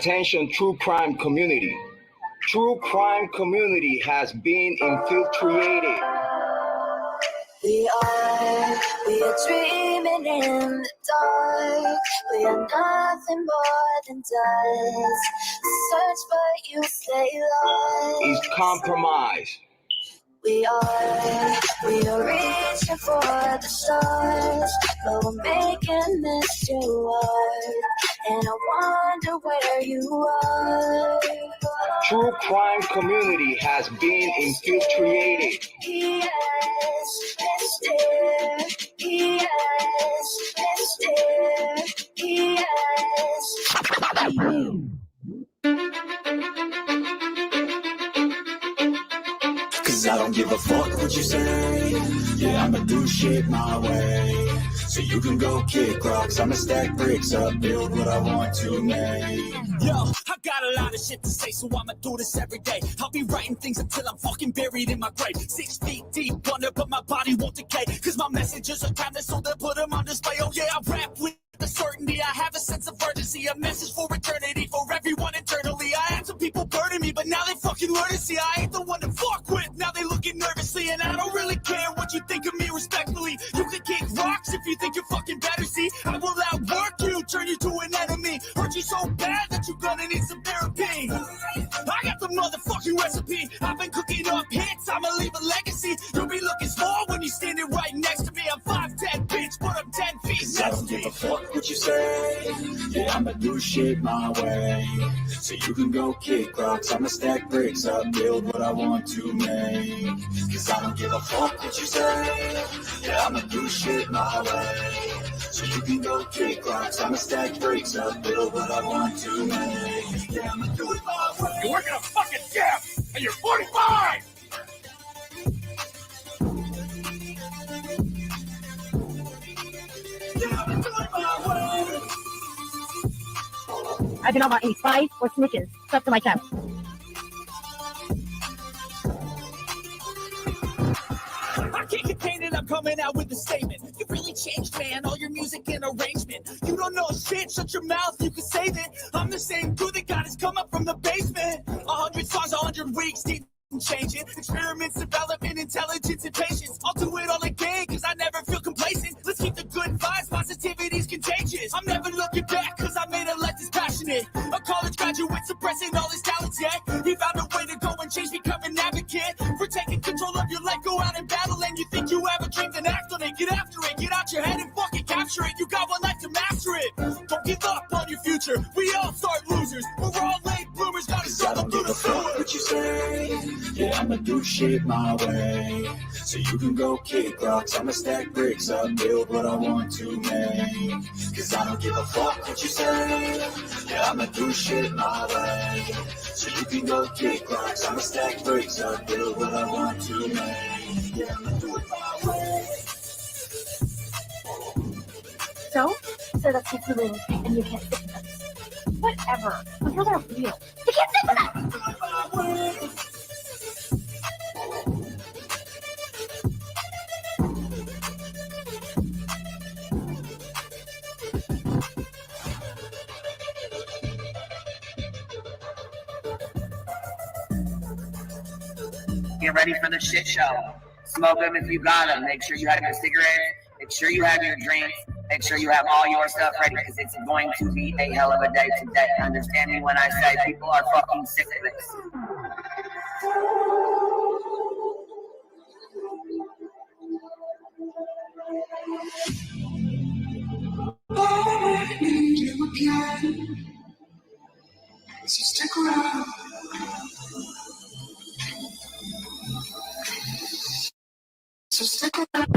Attention, true crime community. True crime community has been infiltrated. We are dreaming in the dark. We are nothing more than dust. Search but you stay lost. Is compromised. We are reaching for the stars, but we're making this too hard. And I wonder where you are. True crime community has been infiltrated. Yes, it's there. Yes, it's there. Yes. Cause I don't give a fuck what you say. Yeah, I'ma do shit my way. So you can go kick rocks, I'ma stack bricks up, build what I want to make. Yo, I got a lot of shit to say, so I'ma do this every day. I'll be writing things until I'm fucking buried in my grave. 6 feet deep under, but my body won't decay. Cause my messages are timeless, so they'll put them on display. Oh yeah, I rap with the certainty, I have a sense of urgency. A message for eternity, for everyone internally. I had some people burning me, but now they fucking learn to see I ain't the one to fuck with. Now they looking nervously, and I don't really care what you think of me respectfully. You can kick rocks if you think you're fucking better, see. I will outwork you, turn you to an enemy. Hurt you so bad that you're gonna need some therapy. I got the motherfucking recipe. I've been cooking up hits, I'ma leave a legacy. You'll be looking small when you're standing right next to me. I'm 5'10", bitch, but I'm 10 feet I next don't to give me. a fuck what you say. Yeah, I'ma do shit my way. So you can go kick rocks, I'ma stack bricks up, build what I want to make. Cause I don't give a fuck what you say. Yeah, I'ma do shit my way. So you can go kick rocks, I'ma stack bricks up, build what I want to make. Yeah, I'ma do it my way. You're working a fucking gym, and you're 45! I've been on about any spies or snitches stuck to my chest. I can't contain it, I'm coming out with a statement. You really changed, man, all your music and arrangement. You don't know shit, shut your mouth, you can save it. I'm the same dude that got his come up from the basement. 100 songs, 100 weeks, didn't change it. Experiments, development, intelligence, and patience. I'll do it all again, cause I never feel complacent. Let's keep the good vibes, positivity's contagious. I'm never looking back, cause I made a life that's passionate. A college graduate suppressing all his talents, yeah. He found a way to go and change, become an advocate. For taking control of your life, go out and battle. And you think you have a dream, then act on it. Get after it, get out your head and fucking capture it. You got one life to master it. Don't give up on your future, we all start losers. We're all late bloomers, gotta struggle through the sewer. What you say? Yeah, I'ma do shit my way. So you can go kick rocks, I'ma stack bricks up, build what I want to make. Cause I don't give a fuck what you say. Yeah, I'ma do shit my way. So you can go kick rocks, I'ma stack bricks up, build what I want to make. Yeah, I'ma do it my way. So that's what's the ring, and you can't stick with us. Whatever. The girls are real. You can't stick with us! Get ready for the shit show. Smoke them if you got them. Make sure you have your cigarettes. Make sure you have your drinks. Make sure you have all your stuff ready because it's going to be a hell of a day today. Understand me when I say people are fucking sick of this. I need you again. So stick around. So stick around.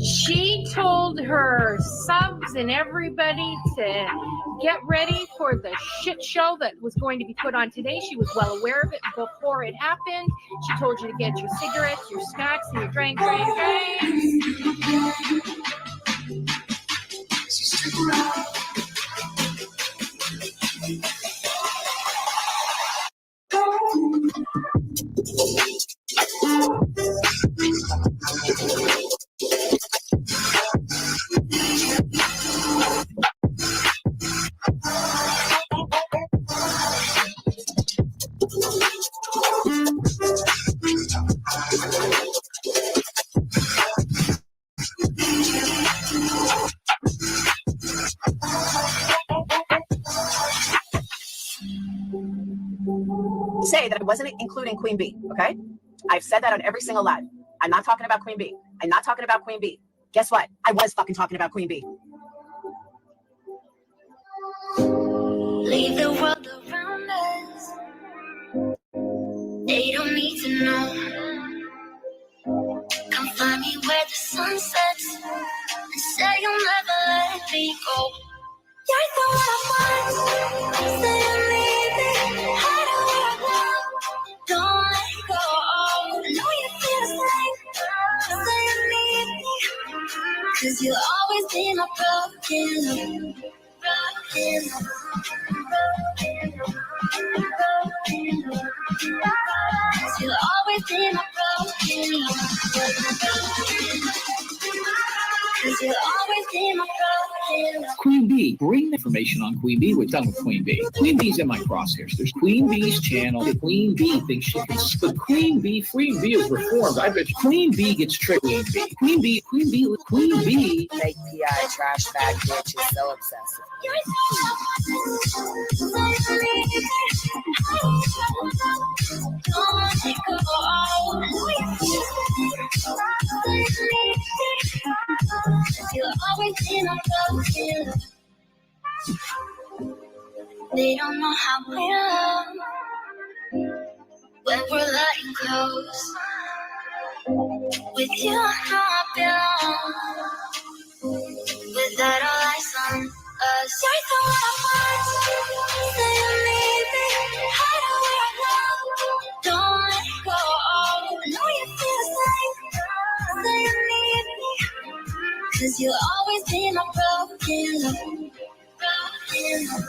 She told her and everybody to get ready for the shit show that was going to be put on today. She was well aware of it before it happened. She told you to get your cigarettes, your snacks, and your drinks. Say that I wasn't including Queen Bee, okay? I've said that on every single live. I'm not talking about Queen Bee. I'm not talking about Queen Bee. Guess what? I was fucking talking about Queen Bee. Leave the world around us. They don't need to know. Come find me where the sun sets and say you'll never let me go. You're the one I want. Say you need me. Hide away now. Don't let go. I know you feel the same. Say you need me. 'Cause you'll always be my broken love. Broken love. You'll always be my broken love. 'Cause you'll always be my broken love. Queen Bee, bring information on Queen Bee. We're done with Queen Bee. Queen Bee's in my crosshairs. There's Queen Bee's channel. The Queen Bee thinks she can. But Queen Bee is reformed. I bet you Queen Bee gets tricked. Queen Bee. Fake PI trash bag bitch is so obsessive. You'll always be my broken love. They don't know how we love when we're letting close. With you, I know I belong. Without all eyes on us, you're the one I want. Say you need me, hide away now. Don't let go. I know you feel the same. Say you need me, 'cause you'll always be my broken love. Broken love.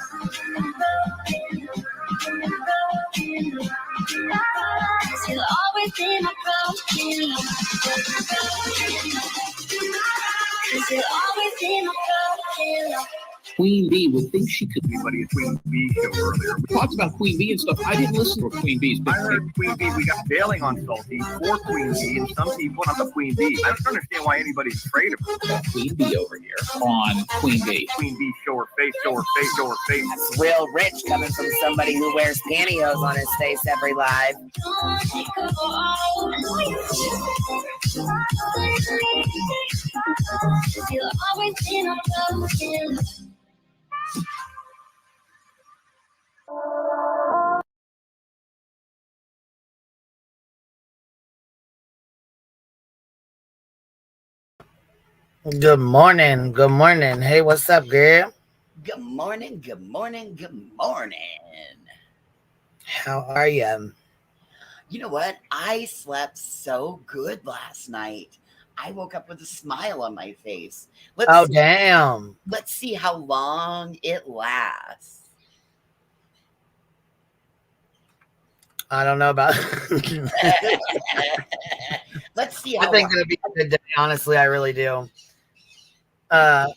You'll always be my broken love. 'Cause you'll always be my broken love. Queen Bee would think she could be buddy a Queen Bee show earlier. We talked about Queen Bee and stuff. I didn't listen to Queen Bee's. I heard Queen Bee. We got bailing on Salty for Queen Bee, and some people on the Queen Bee. I don't understand why anybody's afraid of her. Queen Bee over here on Queen Bee. Queen Bee, show her face, show her face, show her face. That's real rich coming from somebody who wears pantyhose on his face every live. You'll always be my broken love. Good morning. Good morning. Hey, what's up, girl? Good morning, good morning, good morning. How are you? You know what? I slept so good last night. I woke up with a smile on my face. Damn. Let's see how long it lasts. I don't know about. Let's see how I think it'll be a good day. Honestly, I really do.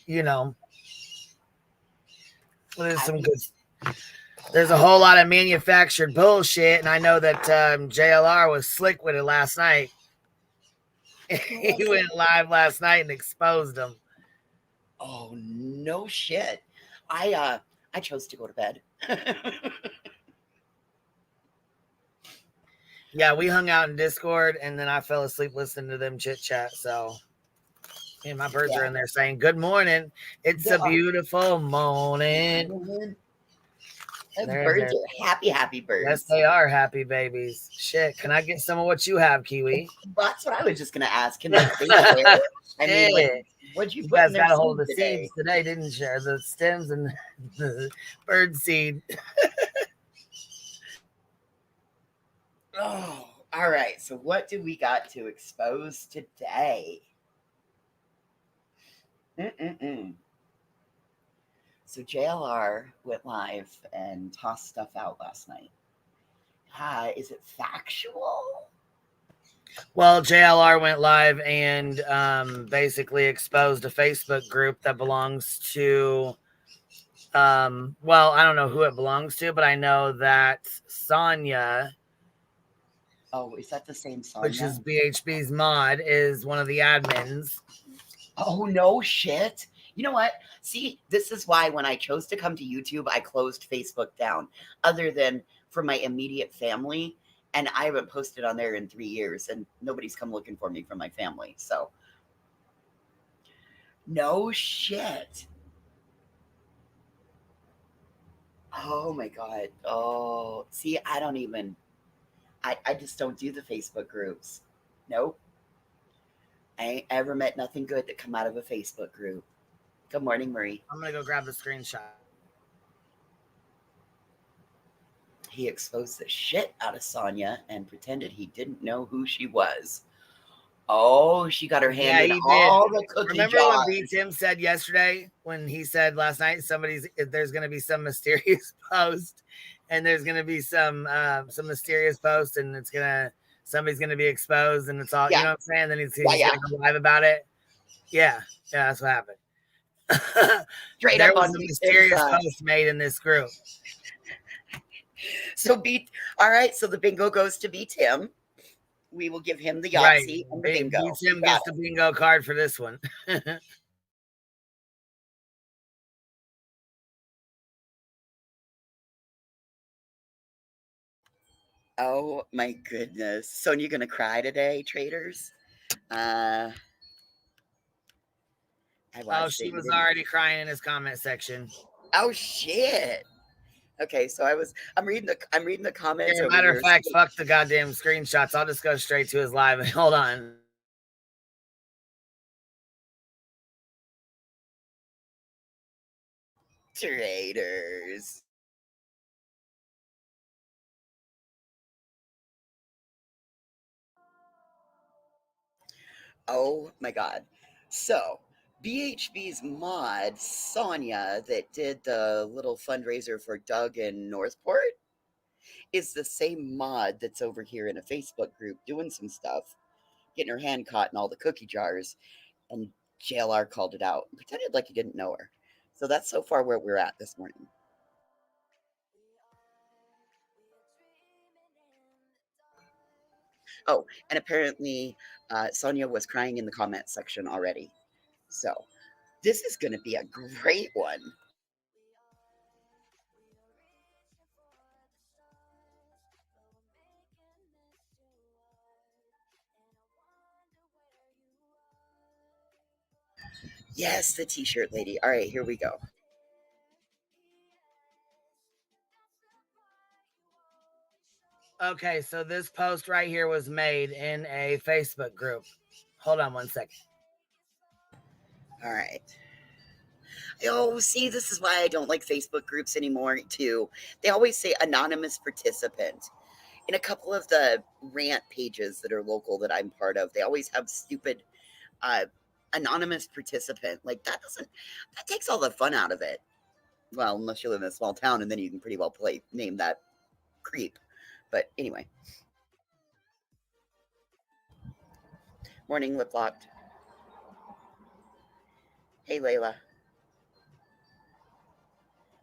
You know, there's some good. There's a whole lot of manufactured bullshit, and I know that JLR was slick with it last night. He went live last night and exposed them. Oh no shit! I chose to go to bed. Yeah, we hung out in Discord, and then I fell asleep listening to them chit chat. So, and my birds are in there saying, "Good morning. It's a beautiful morning." Those birds are happy birds. Yes, they are happy babies. Shit, can I get some of what you have, Kiwi? That's what I was just gonna ask. Can they stay there? I mean, What'd you You put in guys their got a hold seed of the today? seeds today, didn't you? The stems and the bird seed. Oh, all right. So what do we got to expose today? So JLR went live and tossed stuff out last night. Is it factual? Well, JLR went live and basically exposed a Facebook group that belongs to, well, I don't know who it belongs to, but I know that Sonya, Oh, is that the same Sonya? which is BHB's mod, is one of the admins. Oh, no shit. You know what? See, this is why when I chose to come to YouTube, I closed Facebook down, other than for my immediate family. And I haven't posted on there in 3 years, and nobody's come looking for me from my family. So, no shit. Oh my God. Oh, see, I don't even, I just don't do the Facebook groups. Nope. I ain't ever met nothing good that come out of a Facebook group. Good morning, Marie. I'm going to go grab the screenshot. He exposed the shit out of Sonya and pretended he didn't know who she was. Oh, she got her hand in all the cookie Remember jars. when B. Tim said yesterday, when he said last night, there's going to be some mysterious post, and there's going to be some mysterious post, and somebody's going to be exposed, and it's all, you know what I'm saying? Then he's going to go live about it. Yeah, that's what happened. Straight there up was on a B. mysterious Tim's post made in this group. So all right, so the bingo goes to B. Tim. We will give him the Yahtzee and the bingo. B. Tim gets the bingo card for this one. Oh my goodness. Sonya gonna cry today, traders? Oh, she was already crying in his comment section. Oh shit. Okay, so I'm reading the comments. Yeah, matter of fact, fuck the goddamn screenshots. I'll just go straight to his live. Hold on. Traders. Oh my God. So BHB's mod, Sonya, that did the little fundraiser for Doug in Northport, is the same mod that's over here in a Facebook group doing some stuff, getting her hand caught in all the cookie jars, and JLR called it out and pretended like he didn't know her. So that's so far where we're at this morning. Oh, and apparently Sonya was crying in the comment section already. So this is going to be a great one. Yes, the t-shirt lady. All right, here we go. Okay, so this post right here was made in a Facebook group. Hold on one second. All right. Oh, see, this is why I don't like Facebook groups anymore, too. They always say anonymous participant. In a couple of the rant pages that are local that I'm part of, they always have stupid anonymous participant. Like, that takes all the fun out of it. Well, unless you live in a small town, and then you can pretty well name that creep. But anyway. Morning, lip locked. Hey, Layla.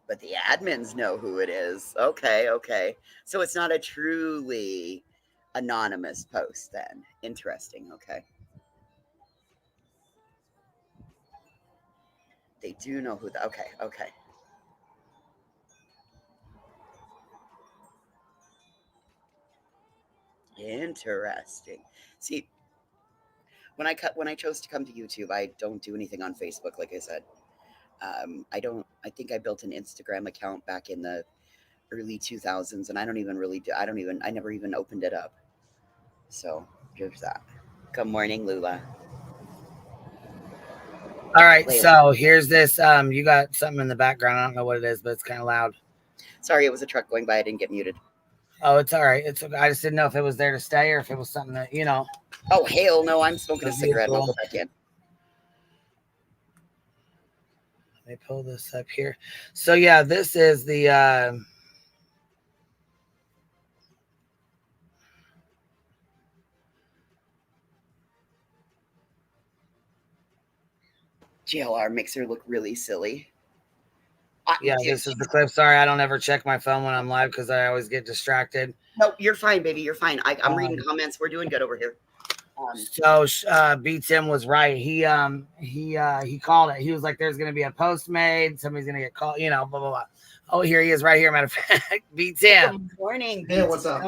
But the admins know who it is. Okay. So it's not a truly anonymous post then. Interesting, okay. They do know who okay. Interesting. See, when I chose to come to YouTube, I don't do anything on Facebook, like I said. I think I built an Instagram account back in the early 2000s, and I never even opened it up. So there's that. Good morning, Lula. All right, Later. so here's this. You got something in the background. I don't know what it is, but it's kind of loud. Sorry, it was a truck going by. I didn't get muted. Oh, it's all right. It's okay. I just didn't know if it was there to stay or if it was something that, you know. Oh, hell no. I'm smoking a A cigarette and I'll vehicle. go back in. Let me pull this up here. So, yeah, this is the... JLR makes her look really silly. Yeah, this is the clip. Sorry, I don't ever check my phone when I'm live because I always get distracted. No, you're fine, baby. You're fine. I'm reading comments. We're doing good over here. So B Tim was right. He called it. He was like, "There's gonna be a post made. Somebody's gonna get called. You know, blah blah blah." Oh, here he is, right here. Matter of fact, B Tim. Good morning. Hey, what's up?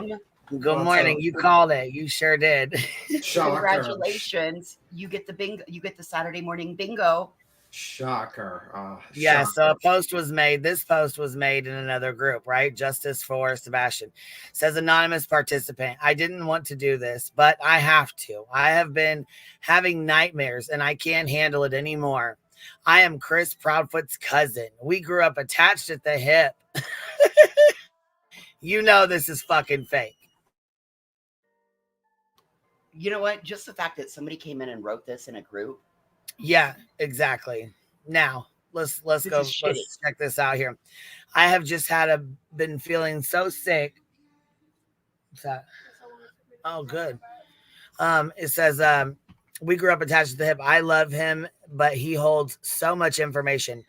Good morning. You called it. You sure did. Congratulations. You get the bingo. You get the Saturday morning bingo. Shocker. Yeah, shocker. so a post was made. This post was made in another group, right? Justice for Sebastian. Says anonymous participant. I didn't want to do this, but I have to. I have been having nightmares and I can't handle it anymore. I am Chris Proudfoot's cousin. We grew up attached at the hip. You know this is fucking fake. You know what? Just the fact that somebody came in and wrote this in a group. Yeah, exactly. Now let's go. Let's check this out here. I have just been feeling so sick. What's that? Oh, good. It says we grew up attached to the hip. I love him, but he holds so much information.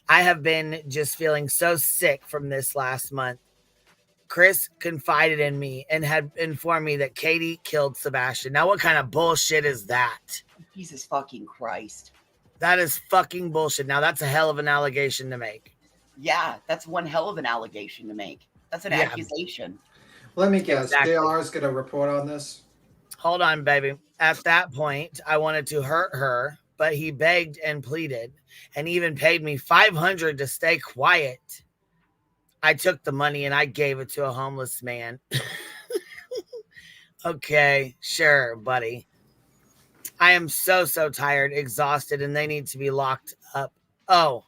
I have been just feeling so sick from this last month. Chris confided in me and had informed me that Katie killed Sebastian. Now, what kind of bullshit is that? Jesus fucking Christ. That is fucking bullshit. Now, that's a hell of an allegation to make. Yeah, that's one hell of an allegation to make. That's an accusation. Let me guess. Exactly. JLR is going to report on this. Hold on, baby. At that point, I wanted to hurt her, but he begged and pleaded and even paid me $500 to stay quiet. I took the money and I gave it to a homeless man. Okay, sure, buddy. I am so tired, exhausted, and they need to be locked up. Oh,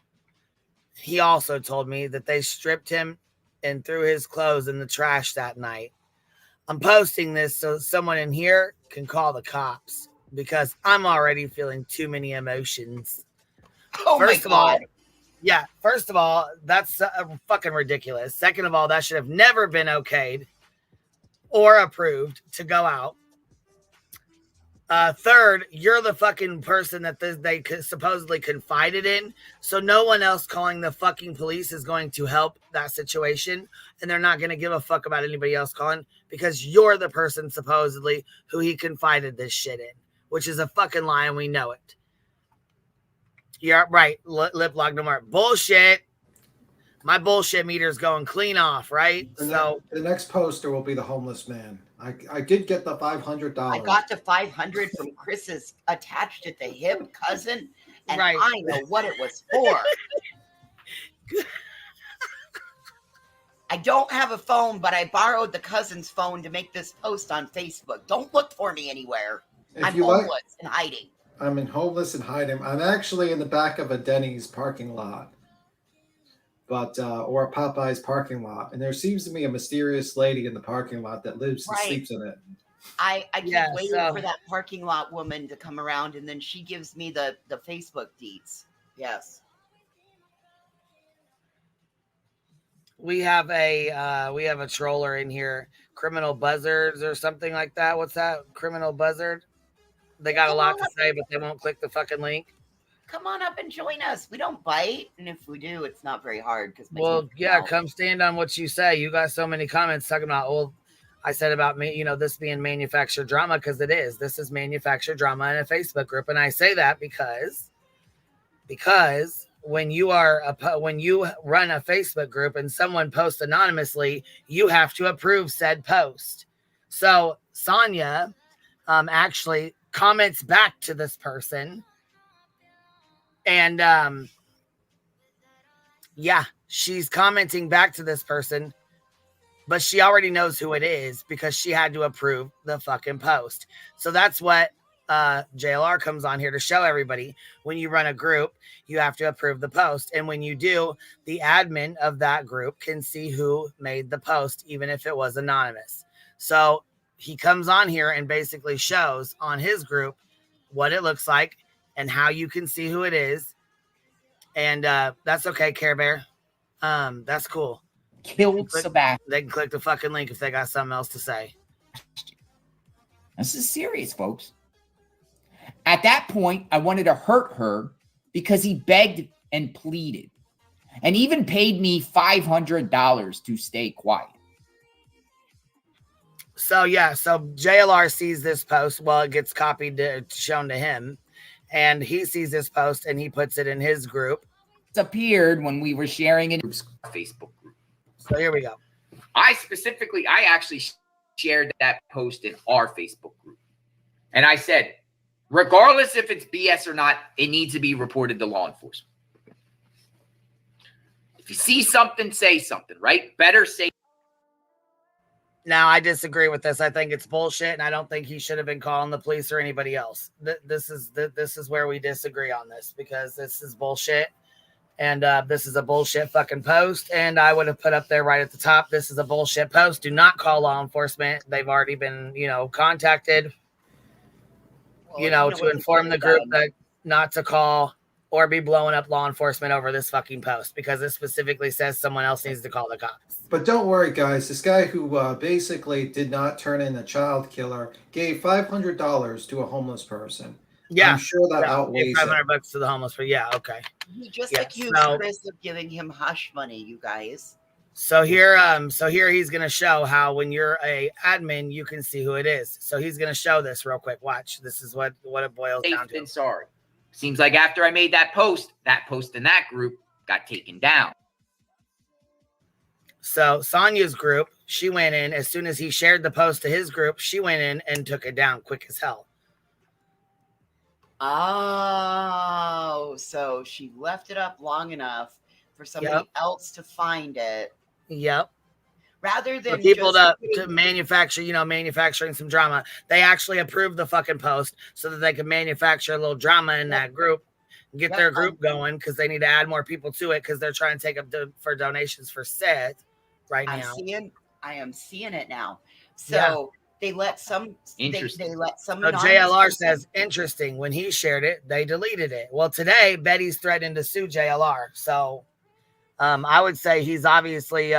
he also told me that they stripped him and threw his clothes in the trash that night. I'm posting this so someone in here can call the cops because I'm already feeling too many emotions. Oh, First my of all, God. yeah, first of all, that's fucking ridiculous. Second of all, that should have never been okayed or approved to go out. Third, you're the fucking person that they supposedly confided in. So no one else calling the fucking police is going to help that situation. And they're not going to give a fuck about anybody else calling because you're the person supposedly who he confided this shit in, which is a fucking lie and we know it. You're right. Lip lock no more. Bullshit. My bullshit meter's going clean off, right? The next poster will be the homeless man. I did get the $500. I got the $500 from Chris's attached at the hip cousin, and Right. I know what it was for. I don't have a phone, but I borrowed the cousin's phone to make this post on Facebook. Don't look for me anywhere. I'm homeless and hiding. I'm in homeless and hiding. I'm actually in the back of a Denny's parking lot. Or a Popeye's parking lot, and there seems to be a mysterious lady in the parking lot that lives and sleeps in it. I keep waiting for that parking lot woman to come around, and then she gives me the Facebook deets. Yes. We have a troller in here, Criminal Buzzards or something like that. What's that? Criminal Buzzard? They got a lot to say, but they won't click the fucking link. Come on up and join us. We don't bite, and if we do, it's not very hard. Well, yeah, come stand on what you say. You got so many comments talking about, I said about me, this being manufactured drama, because it is. This is manufactured drama in a Facebook group, and I say that because when you run a Facebook group and someone posts anonymously, you have to approve said post. So Sonia actually comments back to this person. And she's commenting back to this person, but she already knows who it is because she had to approve the fucking post. So that's what JLR comes on here to show everybody when you run a group, you have to approve the post. And when you do, the admin of that group can see who made the post, even if it was anonymous. So he comes on here and basically shows on his group what it looks like and how you can see who it is. And that's okay, Care Bear. That's cool. Killed Sebastian. They can click the fucking link if they got something else to say. This is serious, folks. At that point, I wanted to hurt her because he begged and pleaded and even paid me $500 to stay quiet. So, yeah, so JLR sees this post. Well, it gets copied, shown to him, and he sees this post and he puts it in his group. It's appeared when we were sharing in our Facebook group. So here we go. I actually shared that post in our Facebook group. And I said, regardless if it's BS or not, it needs to be reported to law enforcement. If you see something, say something, right? Better say. Now, I disagree with this. I think it's bullshit, and I don't think he should have been calling the police or anybody else. This is where we disagree on this, because this is bullshit, and this is a bullshit fucking post, and I would have put up there right at the top, this is a bullshit post. Do not call law enforcement. They've already been, contacted, to inform the group that not to call or be blowing up law enforcement over this fucking post, because it specifically says someone else needs to call the cops. But don't worry, guys. This guy who basically did not turn in a child killer gave $500 to a homeless person. Yeah, I'm sure that outweighs it. $500 to the homeless, but yeah, okay. He just Yeah, accused so- Chris of giving him hush money, you guys. So here he's gonna show how when you're a admin, you can see who it is. So he's gonna show this real quick. Watch. This is what it boils down to. Sorry. Seems like after I made that post in that group got taken down. So Sonia's group, she went in as soon as he shared the post to his group. She went in and took it down quick as hell. Oh, so she left it up long enough for somebody else to find it. Yep. Rather than for people to manufacturing some drama. They actually approved the fucking post so that they could manufacture a little drama in that group and get their group going, because they need to add more people to it, because they're trying to take up for donations for Seth right now. I am seeing it now. So they let some interesting. They let some. So JLR says interesting. When he shared it, they deleted it. Well, today Betty's threatening to sue JLR. So I would say he's obviously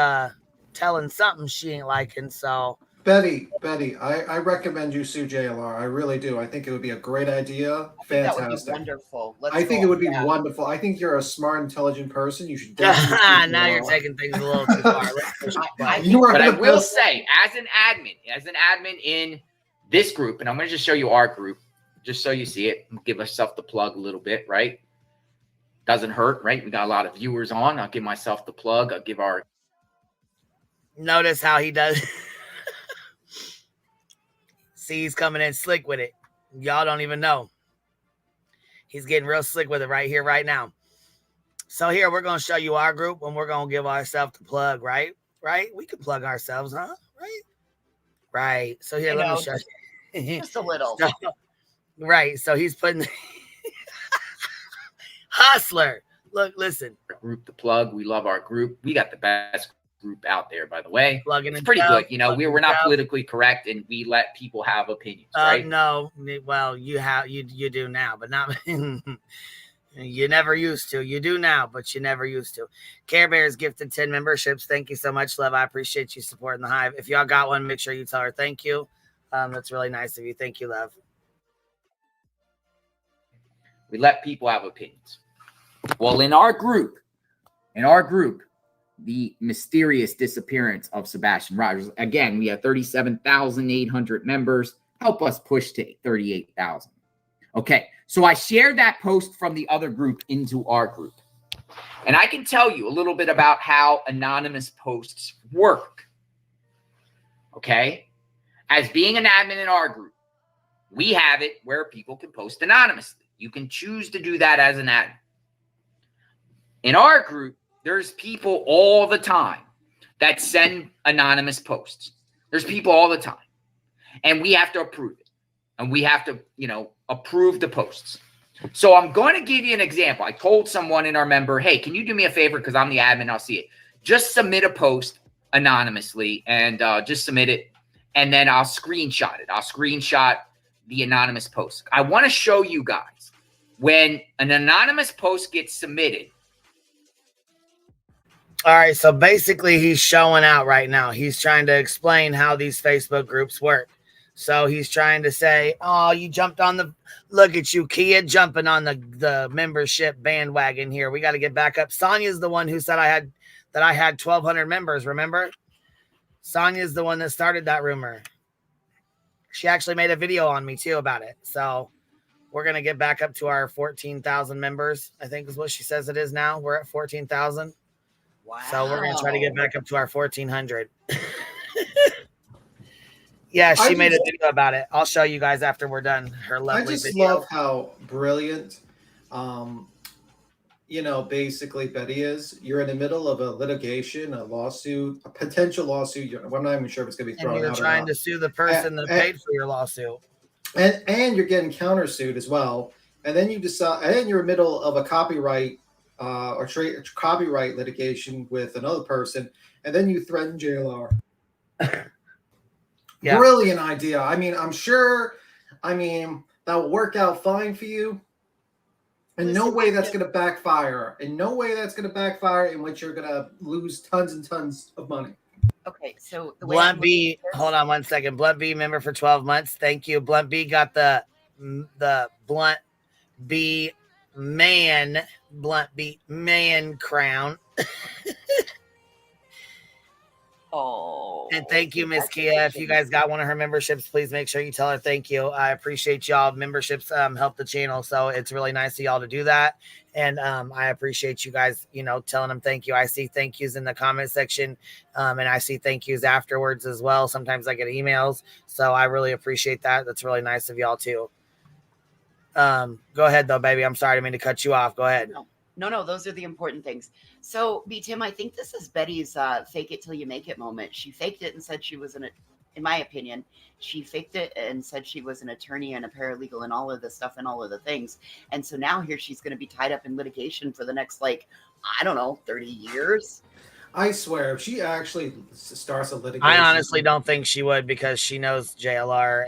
telling something she ain't liking. So Betty, I recommend you sue JLR. I really do. I think it would be a great idea. Fantastic. That would be wonderful. I think it would be wonderful. I think you're a smart, intelligent person. You should definitely now you're taking things a little too far. But I will say, as an admin in this group, and I'm going to just show you our group, just so you see it, give myself the plug a little bit, right? Doesn't hurt, right? We got a lot of viewers on. I'll give myself the plug. I'll give our. Notice how he does. See, he's coming in slick with it. Y'all don't even know. He's getting real slick with it right here, right now. So here, we're going to show you our group, and we're going to give ourselves the plug, right? Right? We can plug ourselves, huh? Right? Right. So here, let me show you. Just a little. Right. So he's putting... Hustler. Look, listen. Group, the plug. We love our group. We got the best group out there, by the way. It's pretty good. We're not politically correct, and we let people have opinions, right? No. Well, you do now, but not you never used to. You do now, but you never used to. Care Bears gifted 10 memberships. Thank you so much, love. I appreciate you supporting the Hive. If y'all got one, make sure you tell her thank you. That's really nice of you. Thank you, love. We let people have opinions. Well, in our group, the mysterious disappearance of Sebastian Rogers. Again, we have 37,800 members. Help us push to 38,000. Okay, so I shared that post from the other group into our group. And I can tell you a little bit about how anonymous posts work. Okay? As being an admin in our group, we have it where people can post anonymously. You can choose to do that as an admin. In our group, there's people all the time that send anonymous posts. There's people all the time. And we have to approve it. and we have to, approve the posts. So I'm going to give you an example. I told someone in our member, hey, can you do me a favor? Because I'm the admin, I'll see it. Just submit a post anonymously and just submit it. And then I'll screenshot it. I'll screenshot the anonymous post. I want to show you guys when an anonymous post gets submitted. All right. So basically he's showing out right now. He's trying to explain how these Facebook groups work. So he's trying to say, oh, you jumped on the, look at you, kid, jumping on the membership bandwagon here. We got to get back up. Sonia's the one who said I had 1,200 members, remember? Sonia's the one that started that rumor. She actually made a video on me too about it. So we're going to get back up to our 14,000 members, I think is what she says it is now. We're at 14,000. Wow. So we're going to try to get back up to our 1,400. Yeah, she made a video about it. I'll show you guys after we're done. Her lovely video. I just love how brilliant, basically Betty is. You're in the middle of a litigation, a lawsuit, a potential lawsuit. I'm not even sure if it's going to be thrown out. And you're trying to sue the person that paid for your lawsuit. And you're getting countersued as well. And then you decide, and you're in the middle of a copyright copyright litigation with another person, and then you threaten JLR. Yeah. Brilliant idea. I mean, I'm sure, that will work out fine for you. And no way that's going to backfire. In no way that's going to backfire in which you're going to lose tons and tons of money. Okay, so the Blunt B, hold on 1 second. Blunt B member for 12 months. Thank you. Blunt B got the Blunt B man crown. Oh, and thank you, Miss Kia. If you guys got one of her memberships, please make sure you tell her thank you. I appreciate y'all. Memberships help the channel, so it's really nice of y'all to do that. And I appreciate you guys, telling them thank you. I see thank yous in the comment section, and I see thank yous afterwards as well. Sometimes I get emails, so I really appreciate that. That's really nice of y'all too. Go ahead though, baby. I'm sorry, I didn't mean to cut you off. Go ahead. No, those are the important things. So, Tim, I think this is Betty's fake it till you make it moment. She faked it and said she was in my opinion, she faked it and said she was an attorney and a paralegal and all of this stuff and all of the things. And so now here she's going to be tied up in litigation for the next, 30 years. I swear, if she actually starts a litigation. I honestly don't think she would, because she knows JLR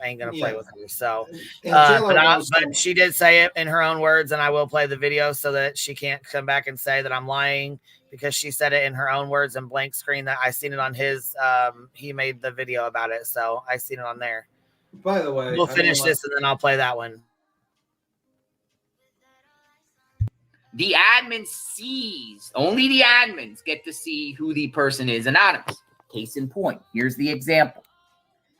ain't going to play with her. So, but she did say it in her own words, and I will play the video so that she can't come back and say that I'm lying, because she said it in her own words and blank screen that I seen it on his. He made the video about it, so I seen it on there. By the way, we'll finish this and then I'll play that one. The admin sees, only the admins get to see who the person is anonymous. Case in point, here's the example.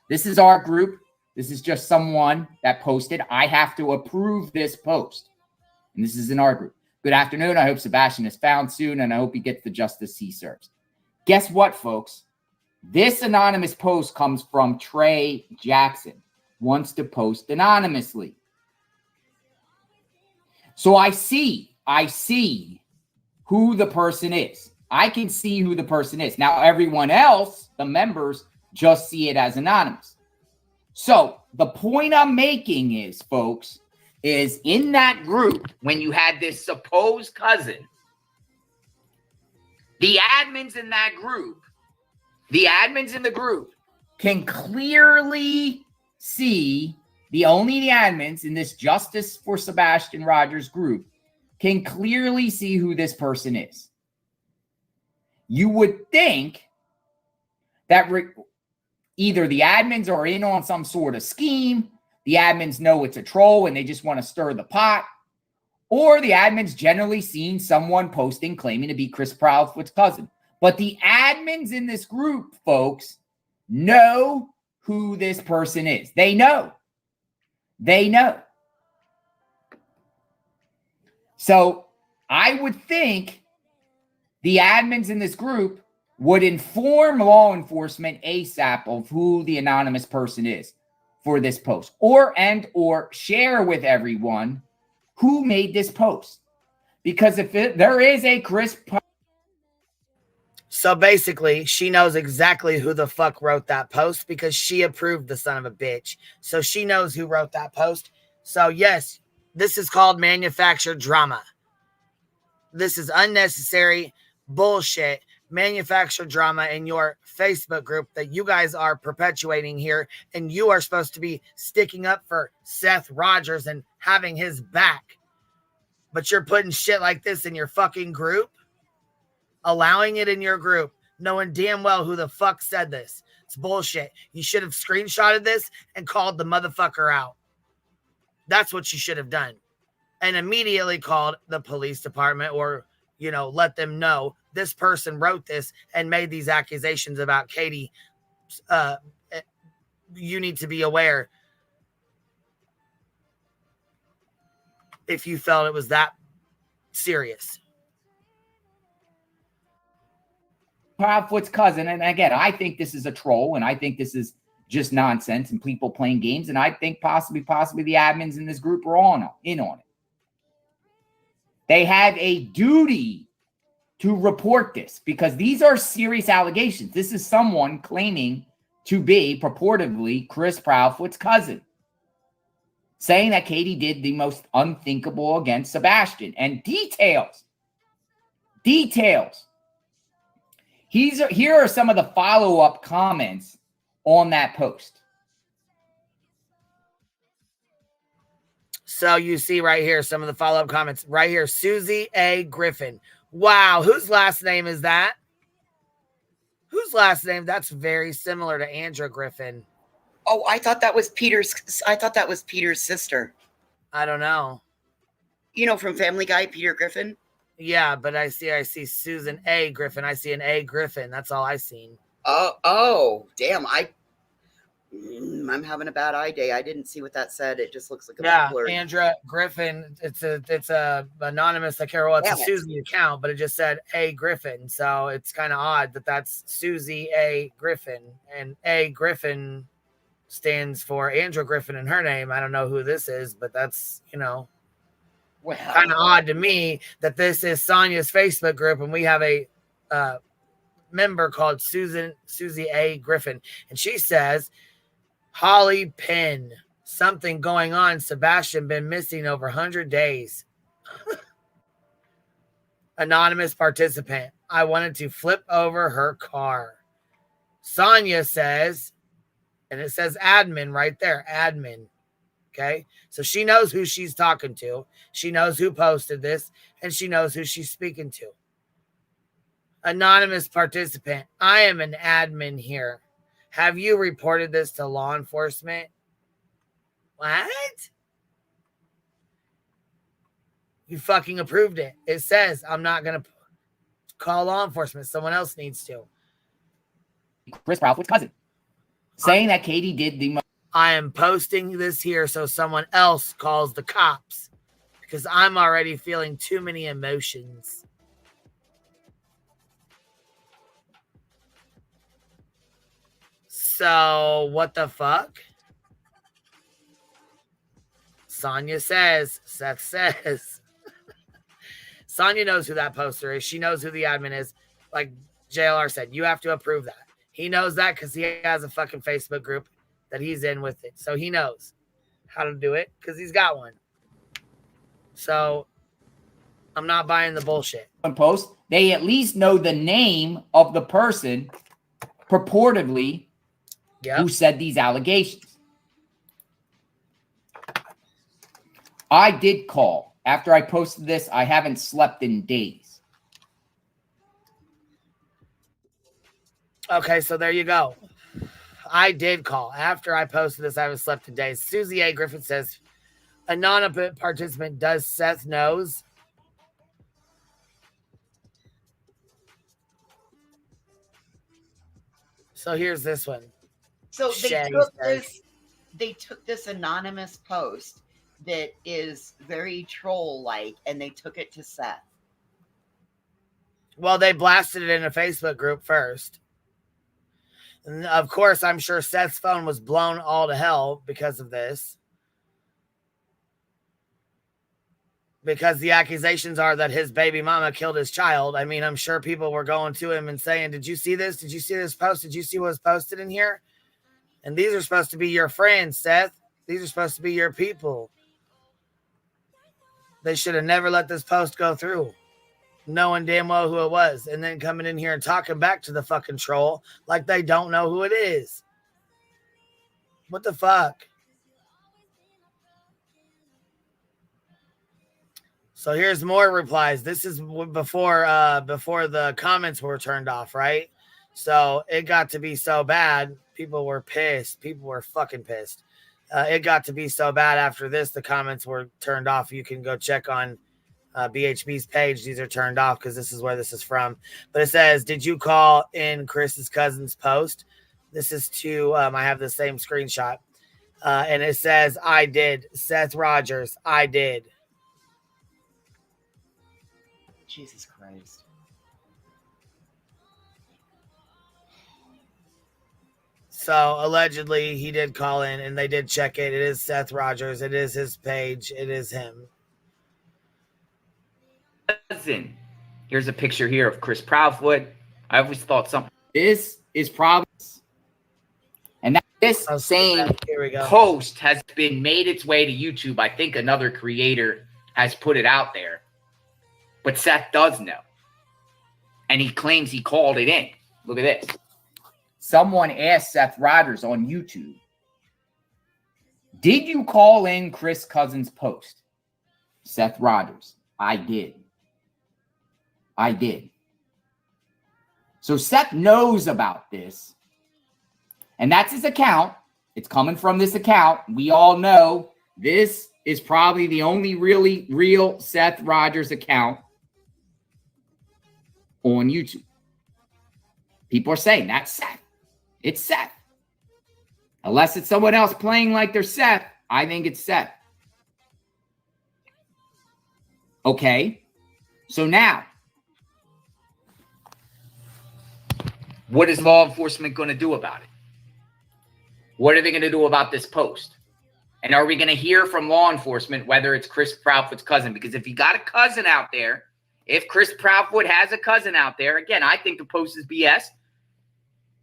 This is our group. This is just someone that posted. I have to approve this post. And this is in our group. Good afternoon. I hope Sebastian is found soon, and I hope he gets the justice he serves. Guess what, folks? This anonymous post comes from Trey Jackson. Wants to post anonymously. So I see who the person is. I can see who the person is. Now, everyone else, the members, just see it as anonymous. So the point I'm making is, folks, is in that group, when you had this supposed cousin, the admins in that group, the admins in the group can clearly see, only the admins in this Justice for Sebastian Rogers group can clearly see who this person is. You would think that either the admins are in on some sort of scheme, the admins know it's a troll and they just want to stir the pot, or the admins generally seen someone posting claiming to be Chris Proudfoot's cousin. But the admins in this group, folks, know who this person is. They know. They know. So I would think the admins in this group would inform law enforcement ASAP of who the anonymous person is for this post, or share with everyone who made this post. Because if there is a Chris So basically, she knows exactly who the fuck wrote that post because she approved the son of a bitch. So she knows who wrote that post. So yes, this is called manufactured drama. This is unnecessary bullshit, manufactured drama in your Facebook group that you guys are perpetuating here. And you are supposed to be sticking up for Seth Rogers and having his back. But you're putting shit like this in your fucking group, allowing it in your group, knowing damn well who the fuck said this. It's bullshit. You should have screenshotted this and called the motherfucker out. That's what you should have done. And immediately called the police department or, you know, let them know this person wrote this and made these accusations about Katie. You need to be aware if you felt it was that serious. Proudfoot's cousin, and again, I think this is a troll, and I think this is just nonsense and people playing games, and I think possibly the admins in this group are in on it. They have a duty to report this because these are serious allegations. This is someone claiming to be purportedly Chris Proudfoot's cousin, saying that Katie did the most unthinkable against Sebastian. And details. Here are some of the follow-up comments on that post. So you see right here, some of the follow-up comments. Right here, Susie A. Griffin. Wow, whose last name is that? Whose last name? That's very similar to Andra Griffin. Oh, I thought that was Peter's sister. I don't know. You know, from Family Guy, Peter Griffin? Yeah, but I see Susan A. Griffin. I see an A. Griffin. That's all I seen. Oh, damn. I'm having a bad eye day. I didn't see what that said. It just looks like a blurry. Andra Griffin. It's a anonymous. I care what. It's a Susie account, but it just said A. Griffin. So it's kind of odd that that's Susie A. Griffin, and A. Griffin stands for Andra Griffin in her name. I don't know who this is, but that's, you know, kind of odd to me that this is Sonia's Facebook group and we have a member called Susie A. Griffin, and she says, Holly Penn, something going on. Sebastian been missing over 100 days. Anonymous participant, I wanted to flip over her car. Sonia says, and it says admin right there, admin. Okay, so she knows who she's talking to. She knows who posted this, and she knows who she's speaking to. Anonymous participant, I am an admin here. Have you reported this to law enforcement? What? You fucking approved it. It says I'm not going to call law enforcement. Someone else needs to. Chris Proudfoot's cousin, saying that Katie did the most. I am posting this here so someone else calls the cops because I'm already feeling too many emotions. So, what the fuck? Sonia says, Seth says. Sonia knows who that poster is. She knows who the admin is. Like JLR said, you have to approve that. He knows that because he has a fucking Facebook group that he's in with it. So he knows how to do it because he's got one. So I'm not buying the bullshit. Post, they at least know the name of the person purportedly who said these allegations. I did call. After I posted this, I haven't slept in days. Okay, so there you go. I did call. After I posted this, I haven't slept in days. Susie A. Griffin says, anonymous participant, does Seth knows? So here's this one. So they took this anonymous post that is very troll-like, and they took it to Seth. Well, they blasted it in a Facebook group first. And of course, I'm sure Seth's phone was blown all to hell because of this. because the accusations are that his baby mama killed his child. I mean, I'm sure people were going to him and saying, did you see this? Did you see this post? Did you see what was posted in here? And these are supposed to be your friends, Seth. These are supposed to be your people. They should have never let this post go through, knowing damn well who it was, and then coming in here and talking back to the fucking troll like they don't know who it is. What the fuck? So here's more replies. This is before the comments were turned off, right? So it got to be so bad. People were pissed. People were fucking pissed. It got to be so bad after this, the comments were turned off. You can go check on BHB's page. These are turned off because this is where this is from. But it says, did you call in Chris's cousin's post? This is to, I have the same screenshot. And it says, I did. Seth Rogers, I did. Jesus Christ. So allegedly he did call in and they did check it. It is Seth Rogers. It is his page. It is him. Here's a picture here of Chris Proudfoot. I always thought something. This is probably, and this same post has been made its way to YouTube. I think another creator has put it out there, but Seth does know, and he claims he called it in. Look at this. Someone asked Seth Rogers on YouTube, did you call in Chris Cousins' post? Seth Rogers, I did. I did. So Seth knows about this, and that's his account. It's coming from this account. We all know this is probably the only really real Seth Rogers account on YouTube. People are saying that's Seth. It's Seth. Unless it's someone else playing like they're Seth, I think it's Seth. Okay. So now, what is law enforcement going to do about it? What are they going to do about this post? And are we going to hear from law enforcement whether it's Chris Proudfoot's cousin? Because if you got a cousin out there, if Chris Proudfoot has a cousin out there, again, I think the post is BS.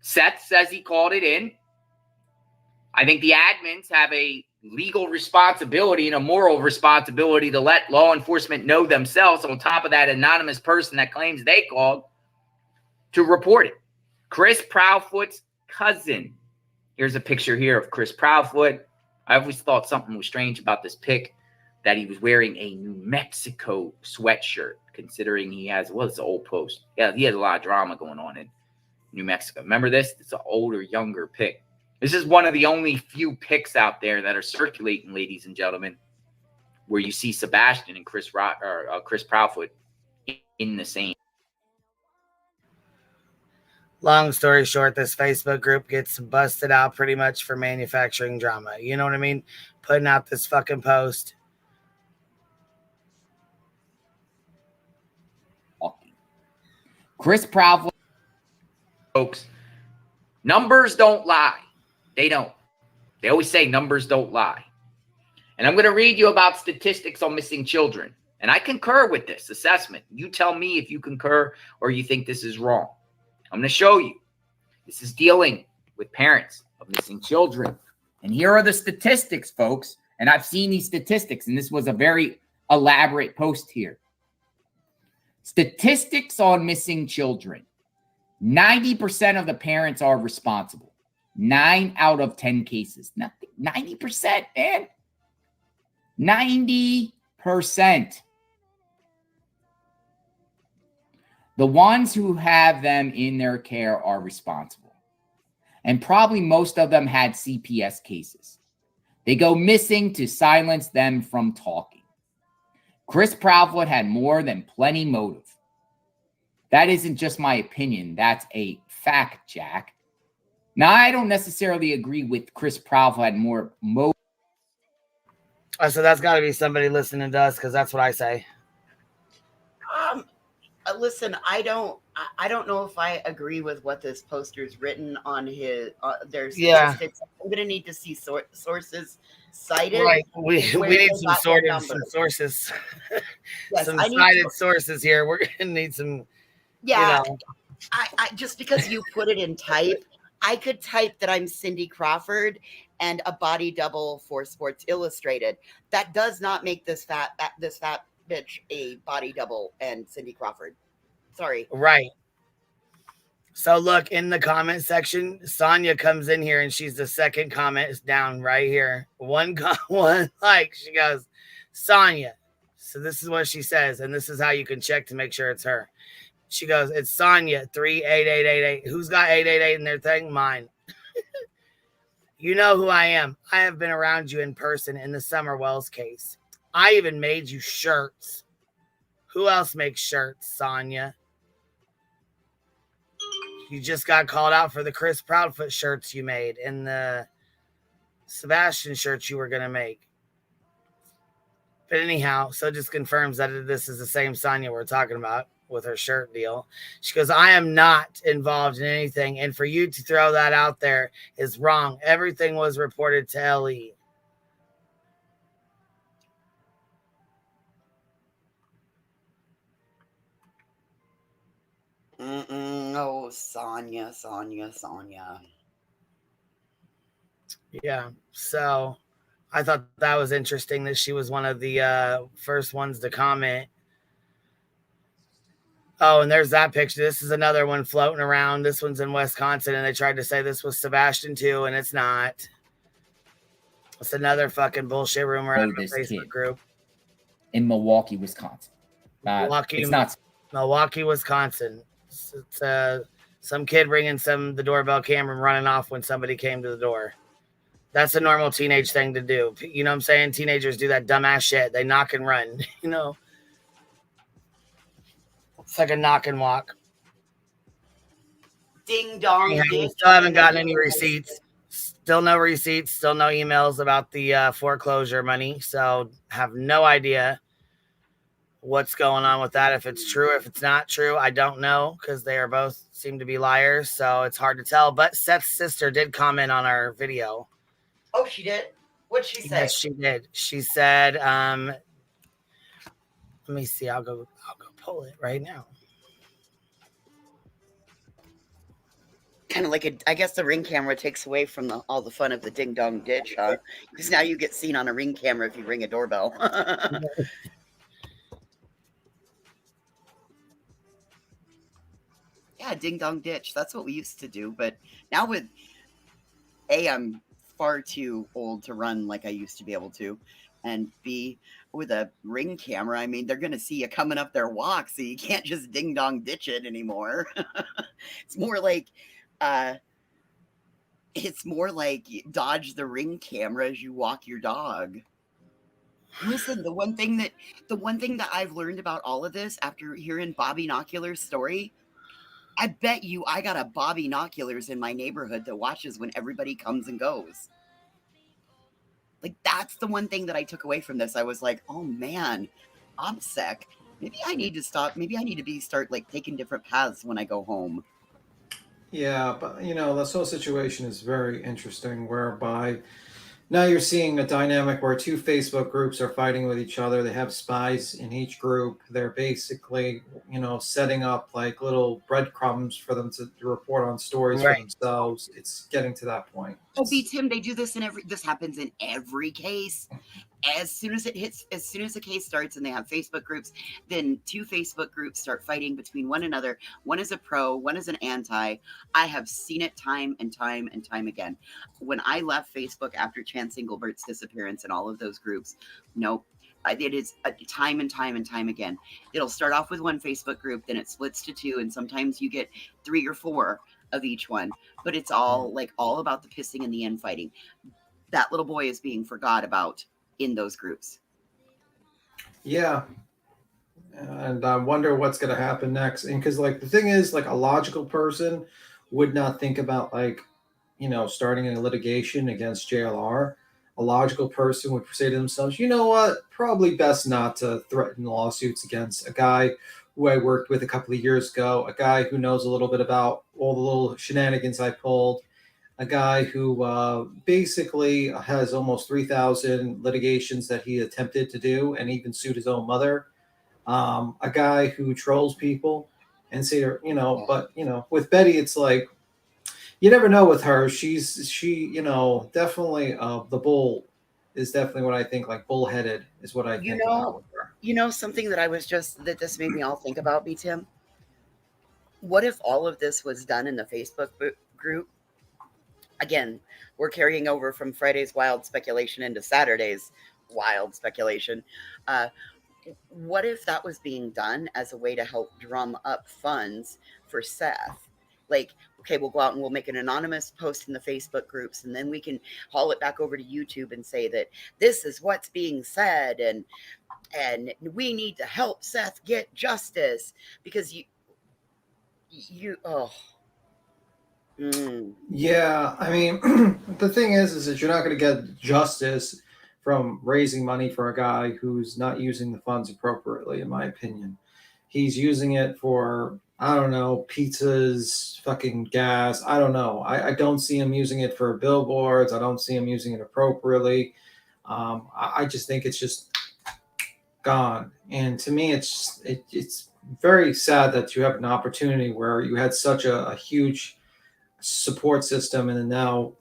Seth says he called it in. I think the admins have a legal responsibility and a moral responsibility to let law enforcement know themselves, on top of that anonymous person that claims they called, to report it. Chris Proudfoot's cousin. Here's a picture here of Chris Proudfoot. I always thought something was strange about this pic, that he was wearing a New Mexico sweatshirt, considering he has, well, it's an old post. Yeah, he has a lot of drama going on in New Mexico. Remember this? It's an older, younger pic. This is one of the only few pics out there that are circulating, ladies and gentlemen, where you see Sebastian and Chris Proudfoot in the same. Long story short, this Facebook group gets busted out pretty much for manufacturing drama. You know what I mean? Putting out this fucking post. Chris Proudfoot, folks, numbers don't lie. They don't. They always say numbers don't lie. And I'm going to read you about statistics on missing children. And I concur with this assessment. You tell me if you concur or you think this is wrong. I'm going to show you. This is dealing with parents of missing children. And here are the statistics, folks. And I've seen these statistics, and this was a very elaborate post here. Statistics on missing children. 90% of the parents are responsible. 9 out of 10 cases. Nothing. 90%, man. 90%. The ones who have them in their care are responsible. And probably most of them had CPS cases. They go missing to silence them from talking. Chris Proudfoot had more than plenty motive. That isn't just my opinion. That's a fact, Jack. Now, I don't necessarily agree with Chris Proudfoot had more motive. So that's got to be somebody listening to us, because that's what I say. Listen, I don't know if I agree with what this poster's written on his their statistics. I'm gonna need to see sources cited. Right, we need some sources, Yes, some I need cited sources here. We're gonna need some. Yeah, You know. I just because you put it in type, I could type that I'm Cindy Crawford and a body double for Sports Illustrated. That does not make this fat bitch a body double and Cindy Crawford. Sorry. Right. So look in the comment section, Sonia comes in here and she's the second comment is down right here. One like she goes, Sonia. So this is what she says, and this is how you can check to make sure it's her. She goes, it's Sonia 38888. Who's got 888 in their thing? Mine. You know who I am. I have been around you in person in the Summerwells case. I even made you shirts. Who else makes shirts, Sonia? You just got called out for the Chris Proudfoot shirts you made and the Sebastian shirts you were going to make. But anyhow, so it just confirms that this is the same Sonia we're talking about with her shirt deal. She goes, I am not involved in anything. And for you to throw that out there is wrong. Everything was reported to LE. Oh, Sonia. Yeah. So I thought that was interesting that she was one of the first ones to comment. Oh, and there's that picture. This is another one floating around. This one's in Wisconsin, and they tried to say this was Sebastian too, and it's not. It's another fucking bullshit rumor on the Facebook group. In Milwaukee, Wisconsin. Milwaukee, Wisconsin. It's some kid ringing the doorbell camera and running off when somebody came to the door. That's a normal teenage thing to do. You know what I'm saying? Teenagers do that dumbass shit. They knock and run, you know? It's like a knock and walk. Ding dong. Yeah, we still haven't gotten any receipts. Still no receipts. Still no emails about the foreclosure money. So have no idea what's going on with that. If it's true, if it's not true, I don't know because they are both seem to be liars. So it's hard to tell. But Seth's sister did comment on our video. Oh, she did? What'd she say? Yes, she did. She said, let me see. I'll go pull it right now. Kind of like I guess the Ring camera takes away from all the fun of the ding dong ditch, huh? Because now you get seen on a Ring camera if you ring a doorbell. Yeah, ding dong ditch. That's what we used to do. But now with I'm far too old to run like I used to be able to. And B, with a Ring camera, I mean, they're going to see you coming up their walk, so you can't just ding dong ditch it anymore. It's more like dodge the Ring camera as you walk your dog. Listen, the one thing that I've learned about all of this after hearing Bob Binocular's story, I bet you I got a Bob Binoculars in my neighborhood that watches when everybody comes and goes. Like, that's the one thing that I took away from this. I was like, oh man, OBSEC. Maybe I need to stop. Maybe I need to start like taking different paths when I go home. Yeah, but you know, this whole situation is very interesting, whereby now you're seeing a dynamic where two Facebook groups are fighting with each other. They have spies in each group. They're basically, you know, setting up like little breadcrumbs for them to report on stories for themselves. It's getting to that point. Oh, Tim, they do this this happens in every case. As soon as the case starts and they have Facebook groups, then two Facebook groups start fighting between one another. One is a pro, one is an anti. I have seen it time and time and time again. When I left Facebook after Chance Englebert's disappearance and all of those groups, nope. It is time and time and time again. It'll start off with one Facebook group, then it splits to two, and sometimes you get 3 or 4 of each one. But it's all about the pissing and the infighting. That little boy is being forgot about in those groups. Yeah. And I wonder what's going to happen next. And because like the thing is, like a logical person would not think about like, you know, starting a litigation against JLR. A logical person would say to themselves, you know what, probably best not to threaten lawsuits against a guy who I worked with a couple of years ago, a guy who knows a little bit about all the little shenanigans I pulled, a guy who basically has almost 3,000 litigations that he attempted to do and even sued his own mother, a guy who trolls people and say, you know, but, you know, with Betty, it's like, you never know with her. She, you know, definitely the bull is definitely what I think, like bullheaded is what I think about with her. You know, something that that this made me all think about, B. Tim? What if all of this was done in the Facebook group? Again, we're carrying over from Friday's wild speculation into Saturday's wild speculation. What if that was being done as a way to help drum up funds for Seth? Like, okay, we'll go out and we'll make an anonymous post in the Facebook groups, and then we can haul it back over to YouTube and say that this is what's being said, and we need to help Seth get justice because Yeah, I mean, the thing is that you're not going to get justice from raising money for a guy who's not using the funds appropriately, in my opinion. He's using it for, I don't know, pizzas, fucking gas. I don't know. I don't see him using it for billboards. I don't see him using it appropriately. I just think it's just gone. And to me, it's very sad that you have an opportunity where you had such a huge support system and then now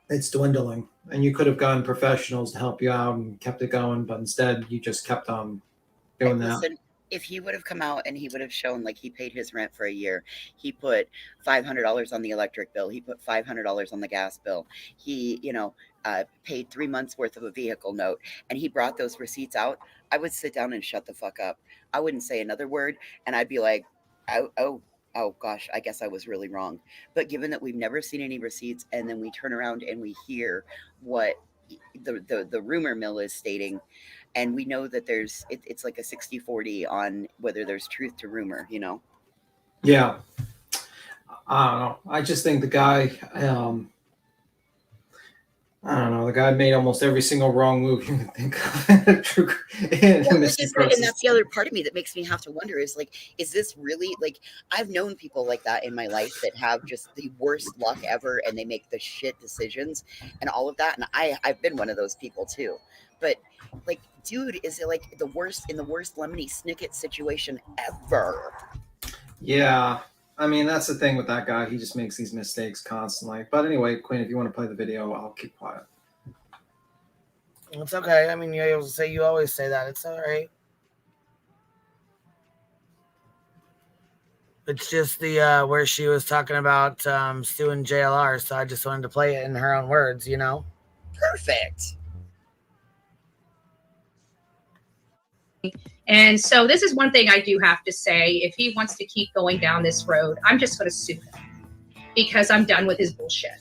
it's dwindling, and you could have gotten professionals to help you out and kept it going, but instead you just kept on doing that. Listen, if he would have come out and he would have shown like he paid his rent for a year, he put $500 on the electric bill, he put $500 on the gas bill, he, you know, paid 3 months worth of a vehicle note, and he brought those receipts out, I would sit down and shut the fuck up. I wouldn't say another word, and I'd be like, oh gosh, I guess I was really wrong. But given that we've never seen any receipts, and then we turn around and we hear what the rumor mill is stating, and we know that it's like a 60-40 on whether there's truth to rumor, you know? Yeah. I don't know. I just think the guy, I don't know. The guy made almost every single wrong move you can think of. And that's the other part of me that makes me have to wonder is like, is this really like, I've known people like that in my life that have just the worst luck ever and they make the shit decisions and all of that. And I've been one of those people too. But like, dude, is it like in the worst Lemony Snicket situation ever? Yeah. I mean, that's the thing with that guy. He just makes these mistakes constantly. But anyway, Quinn, if you want to play the video, I'll keep quiet. It's okay. I mean, you always say that. It's all right. It's just the where she was talking about Stu and JLR, so I just wanted to play it in her own words, you know? Perfect. And so this is one thing I do have to say. If he wants to keep going down this road, I'm just going to sue him because I'm done with his bullshit.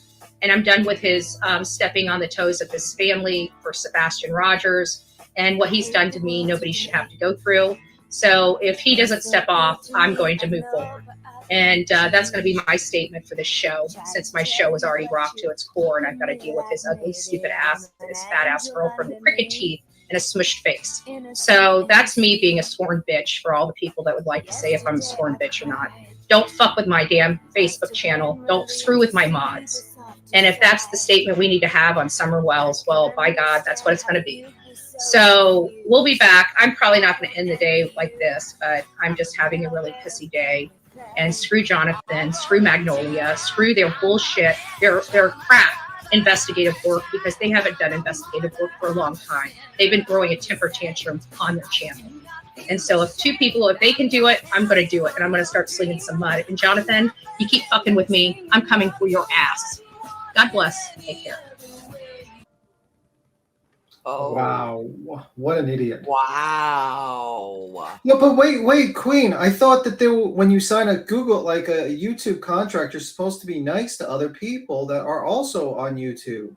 And I'm done with his stepping on the toes of his family for Sebastian Rogers. And what he's done to me, nobody should have to go through. So if he doesn't step off, I'm going to move forward. And that's going to be my statement for this show, since my show is already rocked to its core and I've got to deal with his ugly, stupid ass and his fat ass girlfriend with crooked teeth and a smushed face. So that's me being a sworn bitch for all the people that would like to say if I'm a sworn bitch or not. Don't fuck with my damn Facebook channel. Don't screw with my mods. And if that's the statement we need to have on Summer Wells, well, by God, that's what it's going to be. So we'll be back. I'm probably not going to end the day like this, but I'm just having a really pissy day. And screw Jonathan, screw Magnolia, screw their bullshit, their crap investigative work, because they haven't done investigative work for a long time. They've been throwing a temper tantrum on their channel. And so if two people, if they can do it, I'm going to do it. And I'm going to start slinging some mud. And Jonathan, you keep fucking with me, I'm coming for your ass. God bless. Take care. Oh. Wow. What an idiot. Wow. No, but wait, Queen. I thought that when you sign a Google, like a YouTube contract, you're supposed to be nice to other people that are also on YouTube,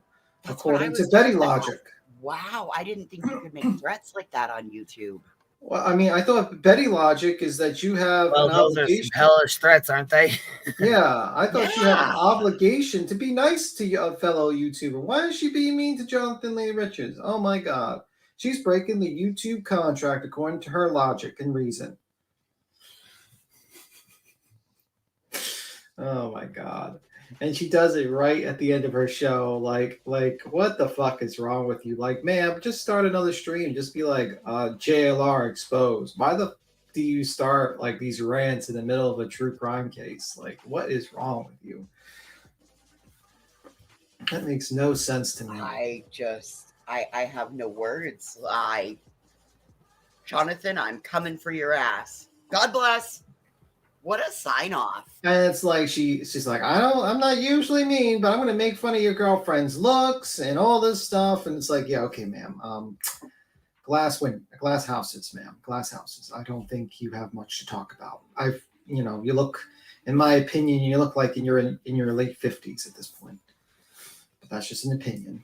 according to Betty Logic. Wow. I didn't think you could make threats like that on YouTube. Well, I mean, I thought Betty Logic is that you have an those obligation. are some hellish threats, aren't they? Yeah, I thought you had an obligation to be nice to your fellow YouTuber. Why is she being mean to Jonathan Lee Richards? Oh my God. She's breaking the YouTube contract according to her logic and reason. Oh my God. And she does it right at the end of her show. Like, what the fuck is wrong with you? Like, ma'am, just start another stream. Just be like, JLR exposed. Why the do you start like these rants in the middle of a true crime case? Like, what is wrong with you? That makes no sense to me. I have no words. Jonathan, I'm coming for your ass. God bless. What a sign off. And it's like she's like, I'm not usually mean, but I'm gonna make fun of your girlfriend's looks and all this stuff. And it's like, yeah, okay, ma'am. Glass houses, ma'am. Glass houses. I don't think you have much to talk about. You look, in my opinion, you look like you're in your late 50s at this point. But that's just an opinion.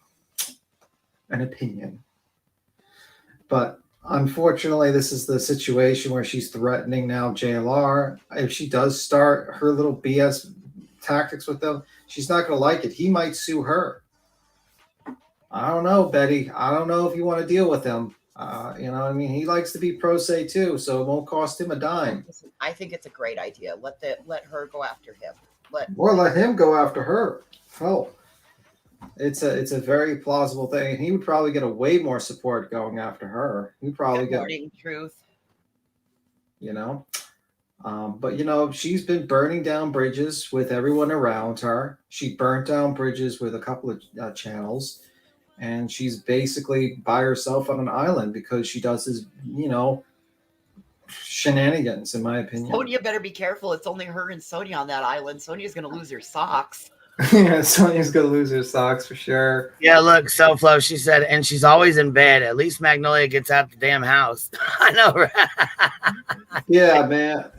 An opinion. But unfortunately, this is the situation where she's threatening now JLR. If she does start her little BS tactics with them, she's not going to like it. He might sue her. I don't know, Betty. I don't know if you want to deal with him. You know what I mean? He likes to be pro se too, so it won't cost him a dime. Listen, I think it's a great idea. Let her go after him. Let him go after her. Hell, it's a very plausible thing. He would probably get a way more support going after her. He'd probably get truth. But she's been burning down bridges with everyone around her. She burnt down bridges with a couple of channels. And she's basically by herself on an island because she does this, shenanigans, in my opinion. Sonia better be careful. It's only her and Sonia on that island. Sonia's going to lose her socks. Yeah, Sonia's going to lose her socks for sure. Yeah, look, SoFlo, she said, and she's always in bed. At least Magnolia gets out the damn house. I know, right? Yeah, man.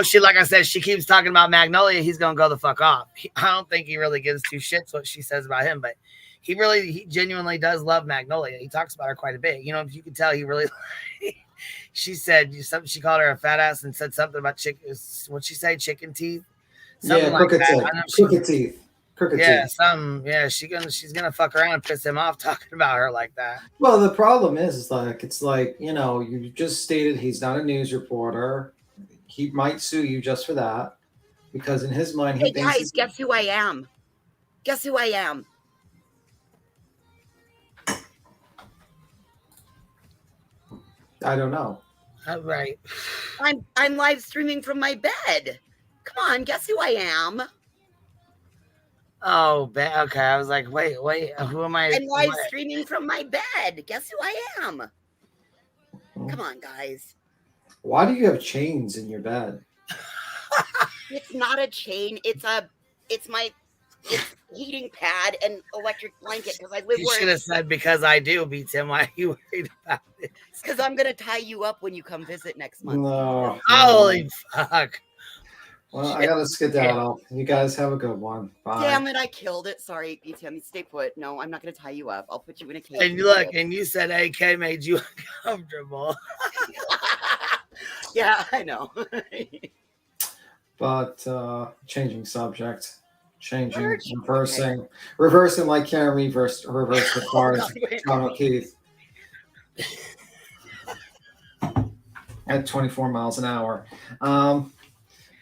She, like I said, she keeps talking about Magnolia. He's going to go the fuck off. I don't think he really gives two shits what she says about him, but he genuinely does love Magnolia. He talks about her quite a bit. If you can tell, he really. She said she called her a fat ass and said something about chicken. What'd she say? Chicken teeth. Something like that. Crooked teeth. She's gonna fuck around and piss him off talking about her like that. Well, the problem is you just stated he's not a news reporter. He might sue you just for that because in his mind he thinks. Hey guys, guess who I am? Guess who I am? I don't know. Right. I'm live streaming from my bed. Come on, guess who I am? Oh, okay. I was like, wait, who am I? I'm live streaming from my bed. Guess who I am? Come on, guys. Why do you have chains in your bed? It's not a chain. It's my heating pad and electric blanket because I live You should have said because I do, B-Tim. Why are you worried about it? Because I'm going to tie you up when you come visit next month. No. Holy fuck. Well, I got to skedaddle. You guys have a good one. Bye. Damn it, I killed it. Sorry, BTM. Stay put. No, I'm not going to tie you up. I'll put you in a cage. And look, and you said AK made you uncomfortable. Yeah, I know. But changing subject. Reversing like Karen reversed the cars. Donald Keith at 24 miles an hour.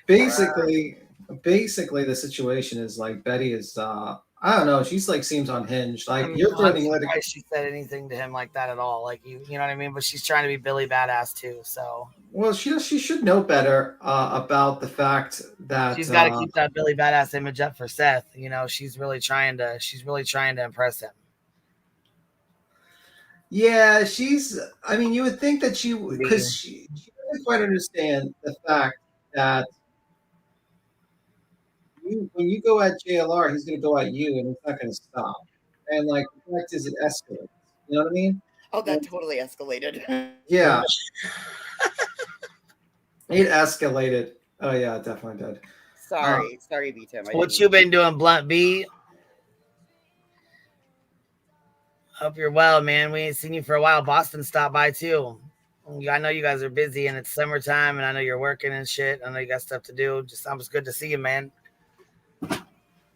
Basically, the situation is like Betty is. I don't know. She's like seems unhinged. Like you're threatening. Why she said anything to him like that at all? Like you know what I mean? But she's trying to be Billy Badass too. So well, she should know better about the fact that she's got to keep that Billy Badass image up for Seth. She's really trying to impress him. Yeah, I mean, you would think that because she doesn't quite understand the fact that when you go at JLR, he's going to go at you, and he's not going to stop. And like the fact is, it escalates. You know what I mean? Oh, that totally escalated. Yeah, it escalated. Oh yeah, it definitely did. Sorry, B-Tim. What you been doing, Blunt B? Hope you're well, man. We ain't seen you for a while. Boston stopped by too. I know you guys are busy and it's summertime, and I know you're working and shit. I know you got stuff to do. Just good to see you, man.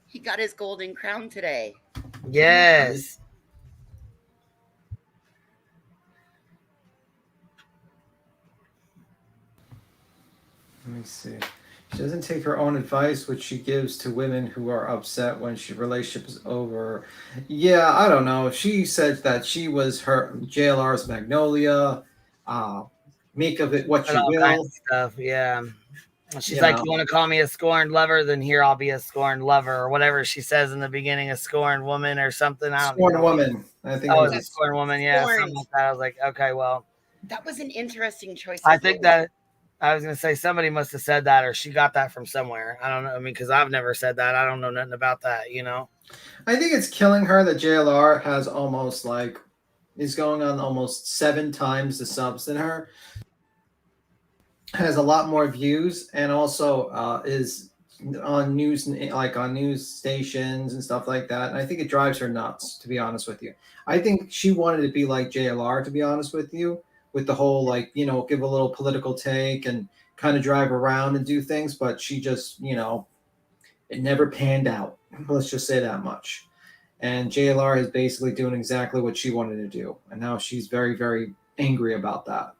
He got his golden crown today. Yes. me see. She doesn't take her own advice, which she gives to women who are upset when relationship is over. Yeah, I don't know. She said that she was her JLR's Magnolia. Make of it what And you all kinds will. of stuff. Yeah. She's You like, know. you want to call me a scorned lover? Then here I'll be a scorned lover, or whatever she says in the beginning, a scorned woman or something. I don't Scorned know. woman. I think Oh, it it's a was scorned woman. Yeah, something Scorned. like that. I was like, okay, well, That was an interesting choice. I of think word. that I was gonna say somebody must have said that, or she got that from somewhere. I don't know. I mean, because I've never said that. I don't know nothing about that. You know. I think it's killing her that JLR has almost like is going on almost 7 times the subs than her. Has a lot more views and also is on news, like on news stations and stuff like that. And I think it drives her nuts, to be honest with you. I think she wanted to be like JLR, to be honest with you, with the whole like, you know, give a little political take and kind of drive around and do things, but she just, you know, it never panned out. Let's just say that much. And JLR is basically doing exactly what she wanted to do. And now she's very, very angry about that.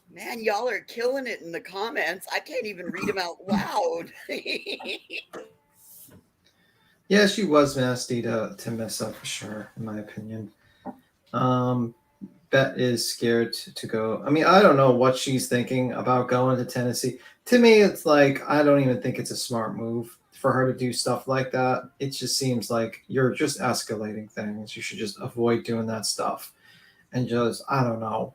Man, y'all are killing it in the comments. I can't even read them out loud. Yeah, she was nasty to mess up for sure, in my opinion. Bet is scared to go. I mean, I don't know what she's thinking about going to Tennessee. To me, it's like, I don't even think it's a smart move for her to do stuff like that. It just seems like you're just escalating things. You should just avoid doing that stuff. And just, I don't know.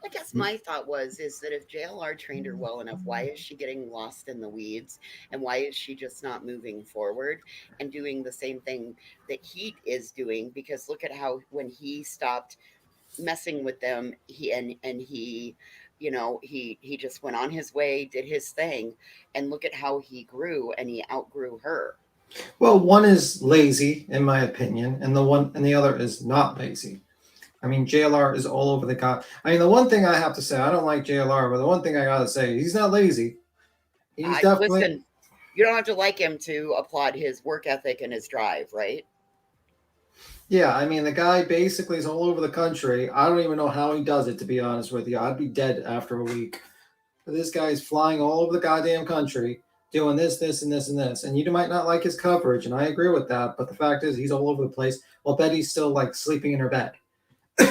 I guess my thought is that if JLR trained her well enough, why is she getting lost in the weeds? And why is she just not moving forward and doing the same thing that he is doing? Because look at how when he stopped messing with them, he you know, he just went on his way, did his thing, and look at how he grew and he outgrew her. Well, one is lazy, in my opinion, and the other is not lazy. I mean, JLR is all over the guy. I mean, the one thing I have to say, I don't like JLR, but the one thing I gotta say, he's not lazy. He's definitely. Listen, you don't have to like him to applaud his work ethic and his drive, right? Yeah, I mean, the guy basically is all over the country. I don't even know how he does it, to be honest with you. I'd be dead after a week. But this guy is flying all over the goddamn country, doing this, this, and this, and this. And you might not like his coverage, and I agree with that. But the fact is, he's all over the place. Well, Betty's still like sleeping in her bed.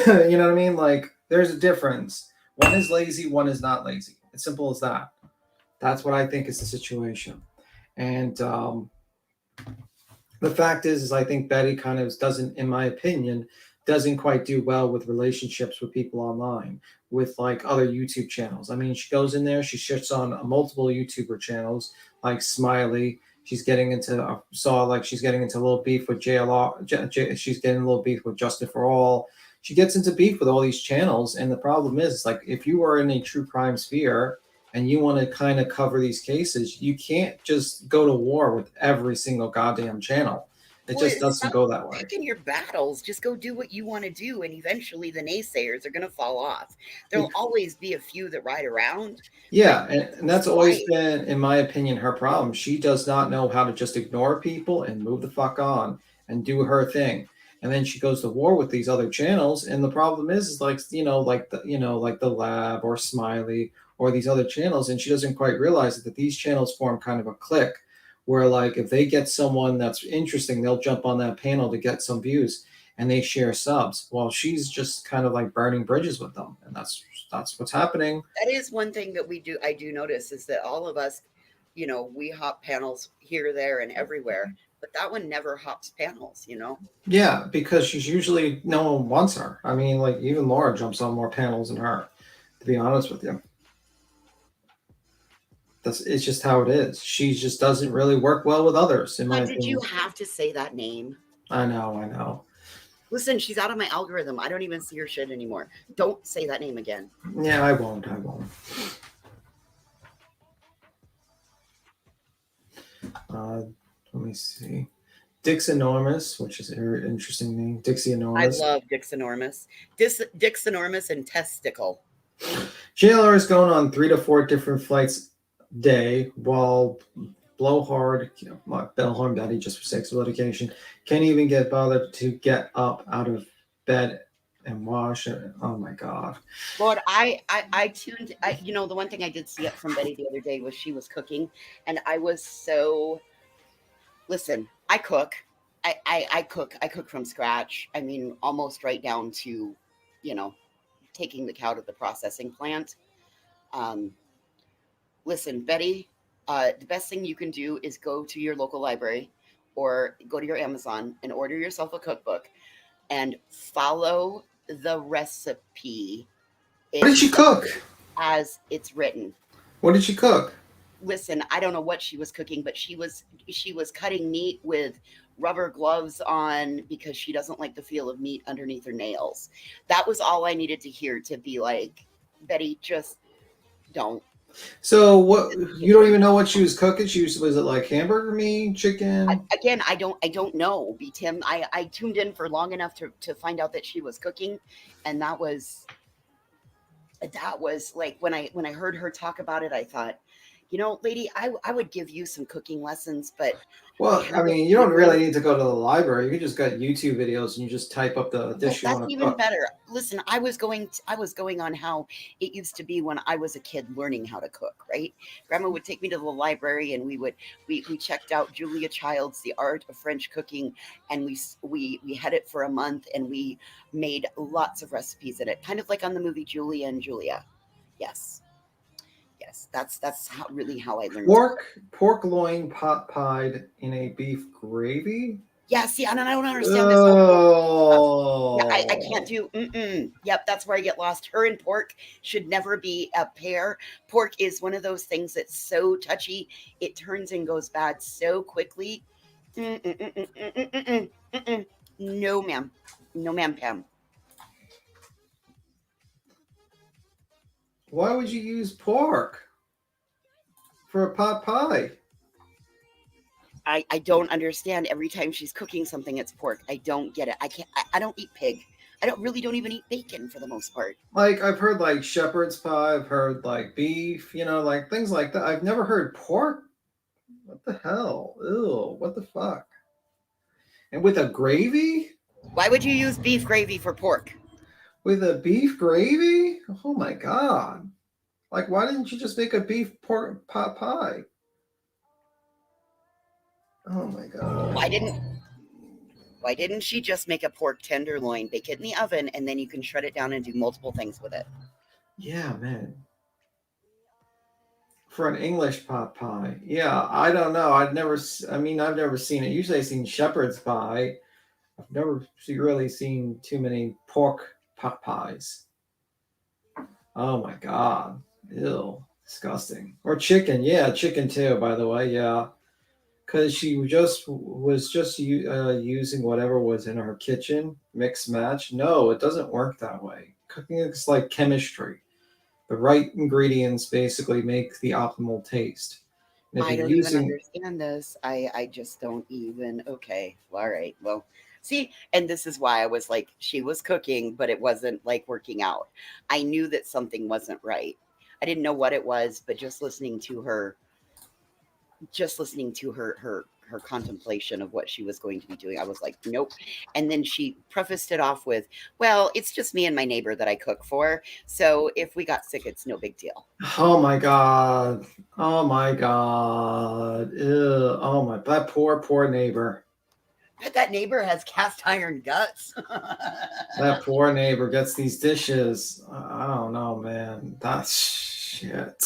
You know what I mean? Like, there's a difference. One is lazy, one is not lazy. It's simple as that. That's what I think is the situation. And the fact is I think Betty kind of doesn't, in my opinion, doesn't quite do well with relationships with people online, with like other YouTube channels. I mean, she goes in there, she shits on multiple YouTuber channels like Smiley. She's getting into, she's getting into a little beef with JLR. She's getting a little beef with Justice for All. She gets into beef with all these channels. And the problem is, like, if you are in a true crime sphere and you want to kind of cover these cases, you can't just go to war with every single goddamn channel. It just doesn't go that way. Picking your battles, just go do what you want to do, and eventually the naysayers are going to fall off. There'll always be a few that ride around. Yeah, and that's always been, in my opinion, her problem. She does not know how to just ignore people and move the fuck on and do her thing. And then she goes to war with these other channels, and the problem is like, like the Lab or Smiley or these other channels, and she doesn't quite realize that these channels form kind of a clique where, like, if they get someone that's interesting, they'll jump on that panel to get some views, and they share subs. Well, she's just kind of like burning bridges with them, and that's what's happening. That is one thing that I do notice is that all of us, we hop panels here, there, and everywhere. But that one never hops panels, Yeah, because she's usually, no one wants her. I mean, like, even Laura jumps on more panels than her, to be honest with you. It's just how it is. She just doesn't really work well with others, in my opinion. Did you have to say that name? I know. Listen, she's out of my algorithm. I don't even see her shit anymore. Don't say that name again. Yeah, I won't. Let me see. Dick's Enormous, which is a very interesting name. Dixie Enormous. I love Dick's Enormous. Dick's Enormous and Testicle. JLR is going on 3 to 4 different flights a day, while Blowhard, Bellhorn Betty, just for sake of litigation, can't even get bothered to get up out of bed and wash it. Oh my God. Lord, I tuned. You know, the one thing I did see up from Betty the other day was she was cooking, and I was so. Listen, I cook. I cook. I cook from scratch. I mean, almost right down to, you know, taking the cow to the processing plant. Um, Listen, Betty, the best thing you can do is go to your local library or go to your Amazon and order yourself a cookbook and follow the recipe What did she cook? as it's written. What did she cook? Listen, I don't know what she was cooking, but she was cutting meat with rubber gloves on because she doesn't like the feel of meat underneath her nails. That was all I needed to hear to be like, Betty, just don't. So what? You don't even know what she was cooking. Was it like hamburger meat, chicken? Again, I don't know, B Tim. I tuned in for long enough to find out that she was cooking, and that was like when I heard her talk about it, I thought, you know, lady, I would give you some cooking lessons, but Well, I mean, you don't really need to go to the library. You can just got YouTube videos and you just type up the dish you want that's to even cook. better. Listen, I was going on how it used to be when I was a kid learning how to cook, right? Grandma would take me to the library and we checked out Julia Child's The Art of French Cooking, and we had it for a month and we made lots of recipes in it, kind of like on the movie Julia and Julia. Yes, that's how I learned. Pork loin pot pied in a beef gravy. Yeah, see, I don't understand this. Oh, yeah, I can't do. Yep, that's where I get lost. Her and pork should never be a pair. Pork is one of those things that's so touchy; it turns and goes bad so quickly. No, ma'am. No, ma'am, Pam. Why would you use pork for a pot pie? I don't understand. Every time she's cooking something, it's pork. I don't get it. I don't eat pig. I don't even eat bacon for the most part. Like I've heard like shepherd's pie. I've heard like beef. You know, like things like that. I've never heard pork. What the hell? Ew! What the fuck? And with a gravy? Why would you use beef gravy for pork? With a beef gravy? Oh my God. Like, why didn't you just make a beef pork pot pie? Oh my God. Why didn't she just make a pork tenderloin, bake it in the oven, and then you can shred it down and do multiple things with it? Yeah, man. For an English pot pie. Yeah, I don't know. I've never seen it. Usually I've seen shepherd's pie. I've never really seen too many pork pot pies. Oh my God. Ew. Disgusting. Or chicken. Yeah, chicken too, by the way. Yeah. Because she was just using whatever was in her kitchen, mix match. No, it doesn't work that way. Cooking is like chemistry. The right ingredients basically make the optimal taste. And if I you're don't using, even understand this. I just don't even. Okay, all right. Well, see, and this is why I was like, she was cooking, but it wasn't like working out. I knew that something wasn't right. I didn't know what it was, but just listening to her contemplation of what she was going to be doing, I was like, nope. And then she prefaced it off with, well, it's just me and my neighbor that I cook for, so if we got sick, it's no big deal. oh my God. Oh my God. Ew. Oh my, that poor neighbor. But that neighbor has cast iron guts. That poor neighbor gets these dishes. I don't know, man. That's shit.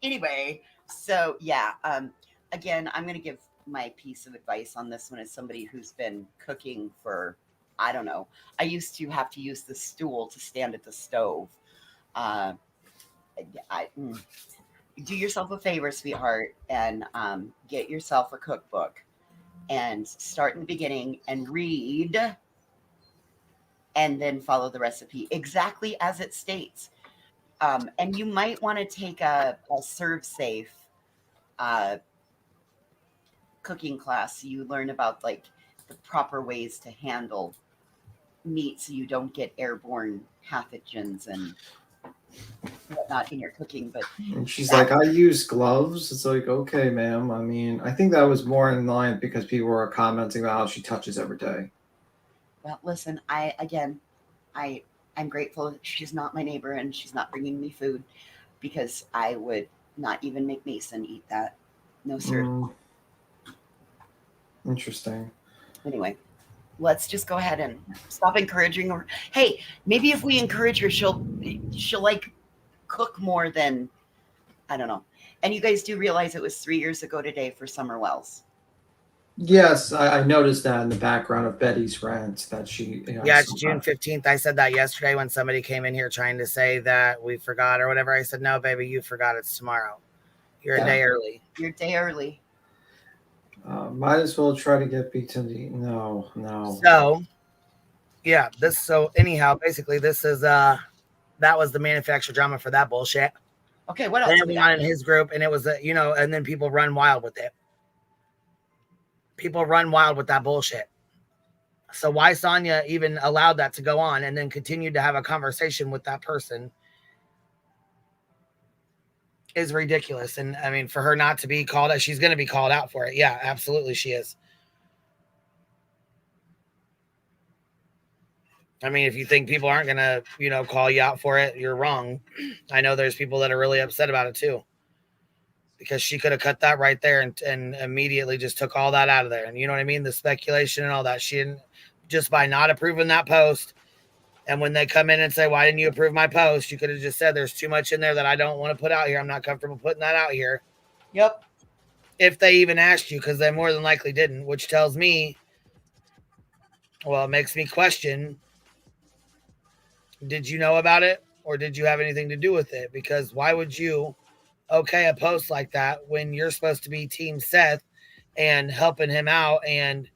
Anyway, so yeah, again, I'm going to give my piece of advice on this one as somebody who's been cooking for, I don't know. I used to have to use the stool to stand at the stove. Do yourself a favor, sweetheart, and get yourself a cookbook and start in the beginning and read and then follow the recipe exactly as it states. And you might want to take a serve safe cooking class. You learn about like the proper ways to handle meat so you don't get airborne pathogens and whatnot in your cooking. But And she's like, I use gloves. It's like, okay, ma'am. I mean, I think that was more in line because people were commenting about how she touches every day. Well, listen, I'm grateful that she's not my neighbor and she's not bringing me food, because I would not even make Mason eat that. No, sir. Interesting. Anyway, let's just go ahead and stop encouraging her. Hey, maybe if we encourage her, she'll like cook more than, I don't know. And you guys do realize it was 3 years ago today for Summer Wells. Yes, I noticed that in the background of Betty's rant that she. Yeah, it's June 15th. I said that yesterday when somebody came in here trying to say that we forgot or whatever. I said, no, baby, you forgot. It's tomorrow. You're a day early. You're a day early. Might as well try to get BTD. No. So, yeah, anyhow, basically, this is that was the manufactured drama for that bullshit. Okay, what else? Then on in his group, and it was and then people run wild with it. People run wild with that bullshit. So why Sonia even allowed that to go on and then continued to have a conversation with that person is ridiculous. And I mean, for her not to be called out, she's going to be called out for it. Yeah, absolutely, she is. I mean, if you think people aren't going to, call you out for it, you're wrong. I know there's people that are really upset about it too, because she could have cut that right there and immediately just took all that out of there. And you know what I mean? The speculation and all that. She didn't, just by not approving that post. And when they come in and say, why didn't you approve my post? You could have just said, there's too much in there that I don't want to put out here. I'm not comfortable putting that out here. Yep. If they even asked you, because they more than likely didn't, which tells me, well, it makes me question, did you know about it? Or did you have anything to do with it? Because why would you okay a post like that when you're supposed to be Team Seth and helping him out, and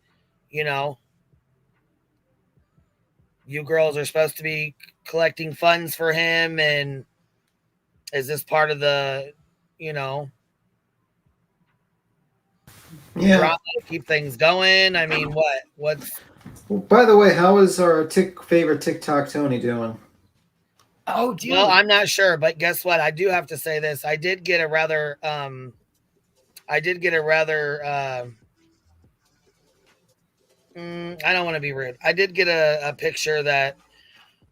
you girls are supposed to be collecting funds for him, and is this part of the drama to keep things going? I mean, what's Well, by the way, how is our favorite TikTok Tony doing? Oh, dude. Well, I'm not sure, but guess what? I do have to say this. I did get a rather I don't want to be rude. I did get a picture that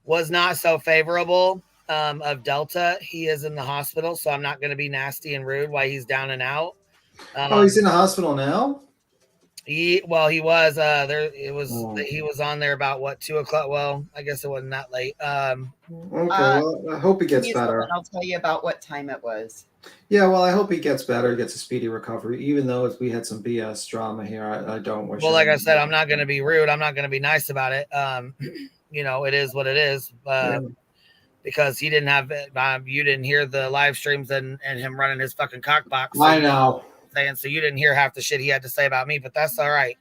was not so favorable of Delta. He is in the hospital, so I'm not going to be nasty and rude while he's down and out. He's in the hospital now? He was there. It was He was on there about 2:00. Well, I guess it wasn't that late. Okay, well, I hope he gets better. I'll tell you about what time it was. Yeah, well, I hope he gets better, gets a speedy recovery. Even though we had some BS drama here, I don't wish. Well, like I said, I'm not going to be rude. I'm not going to be nice about it. It is what it is. Because he didn't have you didn't hear the live streams and him running his fucking cock box. I know. So you didn't hear half the shit he had to say about me, but that's all right.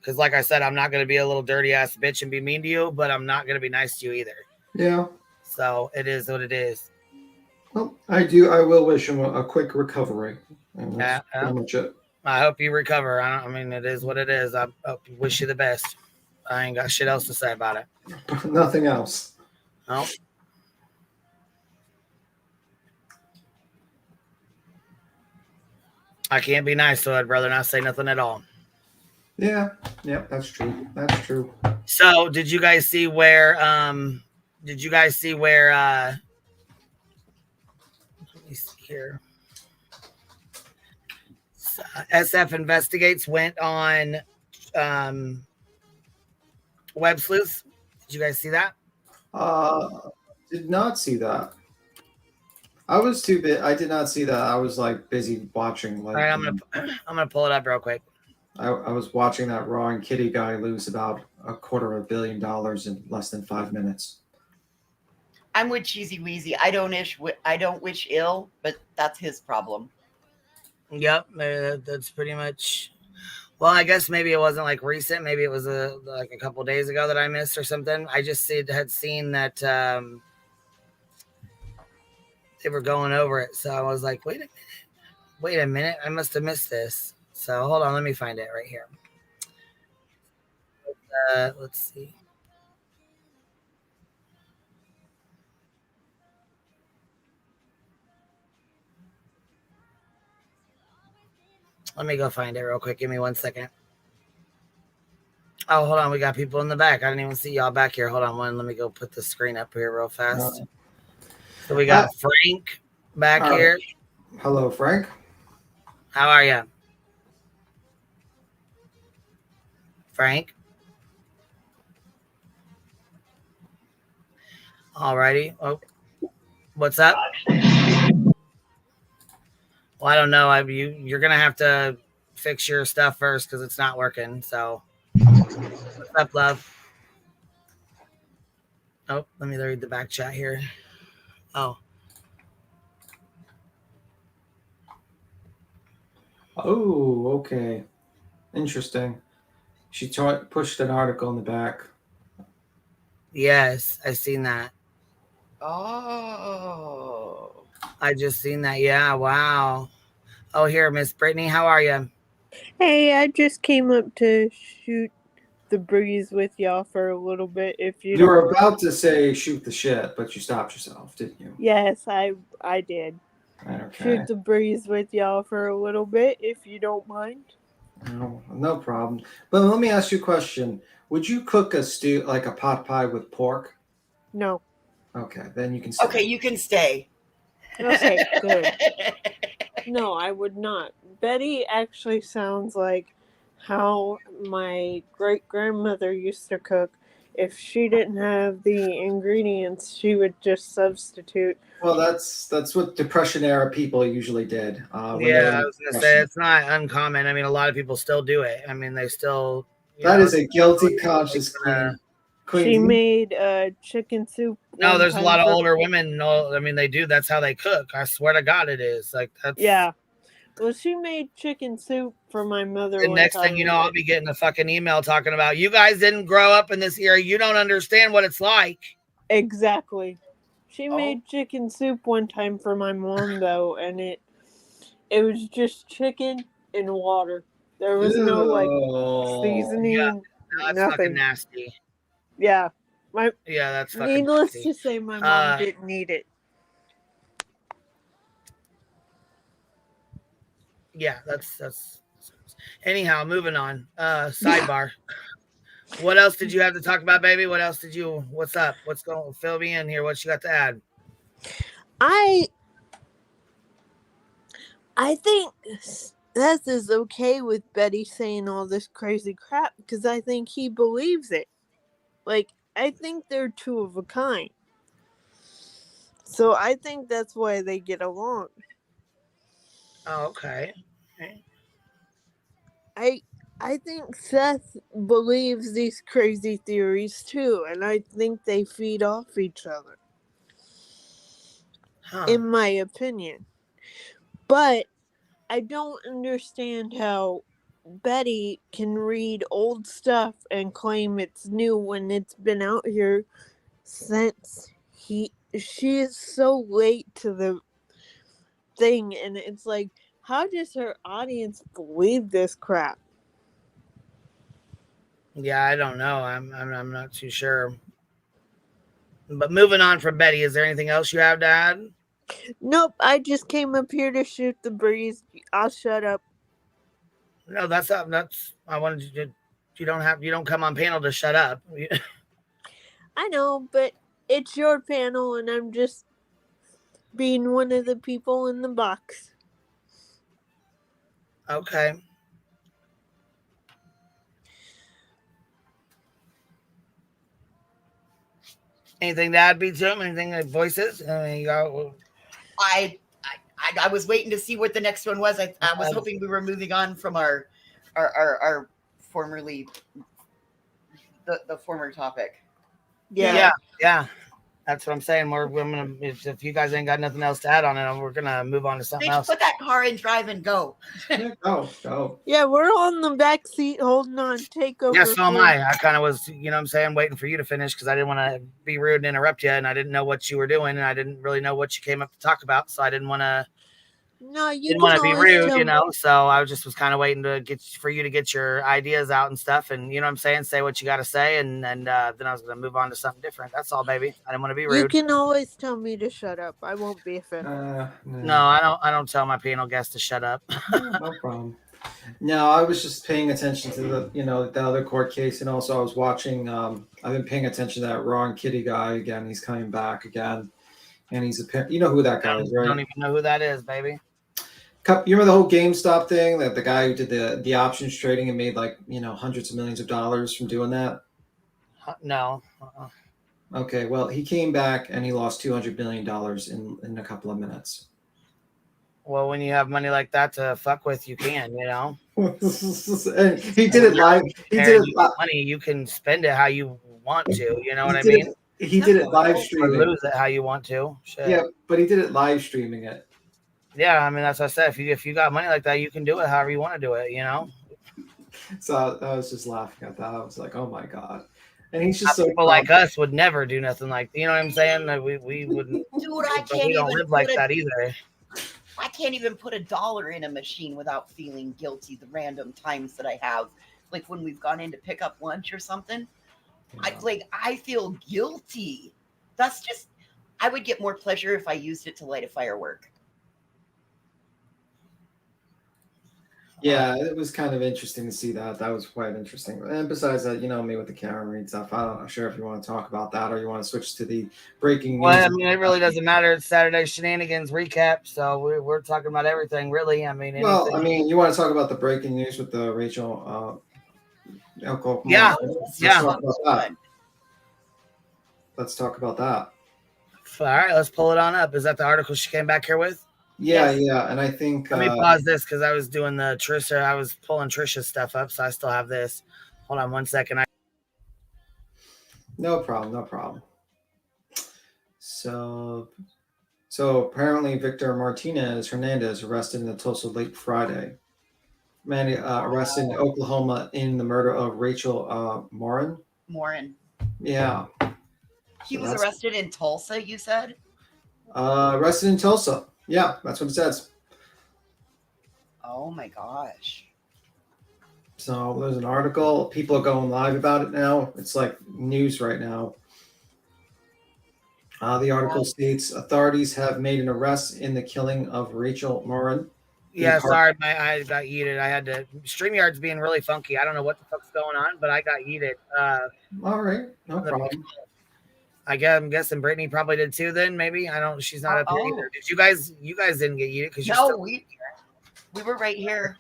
Because like I said, I'm not going to be a little dirty ass bitch and be mean to you, but I'm not going to be nice to you either. Yeah. So it is what it is. Well, I will wish him a quick recovery. And that's pretty much it. I hope you recover. I mean, it is what it is. I wish you the best. I ain't got shit else to say about it. Nothing else. No. I can't be nice, so I'd rather not say nothing at all. Yeah, that's true. That's true. So, did you guys see where? Let me see here. SF Investigates went on Web Sleuths. Did you guys see that? Did not see that. I was too bit. I did not see that. I was busy watching. All right, I'm gonna pull it up real quick. I was watching that Raw and Kitty guy lose about $250 million in less than 5 minutes. I'm with Cheesy Weezy. I don't wish ill, but that's his problem. Yep, that's pretty much. Well, I guess maybe it wasn't recent. Maybe it was a couple days ago that I missed or something. I just had seen that they were going over it, so I was like, wait a minute, I must have missed this. So hold on, let me find it right here. Let's see. Let me go find it real quick. Give me 1 second. Oh, hold on. We got people in the back. I didn't even see y'all back here. Hold on one. Let me go put the screen up here real fast. So we got Frank back here. Hello, Frank. How are you? Frank? Alrighty. Oh, what's up? Well, I don't know. You're going to have to fix your stuff first because it's not working. So, what's up, love? Oh, let me read the back chat here. Oh. Oh, okay. Interesting. She pushed an article in the back. Yes, I seen that. Oh. I just seen that. Yeah, wow. Oh, here, Miss Brittany, how are you? Hey, I just came up to shoot the breeze with y'all for a little bit. If you You were don't about to say shoot the shit, but you stopped yourself, didn't you? Yes, I did. Okay. Shoot the breeze with y'all for a little bit, if you don't mind. No problem. But let me ask you a question. Would you cook a stew, like a pot pie with pork? No. Okay, then you can stay. Okay, you can stay. Okay, good. No, I would not. Betty actually sounds like how my great-grandmother used to cook. If she didn't have the ingredients, she would just substitute. Well, that's what Depression era people usually did. Yeah, I was going to say, it's not uncommon. I mean, a lot of people still do it. I mean, they still... That is a guilty conscience queen. She made chicken soup. No, one there's a time lot of for- older women. No, I mean, they do. That's how they cook. I swear to God, it is. Like, that's... Yeah. Well, she made chicken soup for my mother. The next thing you know, I'll be getting a fucking email talking about, you guys didn't grow up in this era. You don't understand what it's like. Exactly. She made chicken soup one time for my mom, though, and it was just chicken and water. There was no, like, seasoning, Yeah, that's nothing. fucking nasty. Yeah. Yeah, that's fucking Needless nasty. to say, my mom didn't eat it. Yeah, that's anyhow, moving on. Sidebar. What else did you have to talk about, baby? What's up? What's going, fill me in here? What you got to add? I think Seth is okay with Betty saying all this crazy crap because I think he believes it. Like, I think they're two of a kind. So I think that's why they get along. Oh, okay. I think Seth believes these crazy theories too, and I think they feed off each other. In my opinion. But I don't understand how Betty can read old stuff and claim it's new when it's been out here since she is so late to the thing, and it's like, how does her audience believe this crap? Yeah, I don't know. I'm not too sure. But moving on from Betty, is there anything else you have to add? Nope, I just came up here to shoot the breeze. I'll shut up. No, that's up. I wanted you to. You don't come on panel to shut up. I know, but it's your panel, and I'm just being one of the people in the box. Okay. Anything to add, B2? Anything like voices? I mean, I was waiting to see what the next one was. I was hoping we were moving on from our formerly the former topic. Yeah. That's what I'm saying. We're gonna, if you guys ain't got nothing else to add on it, we're gonna move on to something else. Put that car in drive and go. Go. Yeah, we're on the back seat holding on. Take over. Yeah, so am I. I kind of was, you know what I'm saying, waiting for you to finish because I didn't want to be rude and interrupt you, and I didn't know what you were doing, and I didn't really know what you came up to talk about, so I didn't want to. No, you didn't want to be rude, tell you know. So I was kind of waiting to for you to get your ideas out and stuff, and you know what I'm saying, say what you got to say, and then I was gonna move on to something different. That's all, baby. I didn't want to be rude. You can always tell me to shut up. I won't be offended. No, I don't tell my panel guests to shut up. No problem. No, I was just paying attention to the other court case, and also I was watching. I've been paying attention to that Ron Kitty guy again. He's coming back again, and he's you know who that guy is, I right? don't even know who that is, baby. You remember the whole GameStop thing? That the guy who did the options trading and made hundreds of millions of dollars from doing that. No. Okay, well, he came back and he lost $200 million in a couple of minutes. Well, when you have money like that to fuck with, you can, you know. And he did it live. He did it live. Money, you can spend it how you want to. You know what I mean? He did it live Or streaming. lose it how you want to. Shit. Yeah, but he did it live streaming it. Yeah, I mean that's what I said. If you got money like that, you can do it however you want to do it. You know. So I was just laughing at that. I was like, oh my god. And he's just so people like us would never do nothing like you know what I'm saying. Like we wouldn't. Dude, I but can't we don't even live like put that either. I can't even put $1 in a machine without feeling guilty the random times that I have. Like when we've gone in to pick up lunch or something. Yeah. I feel guilty. That's just I would get more pleasure if I used it to light a firework. Yeah, it was kind of interesting to see that. That was quite interesting. And besides that, you know me with the camera and stuff. I'm not sure if you want to talk about that or you want to switch to the breaking news. Well, I mean, it really doesn't matter. It's Saturday Shenanigans recap, so we're talking about everything, really. I mean, anything. Well, I mean, you want to talk about the breaking news with the Rachel alcohol? Yeah, Let's talk about that. Let's talk about that. All right, let's pull it on up. Is that the article she came back here with? Yeah, yeah, and I think let me pause this because I was doing the Trisha. I was pulling Trisha's stuff up, so I still have this. Hold on 1 second. No problem, no problem. So apparently Victor Hernandez arrested in the Tulsa late Friday. Man arrested in Oklahoma in the murder of Rachel Morin. Yeah. He was arrested in Tulsa, you said? Arrested in Tulsa. Yeah, that's what it says. Oh my gosh. So there's an article. People are going live about it now. It's like news right now. The article states authorities have made an arrest in the killing of Rachel Morin. Yeah, sorry, I got yeeted. I had to. StreamYard's being really funky. I don't know what the fuck's going on, but I got yeeted. All right, no problem. I'm guessing Brittany probably did too. Then maybe I don't. She's not up here either. Did you guys? You guys didn't get yeeted because we were right here.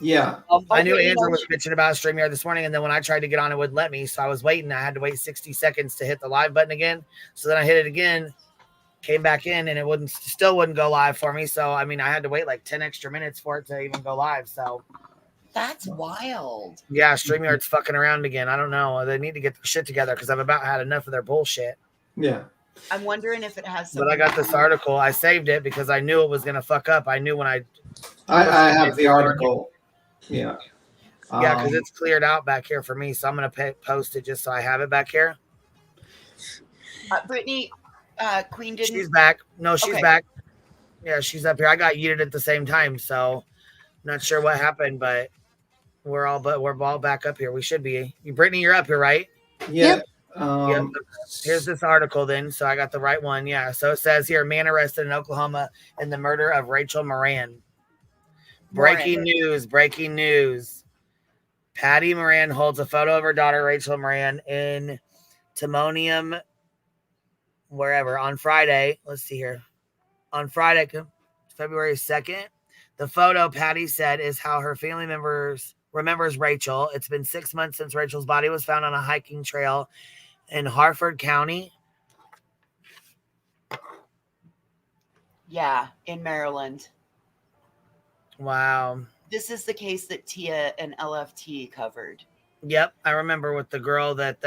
Yeah, I knew Andrew was bitching about StreamYard this morning, and then when I tried to get on, it wouldn't let me. So I was waiting. I had to wait 60 seconds to hit the live button again. So then I hit it again, came back in, and it still wouldn't go live for me. So I mean, I had to wait like 10 extra minutes for it to even go live. So. That's wild. Yeah, StreamYard's fucking around again. I don't know. They need to get the shit together because I've about had enough of their bullshit. Yeah. I'm wondering if it has something. But I got this article. I saved it because I knew it was going to fuck up. I knew when I have the article. Yeah. Yeah, because it's cleared out back here for me. So I'm going to post it just so I have it back here. Brittany, Queen didn't. She's back. No, she's back. Yeah, she's up here. I got yeeted at the same time. So not sure what happened, but we're all back up here. We should be. Brittany, you're up here, right? Yeah. Yep. Here's this article then. So I got the right one. Yeah. So it says here, man arrested in Oklahoma in the murder of Rachel Morin. Breaking news. Patty Moran holds a photo of her daughter, Rachel Moran, in Timonium, wherever, on Friday. Let's see here. On Friday, February 2nd. The photo, Patty said, is how her family remembers Rachel. It's been 6 months since Rachel's body was found on a hiking trail in Harford County. Yeah, in Maryland. Wow. This is the case that Tia and LFT covered. Yep, I remember with the girl that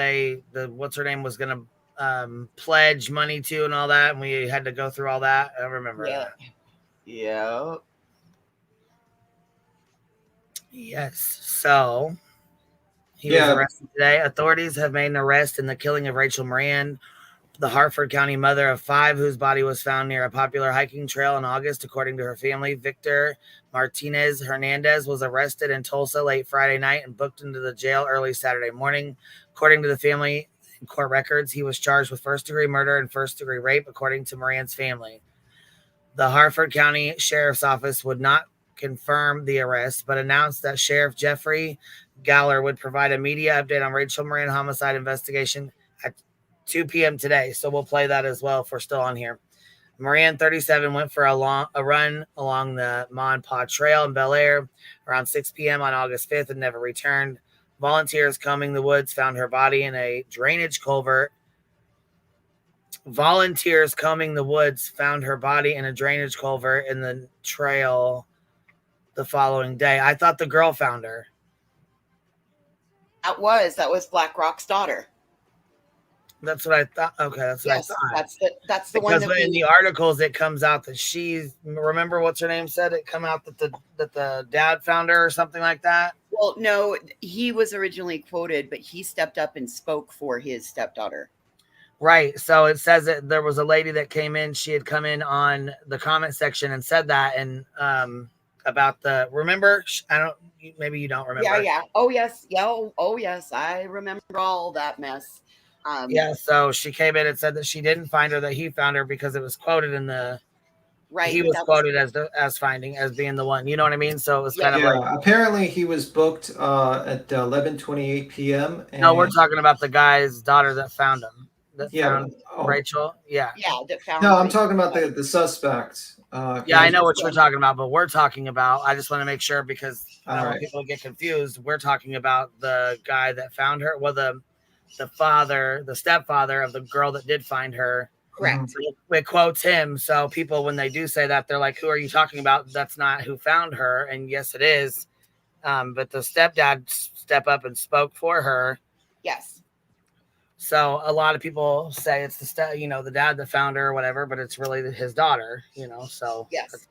what's her name was going to pledge money to and all that, and we had to go through all that. I remember that. Yeah. Yes. So he was arrested today. Authorities have made an arrest in the killing of Rachel Moran, the Harford County mother of 5, whose body was found near a popular hiking trail in August, according to her family. Victor Martinez Hernandez was arrested in Tulsa late Friday night and booked into the jail early Saturday morning. According to the family in court records, he was charged with first-degree murder and first-degree rape, according to Moran's family. The Harford County Sheriff's Office would not confirm the arrest, but announced that Sheriff Jeffrey Galler would provide a media update on Rachel Moran homicide investigation at 2 p.m. today. So we'll play that as well if we're still on here. Moran, 37, went for a run along the Mon Pa Trail in Bel Air around 6 p.m. on August 5th and never returned. Volunteers combing the woods found her body in a drainage culvert. Volunteers combing the woods found her body in a drainage culvert in the trail the following day. I thought the girl found her. That was Black Rock's daughter. That's what I thought. Okay, that's what I thought. That's the one because that in the articles it comes out that she's, remember what's her name said, it come out that the dad found her or something like that. Well, no, he was originally quoted, but he stepped up and spoke for his stepdaughter. Right. So it says that there was a lady that came in. She had come in on the comment section and said that, and about the, remember? Maybe you don't remember. Yeah. Oh yes. Oh yes. I remember all that mess. Yeah. So she came in and said that she didn't find her, that he found her because it was quoted in the. Right. He was quoted as being the one. You know what I mean? So it was kind of like. Apparently he was booked at 11:28 p.m. No, we're talking about the guy's daughter that found him. Found Rachel. Yeah. Yeah. That found. No, I'm talking about the suspect. Yeah, I know what you're talking about, but we're talking about. I just want to make sure because I don't want people to get confused. We're talking about the guy that found her. Well, the stepfather of the girl that did find her. Correct. It quotes him. So people, when they do say that, they're like, "Who are you talking about? That's not who found her." And yes, it is. But the stepdad stepped up and spoke for her. Yes. So a lot of people say it's the dad that found her or whatever, but it's really his daughter, so yes.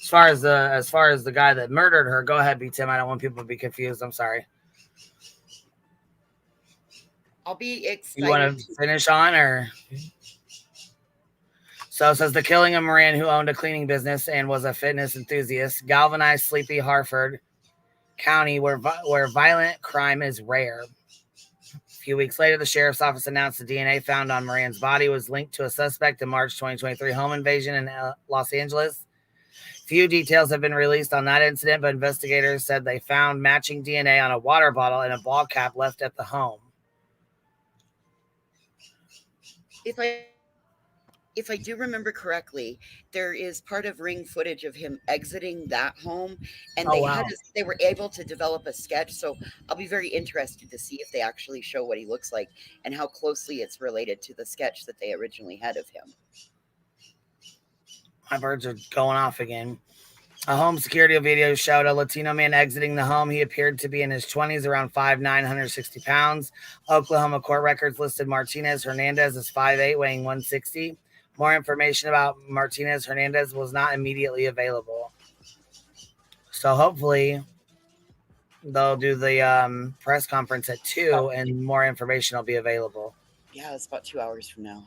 As far as the guy that murdered her, go ahead, B Tim. I don't want people to be confused. I'm sorry. I'll be excited. You want to finish on or? So it says the killing of Moran, who owned a cleaning business and was a fitness enthusiast, galvanized sleepy Harford County, where violent crime is rare. A few weeks later, the sheriff's office announced the DNA found on Moran's body was linked to a suspect in March 2023 home invasion in Los Angeles. Few details have been released on that incident, but investigators said they found matching DNA on a water bottle and a ball cap left at the home. If I do remember correctly, there is part of ring footage of him exiting that home, and they were able to develop a sketch. So I'll be very interested to see if they actually show what he looks like and how closely it's related to the sketch that they originally had of him. My birds are going off again. A home security video showed a Latino man exiting the home. He appeared to be in his 20s, around 5'9", 160 pounds. Oklahoma court records listed Martinez Hernandez as 5'8", weighing 160. More information about Martinez Hernandez was not immediately available. So hopefully they'll do the press conference at 2 and more information will be available. Yeah, it's about 2 hours from now.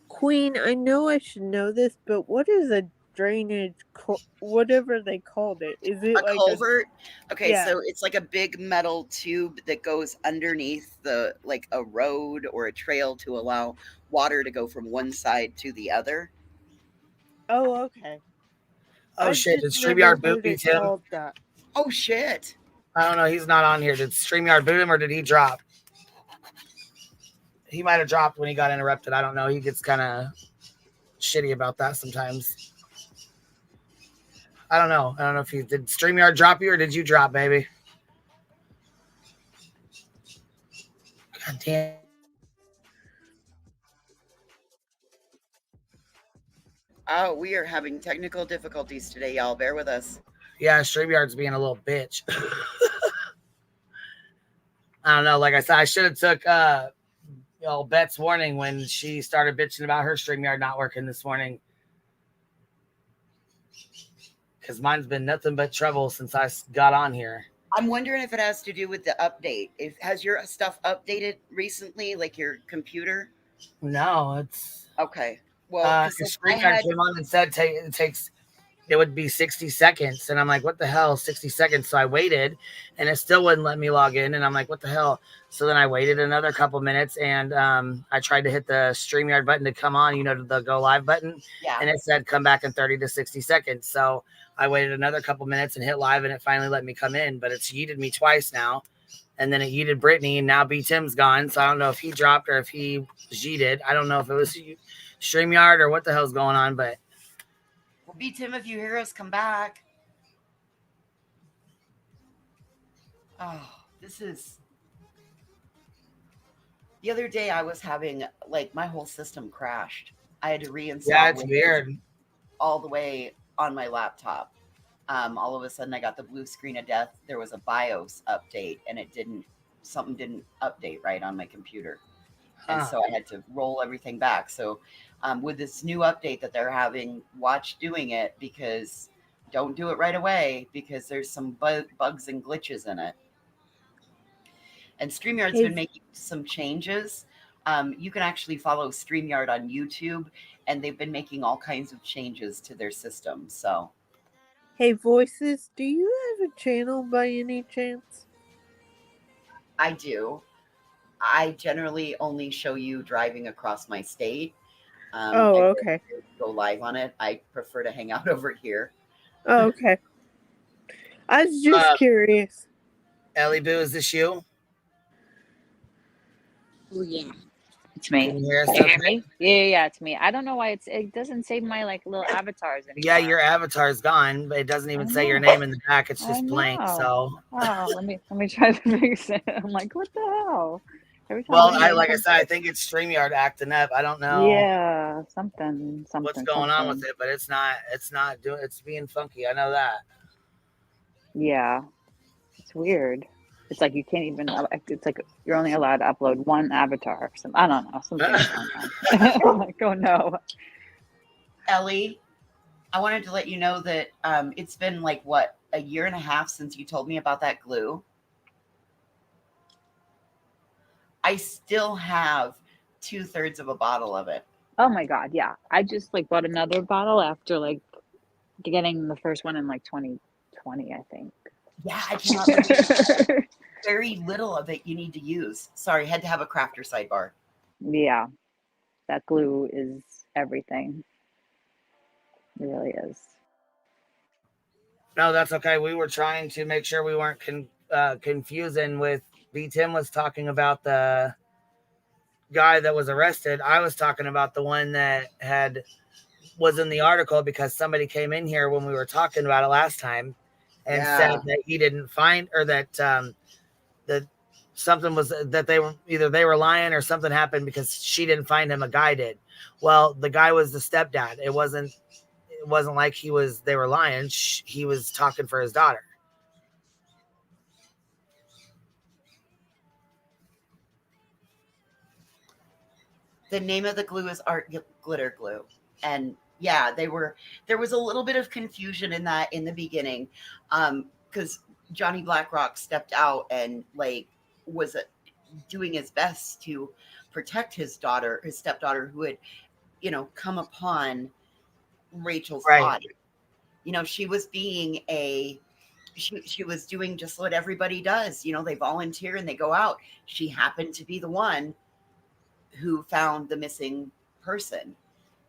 Queen, I know I should know this, but what is a drainage, whatever they called it? Is it a culvert? Okay, yeah. So it's like a big metal tube that goes underneath like a road or a trail to allow water to go from one side to the other. Oh, okay. Oh, shit. Did StreamYard boot me, Tim? Oh, shit. I don't know. He's not on here. Did StreamYard boot him or did he drop? He might have dropped when he got interrupted. I don't know. He gets kind of shitty about that sometimes. I don't know. I don't know if he did StreamYard drop you or did you drop, baby? God damn. Oh, we are having technical difficulties today, y'all. Bear with us. Yeah, StreamYard's being a little bitch. I don't know. Like I said, I should have took Beth's warning when she started bitching about her StreamYard not working this morning. Because mine's been nothing but trouble since I got on here. I'm wondering if it has to do with the update. Has your stuff updated recently, like your computer? No, it's... Okay. Well, StreamYard came on and said it takes it would be 60 seconds. And I'm like, what the hell, 60 seconds? So I waited and it still wouldn't let me log in. And I'm like, what the hell? So then I waited another couple minutes and I tried to hit the StreamYard button to come on, the go live button. Yeah. And it said come back in 30 to 60 seconds. So I waited another couple minutes and hit live and it finally let me come in. But it's yeeted me twice now. And then it yeeted Brittany and now B Tim's gone. So I don't know if he dropped or if he yeeted. I don't know if it was StreamYard or what the hell's going on, but Well, B Tim, if you hear us, come back. Oh, this is... The other day I was having, like, my whole system crashed. I had to reinstall it's weird. all the way on my laptop. All of a sudden I got the blue screen of death. There was a BIOS update and something didn't update right on my computer. And so I had to roll everything back. So with this new update that they're having, watch doing it, because don't do it right away because there's some bugs and glitches in it. And StreamYard's been making some changes. You can actually follow StreamYard on YouTube, and they've been making all kinds of changes to their system. So, hey, Voices, do you have a channel by any chance? I do. I generally only show you driving across my state. Okay. Go live on it. I prefer to hang out over here. Oh, okay. I was just curious. Ellie Boo, is this you? Oh, yeah. It's me. Can you hear us? Can you hear me? Yeah, it's me. I don't know why it doesn't save my like little avatars anymore. Yeah, your avatar's gone, but it doesn't even say your name in the back. It's just blank. So let me try to fix it. I'm like, what the hell? Every time like I said, I think it's StreamYard acting up. I don't know. Yeah, something. What's going on with it? But it's being funky. I know that. Yeah, it's weird. It's like you can't even. It's like you're only allowed to upload one avatar. I don't know. Something going on. I'm like, oh no. Ellie, I wanted to let you know that it's been like what, a year and a half since you told me about that glue. I still have 2/3 of a bottle of it. Oh my god, yeah. I just like bought another bottle after like getting the first one in like 2020, I think. Yeah, I cannot believe very little of it you need to use. Sorry, had to have a crafter sidebar. Yeah, that glue is everything. It really is. No, that's okay. We were trying to make sure we weren't confusing with B. Tim was talking about the guy that was arrested. I was talking about the one that was in the article because somebody came in here when we were talking about it last time and said that he didn't find, or that that something was, that they were lying or something happened because she didn't find him, a guy did. Well, the guy was the stepdad. It wasn't like they were lying. He was talking for his daughter. The name of the glue is Art Glitter Glue. And yeah, there was a little bit of confusion in that in the beginning. Because Johnny Blackrock stepped out and like was doing his best to protect his stepdaughter, who had, come upon Rachel's body. She was being she was doing just what everybody does. They volunteer and they go out. She happened to be the one who found the missing person.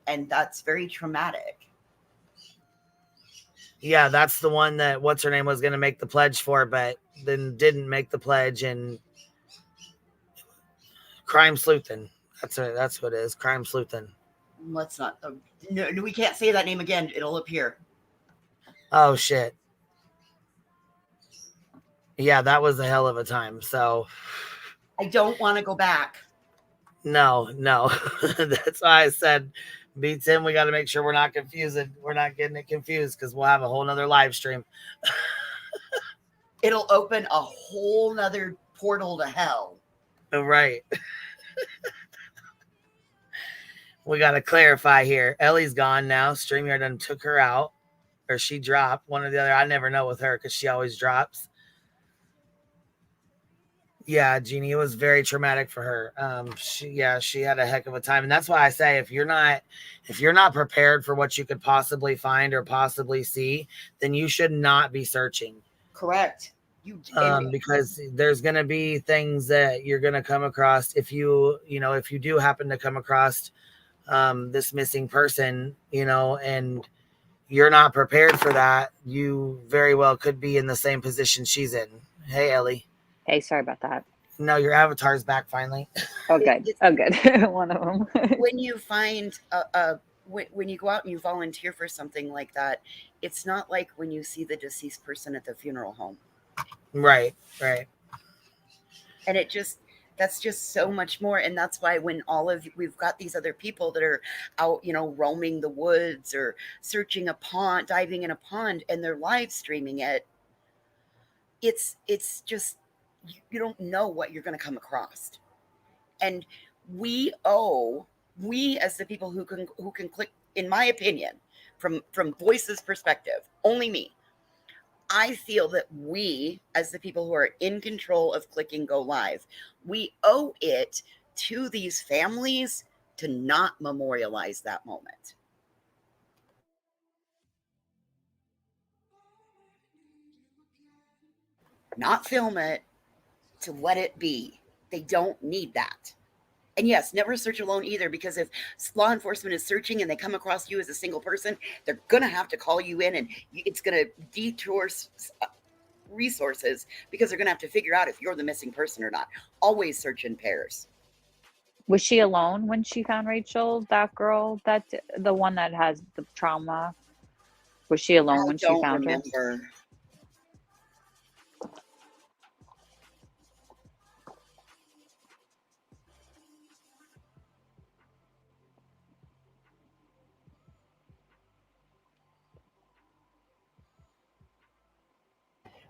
And that's very traumatic. Yeah, that's the one that what's her name was going to make the pledge for, but then didn't make the pledge. And crime sleuthing. That's what it is. Crime sleuthing. Let's not. No, we can't say that name again. It'll appear. Oh shit. Yeah, that was a hell of a time. So I don't want to go back. No. That's why I said, beats him. We got to make sure we're not confusing. We're not getting it confused because we'll have a whole nother live stream. It'll open a whole nother portal to hell. Right. We got to clarify here. Ellie's gone now. StreamYard done took her out, or she dropped, one or the other. I never know with her because she always drops. Yeah, Jeannie, it was very traumatic for her. She had a heck of a time. And that's why I say if you're not prepared for what you could possibly find or possibly see, then you should not be searching. Correct. Because there's going to be things that you're going to come across if you do happen to come across this missing person, and you're not prepared for that, you very well could be in the same position she's in. Hey, Ellie. Hey, sorry about that. No, your avatar's back finally. Oh, good. One of them. When you find when you go out and you volunteer for something like that, it's not like when you see the deceased person at the funeral home. Right. And that's just so much more. And that's why when we've got these other people that are out, roaming the woods or searching a pond, diving in a pond, and they're live streaming it, it's just, you don't know what you're going to come across. And we as the people who can click, in my opinion, from Voice's perspective, only me, I feel that we, as the people who are in control of clicking go live, we owe it to these families to not memorialize that moment. Not film it, to let it be. They don't need that. And yes, never search alone either, because if law enforcement is searching and they come across you as a single person, they're going to have to call you in, and it's going to detour resources, because they're going to have to figure out if you're the missing person or not. Always search in pairs. Was she alone when she found Rachel, that girl, the one that has the trauma? Was she alone when she found her?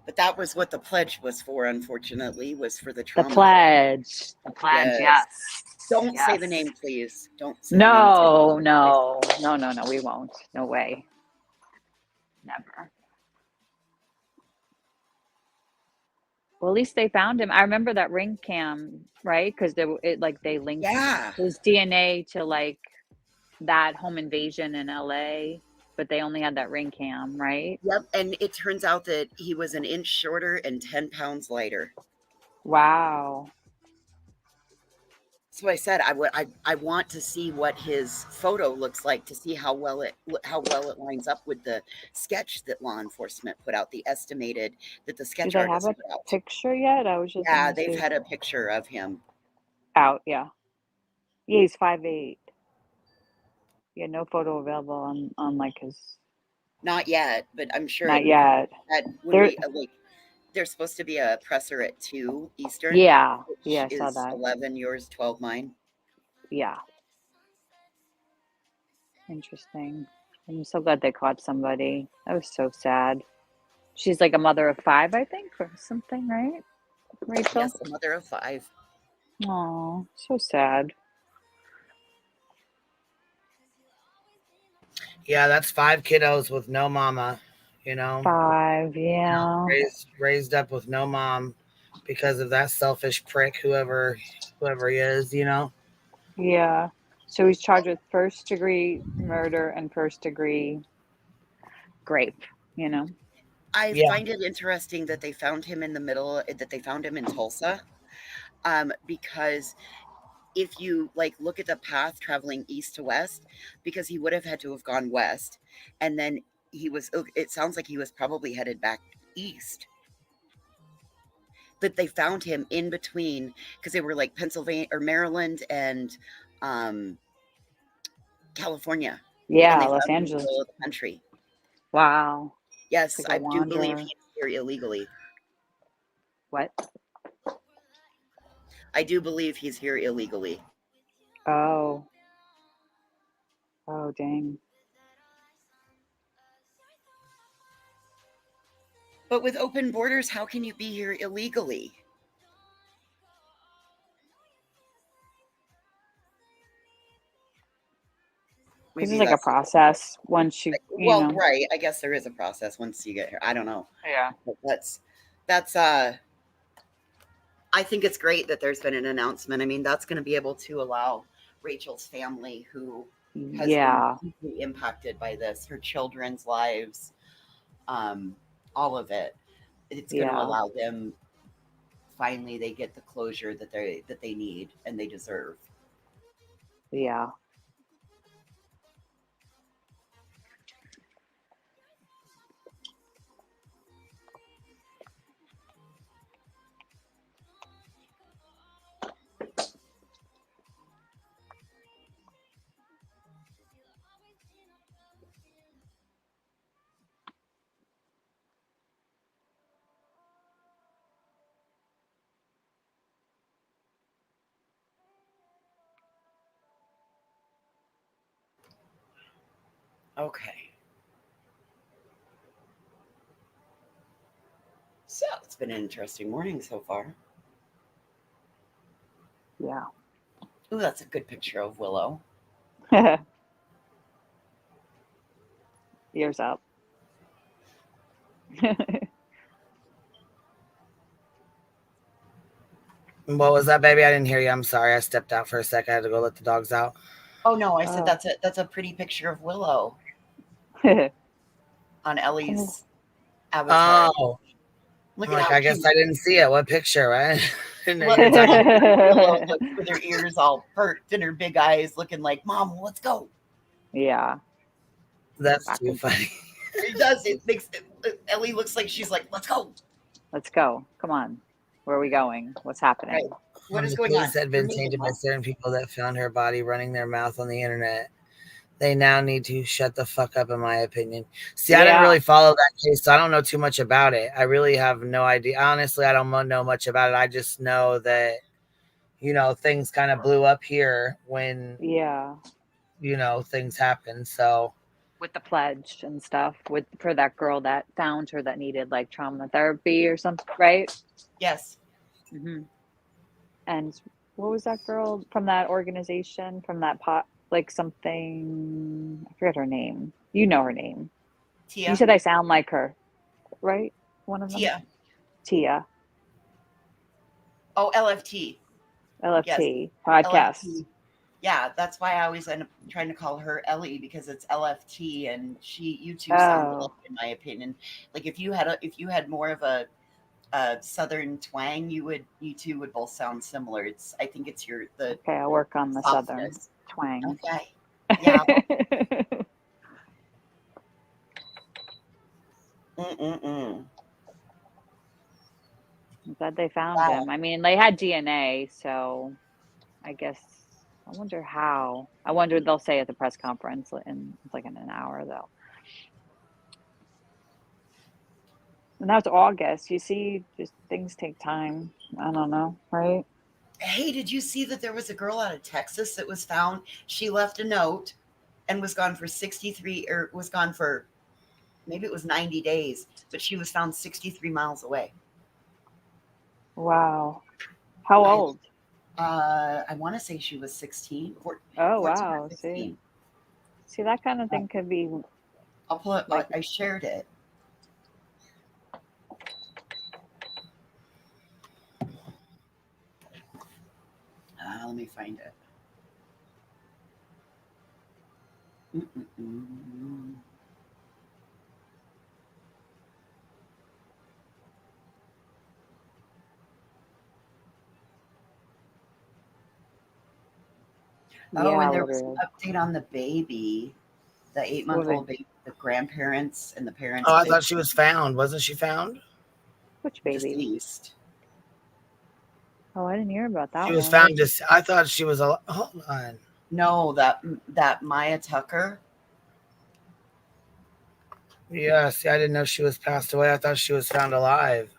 But that was what the pledge was for, unfortunately, was for the trauma. The pledge, yes. Don't say the name, please. Don't say No, we won't. No way. Never. Well, at least they found him. I remember that ring cam, right? Because they linked his DNA to that home invasion in LA, but they only had that ring cam, right? Yep, and it turns out that he was an inch shorter and 10 pounds lighter. Wow. So I said I want to see what his photo looks like, to see how well it lines up with the sketch that law enforcement put out, the estimated that the sketch Do they artist have put out. a picture yet? I was just They've had a picture of him out. Yeah, he's 5'8". Yeah, no photo available on his. Not yet, but I'm sure. Not yet. There's supposed to be a presser at 2 Eastern. Yeah, I saw that. 11 yours, 12 mine. Yeah. Interesting. I'm so glad they caught somebody. That was so sad. She's like a mother of 5, I think, or something, right? Rachel? Yes, a mother of 5. Oh, so sad. Yeah, that's 5 kiddos with no mama, 5, yeah. Raised up with no mom because of that selfish prick, whoever he is, Yeah. So he's charged with 1st-degree murder and 1st-degree rape, I find it interesting that they found him in the middle, that they found him in Tulsa, because if you look at the path traveling east to west, because he would have had to have gone west, and then it sounds like he was probably headed back east. But they found him in between, because they were Pennsylvania or Maryland and California. Yeah, and they Los found him in Angeles. the middle of the country. Wow. Yes, Like I do believe he's here illegally. What? I do believe he's here illegally. Oh. Oh, dang. But with open borders, how can you be here illegally? This is like a process once you, right. I guess there is a process once you get here. I don't know. Yeah. But that's I think it's great that there's been an announcement. I mean, that's going to be able to allow Rachel's family, who has Yeah. been deeply impacted by this, her children's lives, all of it. It's going to Yeah. allow them, finally, they get the closure that they need and they deserve. Yeah. Okay. So it's been an interesting morning so far. Yeah. Oh, that's a good picture of Willow. Ears up. What was that, baby? I didn't hear you. I'm sorry. I stepped out for a second. I had to go let the dogs out. Oh no, I said that's a pretty picture of Willow on Ellie's avatar. Oh, Look I'm at like, how I guess cute. I didn't see it. What picture, right? I didn't know Look you were at talking. how Willow looks with her ears all perked and her big eyes looking like, Mom, let's go. Yeah. That's Back too in- funny. It does. It makes Ellie looks like she's like, let's go. Let's go. Come on. Where are we going? What's happening? Right. What is The going on? case had been tainted by certain people that found her body running their mouth on the internet. They now need to shut the fuck up, in my opinion. See, I didn't really follow that case, so I don't know too much about it. I really have no idea. Honestly, I don't know much about it. I just know that, things kind of blew up here when, things happen. So with the pledge and stuff for that girl that found her that needed like trauma therapy or something, right? Yes. Mm-hmm. And what was that girl from that organization, from that like something, I forget her name. You know her name. Tia. You said I sound like her, right? One of them? Tia. Oh, LFT. LFT Yes. podcast. LFT. Yeah, that's why I always end up trying to call her Ellie, because it's LFT, and you two sound alike, in my opinion. Like if you had more of a southern twang, you two would both sound similar. I think it's okay, I'll work on the southern twang. Okay. Yeah. I'm glad they found him. I mean, they had DNA, so I guess I wonder how. I wonder they'll say at the press conference in an hour though. And that's August. You see, just things take time. I don't know, right? Hey, did you see that there was a girl out of Texas that was found? She left a note and was gone for 63, or was gone for, maybe it was 90 days, but she was found 63 miles away. Wow. How old? I want to say she was 16. Oh, wow. See, that kind of thing could be. I'll pull it. I shared it. Let me find it. Oh, and there was an update on the baby, the 8-month-old baby, the grandparents and the parents. Oh, I thought she was found. Wasn't she found? Which baby? Deceased. Oh, I didn't hear about that. She was found. I thought she was. Hold on. No, that Maya Tucker. Yeah, see, I didn't know she was passed away. I thought she was found alive.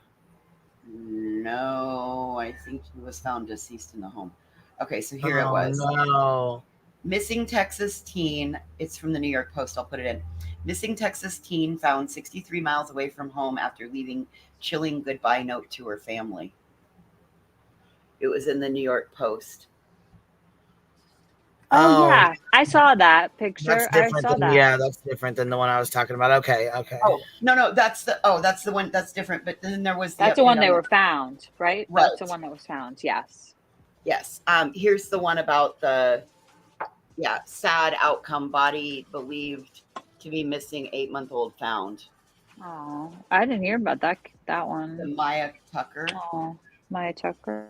No, I think she was found deceased in the home. Okay, so here it Oh, was. No. Missing Texas teen. It's from the New York Post. I'll put it in. Missing Texas teen found 63 miles away from home after leaving chilling goodbye note to her family. It was in the New York Post. Oh yeah, I saw that that's picture. I different saw than that. that's different than the one I was talking about. Okay. Oh no, that's the one that's different. But then there was the That's the one update they on were found, right? Right. That's the one that was found. Yes. Yes. Here's the one about the sad outcome, body believed to be missing 8-month-old found. Oh, I didn't hear about that The one. Maya Tucker. Oh, Maya Tucker.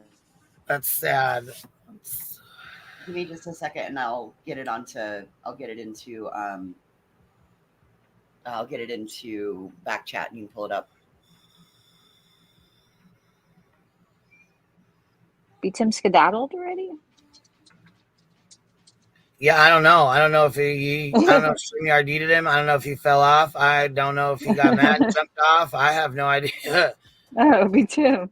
That's sad. Give me just a second, and I'll get it into back chat, and you can pull it up. Be Tim skedaddled already? Yeah, I don't know. I don't know if I don't know if StreamYard yeeted him. I don't know if he fell off. I don't know if he got mad and jumped off. I have no idea. Oh, me too.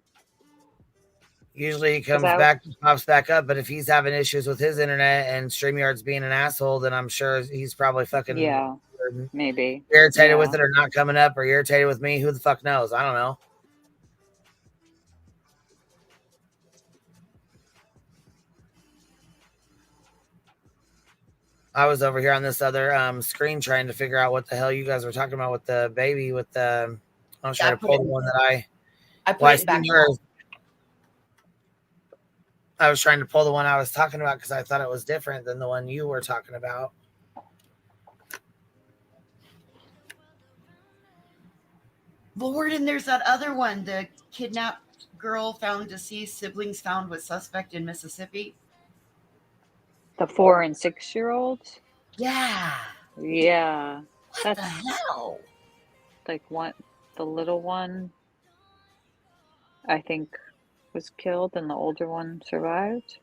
Usually he comes back, pops back up, but if he's having issues with his internet and StreamYard's being an asshole, then I'm sure he's probably fucking maybe irritated with it or not coming up or irritated with me. Who the fuck knows? I don't know. I was over here on this other screen trying to figure out what the hell you guys were talking about with the baby with the I was trying to pull the one that I put it back. I was trying to pull the one I was talking about because I thought it was different than the one you were talking about. Lord, and there's that other one, the kidnapped girl found deceased, siblings found with suspect in Mississippi. The 4 and 6-year-olds? Yeah. Yeah. What the hell? Like the little one, I think, was killed and the older one survived.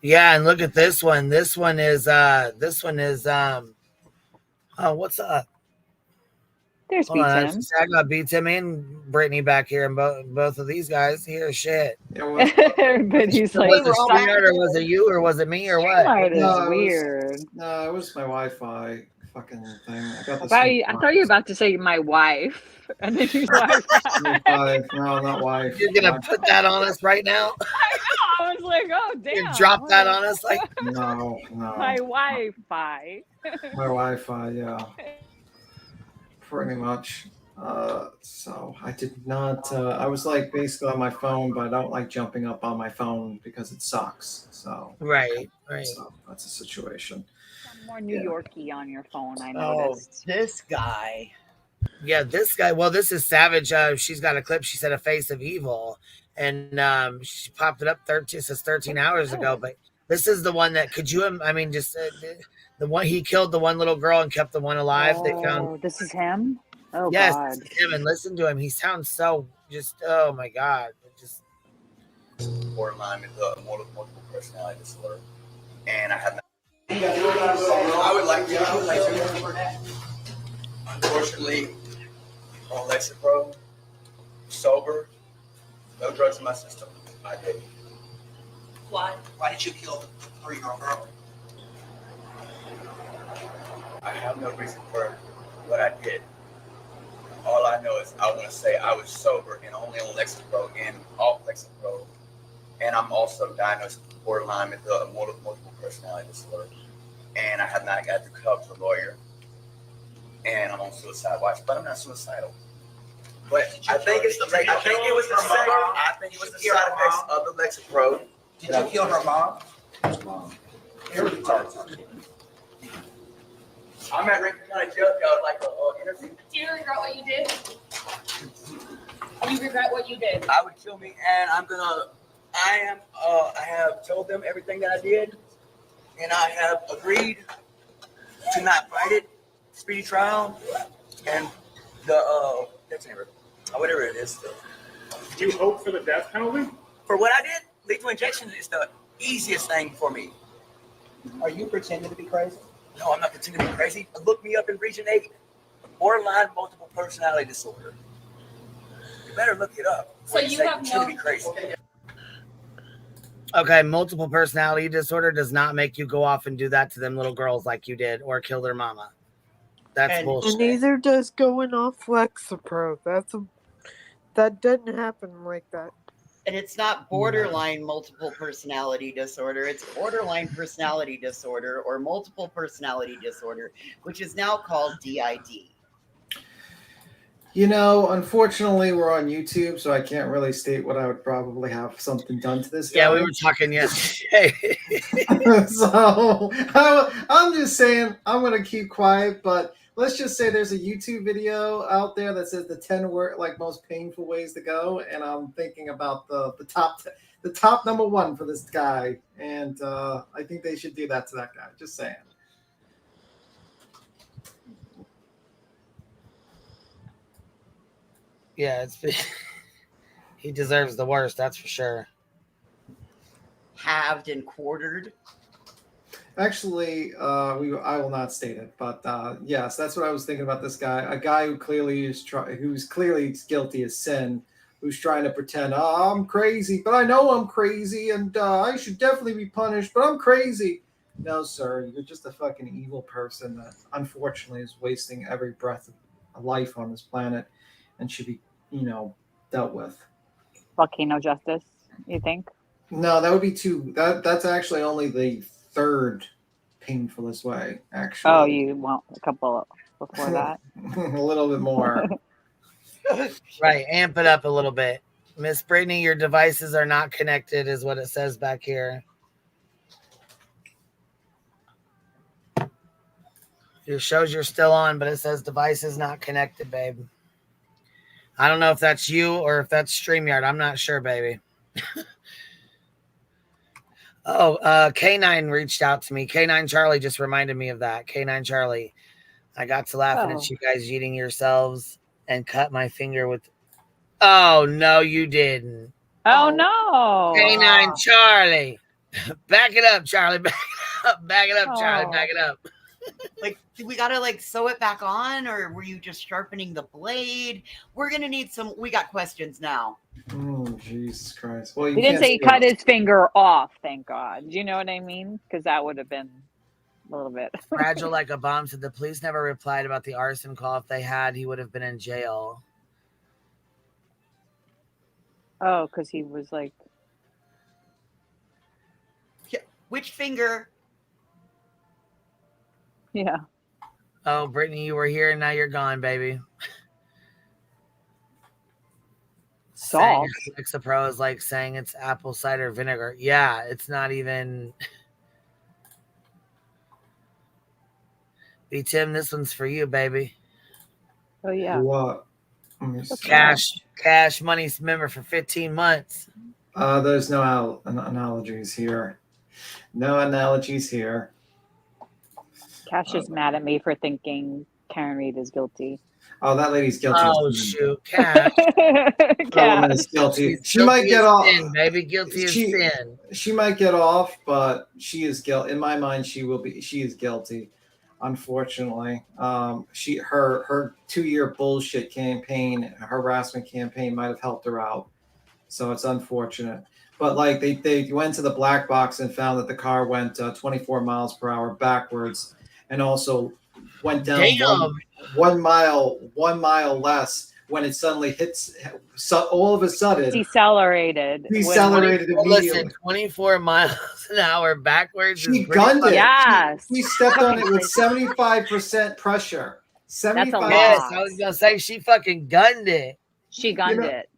Yeah, and look at this one. This one is oh, what's up? There's Hold on, B-Tim. I got B-Tim and Brittany back here, and both of these guys here. Shit. Everybody's like, was it StreamYard or was it you or was it me or what? StreamYard is weird. No, it was my Wi-Fi fucking thing. I got this. I thought you were about to say my wife, and then you like, no, not wife. You're gonna put that on us right now? I was like, oh damn! You drop that on us like no. My Wi-Fi. My Wi-Fi, yeah. Pretty much. So I did not. I was like basically on my phone, but I don't like jumping up on my phone because it sucks. So right. So that's a situation. More New Yorkie on your phone, I Oh, noticed. this guy. Yeah, this guy. Well, this is Savage. She's got a clip. She said a face of evil, and she popped it up 13 hours ago. But this is the one that could you? I mean, just the one he killed the one little girl and kept the one alive. They found. This is him. Oh yes, God. this is him. And listen to him. He sounds so just. Oh my God. Just borderline with multiple personality disorder, and I have. I would like to. Unfortunately, on Lexapro, sober, no drugs in my system. I did. Why? Why did you kill the 3-year-old girl? I have no reason for what I did. All I know is I want to say I was sober and only on Lexapro and off Lexapro, and I'm also diagnosed with borderline with multiple personality disorder, and I have not got to help the lawyer, and I'm on suicide watch, but I'm not suicidal. But I think it's the side effects of the Lexapro. Did you kill her mom? I'm at Rankin County Jail. Y'all like an interview? Do you regret what you did? You regret what you did? I would kill me, and I have told them everything that I did, and I have agreed to not fight it, speedy trial, and the whatever it is. Do you hope for the death penalty? For what I did, lethal injection is the easiest thing for me. Are you pretending to be crazy? No, I'm not pretending to be crazy. Look me up in Region 8, borderline multiple personality disorder. You better look it up. So you have no. To be crazy. okay. Multiple personality disorder does not make you go off and do that to them little girls like you did, or kill their mama. That's bullshit. And neither does going off Lexapro. That doesn't happen like that. And it's not borderline multiple personality disorder. It's borderline personality disorder or multiple personality disorder, which is now called DID. You know, unfortunately, we're on YouTube, so I can't really state what I would probably have something done to this guy. Yeah, we were talking yesterday. So I'm just saying I'm going to keep quiet, but let's just say there's a YouTube video out there that says the 10 most painful ways to go, and I'm thinking about the top number one for this guy, and I think they should do that to that guy. Just saying. Yeah, he deserves the worst, that's for sure. Halved and quartered. Actually, I will not state it, but yes, that's what I was thinking about this guy. A guy who clearly who's clearly guilty of sin, who's trying to pretend, oh, I'm crazy, but I know I'm crazy, and I should definitely be punished, but I'm crazy. No, sir, you're just a fucking evil person that unfortunately is wasting every breath of life on this planet, and should be, dealt with. Volcano justice, you think? No, that would be too. That's actually only the third painfulest way, actually. Oh, you want a couple before that? A little bit more. Right, amp it up a little bit. Miss Brittany, your devices are not connected, is what it says back here. It shows you're still on, but it says device is not connected, babe. I don't know if that's you or if that's StreamYard. I'm not sure, baby. K9 reached out to me. K9 Charlie just reminded me of that. K9 Charlie. I got to laughing at you guys eating yourselves and cut my finger with... Oh, no, you didn't. Oh, no. K9 Charlie. Back it up, Charlie. Back it up. Back it up, Charlie. Back it up. Like, do we gotta sew it back on, or were you just sharpening the blade? We're gonna need we got questions now. Oh, Jesus Christ. Well, He didn't say he cut his finger off, thank God. Do you know what I mean? Because that would have been a little bit. Fragile like a bomb said the police never replied about the arson call. If they had, he would have been in jail. Oh, because he was like... Yeah. Which finger? Yeah. Oh, Brittany, you were here and now you're gone, baby. Salt. Lexapro is like saying it's apple cider vinegar. Yeah, it's not even. B Tim, this one's for you, baby. Oh yeah. What? Cash money's member for 15 months. There's no analogies here. No analogies here. Cash is mad at me for thinking Karen Reed is guilty. Oh, that lady's guilty. Oh, shoot. Cash. That woman is guilty. She might get off. Sin, baby. Guilty of sin. She might get off, but she is guilty. In my mind, she is guilty. Unfortunately, her 2-year bullshit campaign, harassment campaign, might have helped her out. So it's unfortunate. But like they went to the black box and found that the car went 24 miles per hour backwards, and also went down one mile less when it suddenly hits. So all of a sudden, decelerated immediately. Listen, 24 miles an hour backwards. She gunned it. Yes. She stepped on it with 75% pressure. 75%. Yes, I was gonna say she fucking gunned it. She gunned it.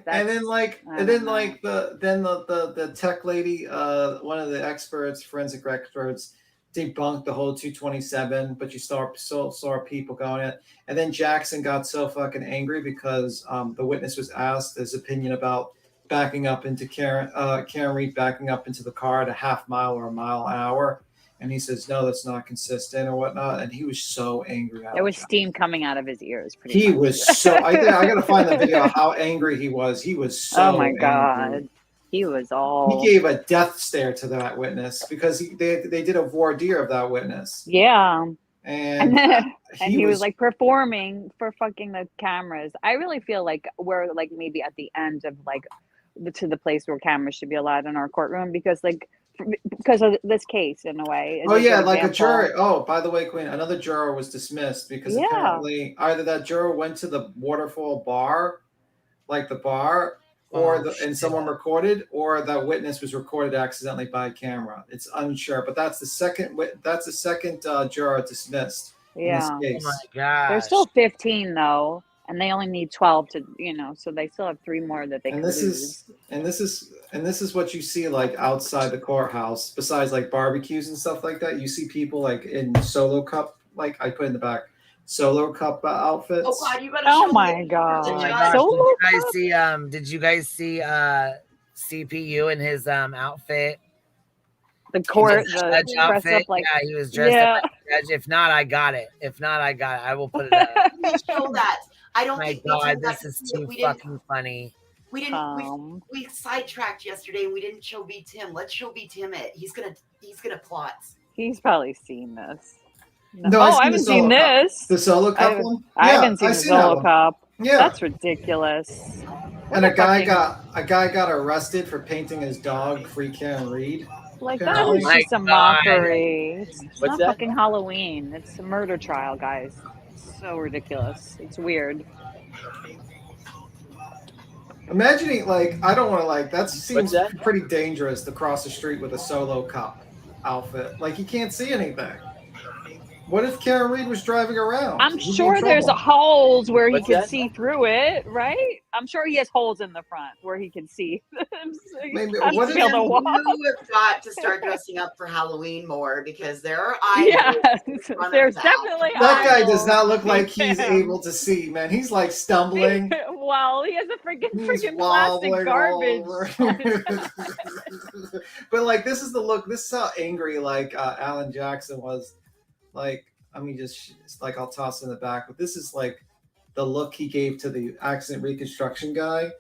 And then the tech lady, one of the experts, forensic experts, debunked the whole 227, but you saw people going it. And then Jackson got so fucking angry because the witness was asked his opinion about backing up into Karen Reed backing up into the car at a half mile or a mile an hour. And he says, no, that's not consistent or whatnot. And he was so angry. There was steam coming out of his ears. He was so, I got to find the video of how angry he was. He was so oh my God. Angry. He was all. He gave a death stare to that witness because they did a voir dire of that witness. Yeah. And he was like performing for fucking the cameras. I really feel like we're like maybe at the end of like to the place where cameras should be allowed in our courtroom because of this case in a way. Oh yeah, like a juror. Oh, by the way, Queen, another juror was dismissed because apparently either that juror went to the waterfall bar, like the bar, or someone recorded, or the witness was recorded accidentally by a camera. It's unsure, but that's the second juror dismissed in this Yeah. case. Oh my gosh. There's still 15 though, and they only need 12 to, so they still have 3 more that they And can this lose. is what you see like outside the courthouse. Besides like barbecues and stuff like that, you see people like in solo cup, like I put in the back, solo cup outfits. Oh God, you gotta Oh show my me. God. Oh my gosh. Solo Did you guys see CPU in his outfit? The court, His the judge dress outfit. up like Yeah, he was dressed up like a judge. If not, I got it. I will put it up. Please show that. I don't My think they God, told this that is to see it. too We didn't. fucking funny. We sidetracked yesterday and we didn't show B Tim. Let's show B Tim it. He's gonna plot. He's probably seen this. No, I haven't seen this. The solo cup one? I Yeah, haven't seen I the seen that solo one. cup. Yeah. That's ridiculous. And a guy got arrested for painting his dog Free Karen Reed. Like that apparently. is just a mockery. It's What's not that? fucking Halloween. It's a murder trial, guys. It's so ridiculous. It's weird. Imagining, like, I don't want to, like, that seems pretty dangerous to cross the street with a solo cop outfit. Like, you can't see anything. What if Karen Reed was driving around? I'm He'd be in sure there's trouble. holes where he What's can that? see through it, right? I'm sure he has holes in the front where he can see. Maybe, What what if you have got to start dressing up for Halloween more because there are eyes. Yeah, there's definitely That guy eyes. does not look like he's Damn. able to see, man. He's like stumbling. Well, he has a freaking plastic wobbling garbage. But like, this is the look. This is how angry like Alan Jackson was. Like, I mean, just like I'll toss in the back, but this is like the look he gave to the accident reconstruction guy,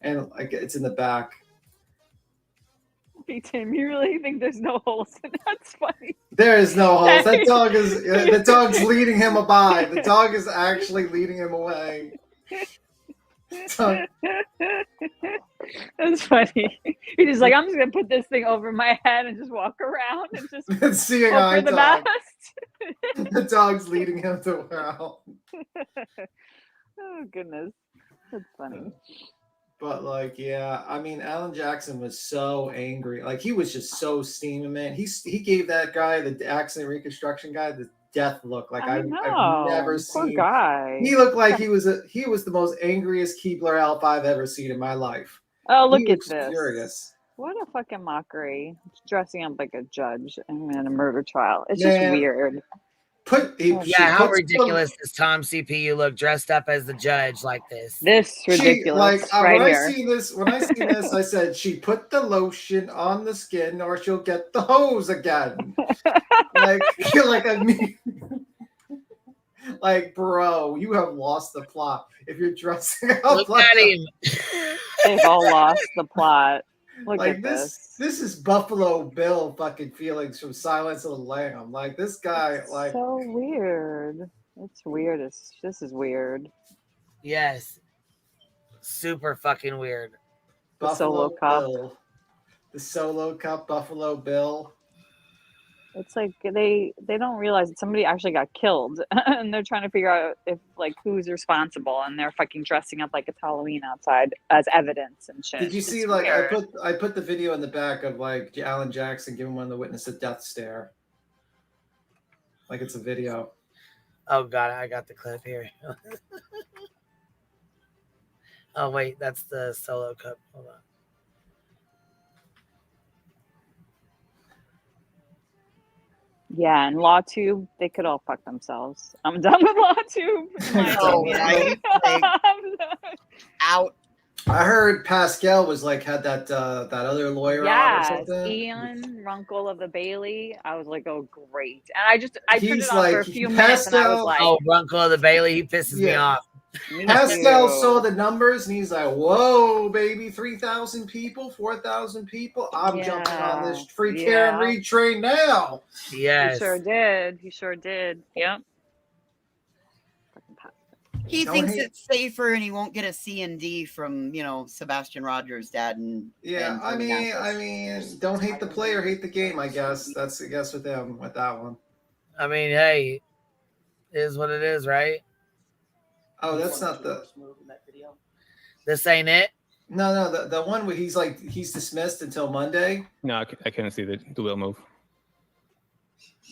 and like it's in the back. Hey, Tim, you really think there's no holes? That's funny. There is no holes. That dog is the dog's leading him by. The dog is actually leading him away. That's funny. He's just like, I'm just gonna put this thing over my head and just walk around and just Seeing hope eye for the dog. best. The dog's leading him to around. Oh goodness, that's funny. But like, yeah, I mean, Alan Jackson was so angry. Like, he was just so steaming, man. He gave that guy, the accident reconstruction guy, the death look. Like I've never Poor seen. guy. He looked like he was the most angriest Keebler elf I've ever seen in my life. Oh, look He at was this. Furious. What a fucking mockery. Dressing up like a judge and in a murder trial. It's Man. just weird. How ridiculous does Tom CPU look dressed up as the judge like this? This ridiculous right when here. when I see this, I said she put the lotion on the skin, or she'll get the hose again. like I mean, like, bro, you have lost the plot if you're dressing up Look like at that. him. They've all lost the plot. Look Like at this. This is Buffalo Bill fucking feelings from Silence of the Lamb. Like, this guy, like, So weird. It's weird. This is weird. Yes. Super fucking weird. The solo cup. Bill. The solo cup, Buffalo Bill. It's like they don't realize that somebody actually got killed and they're trying to figure out if like who's responsible, and they're fucking dressing up like it's Halloween outside as evidence and shit. Did you see, It's like, weird. I put the video in the back of, like, Alan Jackson giving one of the witness a death stare. Like, it's a video. Oh god, I got the clip here. Oh wait, that's the solo cup. Hold on. Yeah, and LawTube, they could all fuck themselves. I'm done with LawTube. in my Oh, opinion. right? Out. I heard Pascal was like had that other lawyer on or Yes, something. Ian Runkle of the Bailey. I was like, oh great. And I turned He's it on for a like, few minutes and I was Pascal- like, Oh, Runkle of the Bailey, he pisses me Yeah. off. me Pascal too. saw the numbers and he's like, "Whoa, baby, 3,000 people, 4,000 people. I'm jumping on this free Karen Yeah. Reed train now." Yes. He sure did. He sure did. Yep. He Don't thinks hate- it's safer and he won't get a C&D from, Sebastian Rogers' dad. Yeah, I mean, don't hate the player, hate the game. I guess that's with them with that one. I mean, hey, it is what it is, right? Oh, that's not the. This ain't it. No, the one where he's dismissed until Monday. No, I couldn't see the wheel move.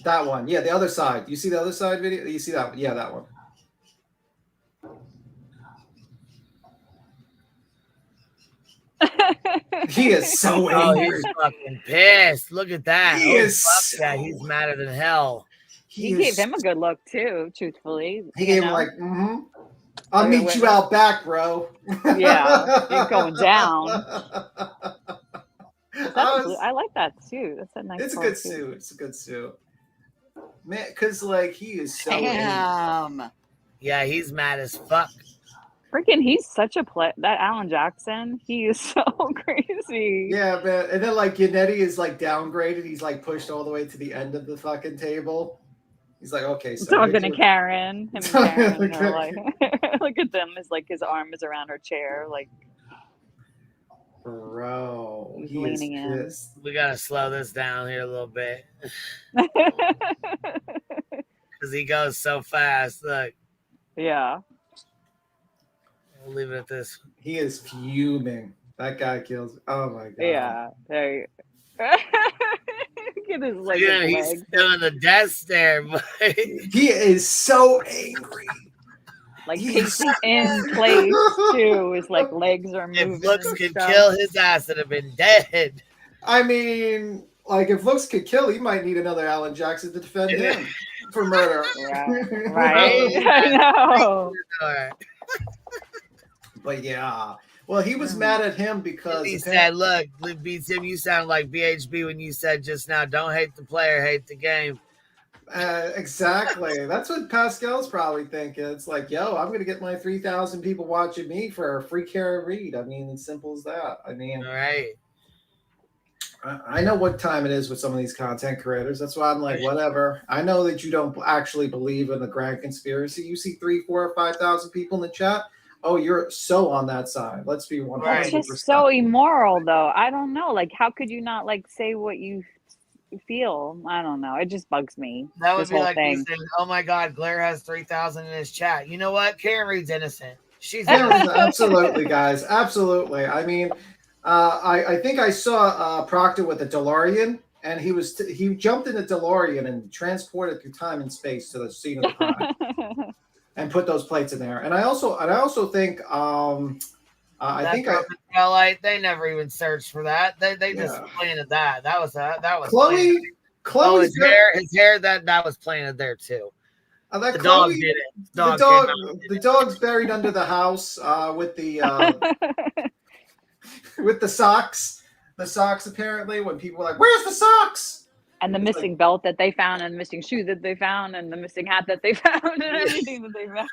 That one, yeah, the other side. You see the other side video? You see that? Yeah, that one. He is so angry. Oh, he's fucking pissed. Look at that. He is fuck yeah, he's madder than hell. He gave him a good look too, truthfully. He gave him like, I'll meet you out back, bro. Yeah, you're going down. I like that suit. That's a nice. It's a good suit. It's a good suit, man. Because like he is so angry. Yeah, he's mad as fuck. Freaking, he's such a that Alan Jackson. He is so crazy. Yeah, man. And then like Yannetti is like downgraded. He's like pushed all the way to the end of the fucking table. He's like, okay, so talking to Karen. Him and Karen are like, look at them. Is like his arm is around her chair, like. Bro, he's leaning in. Pissed. We gotta slow this down here a little bit because he goes so fast. Look. Yeah. We'll leave it at this. He is fuming. That guy kills. Oh my god. Yeah. There. Look at his legs. Yeah, he's still in the death stare. He is so angry. Like pacing in place too. His like legs are moving. If looks could kill, his ass would have been dead. I mean, like if looks could kill, he might need another Alan Jackson to defend him for murder. Right. I know. But yeah. Well, he was mad at him because he said, look, Tim, you sound like BHB when you said just now, don't hate the player, hate the game. Exactly. That's what Pascal's probably thinking. It's like, yo, I'm going to get my 3,000 people watching me for a free Karen Reed. I mean, as simple as that. I mean, all right. I know what time it is with some of these content creators. That's why I'm like, whatever. I know that you don't actually believe in the grand conspiracy. You see 3,000, 4,000, or 5,000 people in the chat. Oh, you're so on that side. Let's be 100%. It's just so immoral, though. I don't know. Like, how could you not like say what you feel? I don't know. It just bugs me. That would this be whole like thing. me saying, oh my God, Blair has 3,000 in his chat. You know what? Karen Reed's innocent. She's innocent. Absolutely, guys. Absolutely. I mean, I think I saw Proctor with a DeLorean, and he jumped in a DeLorean and transported through time and space to the scene of the crime. And put those plates in there. And I also think they never even searched for that. They just planted that. That was Chloe's his hair that was planted there too. The dog did it. The dog's buried under the house with the with the socks. The socks, apparently, when people were like, "Where's the socks?" And the missing belt that they found, and the missing shoe that they found, and the missing hat that they found, and everything that they found.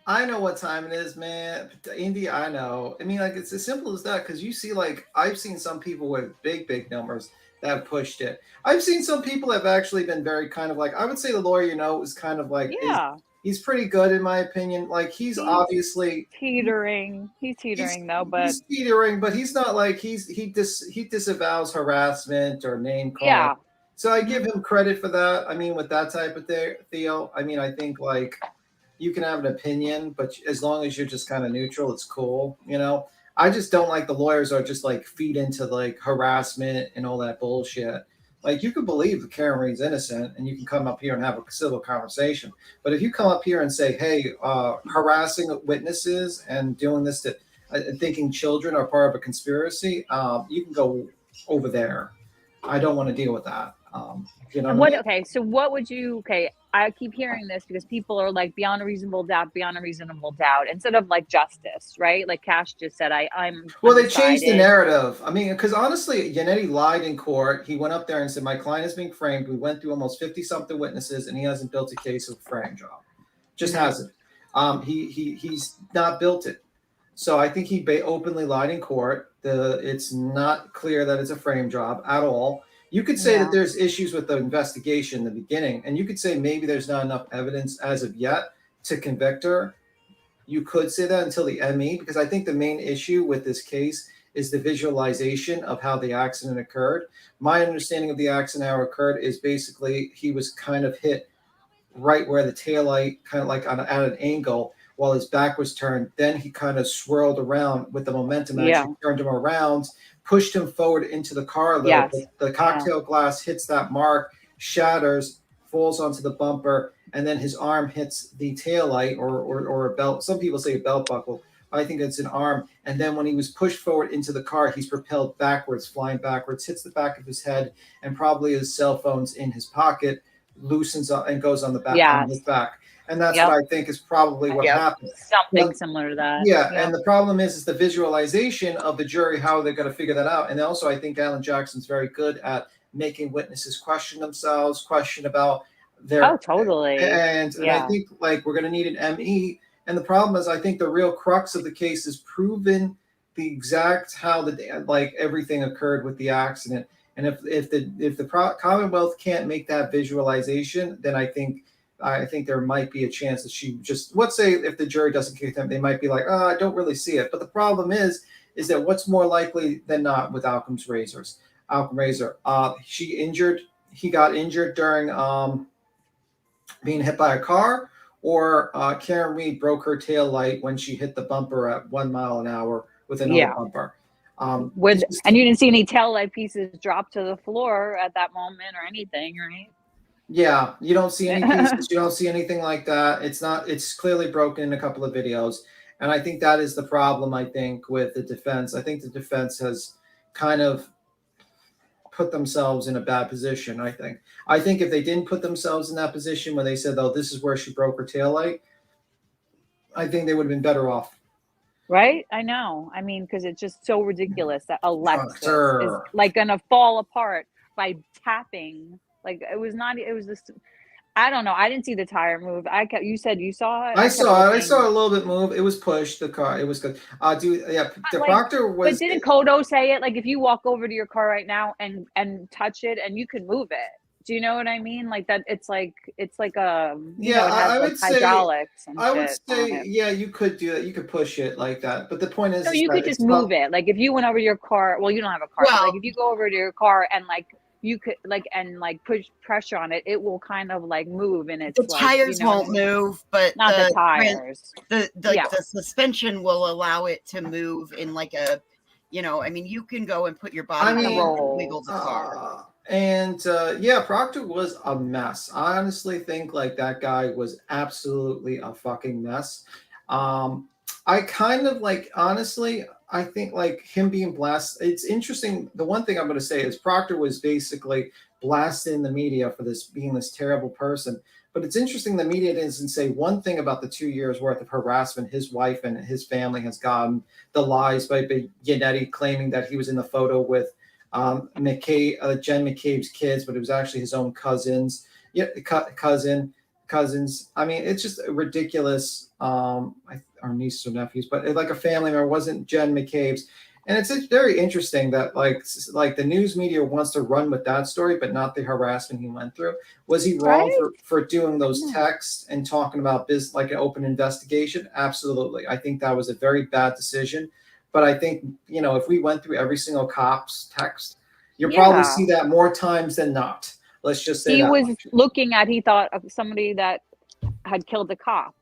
I know what time it is, man. Indy, I know. I mean, like, it's as simple as that, because you see, like, I've seen some people with big numbers that have pushed it. I've seen some people that have actually been very kind of like, I would say the lawyer, is kind of like, he's pretty good in my opinion. Like he's obviously teetering. He's teetering though, but he's teetering, but he's not like he disavows harassment or name calling. Yeah. So I give him credit for that. I mean, with that type of Theo, I mean, I think like you can have an opinion, but as long as you're just kind of neutral, it's cool. I just don't like the lawyers are just like feed into like harassment and all that bullshit. Like you can believe that Karen Reed's innocent and you can come up here and have a civil conversation. But if you come up here and say, hey, harassing witnesses and doing this to thinking children are part of a conspiracy, you can go over there. I don't want to deal with that. Okay, so what would you I keep hearing this because people are like beyond a reasonable doubt, instead of like justice, right? Like Cash just said, I'm well, they changed the narrative. I mean, because honestly, Yannetti lied in court. He went up there and said, my client is being framed. We went through almost 50-something witnesses and he hasn't built a case of frame job. Just hasn't. He's not built it. So I think he openly lied in court. It's not clear that it's a frame job at all. You could say that there's issues with the investigation in the beginning, and you could say maybe there's not enough evidence as of yet to convict her. You could say that until the ME, because I think the main issue with this case is the visualization of how the accident occurred. My understanding of the accident, how it occurred, is basically he was kind of hit right where the taillight, kind of like at an angle, while his back was turned. Then he kind of swirled around with the momentum, actually turned him around, pushed him forward into the car a little bit. The cocktail glass hits that mark, shatters, falls onto the bumper, and then his arm hits the taillight or a belt. Some people say a belt buckle. I think it's an arm. And then when he was pushed forward into the car, he's propelled backwards, flying backwards, hits the back of his head, and probably his cell phone's in his pocket, loosens up and goes on the back on his back. And that's what I think is probably what happened. Something similar to that. Yeah, and the problem is the visualization of the jury, how they're going to figure that out. And also, I think Alan Jackson's very good at making witnesses question themselves, question about their. Totally. And I think like we're going to need an ME. And the problem is, I think the real crux of the case is proven the exact how the everything occurred with the accident. And if the Commonwealth can't make that visualization, then I think there might be a chance that she just, let's say if the jury doesn't kick them, they might be like, oh, I don't really see it. But the problem is that what's more likely than not with Malcolm Razor, he got injured during being hit by a car, or Karen Reed broke her tail light when she hit the bumper at 1 mile an hour with another bumper. And you didn't see any tail light pieces drop to the floor at that moment or anything, right? Yeah, you don't see any pieces. You don't see anything like that. It's clearly broken in a couple of videos. And I think that is the problem, I think, with the defense. I think the defense has kind of put themselves in a bad position, I think if they didn't put themselves in that position when they said, oh, this is where she broke her taillight, I think they would have been better off. Right? I know. I mean, because it's just so ridiculous that Alexis is like going to fall apart by tapping. Like it was this, I don't know. I didn't see the tire move. You said you saw it? I saw it a little bit move. It was pushed, the car. It was good. Proctor was. But didn't Kodo say it? Like if you walk over to your car right now and touch it and you can move it. Do you know what I mean? Like that, it's like a I would say hydraulics and I would shit say you could do that. You could push it like that. But the point is, no, you could just move it. Like if you went over to your car, well, you don't have a car. But like if you go over to your car and like you could push pressure on it, it will kind of like move, and it's the tires won't move, but not the tires. The suspension will allow it to move in like a, I mean, you can go and put your body and wiggle the car. And Proctor was a mess. I honestly think like that guy was absolutely a fucking mess. I kind of like, honestly, I think like him being blasted. It's interesting. The one thing I'm going to say is Proctor was basically blasted in the media for being this terrible person. But it's interesting the media doesn't say one thing about the 2 years worth of harassment his wife and his family has gotten. The lies by Yannetti claiming that he was in the photo with Jen McCabe's kids, but it was actually his own cousins. Cousins. I mean, it's just ridiculous. Our nieces or nephews, but like a family member wasn't Jen McCabe's. And it's very interesting that like the news media wants to run with that story, but not the harassment he went through. Was he wrong for doing those texts and talking about this like an open investigation? Absolutely. I think that was a very bad decision. But I think, if we went through every single cop's text, you'll probably see that more times than not. Let's just say he thought of somebody that had killed the cop.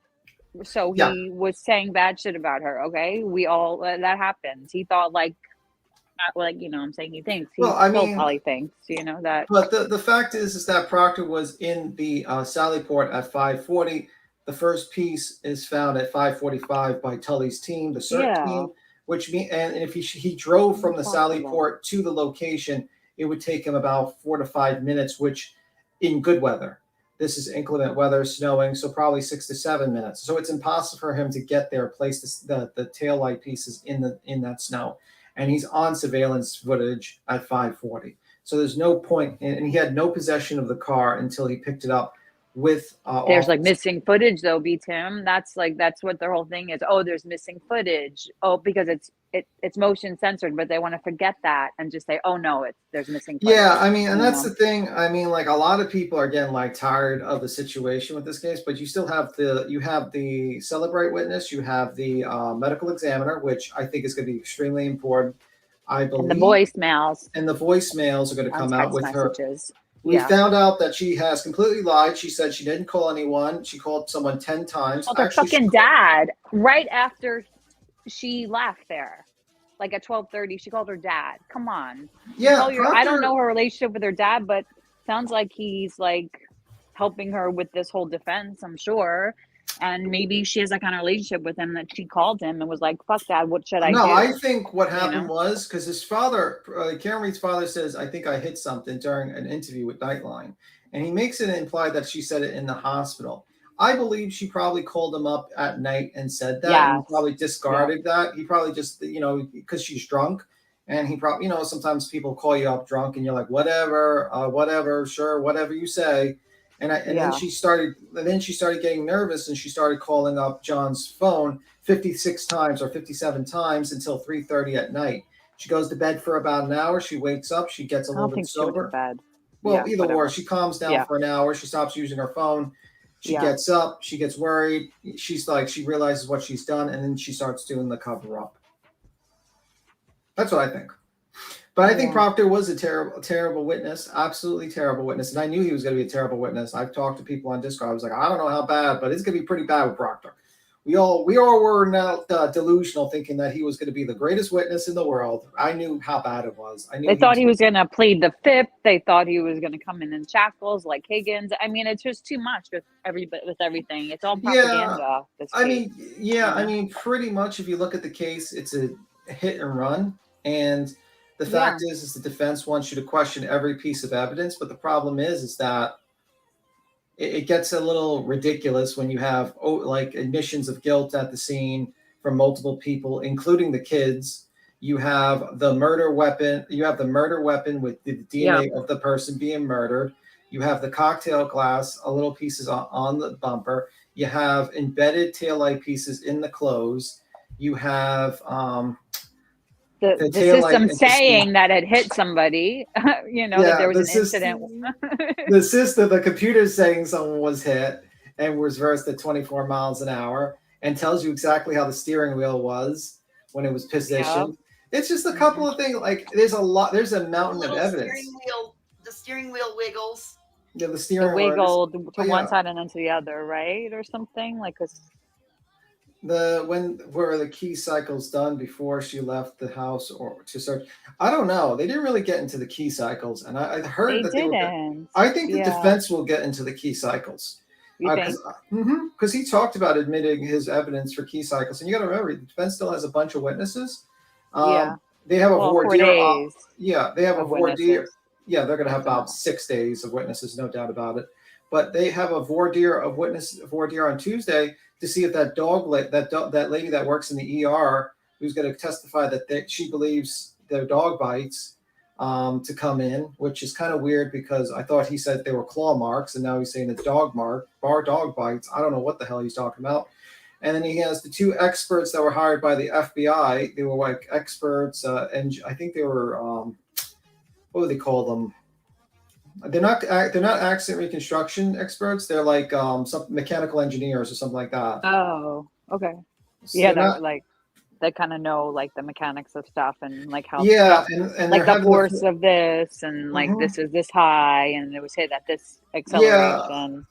So he was saying bad shit about her. Okay. That happens. He thought I'm saying he thinks. He probably thinks, that. But the fact is that Proctor was in the Sallyport at 5:40. The first piece is found at 5:45 by Tully's team, the search team. Which means, and if he drove from the Sallyport to the location, it would take him about 4 to 5 minutes, which in good weather. This is inclement weather, snowing, so probably 6 to 7 minutes. So it's impossible for him to get there, place the taillight pieces in that snow. And he's on surveillance footage at 5:40. So there's no point, and he had no possession of the car until he picked it up with there's like missing footage though, Tim. That's what their whole thing is. Oh, there's missing footage. Oh, because it's motion censored, but they want to forget that and just say, oh no, there's missing footage. Yeah, I mean, and that's the thing. I mean, like a lot of people are getting like tired of the situation with this case, but you still have the Celebrate witness, you have the medical examiner, which I think is going to be extremely important. I believe. And the voicemails. And the voicemails are going to come out with messages. We Yeah. found out that she has completely lied. She said she didn't call anyone. She called someone 10 times. Called her Actually, fucking dad right after she left there. Like at 12:30, she called her dad. Come on. You Yeah, call your I don't Proctor. know her relationship with her dad, but sounds like he's like helping her with this whole defense, I'm sure. And maybe she has that kind of relationship with him that she called him and was like, fuck that, what should I No, do? I think what happened know? was because his father, Karen Reed's father, says, I think I hit something during an interview with Nightline. And he makes it imply that she said it in the hospital. I believe she probably called him up at night and said that. And he Yes. probably discarded that. He probably just, because she's drunk. And he probably, sometimes people call you up drunk and you're like, whatever, sure, whatever you say. And then she started getting nervous and she started calling up John's phone 56 times or 57 times until 3:30 at night. She goes to bed for about an hour. She wakes up. She gets a little bit sober. Bed. Well, either or. She calms down for an hour. She stops using her phone. She gets up. She gets worried. She realizes what she's done, and then she starts doing the cover up. That's what I think. But I think Proctor was a terrible witness, absolutely terrible witness. And I knew he was going to be a terrible witness. I've talked to people on Discord. I was like, I don't know how bad, but it's going to be pretty bad with Proctor. We all were now delusional, thinking that he was going to be the greatest witness in the world. I knew how bad it was. I knew They thought he was going to plead the fifth. They thought he was going to come in shackles like Higgins. I mean, it's just too much with everything. It's all propaganda. I mean, pretty much if you look at the case, it's a hit and run. And the fact is the defense wants you to question every piece of evidence. But the problem is that it gets a little ridiculous when you have admissions of guilt at the scene from multiple people, including the kids. You have the murder weapon. You have the murder weapon with the DNA of the person being murdered. You have the cocktail glass, a little pieces on the bumper. You have embedded taillight pieces in the clothes. You have the system saying that it hit somebody, that there was an incident. The computer saying someone was hit and was reversed at 24 miles an hour and tells you exactly how the steering wheel was when it was positioned. It's just a couple of things. Like there's a mountain of evidence. The steering wheel wiggles. Yeah, the steering wheel wiggled to one side and then to the other, right? Or something like this. Were the key cycles done before she left the house or to search? I don't know. They didn't really get into the key cycles, and I heard they were. I think the defense will get into the key cycles. You think? Because he talked about admitting his evidence for key cycles, and you got to remember, the defense still has a bunch of witnesses. They have a voir dire. They have a voir dire. Yeah, they're going to have about 6 days of witnesses, no doubt about it. But they have a voir dire on Tuesday to see if that that lady that works in the ER who's going to testify that she believes their dog bites to come in, which is kind of weird because I thought he said they were claw marks and now he's saying it's dog bites. I don't know what the hell he's talking about. And then he has the two experts that were hired by the FBI. They were like experts, and I think they were what do they call them? They're not accident reconstruction experts. They're like some mechanical engineers or something like that. Oh, okay. So they kind of know like the mechanics of stuff and like how and like the force of this and like this is this high and it was hit at this acceleration.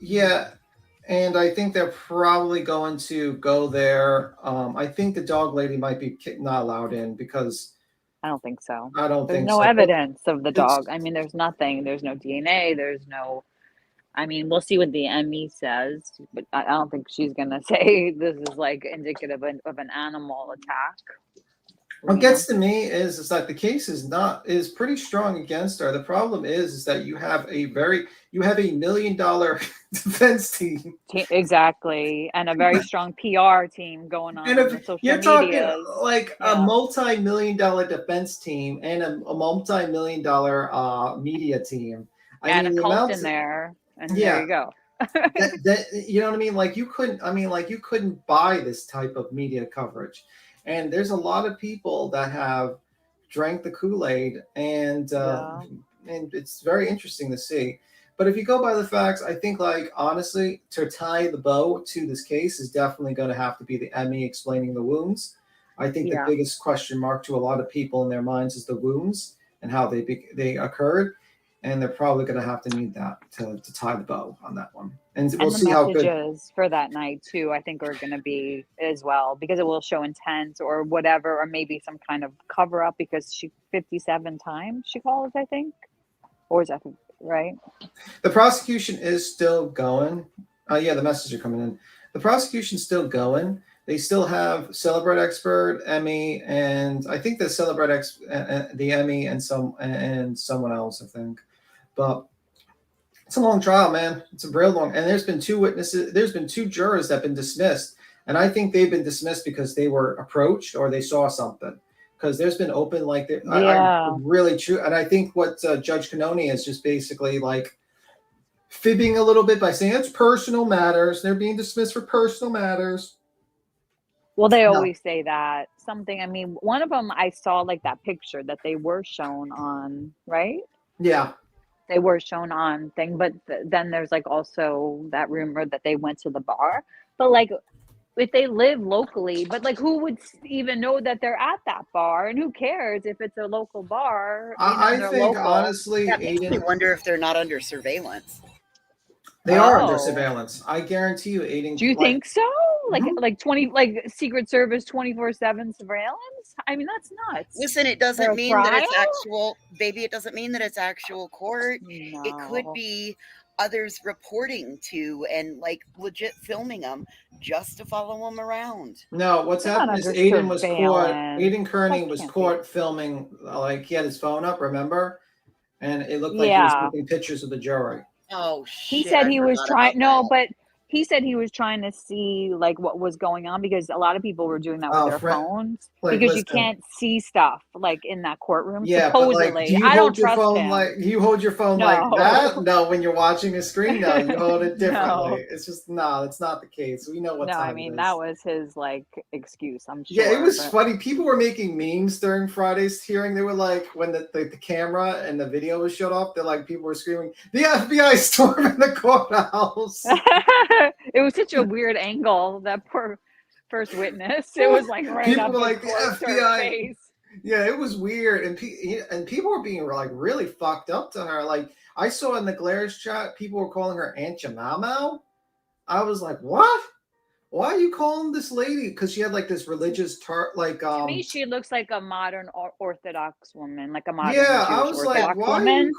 And I think they're probably going to go there. I think the dog lady might be not allowed in because I don't think so. There's no evidence of the dog. I mean, there's nothing. There's no DNA. There's no. I mean, we'll see what the ME says, but I don't think she's gonna say this is like indicative of an animal attack. What gets to me is like the case is pretty strong against her. The problem is that you have a $1 million defense team. Exactly, and a very strong PR team going on. And social you're media. talking like a multi-million-dollar defense team and a multi-million-dollar media team. And a cult in there, and there you go. You know what I mean? Like you couldn't buy this type of media coverage. And there's a lot of people that have drank the Kool-Aid, and it's very interesting to see. But if you go by the facts, I think, like, honestly, to tie the bow to this case is definitely going to have to be the ME explaining the wounds. I think the biggest question mark to a lot of people in their minds is the wounds and how they occurred. and they're probably going to have to need that to tie the bow on that one. And we'll the see how good. messages for that night too, I think, are going to be as well, because it will show intent or whatever, or maybe some kind of cover up, because she 57 times she calls, I think, or is that right? The prosecution is still going. Yeah, the messages are coming in. The prosecution's still going. They still have Celebrate Expert, Emmy, and I think the the Emmy and someone else, I think. But it's a long trial, man. It's a real long. And there's been 2 witnesses. There's been 2 jurors that have been dismissed, and I think they've been dismissed because they were approached or they saw something. Because there's been open I really true, and I think what Judge Canoni is just basically like fibbing a little bit by saying it's personal matters. They're being dismissed for personal matters. Well, they always say that. Something, I mean, one of them I saw like that picture that they were shown on, right? Yeah. They were shown on thing, but then there's like also that rumor that they went to the bar. But like, if they live locally, but like, who would even know that they're at that bar? And who cares if it's a local bar? I think, honestly, that makes me Aiden, wonder if they're not under surveillance. They are under surveillance. I guarantee you, Aiden. Do you think so? Like 20, like Secret Service 24/7 surveillance? I mean, that's nuts. Listen, it doesn't mean that it's actual, baby. It doesn't mean that it's actual court. No. It could be others reporting to and like legit filming them just to follow them around. No, what's happened is Aiden was caught. Aiden Kearney was caught filming. Like he had his phone up, remember? And it looked like he was taking pictures of the jury. Oh shit! He said he was trying. No, but he said he was trying to see like what was going on, because a lot you were doing that with their phones, like, because listen, you can't see stuff like in that courtroom. Yeah, supposedly. but like, do you I hold don't your trust phone him. like you hold your phone No. like that? No, when you're watching a screen, no, you hold it differently. No. It's just it's not the case. We know what No, time I mean it is. that was his like excuse. I'm sure. Yeah, it was but- funny. People were making memes during Friday's hearing. They were like, when the camera and the video was shut off, they're like, people were screaming, "The FBI storming the courthouse!" It was such a weird angle, that poor first witness. It was like right People up were his like, "The close to her FBI." face. Yeah, it was weird, and people were being like really fucked up to her. Like I saw in the Glares chat, people were calling her Aunt Jamau. I was like, what? Why are you calling this lady? Because she had like this religious To me, she looks like a modern Orthodox woman, like a modern yeah, Jewish I was Orthodox like, why woman.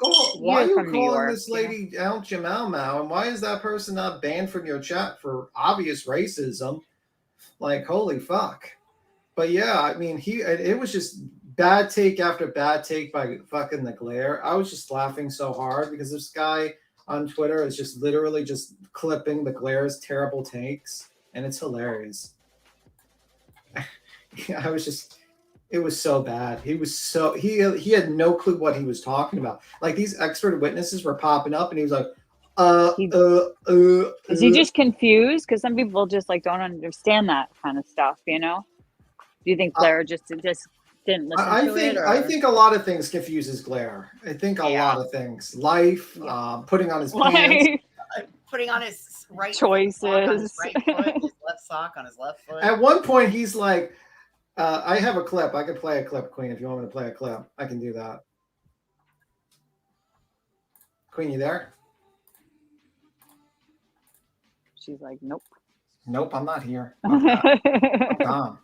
are you from New calling York, this you know? lady Aunt Jamau? And why is that person not banned from your chat for obvious racism? Like, holy fuck. But yeah, I mean, it was just bad take after bad take by fucking the Glare. I was just laughing so hard because this guy on Twitter is just literally just clipping the Glare's terrible takes, and it's hilarious. I was just, it was so bad. He had no clue what he was talking about. Like these expert witnesses were popping up, and he was like, Is he just confused? Because some people just like don't understand that kind of stuff, you know? Do you think Claire just didn't listen to it? Or? I think a lot of things confuses Glare. I think a lot of things. Life, putting on his pants. Putting on his right choices, sock on his right foot, his left sock on his left foot. At one point, he's like, I have a clip. I could play a clip, Queen, if you want me to play a clip. I can do that. Queen, you there? She's like, nope. Nope, I'm not here. I'm gone.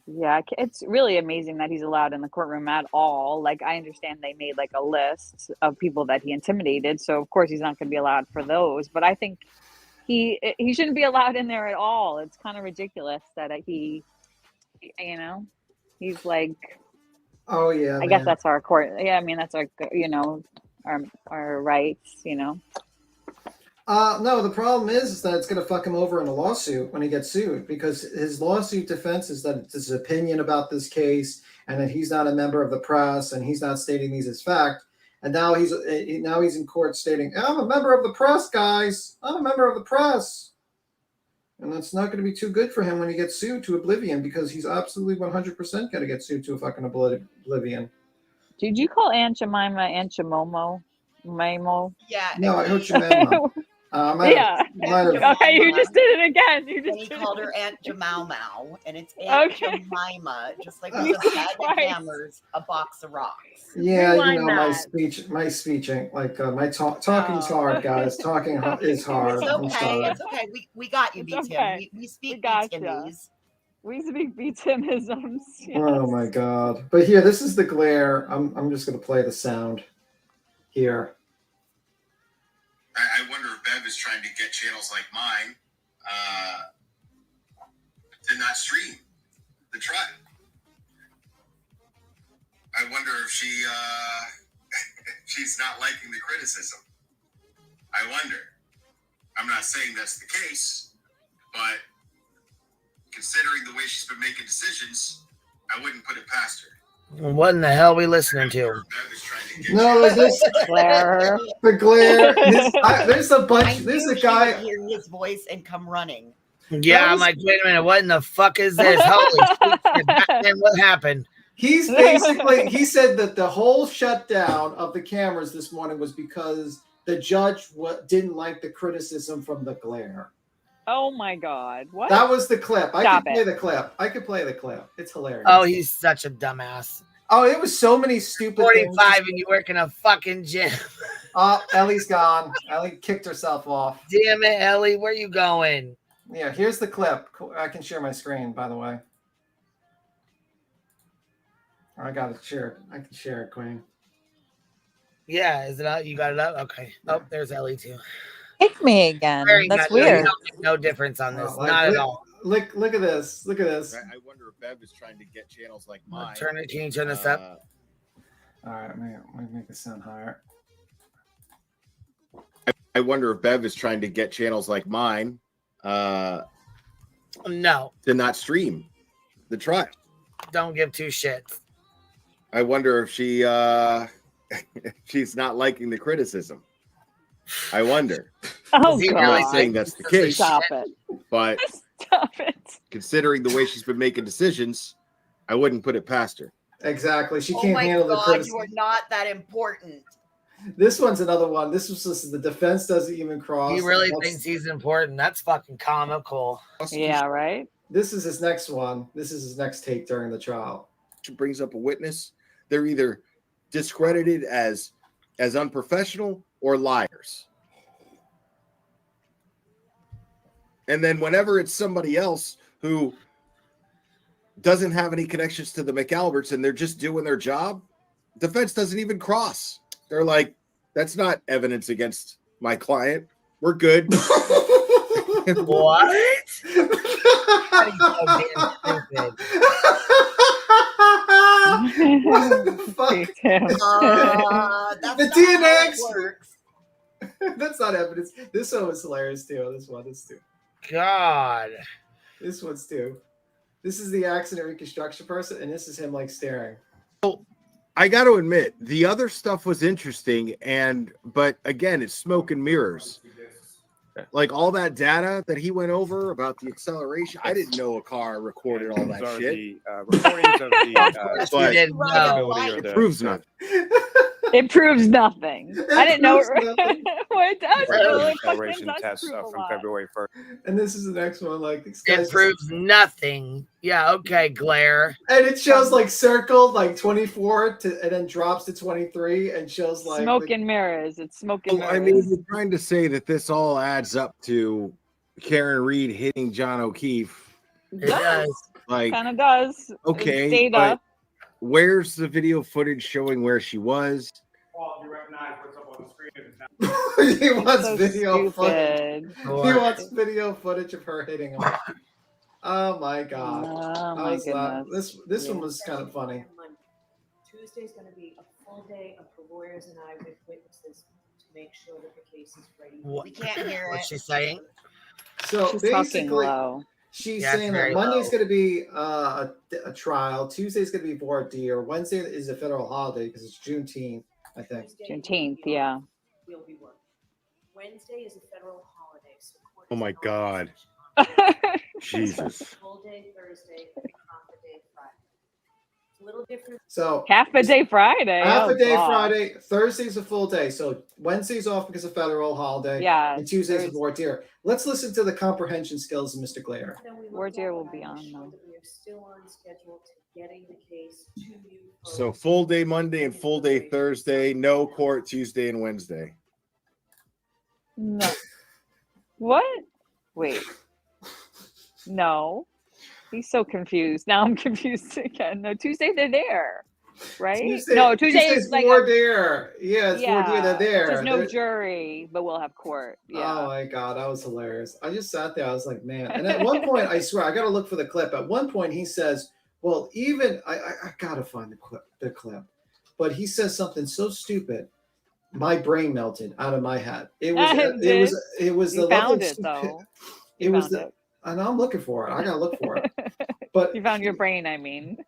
Yeah, it's really amazing that he's allowed in the courtroom at all. Like, I understand they made like a list of people that he intimidated, so of course he's not going to be allowed for those. But I think he shouldn't be allowed in there at all. It's kind of ridiculous that he, you know, he's like, oh yeah, I guess that's our court. Yeah, I mean that's our, you know, our rights, you know. No, the problem is that it's going to fuck him over in a lawsuit when he gets sued, because his lawsuit defense is that it's his opinion about this case and that he's not a member of the press and he's not stating these as fact. And now he's in court stating, I'm a member of the press, guys. I'm a member of the press. And that's not going to be too good for him when he gets sued to oblivion, because he's absolutely 100% going to get sued to a fucking oblivion. Did you call Aunt Jemima Aunt Jamomo? Mamo? Yeah. No, I heard Jemima. Yeah. Okay, you just did it again. You just He did called it. her Aunt Jemima, and it's Aunt Jemima, just like You with a said bag of twice. hammers, a box of rocks. Yeah, Rewind you know, my that. speech ain't like my talking's hard, guys. Talking is hard. It's I'm okay. sorry. It's okay. We got you, It's B Tim. okay. We speak gotcha. B-Timmese. We speak B-Timisms. Yes. Oh my god! But here, this is the glare. I'm just gonna play the sound here. I wonder if Bev is trying to get channels like mine to not stream the trial. I wonder if she's not liking the criticism. I wonder. I'm not saying that's the case, but considering the way she's been making decisions, I wouldn't put it past her. What in the hell are we listening to? No, this glare. The glare. There's a bunch. I There's knew a she guy. would hear his voice and come running. Yeah, I'm like, wait a minute, what in the fuck is this? Holy shit, Batman, what happened? He's basically, he said that the whole shutdown of the cameras this morning was because the judge didn't like the criticism from the glare. Oh my god. What? That was the clip. I Stop can play it. the clip. I can play the clip. It's hilarious. Oh, he's such a dumbass. Oh, it was so many stupid 45 things. and you work in a fucking gym. Oh, Ellie's gone. Ellie kicked herself off. Damn it, Ellie, where you going? Yeah, here's the clip. I can share my screen, by the way. I got it shared. I can share it, Queen. Yeah, is it out? You got it up? Okay. Oh, there's Ellie too. Pick me again. Very That's good. weird. No difference on this. Like, Not look, at all. Look at this. Look at this. I wonder if Bev is trying to get channels like mine. Turn it. Can you turn this up? All right, let me make it sound higher. I wonder if Bev is trying to get channels like mine No. to not stream the trial. Don't give two shits. I wonder if she's not liking the criticism. I wonder. Oh, I'm God. not saying that's the case. Stop it. But Stop it. considering the way she's been making decisions, I wouldn't put it past her. Exactly. She Oh can't my handle the God, criticism. you are not that important. This one's another one. This was just the defense doesn't even cross. He really That's- thinks he's important. That's fucking comical. Yeah, right? This is his next one. This is his next take during the trial. She brings up a witness. They're either discredited as unprofessional or liars. And then whenever it's somebody else who doesn't have any connections to the McAlberts and they're just doing their job, defense doesn't even cross. They're like, that's not evidence against my client. We're good. What? That is so damn stupid. What the fuck? That's The not how DNA it works. That's not evidence. This one was hilarious too. This one is too. God. This one's too. This is the accident reconstruction person, and this is him like staring. I got to admit, the other stuff was interesting, but again, it's smoke and mirrors. Like all that data that he went over about the acceleration, I didn't know a car recorded all that Those are shit. the recordings of the You didn't know. It proves nothing. It proves nothing. I didn't know. proves nothing. Well, it does. Right, though. the It fucking acceleration does test prove a from lot. February 1st. And this is the next one. Like this It guy's proves nothing. Yeah, okay, glare. and it shows like circled like 24 to, and then drops to 23 and shows like Smoke and mirrors. It's smoke and Well, mirrors. I mean, you're trying to say that this all adds up to Karen Reed hitting John O'Keefe. It does. Like, Kind of does. okay, It's data. but where's the video footage showing where she was? Well, you recognize what's up on the screen. he wants So video stupid. footage. He wants video footage of her hitting him. Oh my god. Oh That my was, goodness. this one was kind of funny. Tuesday's going to be a full day of the lawyers and I with witnesses to make sure that the case is ready. What, We can't hear what's it. she saying? So She's talking basically, low. she's Yeah, it's saying that very Monday's low. going to be a trial. Tuesday's going to be voir dire. Wednesday is a federal holiday because it's Juneteenth, I think. Juneteenth, yeah. We'll be working. Wednesday is a federal holiday. So court Oh is my not God. session. Jesus. Full day Thursday, half a day Friday. It's a little different. So half a day Friday. half a day God. Friday, Thursday's a full day. So Wednesday's off because of federal holiday. Yeah, And Tuesday's is voir dire. Let's listen to the comprehension skills of Mr. Glare. Voir dire will be on though. We are still on schedule to getting the case to you. So full day Monday and full day Thursday, no court Tuesday and Wednesday. No. What? Wait. No. He's so confused. Now I'm confused again. No, Tuesday they're there. Right? Tuesday is like voir dire. Yeah, it's voir dire. They're there. There's no jury, but we'll have court. Yeah. Oh my God, that was hilarious. I just sat there. I was like, man. And at one point, I swear, I got to look for the clip. At one point, he says, well, even I got to find the clip. But he says something so stupid. My brain melted out of my head. It was the level it though. It was the, and I'm looking for it. I gotta look for it. But you found your brain, I mean.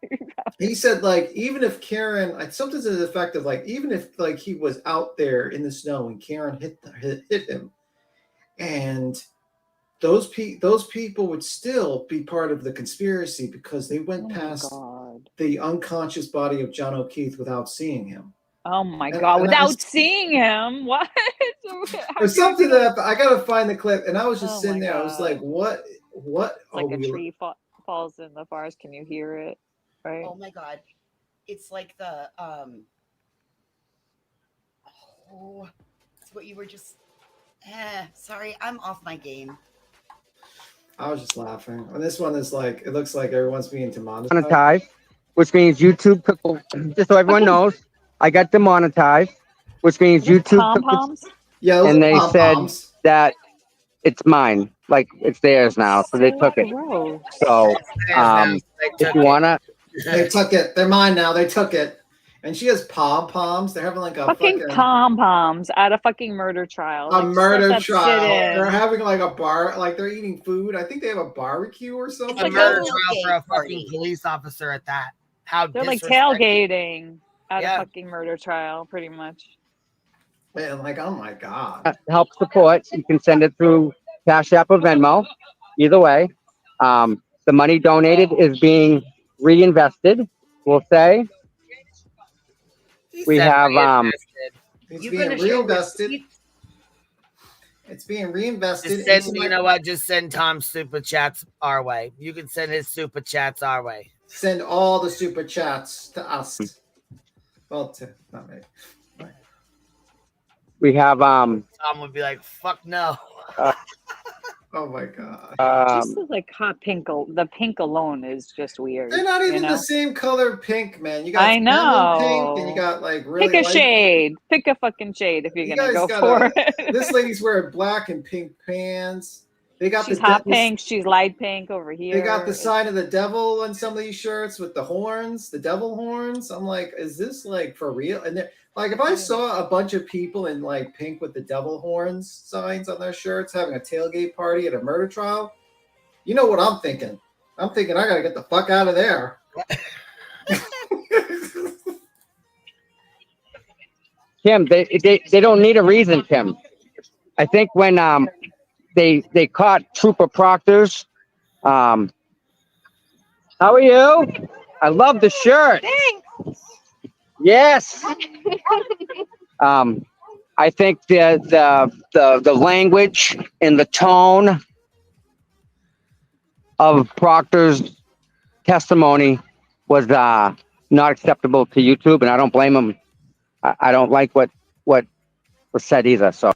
He said, like, even if Karen, something to the effect of, like, even if like he was out there in the snow and Karen hit him, and those people would still be part of the conspiracy because they went past the unconscious body of John O'Keefe without seeing him. Oh my God! Without seeing him, what? Or something that I gotta find the clip, and I was just sitting there. I was like, "What? What?" It's like a tree falls in the forest. Can you hear it? Right? Oh my God! It's like the Oh, it's what you were just. Sorry, I'm off my game. I was just laughing. And this one is like, it looks like everyone's being demonetized. Monetized, which means YouTube took, just so everyone knows, I got demonetized, which means YouTube took it, yeah, and they said that it's mine, like it's theirs now, so they took it. So, if you wanna, they took it. They're mine now. They took it. And she has pom-poms. They're having like a fucking pom-poms at a fucking murder trial. A murder trial. They're having like a bar, like they're eating food. I think they have a barbecue or something. A murder trial for a fucking police officer at that. How they're like tailgating at a fucking murder trial, pretty much. Man, like, oh my God. help support. You can send it through Cash App or Venmo. Either way, the money donated is being reinvested. We'll say. We have it's being reinvested. It's being reinvested. You know what? Just send Tom's super chats our way. You can send his super chats our way. Send all the super chats to us. Well, not me. We have Tom would be like, "Fuck no." Oh my God. Just like hot pink. The pink alone is just weird. They're not even the same color pink, man. You got I know pink and you got like really pick a shade. Pick a fucking shade if you're gonna go for it. This lady's wearing black and pink pants. They got she's hot pink. She's light pink over here. They got the sign of the devil on some of these shirts with the horns, the devil horns. I'm like, is this like for real? And they're like, if I saw a bunch of people in like pink with the devil horns signs on their shirts having a tailgate party at a murder trial, you know what I'm thinking? I'm thinking I gotta get the fuck out of there. Kim, they don't need a reason, Kim. I think when they caught Trooper Proctor's. How are you? I love the shirt. Thanks. Yes. I think the language and the tone of Proctor's testimony was not acceptable to YouTube, and I don't blame him. I don't like what was said either. So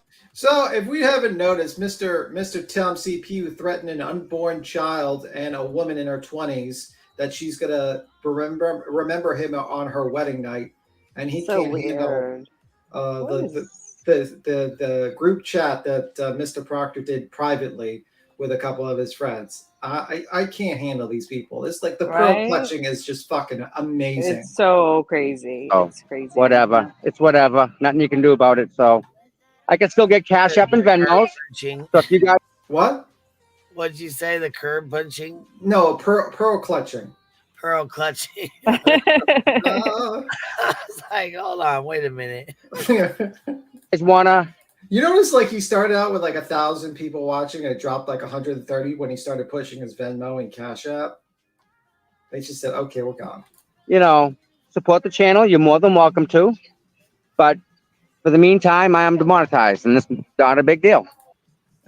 if we haven't noticed, Mr. Tom CPU threatened an unborn child and a woman in her 20s that she's gonna remember him on her wedding night, and he can't handle the group chat that Mr. Proctor did privately with a couple of his friends. I can't handle these people. It's like the pearl clutching is just fucking amazing. It's so crazy. It's crazy. Whatever. It's whatever. Nothing you can do about it. So I can still get Cash App and Venmos. So if you guys what? What'd you say? The curb punching? No, pearl clutching. Pearl clutching. I was like, hold on, wait a minute. guys wanna? You notice, like, he started out with like 1,000 people watching, and it dropped like 130 when he started pushing his Venmo and Cash App. They just said, "Okay, we're gone." support the channel, you're more than welcome to. But for the meantime, I am demonetized, and this is not a big deal.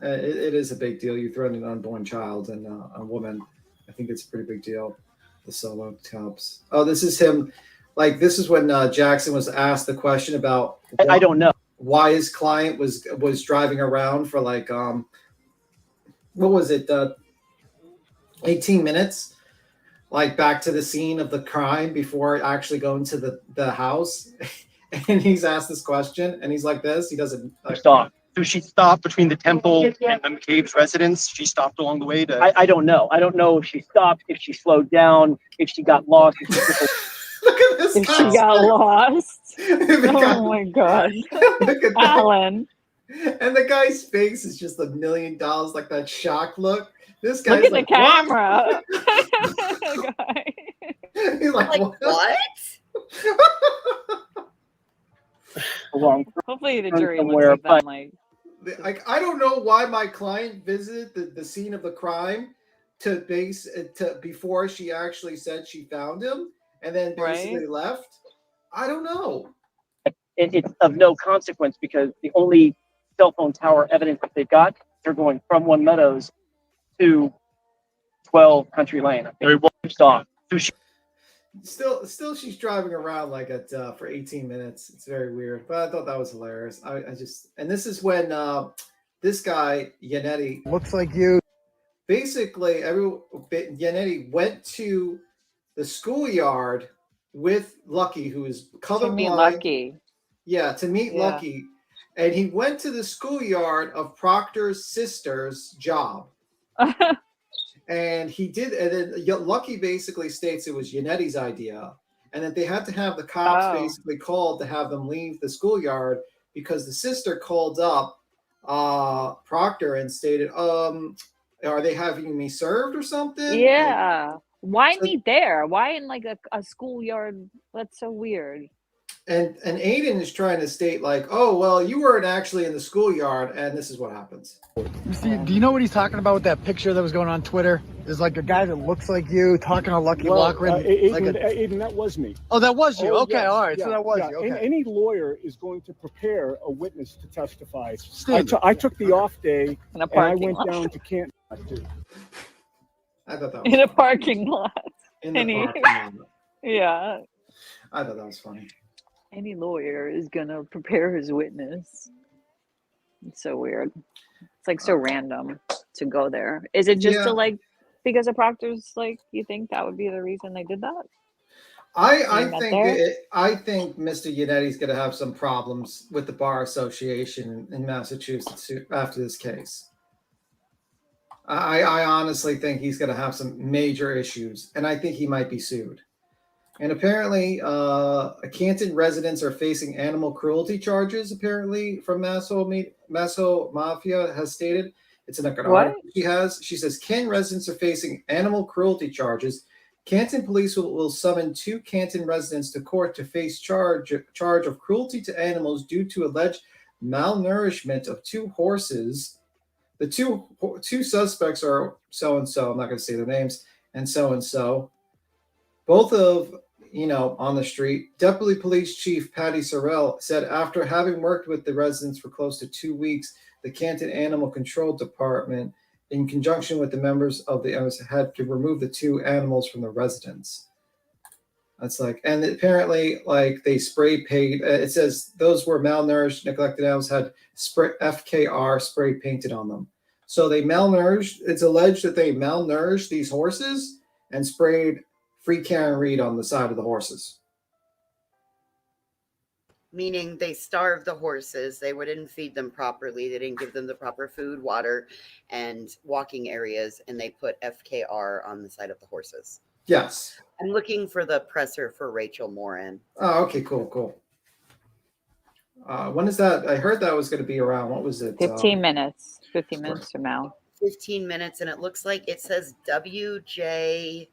It is a big deal. You threaten an unborn child and a woman. I think it's a pretty big deal. The solo cups. Oh, this is him. Like, this is when Jackson was asked the question about I don't know why his client was driving around for like what was it, 18 minutes, like back to the scene of the crime before actually going to the house. And he's asked this question, and he's like this. He doesn't stop. So she stopped between the temple and the cave's residence. She stopped along the way to. I don't know. I don't know if she stopped, if she slowed down, if she got lost. Look at this. If she got lost. Oh my god, Alan. And the guy's face is just $1 million, like that shock look. This guy's Look at like, the camera. He's like what? Hopefully the jury looks at them like I don't know why my client visited the scene of the crime to before she actually said she found him and then basically left. I don't know. It's of no consequence because the only cell phone tower evidence that they've got, they're going from One Meadows to 12 Country Lane. Very well stopped. So Still, she's driving around like for 18 minutes. It's very weird, but I thought that was hilarious. And this is when this guy Yannetti looks like you. Basically, Yannetti went to the schoolyard with Lucky, who is colorblind. To meet Lucky. Yeah, to meet Lucky, and he went to the schoolyard of Proctor's sister's job. And he did, and then Lucky basically states it was Yannetti's idea, and that they had to have the cops basically called to have them leave the schoolyard because the sister called up Proctor and stated, are they having me served or something? Yeah. Why meet there? Why in like a schoolyard? That's so weird. And Aiden is trying to state like, oh, well, you weren't actually in the schoolyard, and this is what happens. See, do you know what he's talking about with that picture that was going on Twitter? There's like a guy that looks like you talking to Lucky Lockridge. Aiden, that was me. Oh, that was you. Okay, yes, all right. yeah, So that was yeah. you. Okay. And any lawyer is going to prepare a witness to testify. Standard. I took the off day in a and I parking went lot. down to Canton. I thought that was In a parking lot. in the parking lot. Yeah. I thought that was funny. Any lawyer is gonna prepare his witness. It's so weird. It's like so random to go there. Is it just to like because of Proctor's? Like, you think that would be the reason they did that? I think Mr. Yannetti's going to have some problems with the Bar Association in Massachusetts after this case. I honestly think he's going to have some major issues, and I think he might be sued. And apparently, Canton residents are facing animal cruelty charges, apparently, from Masso Mafia has stated. It's in an article she says, Canton residents are facing animal cruelty charges. Canton police will summon 2 Canton residents to court to face charge of cruelty to animals due to alleged malnourishment of 2 horses. The two suspects are so-and-so, I'm not going to say their names, and so-and-so. Both of, on the street. Deputy Police Chief Patty Sorrell said after having worked with the residents for close to 2 weeks, the Canton Animal Control Department, in conjunction with the members of the MS, had to remove the 2 animals from the residence. That's and apparently, they spray paint. It says those were malnourished, neglected animals had FKR spray painted on them. So they malnourished. It's alleged that they malnourished these horses and sprayed Free Karen Reed on the side of the horses. Meaning they starved the horses. They wouldn't feed them properly. They didn't give them the proper food, water, and walking areas. And they put FKR on the side of the horses. Yes. I'm looking for the presser for Rachel Morin. Oh, okay, cool. When is that? I heard that was going to be around. What was it? 15 minutes. 15 minutes from now. 15 minutes. And it looks like it says WJZ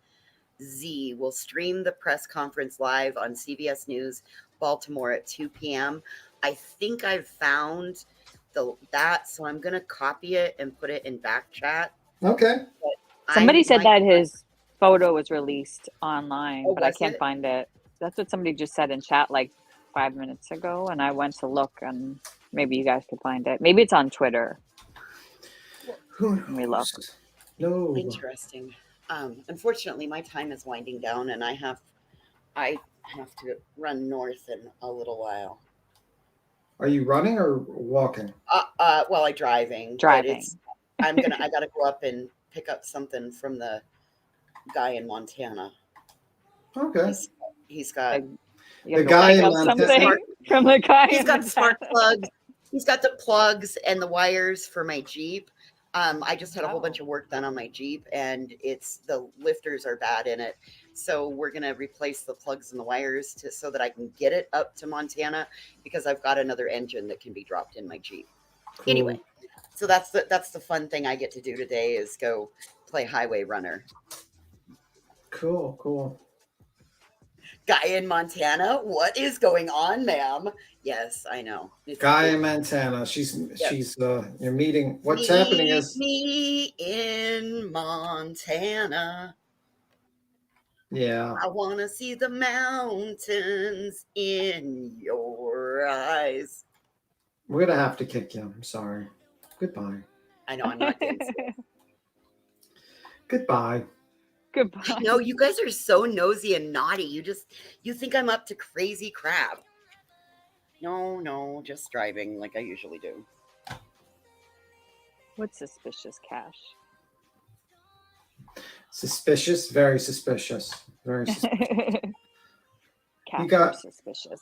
will stream the press conference live on CBS News Baltimore at 2 p.m. I think I've found that, so I'm going to copy it and put it in back chat. Okay. Somebody said that photo was released online, Oh, but I was can't it? find it. That's what somebody just said in chat like 5 minutes ago, and I went to look, and maybe you guys could find it. Maybe it's on Twitter. Who Let me look. No. Interesting. Unfortunately, my time is winding down, and I have to run north in a little while. Are you running or walking? Well, I'm driving. Driving. But I gotta go up and pick up something from the guy in Montana. Okay. He's got The guy in Montana. From the guy. He's got the spark plugs. He's got the plugs and the wires for my Jeep. I just had a whole bunch of work done on my Jeep, and the lifters are bad in it. So we're gonna replace the plugs and the wires so that I can get it up to Montana, because I've got another engine that can be dropped in my Jeep. Cool. Anyway, so that's the fun thing I get to do today is go play highway runner. Cool. Guy in Montana, what is going on, ma'am? Yes, I know. Guy in Montana. She's you're meeting. What's happening is me in Montana. Yeah. I want to see the mountains in your eyes. We're gonna have to kick you. I'm sorry. Goodbye. I know I'm not dancing. Goodbye. Goodbye. No, you guys are so nosy and naughty. You think I'm up to crazy crap. No, just driving like I usually do. What's suspicious, Cash? Suspicious, very suspicious. Very suspicious. Cash, You got suspicious.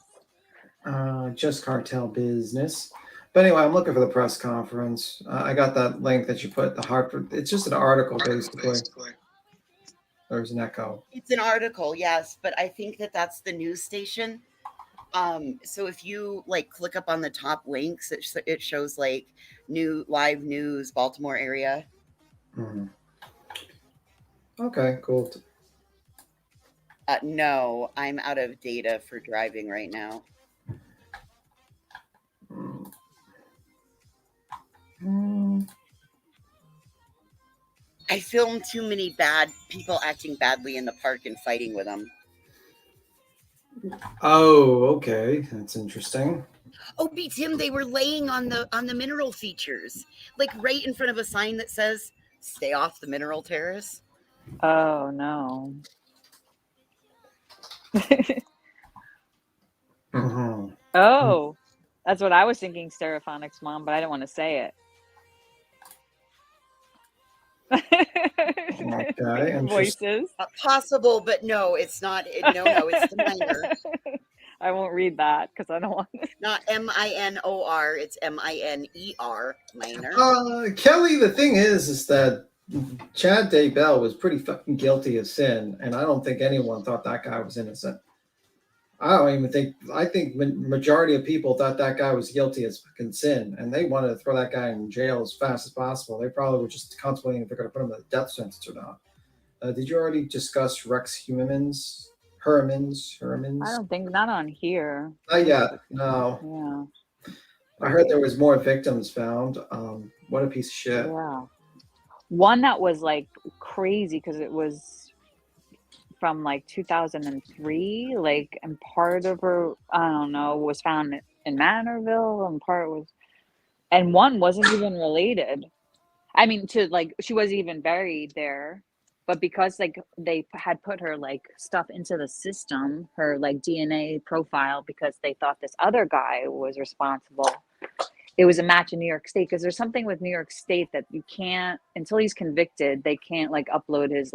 just cartel business. But anyway, I'm looking for the press conference. I got that link that you put, the Hartford. It's just an article, basically. There's an echo. It's an article, yes, but I think that's the news station. So if you click up on the top links, it shows live news, Baltimore area. Mm-hmm. Okay, cool. No, I'm out of data for driving right now. I filmed too many bad people acting badly in the park and fighting with them. Oh, okay. That's interesting. Oh, beat Tim, they were laying on the mineral features, right in front of a sign that says "Stay off the mineral terrace." Oh no. Mm-hmm. Oh, that's what I was thinking, Stereophonics Mom, but I didn't want to say it. Okay, voices. Possible, but no, it's not. No, it's the minor. I won't read that because I don't want it. Not minor, it's MINER, minor. Kelly, the thing is that Chad Daybell was pretty fucking guilty of sin, and I don't think anyone thought that guy was innocent. I think majority of people thought that guy was guilty as fucking sin, and they wanted to throw that guy in jail as fast as possible. They probably were just contemplating if they're going to put him in a death sentence or not. Did you already discuss Rex Hermans? I don't think, not on here. Not yet, no. Yeah. I heard there was more victims found. What a piece of shit. Yeah. One that was crazy because it was from 2003, and part of her, I don't know, was found in Manorville, and part was, and one wasn't even related. I mean, she wasn't even buried there, but because they had put her stuff into the system, her DNA profile, because they thought this other guy was responsible. It was a match in New York State, because there's something with New York State that you can't, until he's convicted, they can't upload his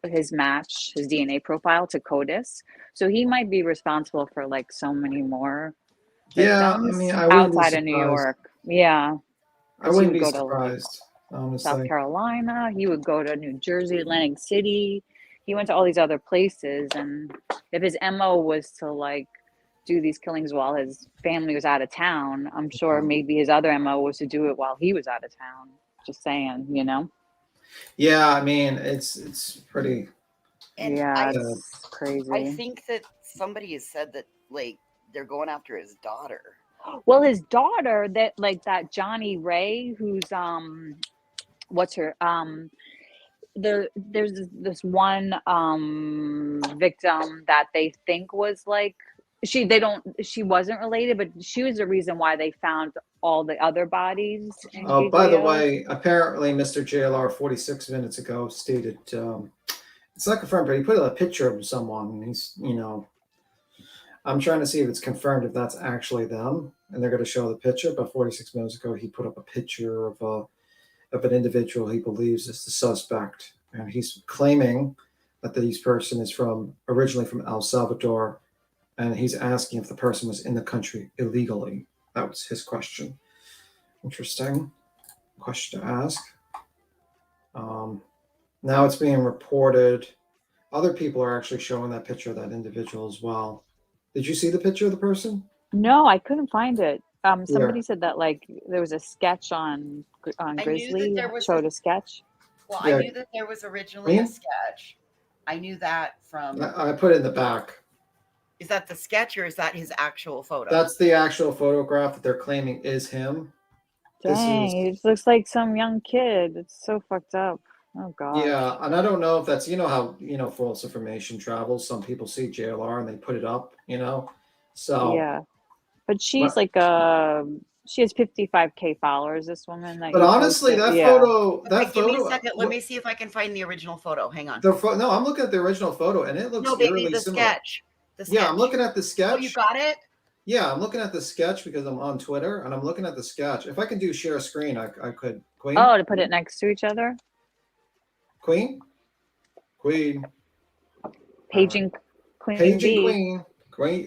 his match, his DNA profile to CODIS. So he might be responsible for so many more victims outside of New York. Yeah. I wouldn't be surprised, honestly. South Carolina. He would go to New Jersey, Atlantic City. He went to all these other places, and if his MO was to do these killings while his family was out of town, I'm sure maybe his other MO was to do it while he was out of town. Just saying, Yeah, I mean, it's pretty. And yeah, it's crazy. I think that somebody has said that they're going after his daughter. Well, his daughter, that Johnny Ray, who's what's her there's this one victim that they think was like she wasn't related, but she was the reason why they found all the other bodies in Oh, by the KJO. way, apparently Mr. JLR 46 minutes ago stated it's not confirmed, but he put a picture of someone. And he's, I'm trying to see if it's confirmed if that's actually them, and they're going to show the picture. But 46 minutes ago, he put up a picture of an individual he believes is the suspect, and he's claiming that this person is originally from El Salvador, and he's asking if the person was in the country illegally. That was his question. Interesting question to ask. Now it's being reported. Other people are actually showing that picture of that individual as well. Did you see the picture of the person? No, I couldn't find it. Somebody Yeah. said that like there was a sketch on Grizzly there was showed a sketch. Well, Yeah. I knew that there was originally a sketch. I knew that from. I put it in the back. Is that the sketch or is that his actual photo? That's the actual photograph that they're claiming is him. Dang, it looks like some young kid. It's so fucked up. Oh god. Yeah, and I don't know if that's how false information travels. Some people see JLR and they put it up, So Yeah, but she's But- like she has 55K followers. This woman. That But you honestly, posted. that Yeah. photo, Give me a second. Let me see if I can find the original photo. Hang on. No, I'm looking at the original photo, and it looks No, baby, eerily the similar. sketch. The Yeah, I'm sketch. looking at the sketch. Oh, you got it? Yeah, I'm looking at the sketch because I'm on Twitter, and I'm looking at the sketch. If I can do share screen, I could. Queen. Oh, to put it next to each other. Queen. Paging Queen Page B. and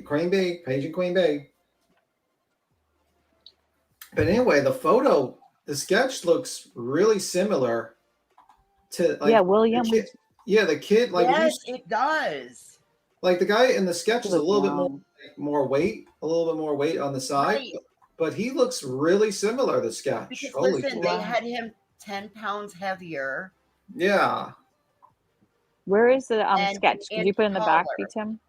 Queen B, Page and Queen B. But anyway, the sketch looks really similar to William. The kid, yes, it does. Like the guy in the sketch is a little bit more weight, a little bit more weight on the side, Right. but he looks really similar. The sketch. Because Holy listen, cow. they had him 10 pounds heavier. Yeah. Where is the And- sketch? Could and you put in the back, taller. Tim?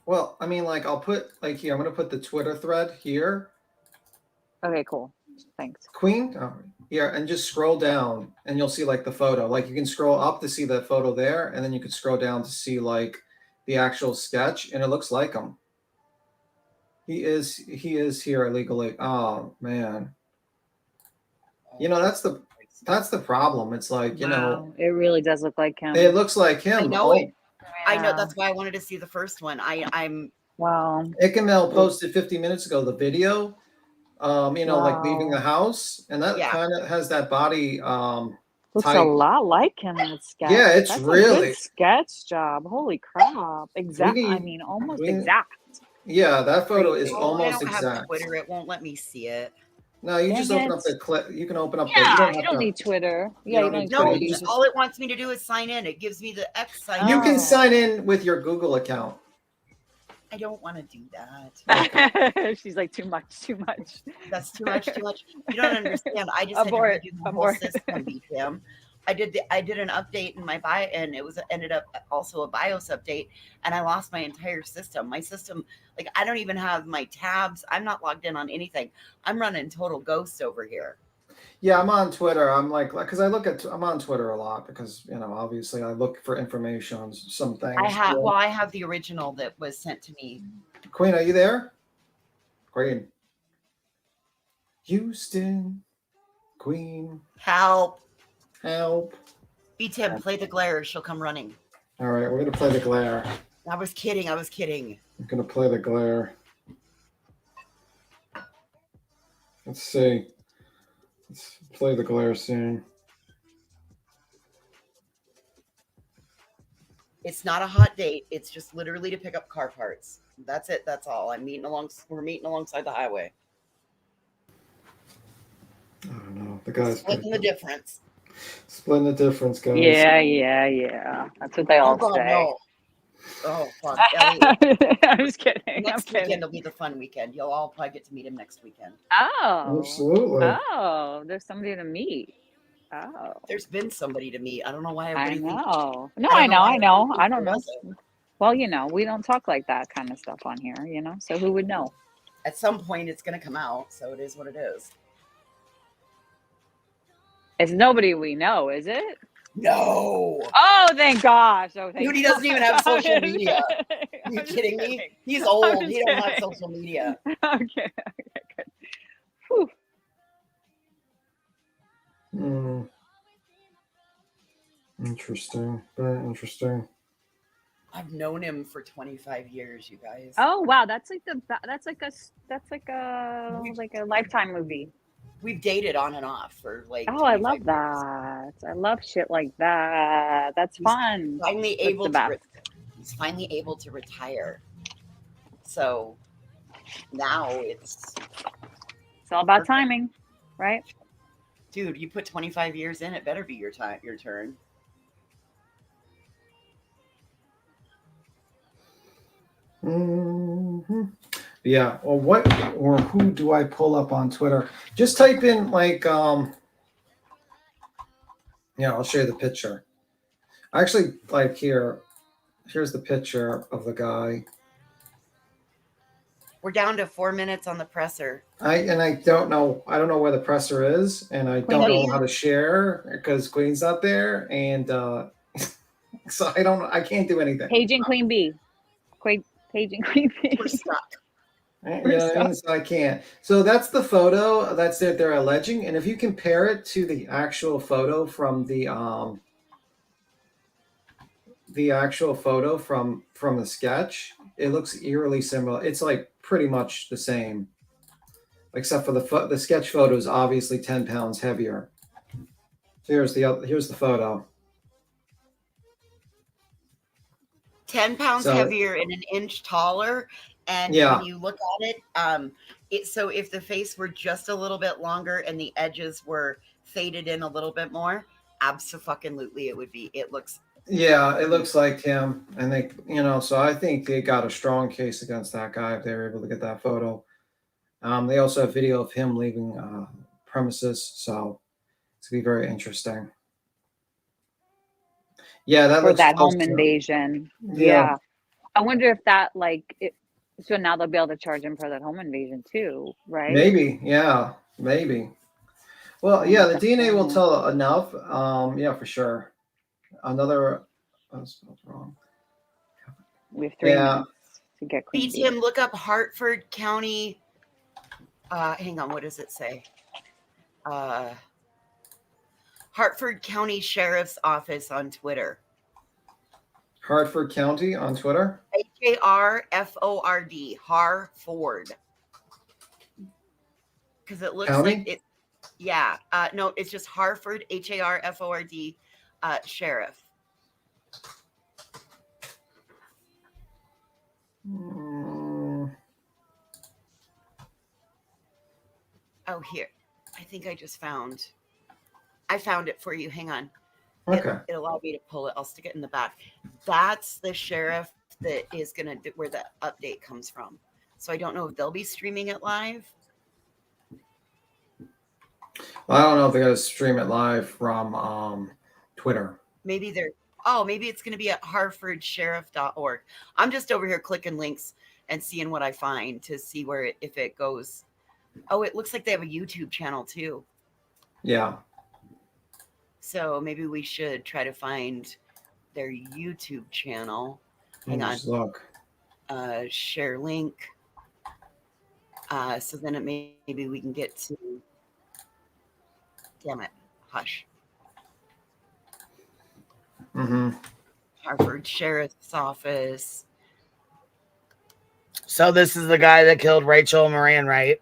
Well, I mean, I'll put here. I'm going to put the Twitter thread here. Okay, cool. Thanks. Queen. Oh, yeah, and just scroll down, and you'll see the photo. You can scroll up to see that photo there, and then you can scroll down to see the actual sketch, and it looks like him. He is here illegally. Oh man. That's the problem. It's Wow, it really does look like him. it looks like him. I know it. I know. That's why I wanted to see the first one. I'm. Wow. Ikamel posted 50 minutes ago the video. Leaving the house, and that kind of has that body. Looks type. a lot like him in the sketch. Yeah, it's That's really- a good sketch job. Holy crap! Exact. I mean, almost exact. Yeah, that photo is Oh, almost I don't have exact. Twitter. It won't let me see it. No, you Dang just open it. up the clip. You can open up. Yeah, the, you don't need Twitter. You Yeah, you don't don't need need No, Twitter. You You just- just- all it wants me to do is sign in. It gives me the X sign. You in. can sign in with your Google account. I don't want to do that. She's like, too much. That's too much. You don't understand. I just Abort, had to redo the whole abort. system, BTM. I did an update in my bio, and it ended up also a BIOS update, and I lost my entire system. My system, I don't even have my tabs. I'm not logged in on anything. I'm running total ghost over here. Yeah, I'm on Twitter. I'm because I'm on Twitter a lot because obviously I look for information on some things. I have the original that was sent to me. Queen, are you there? Queen. Houston. Queen. Help. BTM, play the glare. She'll come running. All right, we're gonna play the glare. I was kidding. I'm gonna play the glare. Let's see. Let's play the glare soon. It's not a hot date. It's just literally to pick up car parts. That's it. That's all. We're meeting alongside the highway. I don't know. The guy's Splitting the difference. Splitting the difference, guys. Yeah. That's what they all God, say. no. Oh, fuck. Elliot. I'm just kidding. Next weekend will be the fun weekend. You'll all probably get to meet him next weekend. Oh. Absolutely. Oh, there's somebody to meet. Oh. There's been somebody to meet. I don't know why I everybody thinks. know. No, I I don't know. know I why know. everybody I don't know. thinks there Well, we don't talk like that kind of stuff on here, so who would know? At some point, it's going to come out. So it is what it is. It's nobody we know, is it? No. Oh, thank gosh. Oh, thank Dude, he doesn't even have social I'm just media. kidding. Are you I'm just kidding me? kidding. He's I'm old. just He don't have kidding. social media. Okay. Good. Whew. Interesting. Very interesting. I've known him for 25 years, you guys. Oh wow, that's like a Lifetime movie. We've dated on and off for like Oh, I 25 love years. that. I love shit like that. That's fun. Finally That's able the to best. he's finally able to retire. So now it's all about timing, right? Dude, you put 25 years in, it better be your turn. Yeah. Well, what or who do I pull up on Twitter? Just type in like yeah, I'll show you the picture. Actually, like here's the picture of the guy. We're down to 4 minutes on the presser. I don't know where the presser is, and I don't know how to share because Queen's not there, and so I can't do anything. Paging Queen Bee. Paging Queen Bee. We're stuck. You know what I mean? So I can't. So that's the photo that's that they're alleging, and if you compare it to the actual photo from the actual photo from the sketch, it looks eerily similar. It's like pretty much the same, except for the sketch photo is obviously 10 pounds heavier. So here's the photo. 10 pounds heavier and an inch taller. And when you look at it, so if the face were just a little bit longer and the edges were faded in a little bit more, abso-fucking-lutely it looks. Yeah, it looks like him. And they, so I think they got a strong case against that guy if they were able to get that photo. They also have video of him leaving premises. So it's going to be very interesting. Yeah, that for looks that close home to- invasion. Yeah. I wonder if that so now they'll be able to charge him for that home invasion too, right? Maybe, yeah, maybe. Well, yeah, the DNA will tell enough. Yeah, for sure. Another. That's wrong. We have 3 minutes to get Queen Bee. Tim, look up Hartford County. Hang on, what does it say? Hartford County Sheriff's Office on Twitter. Hartford County on Twitter. HARFORD. Harford. Because it looks County? like it. Yeah. No, it's just Harford. HARFORD. Sheriff. Oh, here. I think I just found. I found it for you. Hang on. Okay. It allowed me to pull it. I'll stick it in the back. That's the sheriff that is going to where the update comes from. So I don't know if they'll be streaming it live. I don't know if they're going to stream it live from Twitter. Maybe maybe it's going to be at harfordsheriff.org. I'm just over here clicking links and seeing what I find to see where if it goes. Oh, it looks like they have a YouTube channel too. Yeah. So maybe we should try to find their YouTube channel. Hang on. Just look. Share link. So then maybe we can get to. Damn it. Hush. Mm-hmm. Harvard Sheriff's Office. So this is the guy that killed Rachel Moran, right?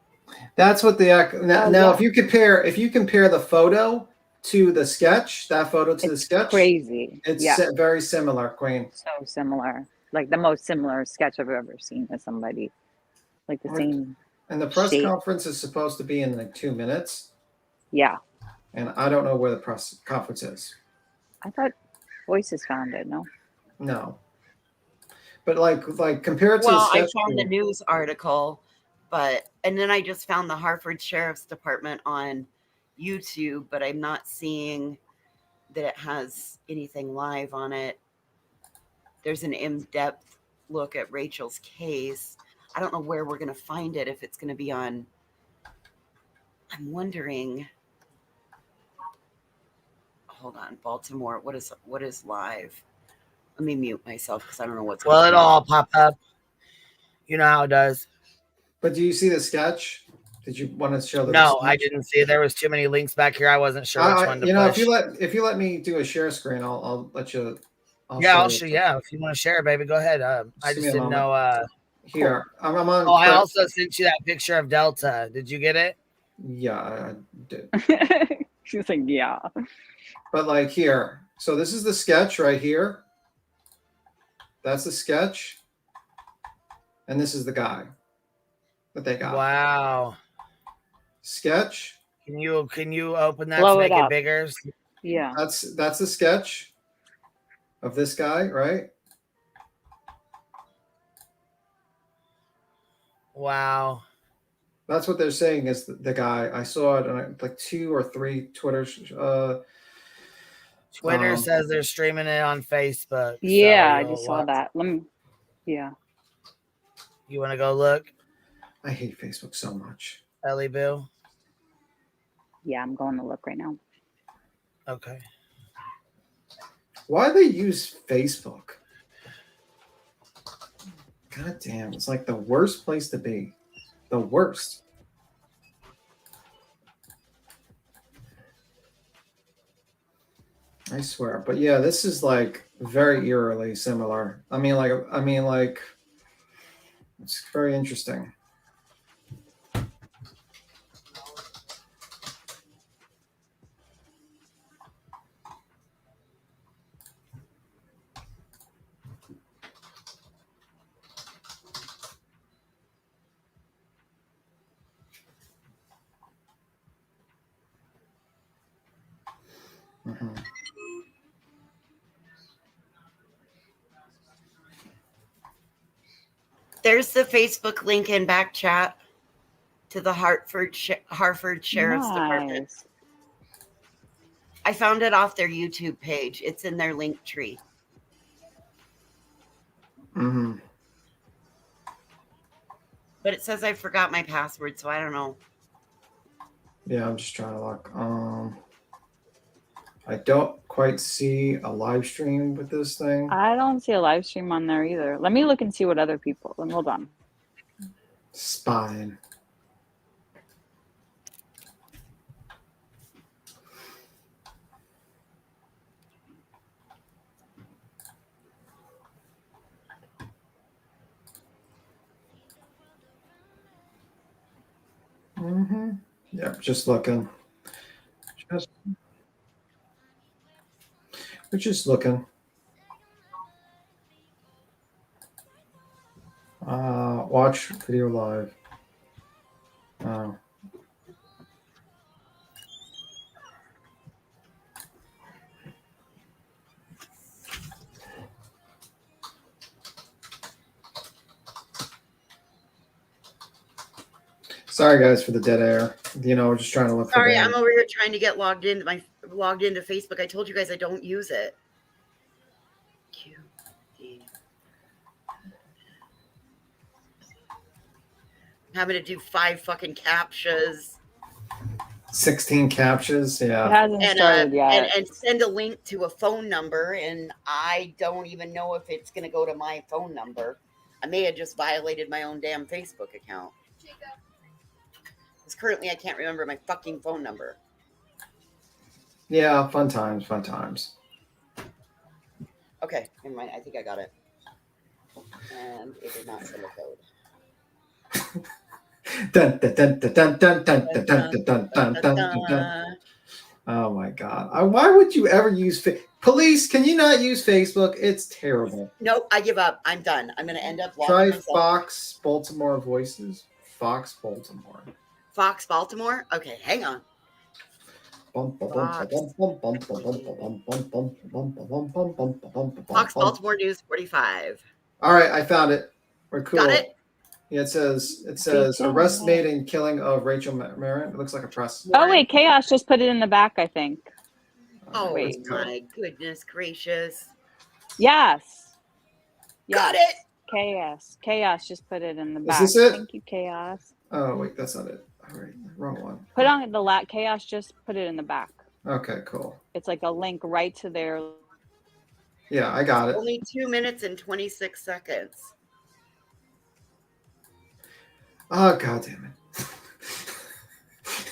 That's what now if you compare the photo to the sketch, that photo to the sketch, crazy. It's very similar, Queen. So similar, like the most similar sketch I've ever seen of somebody, like the same. And the press shape. conference is supposed to be in like 2 minutes. Yeah. And I don't know where the press conference is. I thought Voices found it. No. No. But like compared to the sketch. I found the news article, and then I just found the Hartford Sheriff's Department on YouTube, but I'm not seeing that it has anything live on it. There's an in-depth look at Rachel's case. I don't know where we're going to find it, if it's going to be on. I'm wondering. hold on. Baltimore. What is live? Let me mute myself because I don't know what's Well, going it'll on. all pop up. You know how it does. But do you see the sketch? Did you want to show the No, sketch? I didn't see. There was too many links back here. I wasn't sure which one to push. if you let me do a share screen, I'll let you. I'll show show. Yeah, if you want to share, baby, go ahead. I give just me a didn't moment. know. Here, I'm on. Oh, I also sent you that picture of Delta. Did you get it? Yeah, I did. She was like, yeah. But like here, so this is the sketch right here. That's the sketch, and this is the guy that they got. Wow. Sketch. Can you open that Blow to it make it up. bigger? Yeah. That's the sketch of this guy, right? Wow. That's what they're saying is the guy. I saw it on like 2 or 3 Twitter. Twitter says they're streaming it on Facebook. Yeah, so I just saw that. Let me. Yeah. You want to go look? I hate Facebook so much. Ellie Bill. Yeah, I'm going to look right now. Okay. Why they use Facebook? God damn, it's like the worst place to be. The worst. I swear. But yeah, this is like very eerily similar. I mean like it's very interesting. Mm-hmm. There's the Facebook link in back chat to the Hartford Sheriff's Department. I found it off their YouTube page. It's in their link tree. Mm-hmm. But it says I forgot my password, so I don't know. Yeah, I'm just trying to look. I don't quite see a live stream with this thing. I don't see a live stream on there either. Let me look and see what other people. Hold on. Spine. Mm-hmm. Yep, just looking. We're just looking. Watch video live. Oh. Sorry guys for the dead air. You know, we're just trying to look Sorry, for I'm over here trying to get logged into Facebook. I told you guys I don't use it. I'm having to do 5 fucking captchas. 16 captchas. Yeah. It hasn't started yet. And send a link to a phone number, and I don't even know if it's going to go to my phone number. I may have just violated my own damn Facebook account. Because currently I can't remember my fucking phone number. Yeah, fun times, fun times. Okay, never mind. I think I got it. And it did not send a code. Dun, dun, dun, dun, dun, dun, dun, dun, dun, dun, dun, dun, dun. Oh my God. Why would you ever use Police, can you not use Facebook? It's terrible. Nope, I give up. I'm done. I'm going to end up Try myself. Fox Baltimore Voices. Fox Baltimore. Fox Baltimore? Okay, hang on. Fox Baltimore News 45. All right, I found it. We're cool. Got it? Yeah, it says arrest made in killing of Rachel Marin. It looks like a press. Oh wait, Chaos just put it in the back, I think. Oh wait. my goodness gracious. Yes. Got it. Chaos just put it in the Is back. this it? Thank you, Chaos. Oh wait, that's not it. All right, wrong one. Put on the Chaos just put it in the back. Okay, cool. It's like a link right to their. Yeah, I got it. Only 2 minutes and 26 seconds. Oh, God damn it.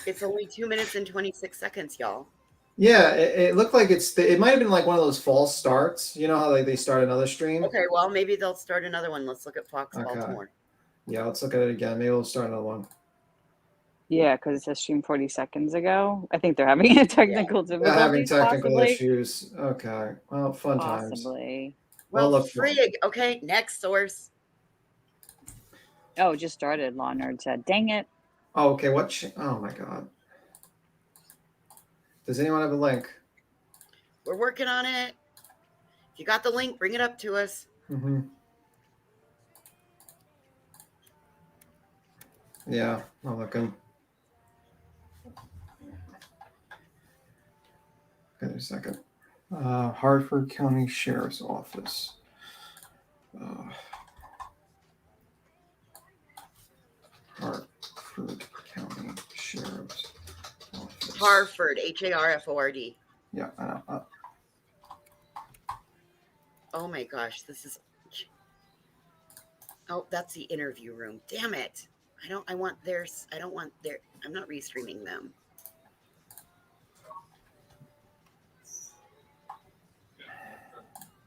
It's only 2 minutes and 26 seconds, y'all. Yeah, it looked like it might have been like one of those false starts. You know how like they start another stream? Okay, well, maybe they'll start another one. Let's look at Fox Okay. Baltimore. Yeah, let's look at it again. Maybe we'll start another one. Yeah, because it says stream 40 seconds ago. I think they're having a technical difficulty. Having technical possibly. issues. Okay. Well, fun times. Possibly. Well, look, frig. Okay, next source. Oh, it just started. Law Nerd said, "Dang it." Oh, okay. Oh my God. Does anyone have a link? We're working on it. If you got the link, bring it up to us. Mm-hmm. Yeah, I'm looking. Okay, a second. Hartford County Sheriff's Office. Hartford County Sheriff's Office. Harford, Harford. Yeah, I know. Oh my gosh, this is. Oh, that's the interview room. Damn it. I want theirs. I don't want their. I'm not restreaming them.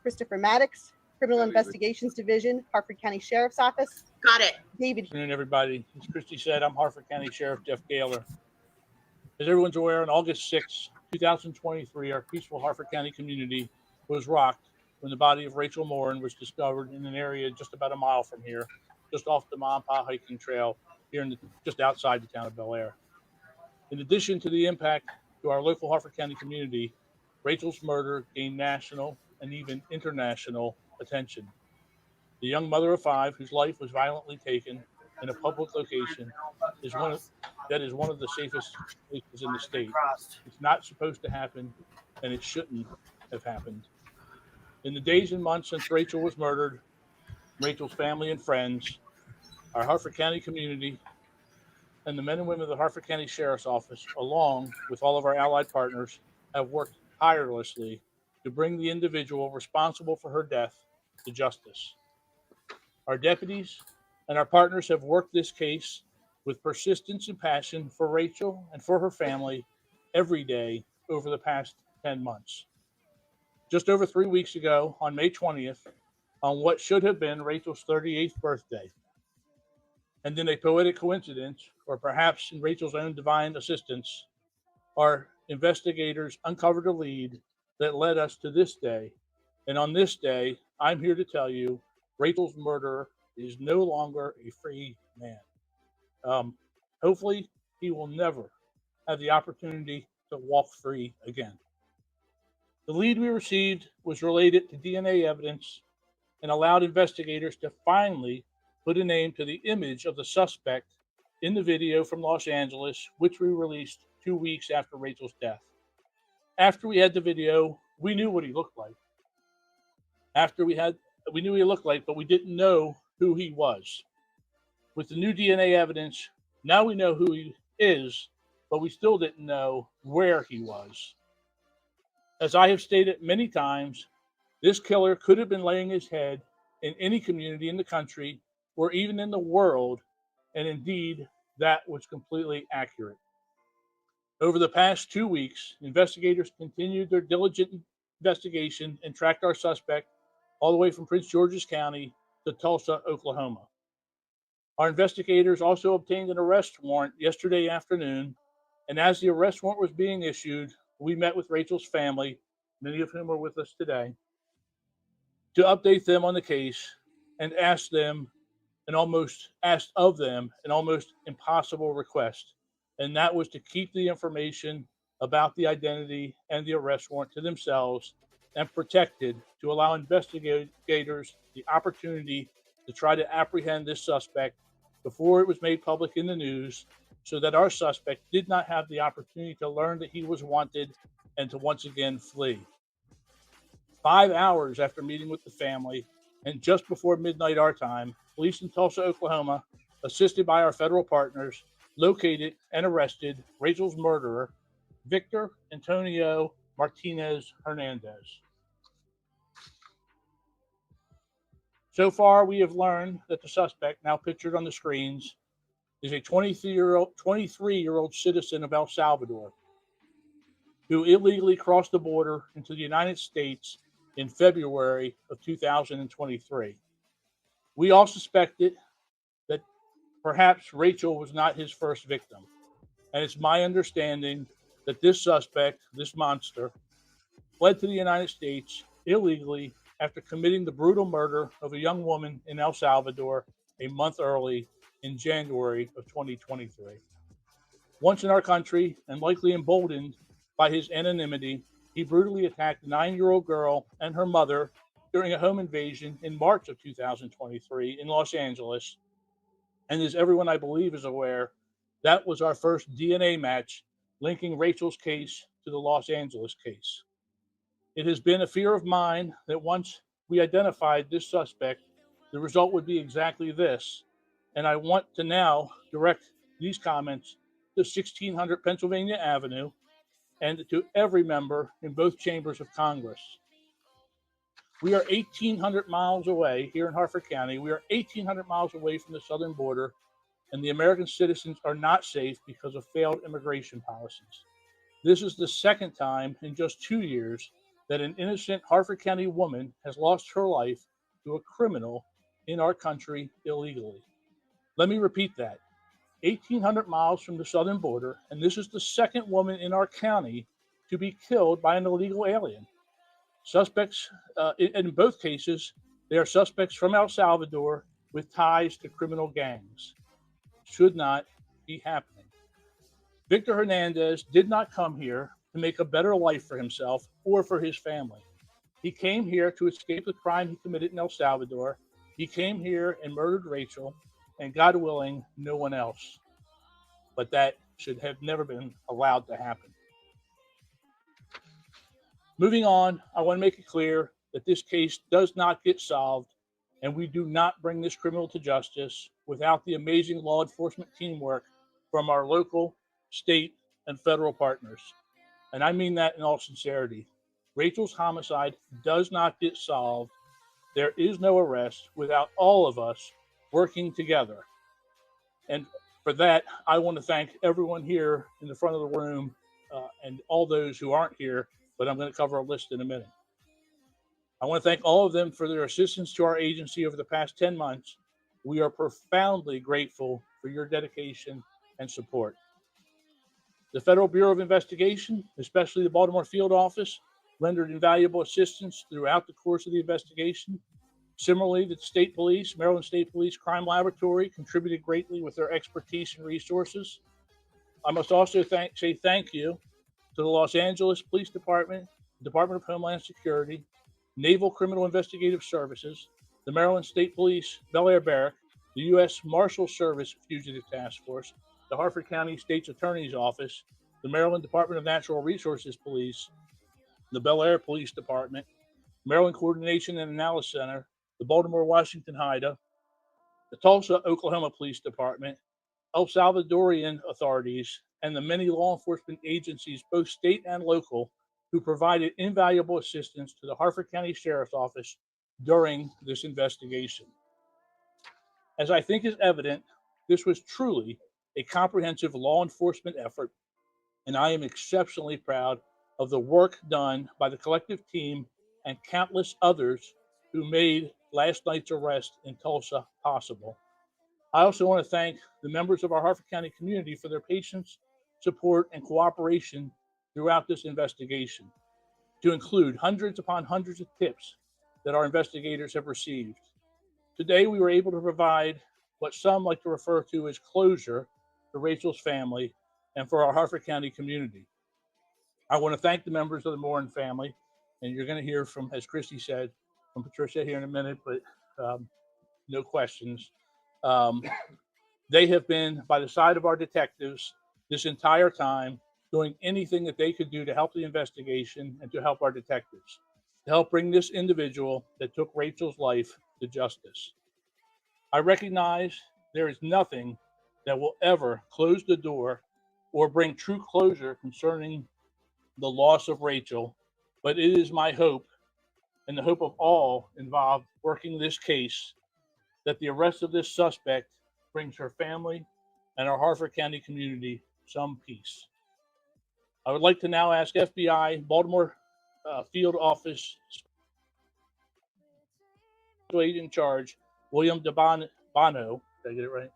Christopher Maddox, Criminal Investigations Division, Hartford County Sheriff's Office. Got it. David. Good afternoon, everybody. As Christy said, I'm Hartford County Sheriff Jeff Gaylor. As everyone's aware, on August 6, 2023, our peaceful Hartford County community was rocked when the body of Rachel Morin was discovered in an area just about a mile from here, just off the Ma and Pa hiking trail here just outside the town of Bel Air. In addition to the impact to our local Hartford County community, Rachel's murder gained national and even international attention. The young mother of 5, whose life was violently taken in a public location, is one of the safest places in the state. It's not supposed to happen, and it shouldn't have happened. In the days and months since Rachel was murdered, Rachel's family and friends, our Hartford County community, and the men and women of the Hartford County Sheriff's Office, along with all of our allied partners, have worked tirelessly to bring the individual responsible for her death to justice. Our deputies and our partners have worked this case with persistence and passion for Rachel and for her family every day over the past 10 months. Just over 3 weeks ago, on May 20th, on what should have been Rachel's 38th birthday, and in a poetic coincidence, or perhaps in Rachel's own divine assistance, our investigators uncovered a lead that led us to this day. And on this day, I'm here to tell you, Rachel's murderer is no longer a free man. Hopefully, he will never have the opportunity to walk free again. The lead we received was related to DNA evidence and allowed investigators to finally put a name to the image of the suspect in the video from Los Angeles, which we released 2 weeks after Rachel's death. After we had the video, we knew what he looked like. We knew what he looked like, but we didn't know who he was. With the new DNA evidence, now we know who he is, but we still didn't know where he was. As I have stated many times, this killer could have been laying his head in any community in the country or even in the world, and indeed, that was completely accurate. Over the past 2 weeks, investigators continued their diligent investigation and tracked our suspect all the way from Prince George's County to Tulsa, Oklahoma. Our investigators also obtained an arrest warrant yesterday afternoon, and as the arrest warrant was being issued, we met with Rachel's family, many of whom are with us today, to update them on the case and asked of them an almost impossible request, and that was to keep the information about the identity and the arrest warrant to themselves and protected, to allow investigators the opportunity to try to apprehend this suspect before it was made public in the news, so that our suspect did not have the opportunity to learn that he was wanted and to once again flee. 5 hours after meeting with the family, and just before midnight our time, police in Tulsa, Oklahoma, assisted by our federal partners, located and arrested Rachel's murderer Victor Antonio Martinez Hernandez. So far, we have learned that the suspect, now pictured on the screens, is a 23-year-old citizen of El Salvador who illegally crossed the border into the United States in February of 2023. We all suspected that perhaps Rachel was not his first victim, and it's my understanding that this suspect, this monster, fled to the United States illegally after committing the brutal murder of a young woman in El Salvador a month early in January of 2023. Once in our country, and likely emboldened by his anonymity, he brutally attacked a 9-year-old girl and her mother during a home invasion in March of 2023 in Los Angeles. And as everyone I believe is aware, that was our first DNA match linking Rachel's case to the Los Angeles case. It has been a fear of mine that once we identified this suspect, the result would be exactly this. And I want to now direct these comments to 1600 Pennsylvania Avenue and to every member in both chambers of Congress. We are 1,800 miles away here in Harford County. We are 1,800 miles away from the southern border, and the American citizens are not safe because of failed immigration policies. This is the second time in just 2 years that an innocent Harford County woman has lost her life to a criminal in our country illegally. Let me repeat that. 1,800 miles from the southern border, and this is the second woman in our county to be killed by an illegal alien. Suspects, in both cases, they are suspects from El Salvador with ties to criminal gangs. Should not be happening. Victor Hernandez did not come here to make a better life for himself or for his family. He came here to escape the crime he committed in El Salvador. He came here and murdered Rachel, and God willing, no one else. But that should have never been allowed to happen. Moving on, I want to make it clear that this case does not get solved, and we do not bring this criminal to justice without the amazing law enforcement teamwork from our local, state, and federal partners. And I mean that in all sincerity. Rachel's homicide does not get solved. There is no arrest without all of us working together. And for that, I want to thank everyone here in the front of the room and all those who aren't here, but I'm going to cover a list in a minute. I want to thank all of them for their assistance to our agency over the past 10 months. We are profoundly grateful for your dedication and support. The Federal Bureau of Investigation, especially the Baltimore Field Office, rendered invaluable assistance throughout the course of the investigation. Similarly, the State Police, Maryland State Police Crime Laboratory contributed greatly with their expertise and resources. I must also say thank you to the Los Angeles Police Department, Department of Homeland Security, Naval Criminal Investigative Services, the Maryland State Police Bel Air Barrack, the U.S. Marshal Service Fugitive Task Force, the Harford County State's Attorney's Office, the Maryland Department of Natural Resources Police, the Bel Air Police Department, Maryland Coordination and Analysis Center, the Baltimore Washington HIDA, the Tulsa, Oklahoma Police Department, El Salvadorian authorities, and the many law enforcement agencies, both state and local, who provided invaluable assistance to the Harford County Sheriff's Office during this investigation. As I think is evident, this was truly a comprehensive law enforcement effort, and I am exceptionally proud of the work done by the collective team and countless others who made last night's arrest in Tulsa possible. I also want to thank the members of our Harford County community for their patience, support, and cooperation throughout this investigation, to include hundreds upon hundreds of tips that our investigators have received. Today, we were able to provide what some like to refer to as closure for Rachel's family and for our Harford County community. I want to thank the members of the Morin family, and you're going to hear from, as Christy said, from Patricia here in a minute, but no questions. They have been by the side of our detectives this entire time, doing anything that they could do to help the investigation and to help our detectives, to help bring this individual that took Rachel's life to justice. I recognize there is nothing that will ever close the door or bring true closure concerning the loss of Rachel, but it is my hope and the hope of all involved working this case that the arrest of this suspect brings her family and our Harford County community some peace. I would like to now ask FBI Baltimore Field Office Special Agent in Charge, William Bono, did I get it right?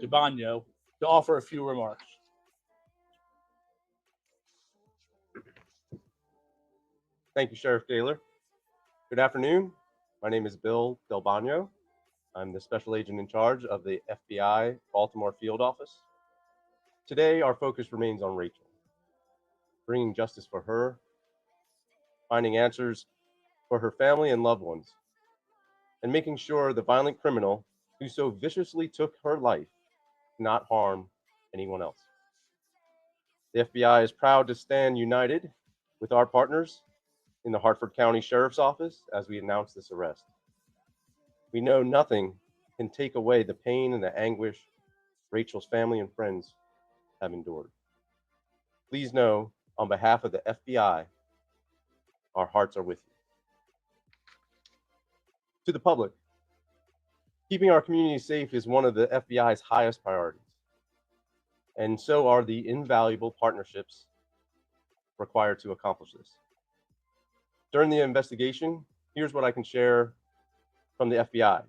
DeBano, to offer a few remarks. Thank you, Sheriff Gaylor. Good afternoon. My name is Bill Del Bagno. I'm the Special Agent in charge of the FBI Baltimore Field Office. Today, our focus remains on Rachel, bringing justice for her, finding answers for her family and loved ones, and making sure the violent criminal who so viciously took her life cannot harm anyone else. The FBI is proud to stand united with our partners in the Harford County Sheriff's Office as we announce this arrest. We know nothing can take away the pain and the anguish Rachel's family and friends have endured. Please know, on behalf of the FBI, our hearts are with you. To the public, keeping our community safe is one of the FBI's highest priorities, and so are the invaluable partnerships required to accomplish this. During the investigation, here's what I can share from the FBI.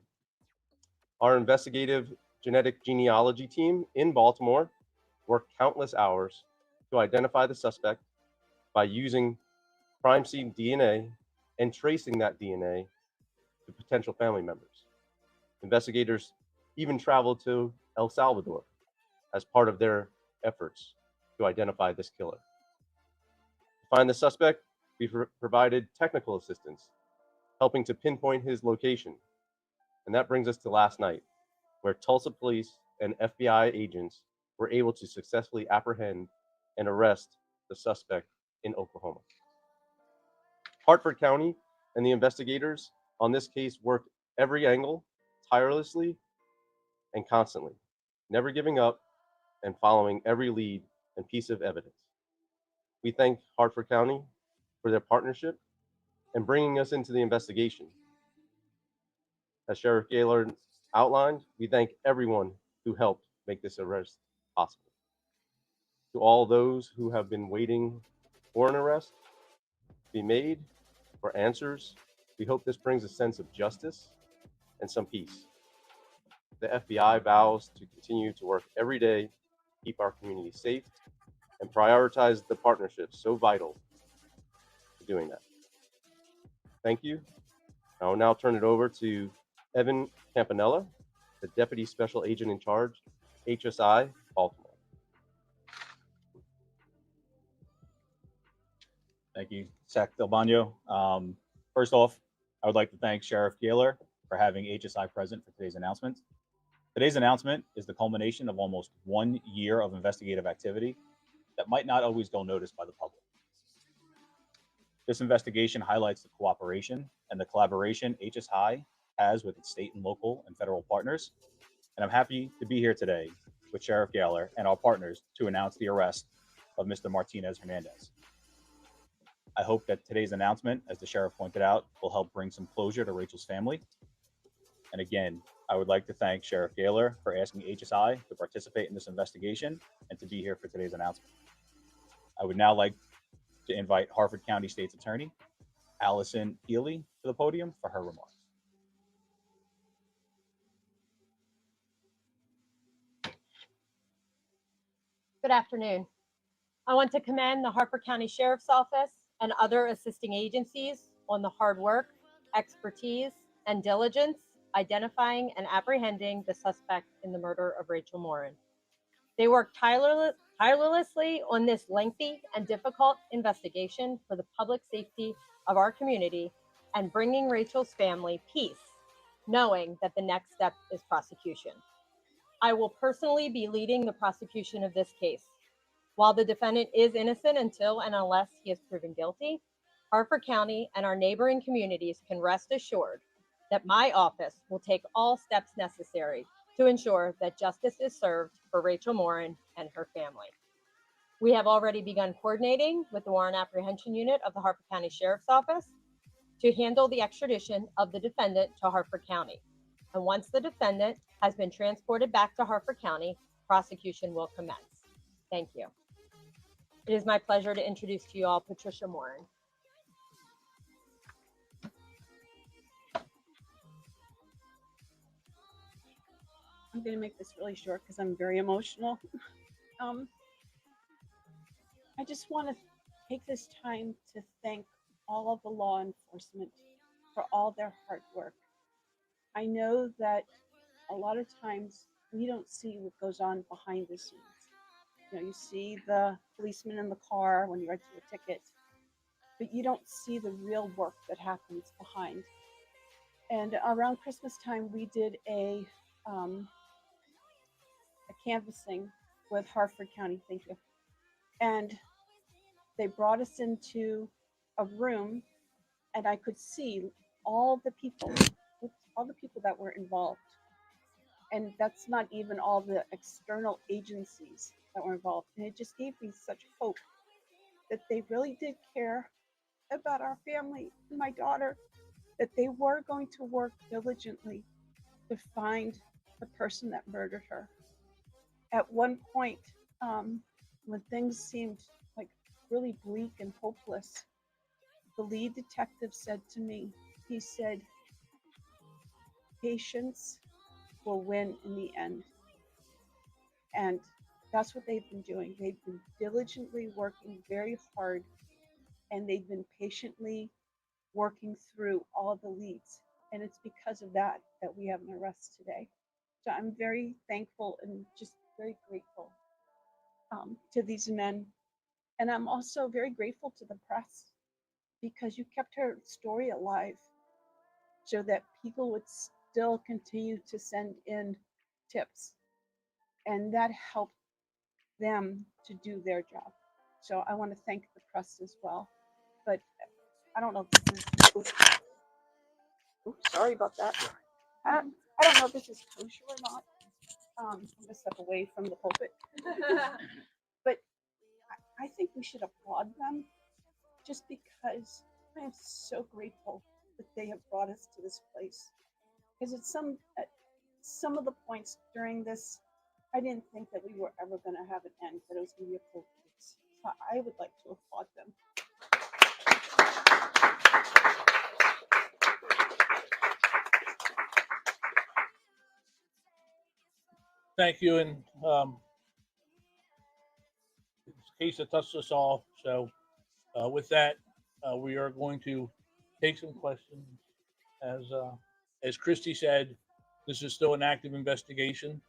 Our investigative genetic genealogy team in Baltimore worked countless hours to identify the suspect by using crime scene DNA and tracing that DNA to potential family members. Investigators even traveled to El Salvador as part of their efforts to identify this killer. To find the suspect, we provided technical assistance, helping to pinpoint his location. And that brings us to last night, where Tulsa police and FBI agents were able to successfully apprehend and arrest the suspect in Oklahoma. Hartford County and the investigators on this case worked every angle, tirelessly and constantly, never giving up and following every lead and piece of evidence. We thank Hartford County for their partnership and bringing us into the investigation. As Sheriff Gaylor outlined, we thank everyone who helped make this arrest possible. To all those who have been waiting for an arrest to be made, for answers, we hope this brings a sense of justice and some peace. The FBI vows to continue to work every day to keep our community safe and prioritize the partnerships so vital to doing that. Thank you. I will now turn it over to Evan Campanella, the Deputy Special Agent in Charge, HSI, Baltimore. Thank you, Sec Del Bagno. First off, I would like to thank Sheriff Gaylor for having HSI present for today's announcement. Today's announcement is the culmination of almost 1 year of investigative activity that might not always go noticed by the public. This investigation highlights the cooperation and the collaboration HSI has with its state and local and federal partners, and I'm happy to be here today with Sheriff Gaylor and our partners to announce the arrest of Mr. Martinez Hernandez. I hope that today's announcement, as the sheriff pointed out, will help bring some closure to Rachel's family. And again, I would like to thank Sheriff Gaylor for asking HSI to participate in this investigation and to be here for today's announcement. I would now like to invite Harford County State's Attorney, Allison Healy, to the podium for her remarks. Good afternoon. I want to commend the Harford County Sheriff's Office and other assisting agencies on the hard work, expertise, and diligence identifying and apprehending the suspect in the murder of Rachel Morin. They worked tirelessly on this lengthy and difficult investigation for the public safety of our community and bringing Rachel's family peace, knowing that the next step is prosecution. I will personally be leading the prosecution of this case. While the defendant is innocent until and unless he is proven guilty, Harford County and our neighboring communities can rest assured that my office will take all steps necessary to ensure that justice is served for Rachel Morin and her family. We have already begun coordinating with the Warrant Apprehension Unit of the Harford County Sheriff's Office to handle the extradition of the defendant to Harford County. And once the defendant has been transported back to Harford County, prosecution will commence. Thank you. It is my pleasure to introduce to you all Patricia Morin. I'm going to make this really short because I'm very emotional. I just want to take this time to thank all of the law enforcement for all their hard work. I know that a lot of times we don't see what goes on behind the scenes. You know, you see the policeman in the car when you write a ticket, but you don't see the real work that happens behind. And around Christmas time, we did a canvassing with Harford County, thank you. And they brought us into a room and I could see all the people that were involved. And that's not even all the external agencies that were involved. And it just gave me such hope that they really did care about our family and my daughter, that they were going to work diligently to find the person that murdered her. At one point, when things seemed like really bleak and hopeless, the lead detective said to me, he said, patience will win in the end. And that's what they've been doing. They've been diligently working very hard, and they've been patiently working through all the leads. And it's because of that that we have an arrest today. So I'm very thankful and just very grateful to these men. And I'm also very grateful to the press because you kept her story alive so that people would still continue to send in tips. And that helped them to do their job. So I want to thank the press as well. But I don't know if this is, oops, sorry about that. I don't know if this is kosher or not. I'm gonna step away from the pulpit. But I think we should applaud them just because I am so grateful that they have brought us to this place. Because at some of the points during this, I didn't think that we were ever going to have an end, that it was going to be a full case. So I would like to applaud them. Thank you. And it's a case that touched us all. So with that, we are going to take some questions. As Christy said, this is still an active investigation.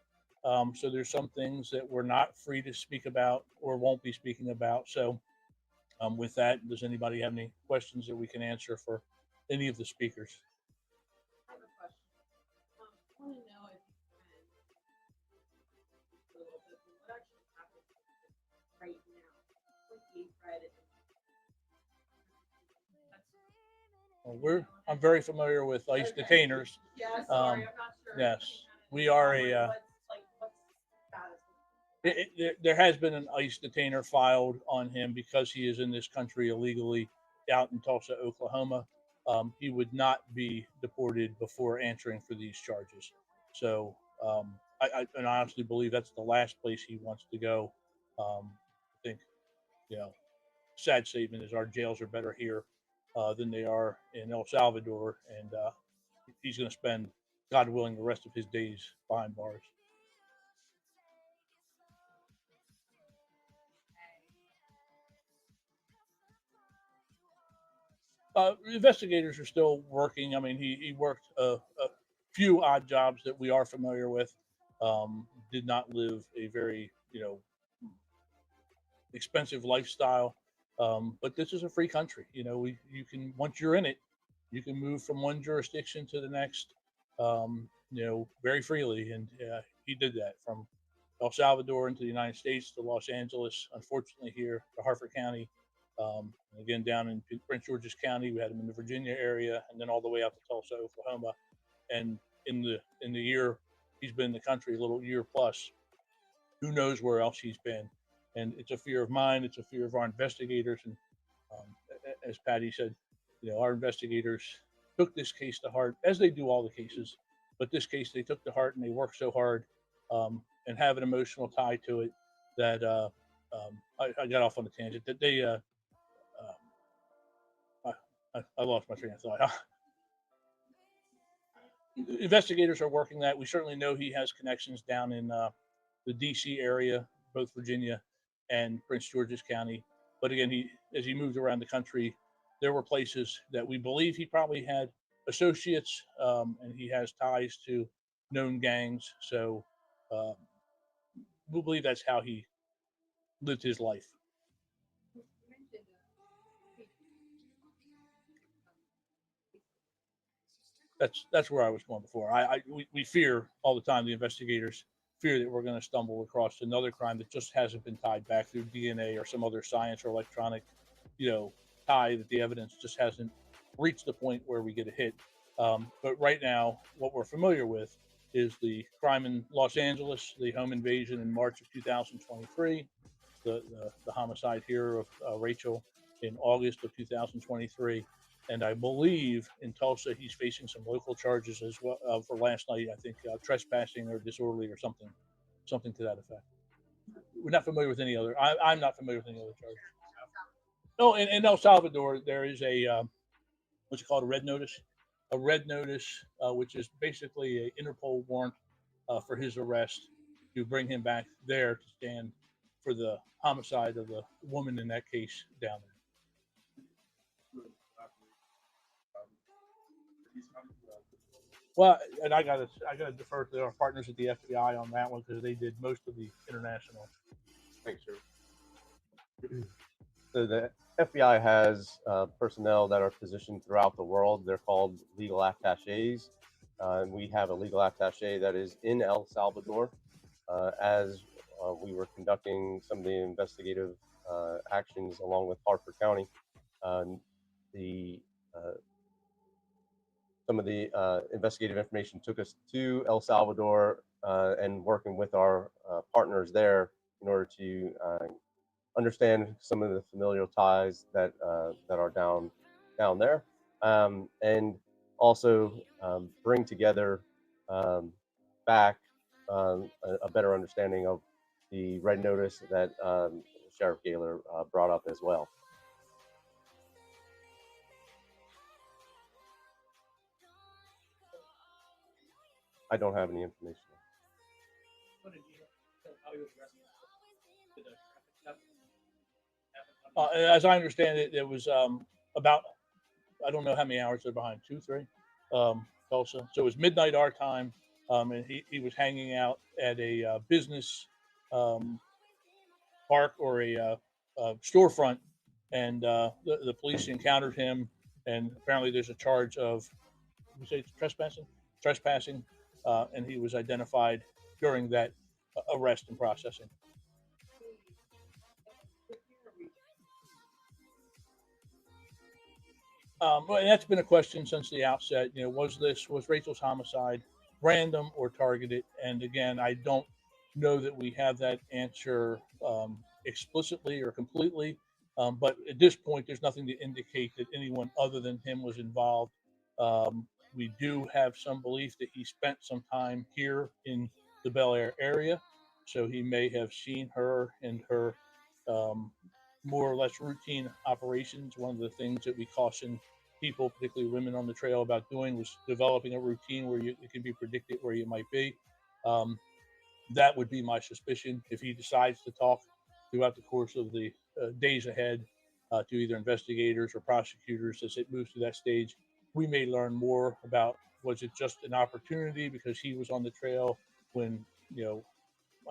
So there's some things that we're not free to speak about or won't be speaking about. So with that, does anybody have any questions that we can answer for any of the speakers? I have a question. I want to know if you can a little bit what actually happens right now with the Fred. I'm very familiar with ICE detainers. Yeah, sorry, I'm not sure. Yes, we are a. There has been an ICE detainer filed on him because he is in this country illegally out in Tulsa, Oklahoma. He would not be deported before answering for these charges. So I honestly believe that's the last place he wants to go. I think, sad statement is our jails are better here than they are in El Salvador. And he's going to spend, God willing, the rest of his days behind bars. Investigators are still working. I mean, he worked a few odd jobs that we are familiar with. Did not live a very, expensive lifestyle. But this is a free country. You can, once you're in it, you can move from one jurisdiction to the next, very freely. And he did that from El Salvador into the United States to Los Angeles. Unfortunately, here to Harford County. Again, down in Prince George's County, we had him in the Virginia area, and then all the way out to Tulsa, Oklahoma. And in the year he's been in the country, a little year plus, who knows where else he's been. and it's a fear of mine. It's a fear of our investigators. And as Patty said, our investigators took this case to heart, as they do all the cases. But this case, they took to heart, and they worked so hard and have an emotional tie to it that I got off on a tangent. That they I lost my train of thought. Investigators are working that. We certainly know he has connections down in the D.C. area, both Virginia and Prince George's County. But again, as he moved around the country, there were places that we believe he probably had associates, and he has ties to known gangs. So we believe that's how he lived his life. That's where I was going before. We fear all the time, the investigators fear that we're going to stumble across another crime that just hasn't been tied back through DNA or some other science or electronic, tie, that the evidence just hasn't reached the point where we get a hit. But right now, what we're familiar with is the crime in Los Angeles, the home invasion in March of 2023, the homicide here of Rachel in August of 2023. And I believe in Tulsa, he's facing some local charges as well for last night. I think trespassing or disorderly or something to that effect. We're not familiar with any other. I'm not familiar with any other charges. No, in El Salvador, there is a what's it called, a red notice, which is basically an Interpol warrant for his arrest to bring him back there to stand for the homicide of the woman in that case down there. Well, and I gotta defer to our partners at the FBI on that one because they did most of the international. Thanks, sir. So the FBI has personnel that are positioned throughout the world. They're called legal attaches. And we have a legal attache that is in El Salvador. As we were conducting some of the investigative actions along with Harford County, some of the investigative information took us to El Salvador and working with our partners there in order to understand some of the familial ties that are down there, and also bring together back a better understanding of the red notice that Sheriff Gaylor brought up as well. I don't have any information. As I understand it, it was about, I don't know how many hours they're behind, 2, 3, Tulsa. So it was midnight our time, and he was hanging out at a business park or a storefront, and the police encountered him, and apparently there's a charge of, we say it's trespassing, and he was identified during that arrest and processing. Well, and that's been a question since the outset. Was Rachel's homicide random or targeted? And again, I don't know that we have that answer explicitly or completely. But at this point, there's nothing to indicate that anyone other than him was involved. We do have some belief that he spent some time here in the Bel Air area, so he may have seen her and her more or less routine operations. One of the things that we caution people, particularly women on the trail, about doing was developing a routine where it can be predicted where you might be. That would be my suspicion. If he decides to talk throughout the course of the days ahead to either investigators or prosecutors as it moves to that stage, we may learn more about, was it just an opportunity because he was on the trail when,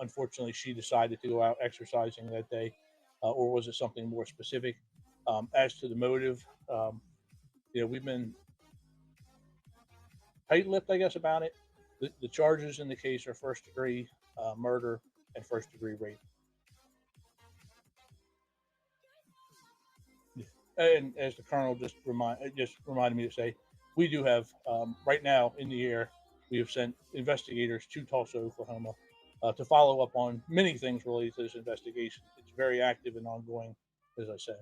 unfortunately she decided to go out exercising that day, or was it something more specific? As to the motive, we've been tight-lipped, I guess, about it. The charges in the case are first-degree murder and first-degree rape. And as the colonel just reminded me to say, we do have right now in the air, we have sent investigators to Tulsa, Oklahoma, to follow up on many things related to this investigation. It's very active and ongoing, as I said.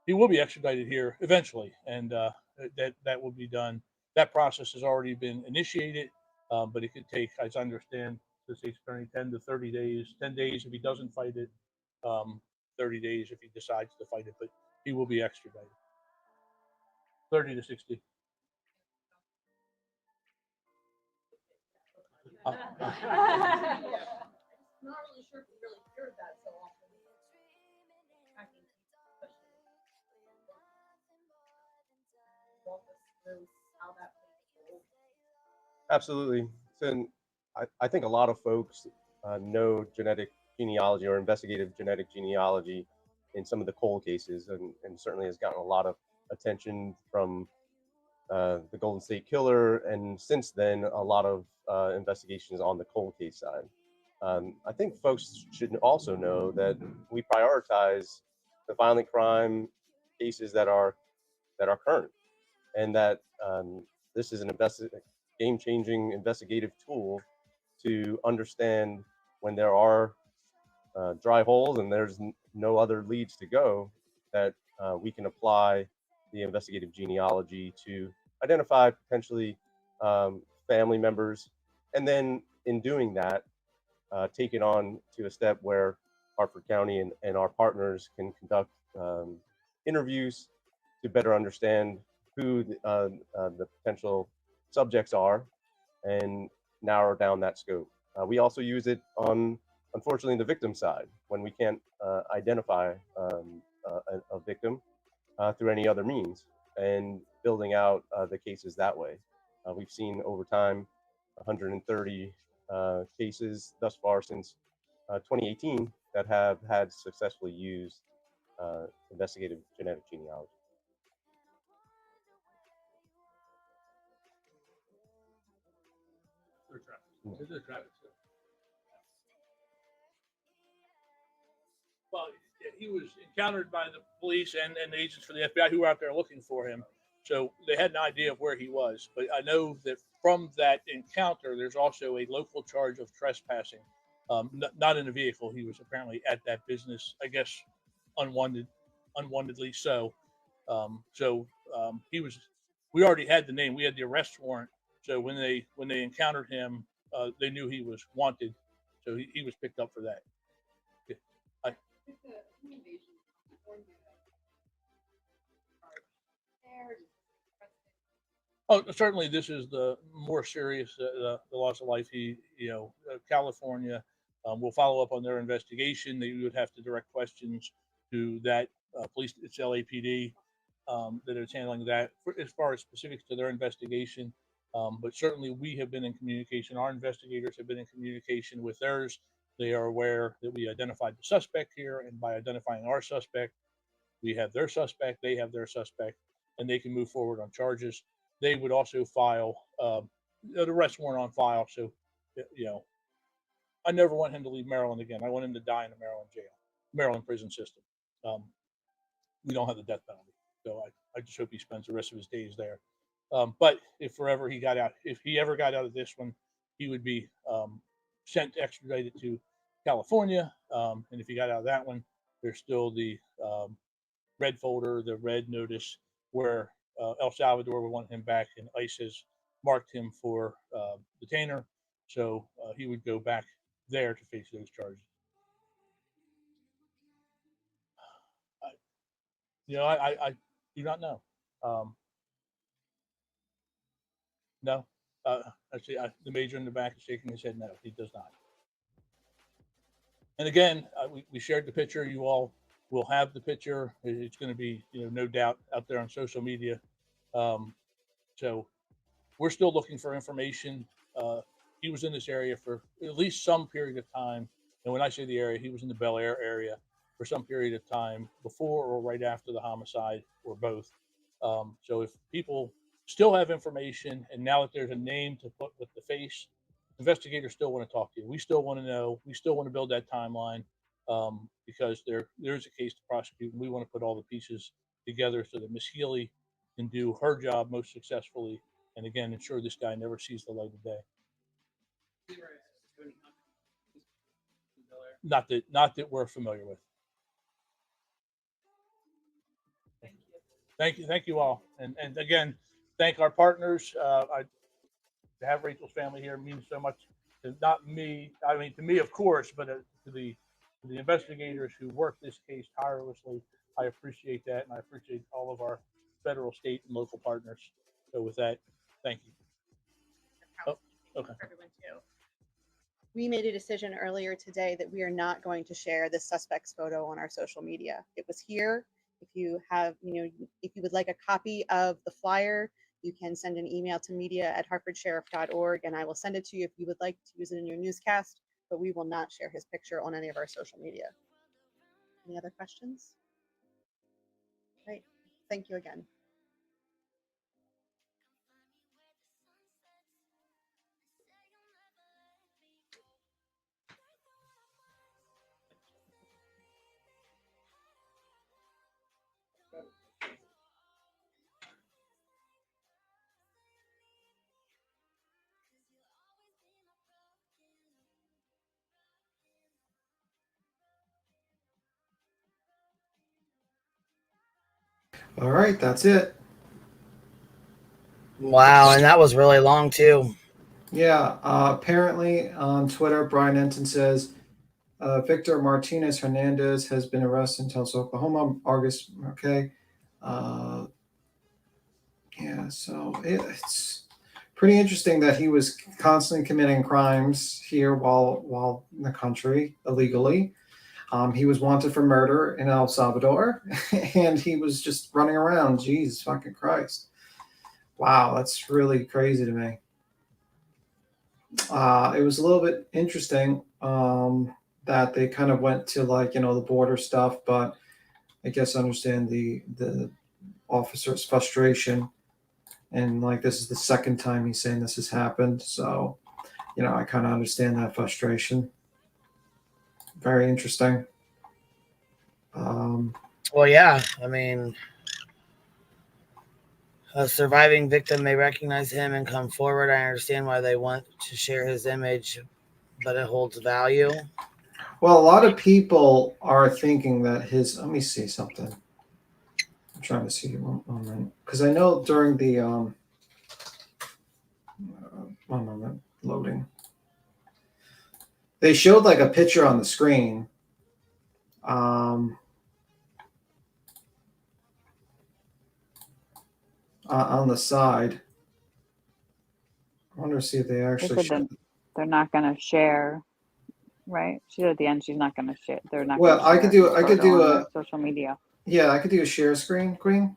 He will be extradited here eventually, and that will be done. That process has already been initiated, but it could take, as I understand, the state's attorney 10 to 30 days. 10 days if he doesn't fight it, 30 days if he decides to fight it. But he will be extradited. 30 to 60. I'm not really sure if we really hear that so often. I think walk us through how that plays a role. Absolutely. So I think a lot of folks know genetic genealogy or investigative genetic genealogy in some of the cold cases, and certainly has gotten a lot of attention from the Golden State Killer, and since then, a lot of investigations on the cold case side. I think folks should also know that we prioritize the violent crime cases that are current, and that this is an game-changing investigative tool to understand when there are dry holes and there's no other leads to go, that we can apply the investigative genealogy to identify potentially family members, and then in doing that, take it on to a step where Hartford County and our partners can conduct interviews to better understand who the potential subjects are and narrow down that scope. We also use it on, unfortunately, the victim side when we can't identify a victim through any other means, and building out the cases that way. We've seen over time 130 cases thus far since 2018 that have had successfully used investigative genetic genealogy. Well, he was encountered by the police and the agents for the FBI who were out there looking for him. So they had an idea of where he was. But I know that from that encounter, there's also a local charge of trespassing, not in a vehicle. He was apparently at that business, I guess, unwantedly so. He was. We already had the name. We had the arrest warrant. So when they encountered him, they knew he was wanted. So he was picked up for that. Oh, certainly, this is the more serious, the loss of life. California will follow up on their investigation. They would have to direct questions to that police. It's LAPD that is handling that as far as specifics to their investigation. But certainly, we have been in communication. Our investigators have been in communication with theirs. They are aware that we identified the suspect here, and by identifying our suspect, we have their suspect, they have their suspect, and they can move forward on charges. They would also file the arrest warrant on file. So, I never want him to leave Maryland again. I want him to die in a Maryland jail, Maryland prison system. We don't have the death penalty, so I just hope he spends the rest of his days there. But if he ever got out of this one, he would be sent extradited to California. And if he got out of that one, there's still the red folder, the red notice, where El Salvador would want him back, and ICE has marked him for detainer. So he would go back there to face those charges. I do not know. No. Actually, the major in the back is shaking his head no, he does not. And again, we shared the picture. You all will have the picture. It's going to be, no doubt out there on social media. So we're still looking for information. He was in this area for at least some period of time. And when I say the area, he was in the Bel Air area for some period of time before or right after the homicide, or both. So if people still have information, and now that there's a name to put with the face, investigators still want to talk to you. We still want to know. We still want to build that timeline, because there's a case to prosecute, and we want to put all the pieces together so that Miss Healy can do her job most successfully, and again, ensure this guy never sees the light of day. not that we're familiar with. Thank you all, and again, thank our partners. To have Rachel's family here means so much. To not me, I mean to me, of course, but to the investigators who work this case tirelessly. I appreciate that, and I appreciate all of our federal, state, and local partners. So with that, thank you. Oh, okay. We made a decision earlier today that we are not going to share this suspect's photo on our social media. It was here. If you have, if you would like a copy of the flyer, you can send an email to media@hartfordsheriff.org, and I will send it to you if you would like to use it in your newscast, but we will not share his picture on any of our social media. Any other questions? Great. Thank you again. All right, that's it. Wow, and that was really long too. Yeah, apparently on Twitter, Brian Enton says Victor Martinez Hernandez has been arrested in Tulsa, Oklahoma, August. Okay. Yeah, so it's pretty interesting that he was constantly committing crimes here while in the country illegally. He was wanted for murder in El Salvador, and he was just running around. Jesus fucking Christ. Wow, that's really crazy to me. It was a little bit interesting that they kind of went to the border stuff, but I guess I understand the officer's frustration. And this is the second time he's saying this has happened. So, I kind of understand that frustration. Very interesting. Well, yeah, I mean, a surviving victim may recognize him and come forward. I understand why they want to share his image, but it holds value. Well, a lot of people are thinking that let me see something. I'm trying to see one moment. Because I know during the, one moment, loading. They showed a picture on the screen. On the side. I wonder see if they actually said they're not going to share, right? She said at the end she's not going to share. They're not. Well, I could do a social media. Yeah, I could do a share screen, Queen.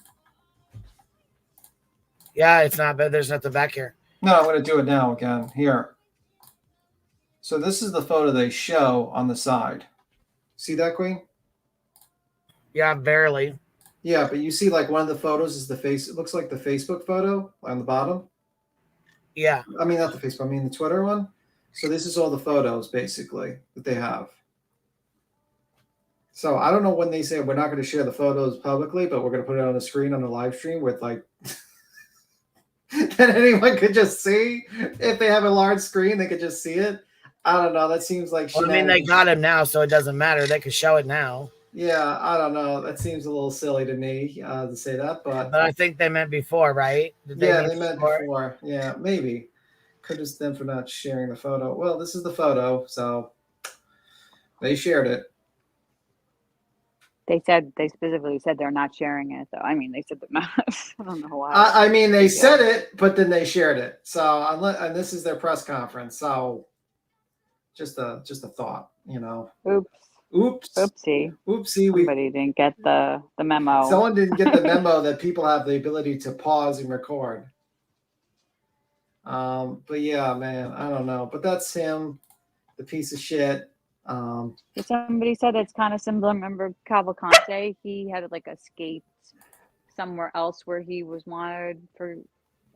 Yeah, it's not bad. There's nothing back here. No, I'm going to do it now again. Here. So this is the photo they show on the side. See that, Queen? Yeah, barely. Yeah, but you see one of the photos is the face. It looks like the Facebook photo on the bottom. Yeah. I mean, not the Facebook. I mean, the Twitter one. So this is all the photos, basically, that they have. So I don't know when they say we're not going to share the photos publicly, but we're going to put it on the screen on the live stream with that anyone could just see. If they have a large screen, they could just see it. I don't know. That seems like Well, I mean, they got him now, so it doesn't matter. They could show it now. Yeah, I don't know. That seems a little silly to me to say that, but I think they meant before, right? They meant before. Yeah, maybe. Could have them for not sharing the photo. Well, this is the photo, so they shared it. They specifically said they're not sharing it, though. I mean, they said they're not. I don't know why. I mean, they said it, but then they shared it. So, and this is their press conference. So, just a thought, Oops. Oopsie. Somebody didn't get the memo. Someone didn't get the memo that people have the ability to pause and record. But yeah, man, I don't know. But that's him, the piece of shit. Somebody said it's kind of similar. Remember Cavalcante? He had escaped somewhere else where he was wanted for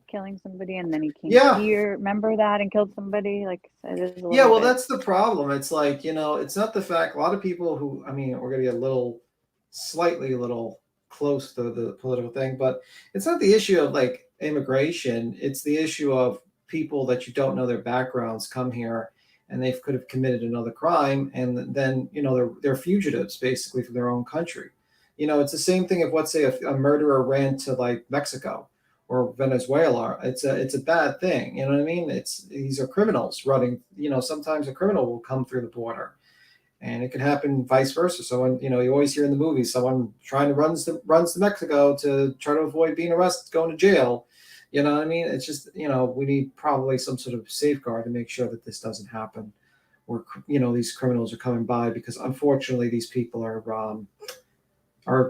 killing somebody, and then he came here. Remember that, and killed somebody. Yeah, well, that's the problem. It's it's not the fact. A lot of people who, I mean, we're gonna get slightly close to the political thing, but it's not the issue of immigration. It's the issue of people that you don't know their backgrounds come here and they could have committed another crime, and then they're fugitives basically from their own country. It's the same thing if, let's say, a murderer ran to like Mexico or Venezuela. It's a bad thing. You know what I mean? These are criminals running. Sometimes a criminal will come through the border, and it could happen vice versa. Someone, you always hear in the movies, someone trying to runs to Mexico to try to avoid being arrested, going to jail. You know what I mean? It's just, we need probably some sort of safeguard to make sure that this doesn't happen, where these criminals are coming by, because unfortunately these people are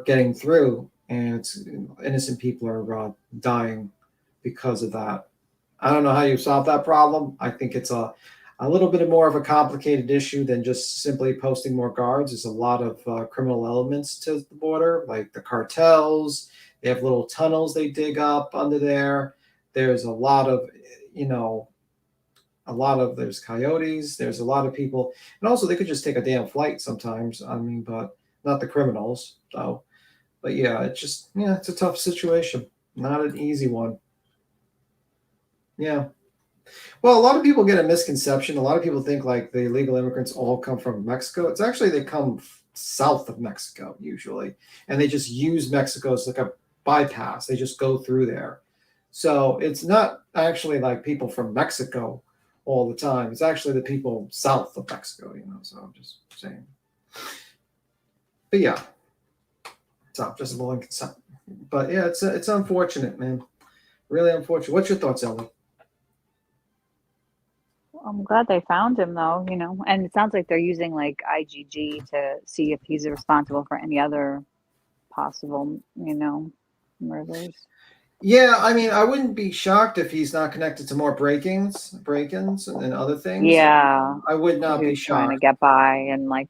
getting through, and innocent people are dying because of that. I don't know how you solve that problem. I think it's a little bit more of a complicated issue than just simply posting more guards. There's a lot of criminal elements to the border, like the cartels. They have little tunnels they dig up under there. There's a lot of, there's coyotes. There's a lot of people. And also they could just take a damn flight sometimes. I mean, but not the criminals. So, but yeah, it's a tough situation. Not an easy one. Yeah. Well, a lot of people get a misconception. A lot of people think like the illegal immigrants all come from Mexico. It's actually they come south of Mexico usually, and they just use Mexico as like a bypass. They just go through there. So it's not actually like people from Mexico all the time. It's actually the people south of Mexico, so I'm just saying. But yeah, it's not just a little inconsent. But yeah, it's unfortunate, man. Really unfortunate. What's your thoughts, Ellie? I'm glad they found him though, and it sounds like they're using like IGG to see if he's responsible for any other possible, murders. Yeah, I mean, I wouldn't be shocked if he's not connected to more break-ins, and other things. Yeah. I would not be trying to shocked. get by and like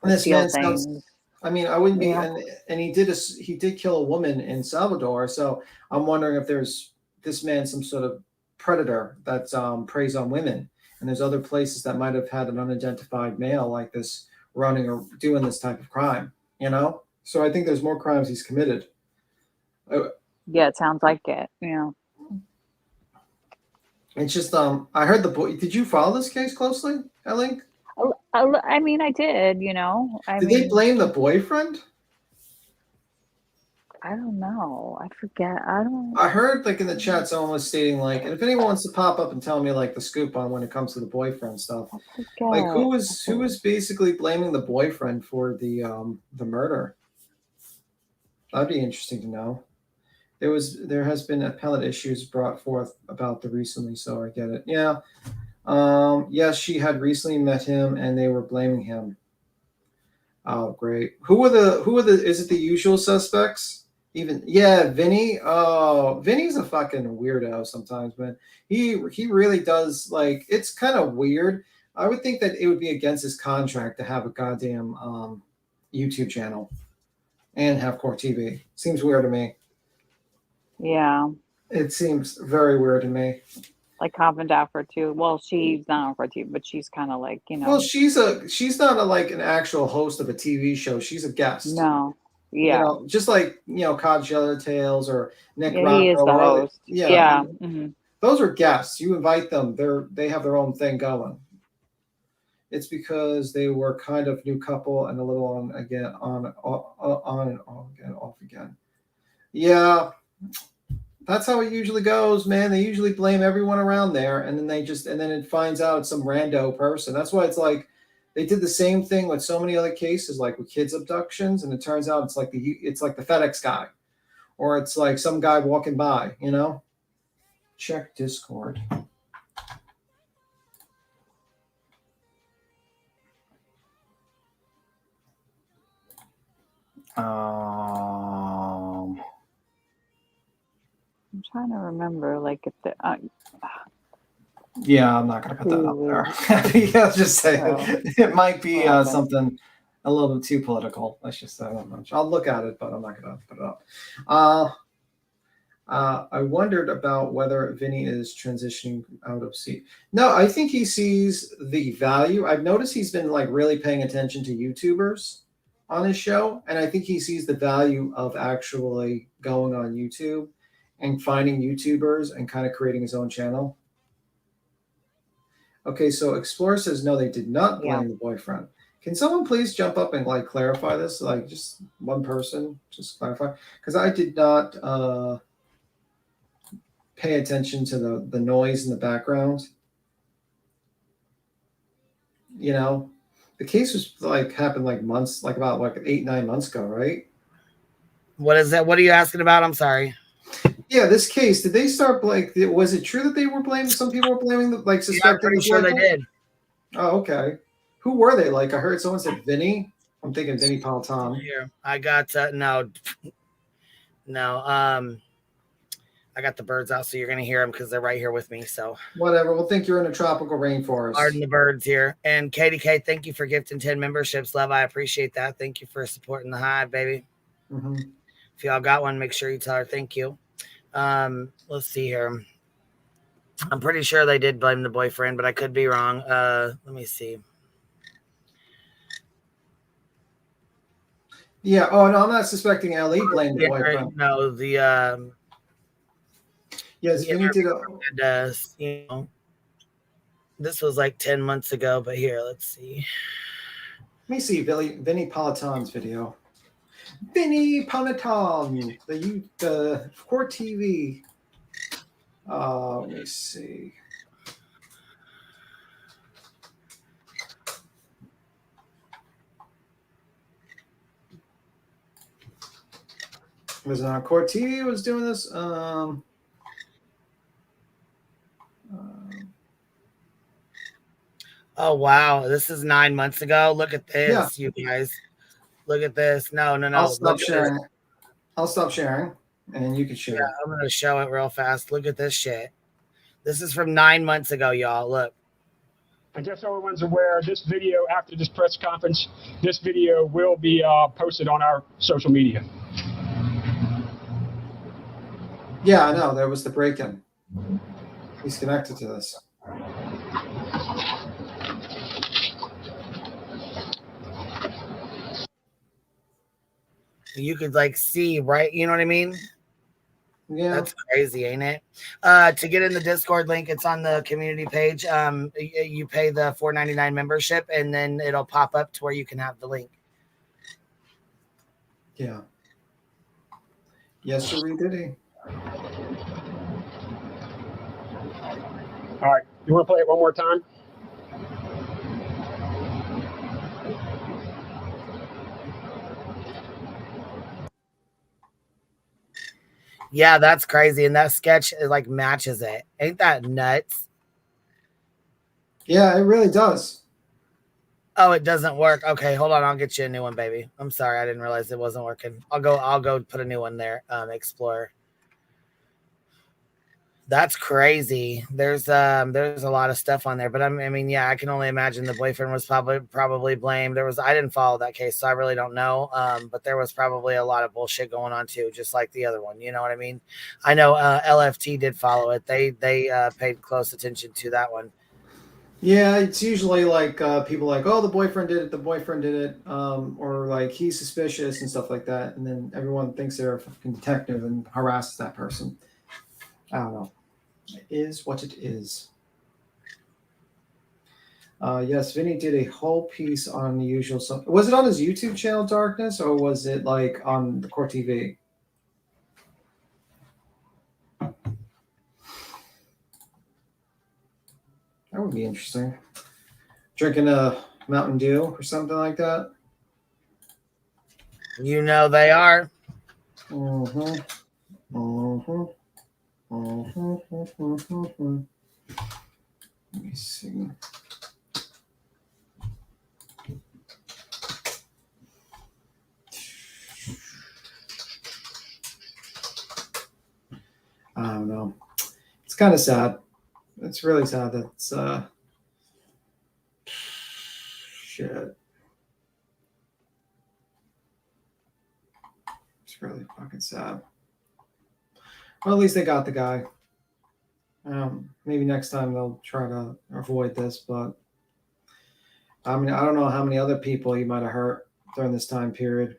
And this steal man sounds. things. I mean, I wouldn't be, Yeah. and he did kill a woman in Salvador. So I'm wondering if there's this man some sort of predator that preys on women, and there's other places that might have had an unidentified male like this running or doing this type of crime. So I think there's more crimes he's committed. Yeah, it sounds like it. Yeah. It's just I heard the boy. Did you follow this case closely, Ellie? I mean, I did. Did they blame the boyfriend? I don't know. I forget. I heard like in the chat someone was stating like, and if anyone wants to pop up and tell me like the scoop on when it comes to the boyfriend stuff, like who was basically blaming the boyfriend for the murder? That'd be interesting to know. There has been appellate issues brought forth about the recently, so I get it. Yeah. Yes, she had recently met him and they were blaming him. Oh, great. Who are the is it the usual suspects? Vinny. Oh, Vinny's a fucking weirdo sometimes, man. He really does, like, it's kind of weird. I would think that it would be against his contract to have a goddamn YouTube channel and have Court TV. Seems weird to me. Yeah. It seems very weird to me. Like Coven Daffer too. Well, she's not on Court TV, but she's kind of like, Well, she's not like an actual host of a TV show. She's a guest. No. Yeah. Just like Cod Tales or Nick Yeah, he is the Rocco. host. Yeah. Yeah. Mm-hmm. Those are guests. You invite them. They have their own thing going. It's because they were kind of new couple and a little on and off again. Yeah. That's how it usually goes, man. They usually blame everyone around there, and then it finds out it's some rando person. That's why it's like they did the same thing with so many other cases, like with kids abductions, and it turns out it's like the FedEx guy, or it's like some guy walking by. Check Discord. I'm trying to remember, like, if the. Yeah, I'm not going to put that up there. Yeah, just say it might be something a little bit too political. Let's just say that much. I'll look at it, but I'm not going to put it up. I wondered about whether Vinny is transitioning out of seat. No, I think he sees the value. I've noticed he's been like really paying attention to YouTubers on his show, and I think he sees the value of actually going on YouTube and finding YouTubers and kind of creating his own channel. Okay, so Explorer says no, they did not blame Yeah. the boyfriend. Can someone please jump up and like clarify this? Like just one person, just clarify, because I did not pay attention to the noise in the background. You know, the case was like happened like months, like about like 8-9 months ago, right? What is that? What are you asking about? I'm sorry. Yeah, this case, did they start like? Was it true that they were blaming? Some people were blaming, like Yeah, I'm suspecting pretty the sure they boyfriend? did. Oh, okay. Who were they? Like I heard someone said Vinny. I'm thinking Vinny Paulton. Here, I got no. I got the birds out, so you're gonna hear them because they're right here with me. So Whatever. We'll think you're in a tropical rainforest. pardon the birds here. And Katie K, thank you for gifting 10 memberships, love. I appreciate that. Thank you for supporting the hive, baby. Mm-hmm. If y'all got one, make sure you tell her thank you. Let's see here. I'm pretty sure they did blame the boyfriend, but I could be wrong. Let me see. Yeah. Oh no, I'm not suspecting Ali blamed the boyfriend. No, the yes, Vinny did. You know, this was like 10 months ago, but here, let's see. Let me see Vinny Paulton's video. Vinny Paulton, the Court TV. Let me see. Was it on Court TV? Was doing this? Oh wow, this is 9 months ago. Look at this, Yeah. you guys. Look at this. No. I'll stop sharing. I'll stop sharing, and you can share. Yeah, I'm gonna show it real fast. Look at this shit. This is from 9 months ago, y'all. Look. I guess everyone's aware this video, after this press conference, this video will be posted on our social media. Yeah, I know. There was the break-in. He's connected to this. You could like see, right? You know what I mean? Yeah. That's crazy, ain't it? To get in the Discord link, it's on the community page. You pay the $4.99 membership, and then it'll pop up to where you can have the link. Yeah. Yes, sir, we did he. All right. You want to play it one more time? Yeah, that's crazy. And that sketch like matches it. Ain't that nuts? Yeah, it really does. Oh, it doesn't work. Okay, hold on. I'll get you a new one, baby. I'm sorry. I didn't realize it wasn't working. I'll go put a new one there. Explorer. That's crazy. There's a lot of stuff on there, but I mean, yeah, I can only imagine the boyfriend was probably blamed. I didn't follow that case, so I really don't know. But there was probably a lot of bullshit going on too, just like the other one. You know what I mean? I know LFT did follow it. They paid close attention to that one. Yeah, it's usually like people like, oh, the boyfriend did it, or like he's suspicious and stuff like that, and then everyone thinks they're a fucking detective and harasses that person. I don't know. It is what it is. Yes, Vinny did a whole piece on the usual. Was it on his YouTube channel, Darkness, or was it like on the Court TV? That would be interesting. Drinking a Mountain Dew or something like that. You know they are. Mm-hmm. Mm-hmm. Mm-hmm. Let me see. I don't know. It's kind of sad. It's really sad. That's shit. It's really fucking sad. Well, at least they got the guy. Maybe next time they'll try to avoid this, but I mean, I don't know how many other people he might have hurt during this time period.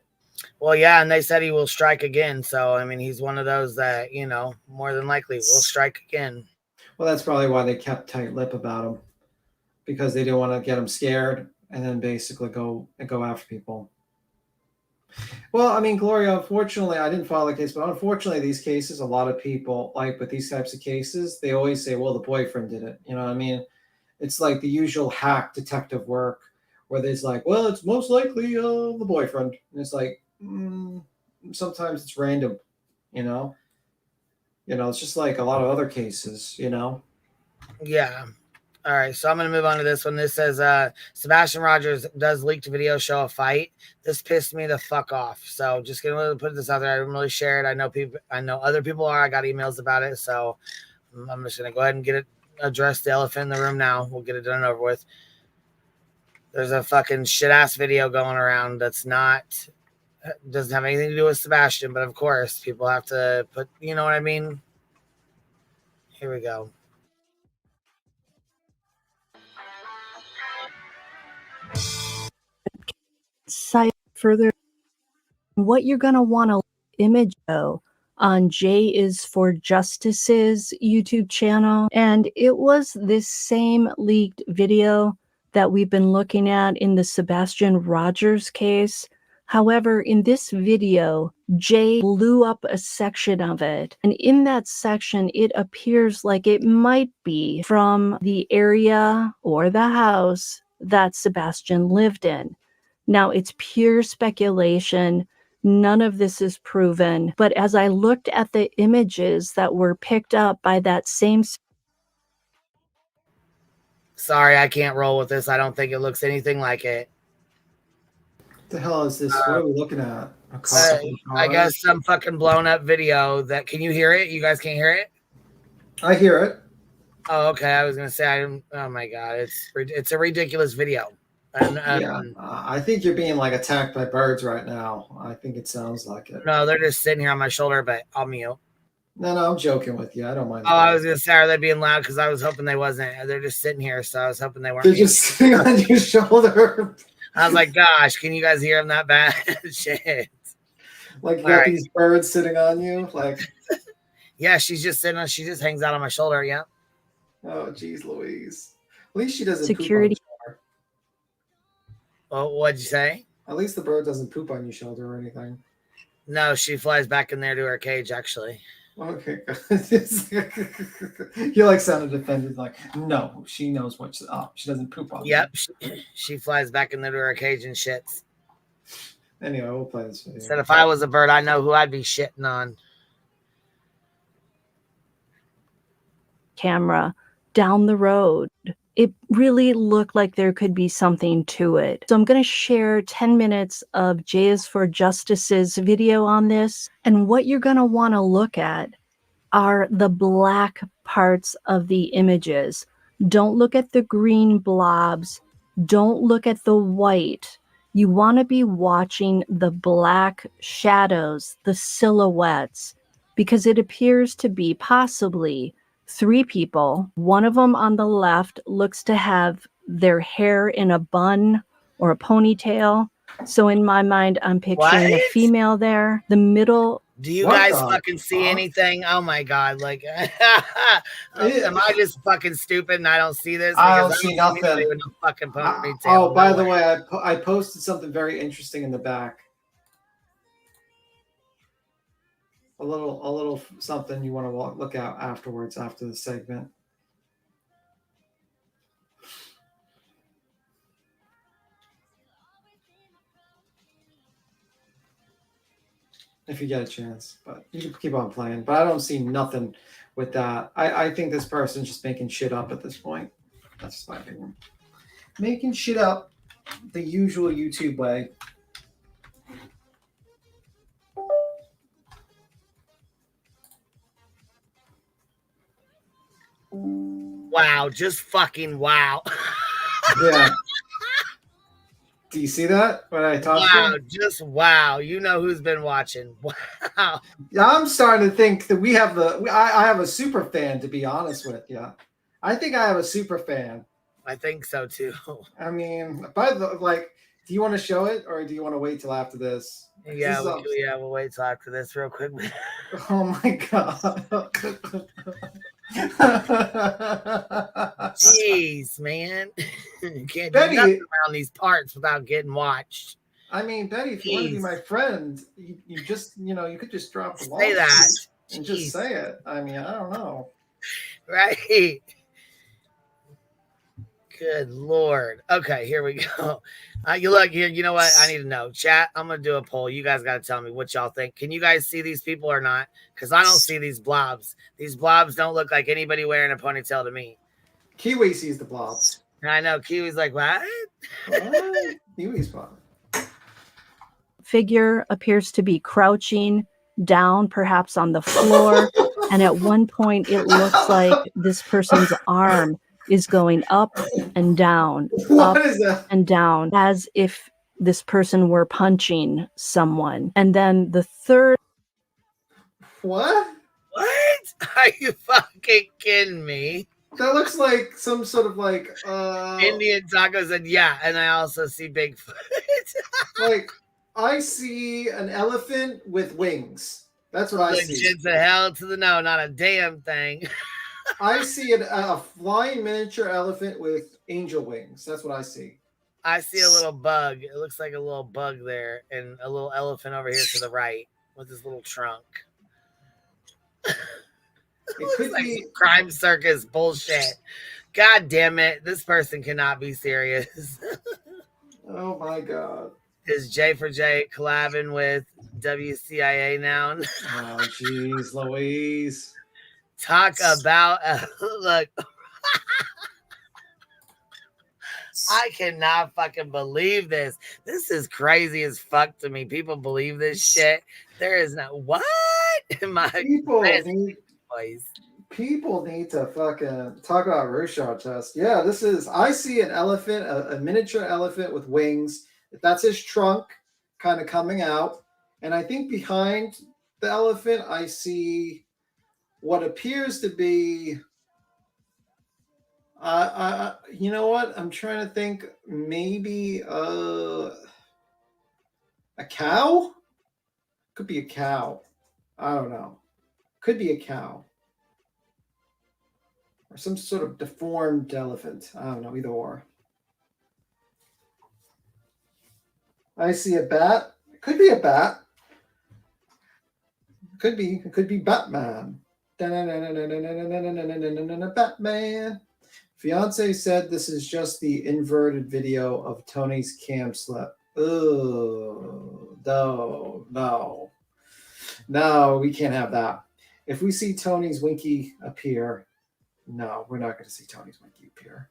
Well, yeah, and they said he will strike again. So, I mean, he's one of those that, you know, more than likely will strike again. Well, that's probably why they kept tight lip about him. because they didn't want to get them scared and then basically go after people. Well, I mean, Gloria, unfortunately, I didn't file a case, but unfortunately, these cases, a lot of people, like with these types of cases, they always say, well, the boyfriend did it. You know what I mean? It's like the usual hack detective work where there's like, well, it's most likely the boyfriend. And it's like, sometimes it's random, you know? It's just like a lot of other cases, Yeah. All right, so I'm going to move on to this one. This says, Sebastian Rogers does leaked video show a fight. This pissed me the fuck off. So just going to put this out there. I didn't really share it. I know other people are. I got emails about it. So I'm just going to go ahead and get it addressed, the elephant in the room now. We'll get it done and over with. There's a fucking shit-ass video going around doesn't have anything to do with Sebastian, but of course, people have to put, you know what I mean? Here we go. Cite further what you're going to want to image on J is for Justice's YouTube channel. And it was this same leaked video that we've been looking at in the Sebastian Rogers case. However, in this video, Jay blew up a section of it. And in that section, it appears like it might be from the area or the house that Sebastian lived in. Now, it's pure speculation. None of this is proven. But as I looked at the images that were picked up by that same... Sorry, I can't roll with this. I don't think it looks anything like it. What the hell is this? What are we looking at? I guess some fucking blown up video that, can you hear it? You guys can't hear it? I hear it. Oh, okay. I was going to say, oh my God, it's a ridiculous video. Yeah, I think you're being like attacked by birds right now. I think it sounds like it. No, they're just sitting here on my shoulder, but I'll mute. No, I'm joking with you. I don't mind. Oh, I was going to say, are they being loud? Because I was hoping they wasn't. They're just sitting here, so I was hoping they weren't. They're just sitting on your shoulder. I was like, gosh, can you guys hear them that bad? Shit. Like you got these birds sitting on you? Like, yeah, she's just sitting on, she just hangs out on my shoulder, yeah. Oh, geez, Louise. At least she doesn't Security. poop on your shoulder. Oh, what'd you say? At least the bird doesn't poop on your shoulder or anything. No, she flies back in there to her cage, actually. Okay. You like sounded offended, like, no, she knows what she doesn't poop on. Yep, she flies back in there to her cage and shits. Anyway, we'll play this video. Said if I was a bird, I know who I'd be shitting on. Camera down the road. It really looked like there could be something to it. So I'm going to share 10 minutes of J is for Justice's video on this. And what you're going to want to look at are the black parts of the images. Don't look at the green blobs. Don't look at the white. You want to be watching the black shadows, the silhouettes, because it appears to be possibly 3 people. One of them on the left looks to have their hair in a bun or a ponytail. So in my mind, I'm picturing a female there. The middle. Do you guys fucking see anything? Oh my God. Like, am I just fucking stupid and I don't see this? I don't see nothing. With no fucking ponytail. Oh, by the way, I posted something very interesting in the back. A little something you want to look out afterwards, after the segment. If you get a chance, but you can keep on playing. But I don't see nothing with that. I think this person's just making shit up at this point. That's just my opinion. Making shit up the usual YouTube way. Wow, just fucking wow. Yeah. Do you see that when I talk? Wow, just wow. You know who's been watching. Wow. Yeah, I'm starting to think that we have I have a super fan, to be honest with you. I think I have a super fan. I think so too. I mean, do you want to show it or do you want to wait till after this? Yeah, we'll wait till after this real quick. Oh my God. Jeez, man. You can't do Betty- nothing around these parts without getting watched. I mean, Betty, if you want to be Jeez. my friend, you just, you could just drop the Say law that. and just say it. I mean, I don't know. Right. Good Lord. Okay, here we go. You look here. You know what? I need to know. Chat, I'm going to do a poll. You guys got to tell me what y'all think. Can you guys see these people or not? Because I don't see these blobs. These blobs don't look like anybody wearing a ponytail to me. Kiwi sees the blobs. I know. Kiwi's like, what? What? Kiwi's fine. Figure appears to be crouching down, perhaps on the floor. And at one point, it looks like this person's arm is going up and down, What up is that? and down, as if this person were punching someone. And then the third. What? What? Are you fucking kidding me? That looks like some sort of like Indian tacos, and yeah, and I also see Bigfoot. like I see an elephant with wings. That's what I see. Legit to hell to the no, not a damn thing. I see a flying miniature elephant with angel wings. That's what I see. I see a little bug. It looks like a little bug there, and a little elephant over here to the right with his little trunk. It could like be crime circus bullshit. God damn it. This person cannot be serious. Oh my god. Is J for J collabing with WCIA now? Oh jeez, Louise. Talk about look. I cannot fucking believe this. This is crazy as fuck to me. People believe this shit. There is no what in my People need to fucking talk about Rorschach test. Yeah, this is. I see an elephant, a miniature elephant with wings. That's his trunk, kind of coming out, and I think behind the elephant, I see what appears to be. You know what? I'm trying to think. Maybe a cow. Could be a cow. I don't know. Could be a cow. Or some sort of deformed elephant. I don't know, either or. I see a bat. It could be a bat. It could be Batman. Batman. Fiance said this is just the inverted video of Tony's cam slip. Oh, no, we can't have that. If we see Tony's winky appear, no, we're not going to see Tony's winky appear.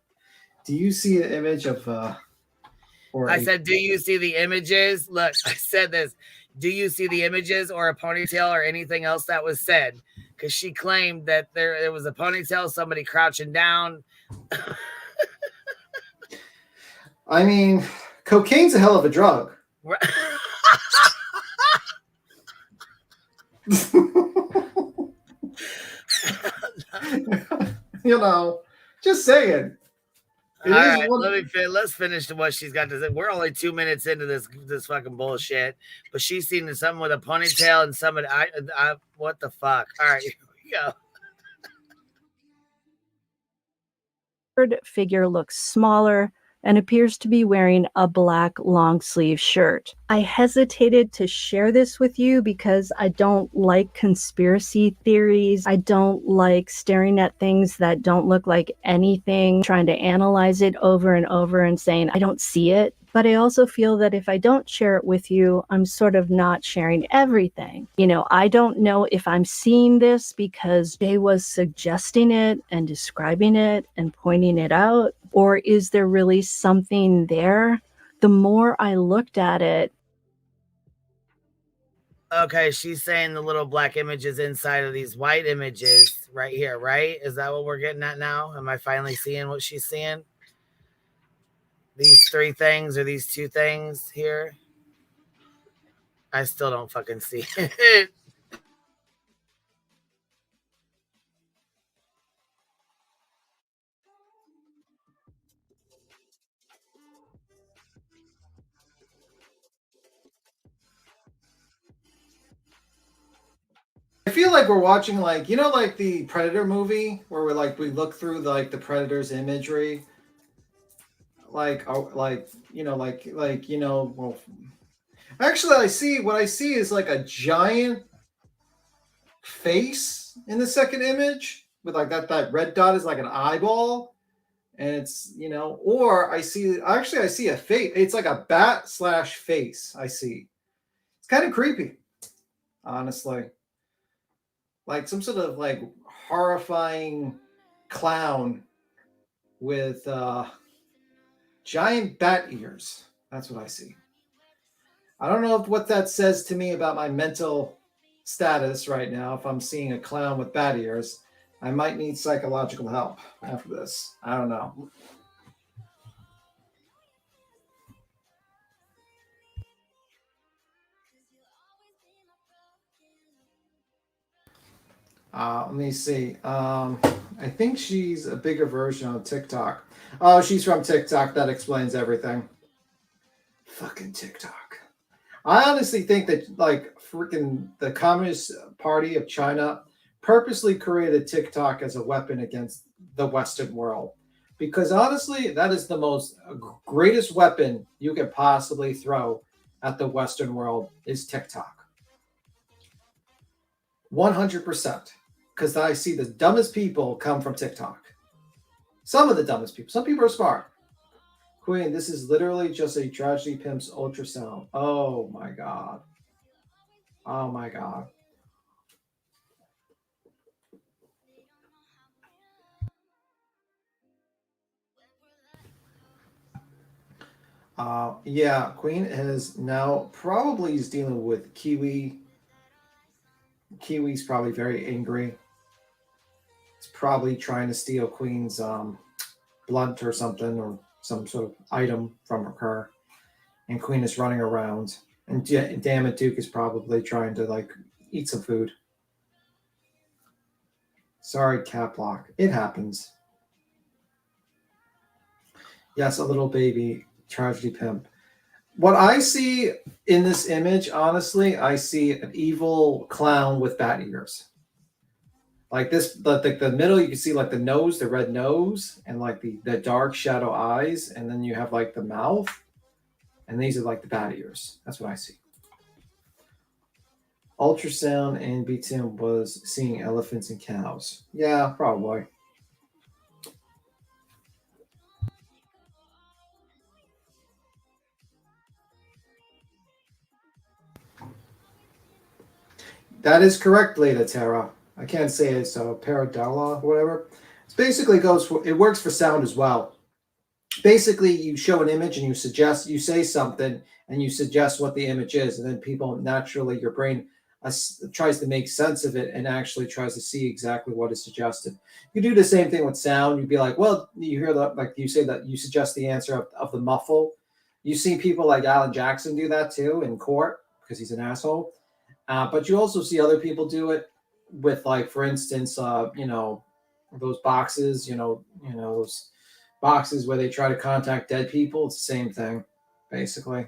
Do you see an image of? I said, do you see the images? Look, I said this. Do you see the images or a ponytail or anything else that was said? Because she claimed that there was a ponytail, somebody crouching down. I mean, cocaine's a hell of a drug. You know, just saying. All right, let's finish what she's got to say. We're only 2 minutes into this fucking bullshit, but she's seen something with a ponytail and somebody. What the fuck? All right, here we go. Third figure looks smaller and appears to be wearing a black long sleeve shirt. I hesitated to share this with you because I don't like conspiracy theories. I don't like staring at things that don't look like anything, trying to analyze it over and over and saying, I don't see it. But I also feel that if I don't share it with you, I'm sort of not sharing everything. You know, I don't know if I'm seeing this because Jay was suggesting it and describing it and pointing it out, or is there really something there? The more I looked at it. Okay, she's saying the little black images inside of these white images right here, right? Is that what we're getting at now? Am I finally seeing what she's seeing? These 3 things or these 2 things here? I still don't fucking see it. I feel like we're watching like like the Predator movie where we look through like the Predator's imagery, like well, actually what I see is like a giant face in the second image with like that red dot is like an eyeball, and it's or I see I see a face. It's like a bat / face. I see. It's kind of creepy, honestly. Like some sort of like horrifying clown with giant bat ears. That's what I see. I don't know what that says to me about my mental status right now. If I'm seeing a clown with bat ears, I might need psychological help after this. I don't know. Let me see. I think she's a bigger version of TikTok. Oh, she's from TikTok. That explains everything. Fucking TikTok. I honestly think that like freaking the Communist Party of China purposely created TikTok as a weapon against the Western world. Because honestly, that is the most greatest weapon you can possibly throw at the Western world is TikTok. 100%. Because I see the dumbest people come from TikTok. Some of the dumbest people. Some people are smart. Queen, this is literally just a tragedy pimp's ultrasound. Oh my God. Oh my God. Yeah, Queen is now probably is dealing with Kiwi. Kiwi's probably very angry. It's probably trying to steal Queen's blunt or something or some sort of item from her. And Queen is running around. And damn it, Duke is probably trying to like eat some food. Sorry, Cap Lock. It happens. Yes, a little baby tragedy pimp. What I see in this image, honestly, I see an evil clown with bat ears. Like this, the middle, you can see like the nose, the red nose, and like the dark shadow eyes, and then you have like the mouth, and these are like the bat ears. That's what I see. Ultrasound and BTM was seeing elephants and cows. Yeah, probably. That is correct, Leda Terra. I can't say it's Paradella or whatever. It basically it works for sound as well. Basically, you show an image and you say something and you suggest what the image is, and then people naturally, your brain tries to make sense of it and actually tries to see exactly what is suggested. You do the same thing with sound. You'd be like, well, you hear that, like you say that you suggest the answer of the muffle. You see people like Alan Jackson do that too in court because he's an asshole. But you also see other people do it with, like, for instance, those boxes, those boxes where they try to contact dead people. It's the same thing, basically.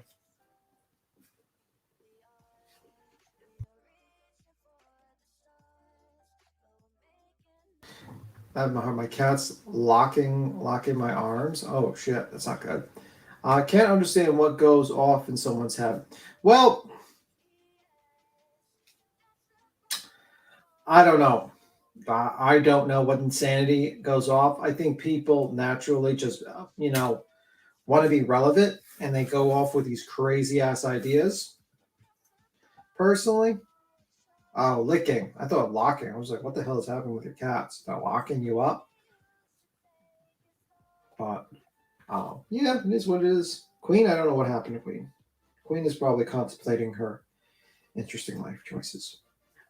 I have my cat's locking my arms. Oh shit, that's not good. I can't understand what goes off in someone's head. Well, I don't know. I don't know what insanity goes off. I think people naturally just, want to be relevant and they go off with these crazy ass ideas. Personally, licking. I thought locking. I was like, what the hell is happening with your cats? They're locking you up. But, yeah, it is what it is. Queen, I don't know what happened to Queen. Queen is probably contemplating her interesting life choices.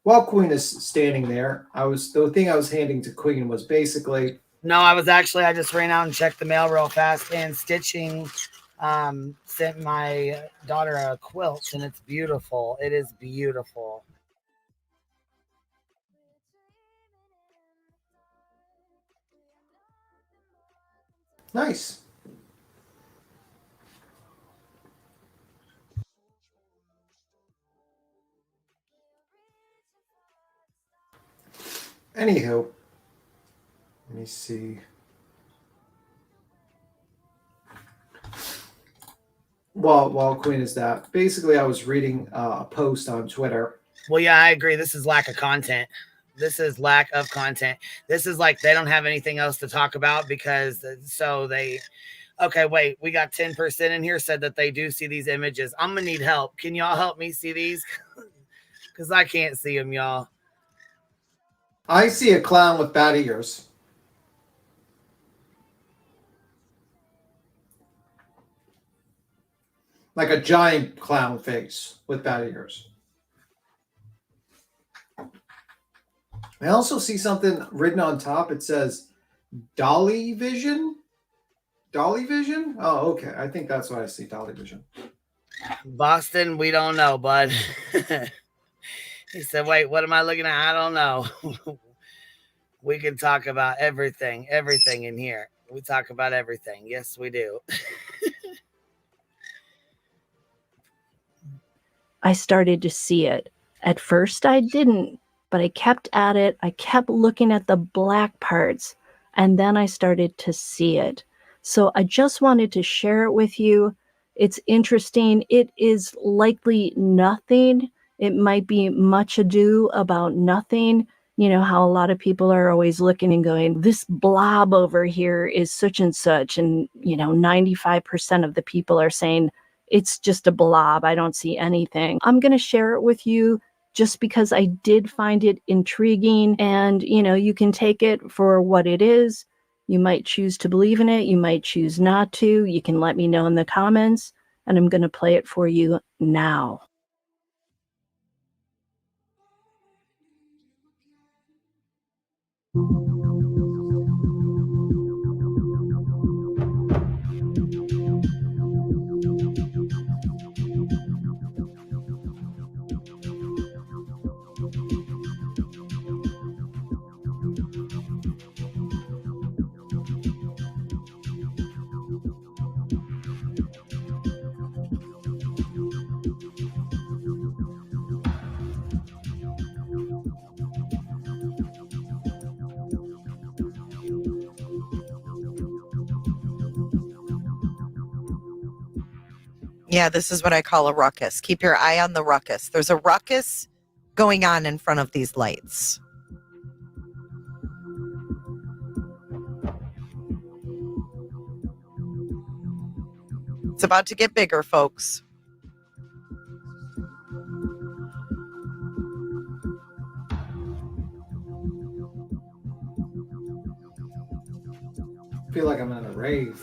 While Queen is standing there, the thing I was handing to Queen was basically. No, I just ran out and checked the mail real fast, and Stitching sent my daughter a quilt, and it's beautiful. It is beautiful. Nice. Anywho, let me see. While Queen is that, basically, I was reading a post on Twitter. Well, yeah, I agree. This is lack of content. This is lack of content. This is like they don't have anything else to talk about because so they. Okay, wait. We got 10% in here said that they do see these images. I'm gonna need help. Can y'all help me see these? Because I can't see them, y'all. I see a clown with bad ears. Like a giant clown face with bad ears. I also see something written on top. It says Dolly Vision. Dolly Vision? Oh, okay. I think that's what I see. Dolly Vision. Boston, we don't know, bud. He said, wait, what am I looking at? I don't know. We can talk about everything in here. We talk about everything. Yes, we do. I started to see it. At first, I didn't, but I kept at it. I kept looking at the black parts, and then I started to see it. So I just wanted to share it with you. It's interesting. It is likely nothing. It might be much ado about nothing. You know how a lot of people are always looking and going, this blob over here is such and such. And, 95% of the people are saying, it's just a blob. I don't see anything. I'm going to share it with you just because I did find it intriguing. And, you can take it for what it is. You might choose to believe in it. You might choose not to. You can let me know in the comments. And I'm going to play it for you now. Yeah, this is what I call a ruckus. Keep your eye on the ruckus. There's a ruckus going on in front of these lights. It's about to get bigger, folks. I feel like I'm in a rave.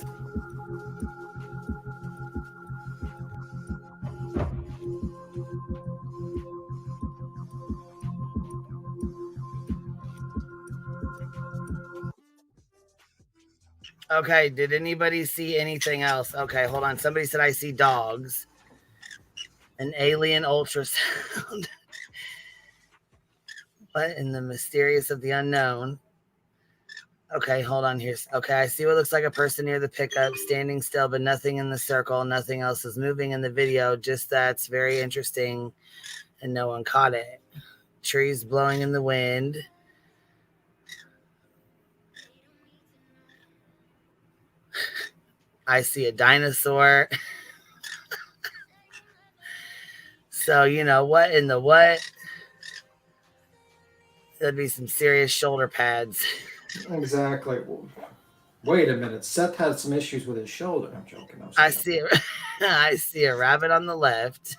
Okay, did anybody see anything else? Okay, hold on. Somebody said I see dogs. An alien ultrasound. What in the mysterious of the unknown? Okay, hold on here. Okay, I see what looks like a person near the pickup, standing still, but nothing in the circle. Nothing else is moving in the video. Just that's very interesting, and no one caught it. Trees blowing in the wind. I see a dinosaur. So, what in the what? That'd be some serious shoulder pads. Exactly. Wait a minute. Seth had some issues with his shoulder. I'm joking. I see a rabbit on the left.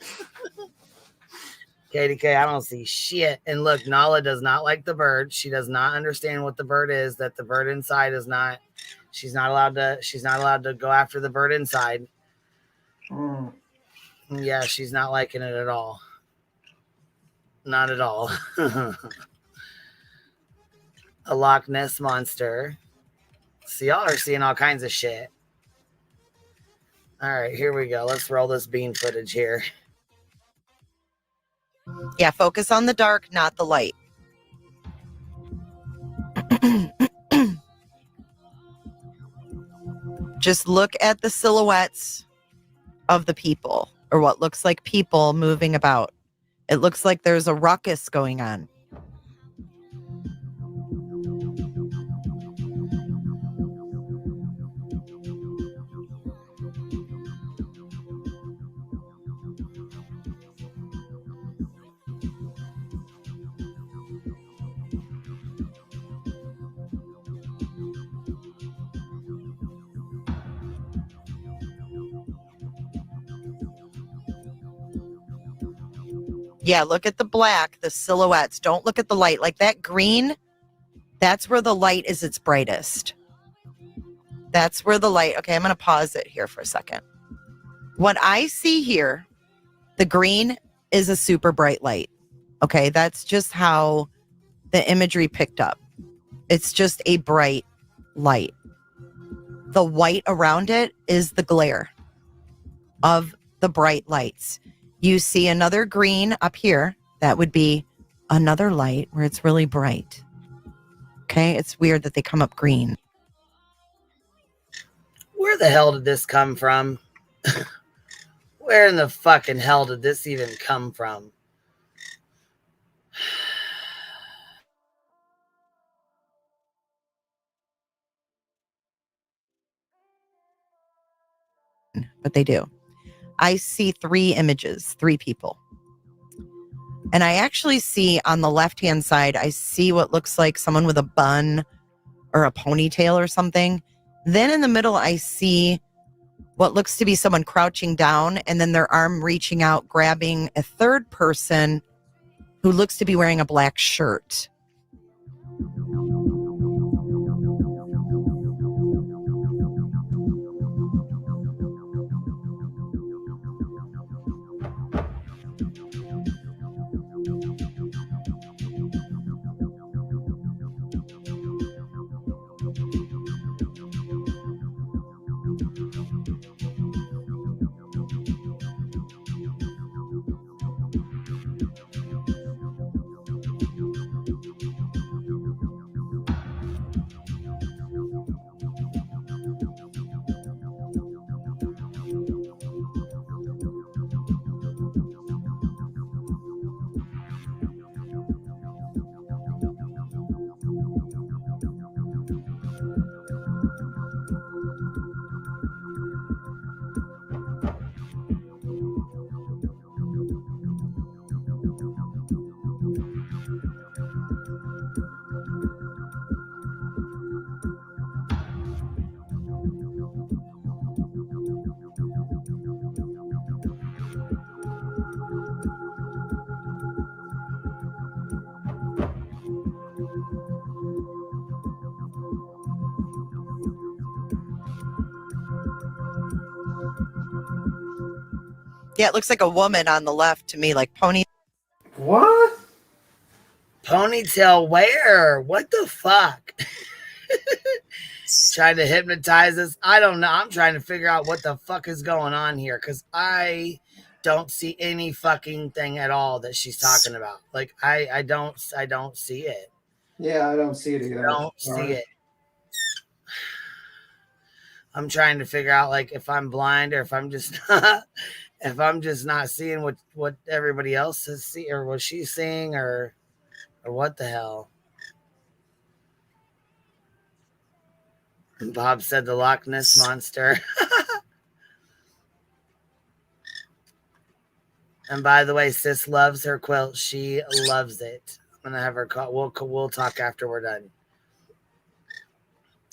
KDK, I don't see shit. And look, Nala does not like the bird. She does not understand what the bird is, that the bird inside is not, she's not allowed to go after the bird inside. Yeah, she's not liking it at all. Not at all. A Loch Ness monster. So y'all are seeing all kinds of shit. All right, here we go. Let's roll this bean footage here. Yeah, focus on the dark, not the light. Just look at the silhouettes of the people, or what looks like people moving about. It looks like there's a ruckus going on. Yeah, look at the black, the silhouettes. Don't look at the light. Like that green, that's where the light is its brightest. That's where the light, okay, I'm going to pause it here for a second. What I see here, the green is a super bright light. Okay, that's just how the imagery picked up. It's just a bright light. The white around it is the glare of the bright lights. You see another green up here. That would be another light where it's really bright. Okay, it's weird that they come up green. Where the hell did this come from? Where in the fucking hell did this even come from? But they do. I see 3 images, 3 people. And I actually see on the left-hand side, I see what looks like someone with a bun or a ponytail or something. Then in the middle, I see what looks to be someone crouching down and then their arm reaching out, grabbing a third person who looks to be wearing a black shirt. Yeah, it looks like a woman on the left to me, like pony. What? Ponytail where? What the fuck? Trying to hypnotize us? I don't know. I'm trying to figure out what the fuck is going on here because I don't see any fucking thing at all that she's talking about. Like I don't see it. Yeah, I don't see it either. Don't see it. I'm trying to figure out like if I'm blind or if I'm just if I'm just not seeing what everybody else is seeing or what she's seeing or what the hell. And Bob said the Loch Ness monster. And by the way, sis loves her quilt. She loves it. I'm gonna have her call. We'll talk after we're done.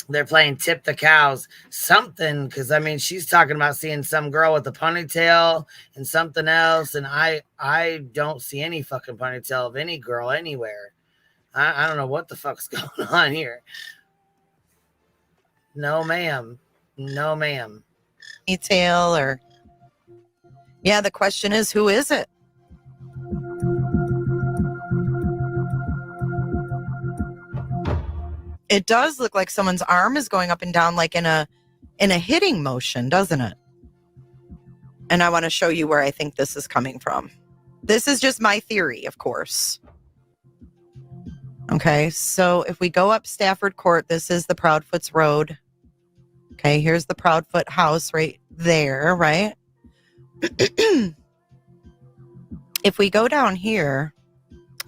They're playing Tip the Cows. Something, because I mean she's talking about seeing some girl with a ponytail and something else, and I don't see any fucking ponytail of any girl anywhere. I don't know what the fuck's going on here. No, ma'am. No, ma'am. Ponytail or yeah, the question is, who is it? It does look like someone's arm is going up and down like in a hitting motion, doesn't it? And I want to show you where I think this is coming from. This is just my theory, of course. Okay, so if we go up Stafford Court, this is the Proudfoot's Road. Okay, here's the Proudfoot house right there, right? If we go down here,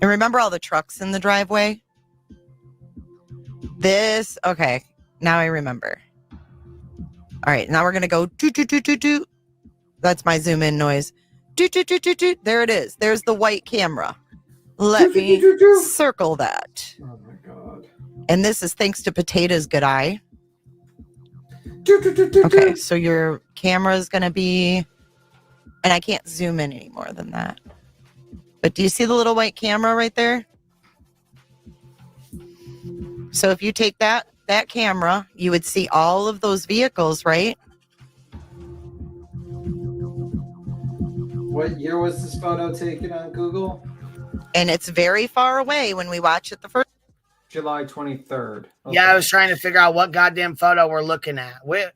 and remember all the trucks in the driveway? This, okay, now I remember. All right, now we're going to go doot, doot, doot, doot, doot. That's my zoom in noise. Doot, doot, doot, doot, doot. There it is. There's the white camera. Let me circle that. Oh my God. And this is thanks to Potato's good eye. Okay, so your camera is going to be, and I can't zoom in any more than that. But do you see the little white camera right there? So if you take that camera, you would see all of those vehicles, right? What year was this photo taken on Google? And it's very far away when we watch it the first. July 23rd. Yeah, I was trying to figure out what goddamn photo we're looking at. Where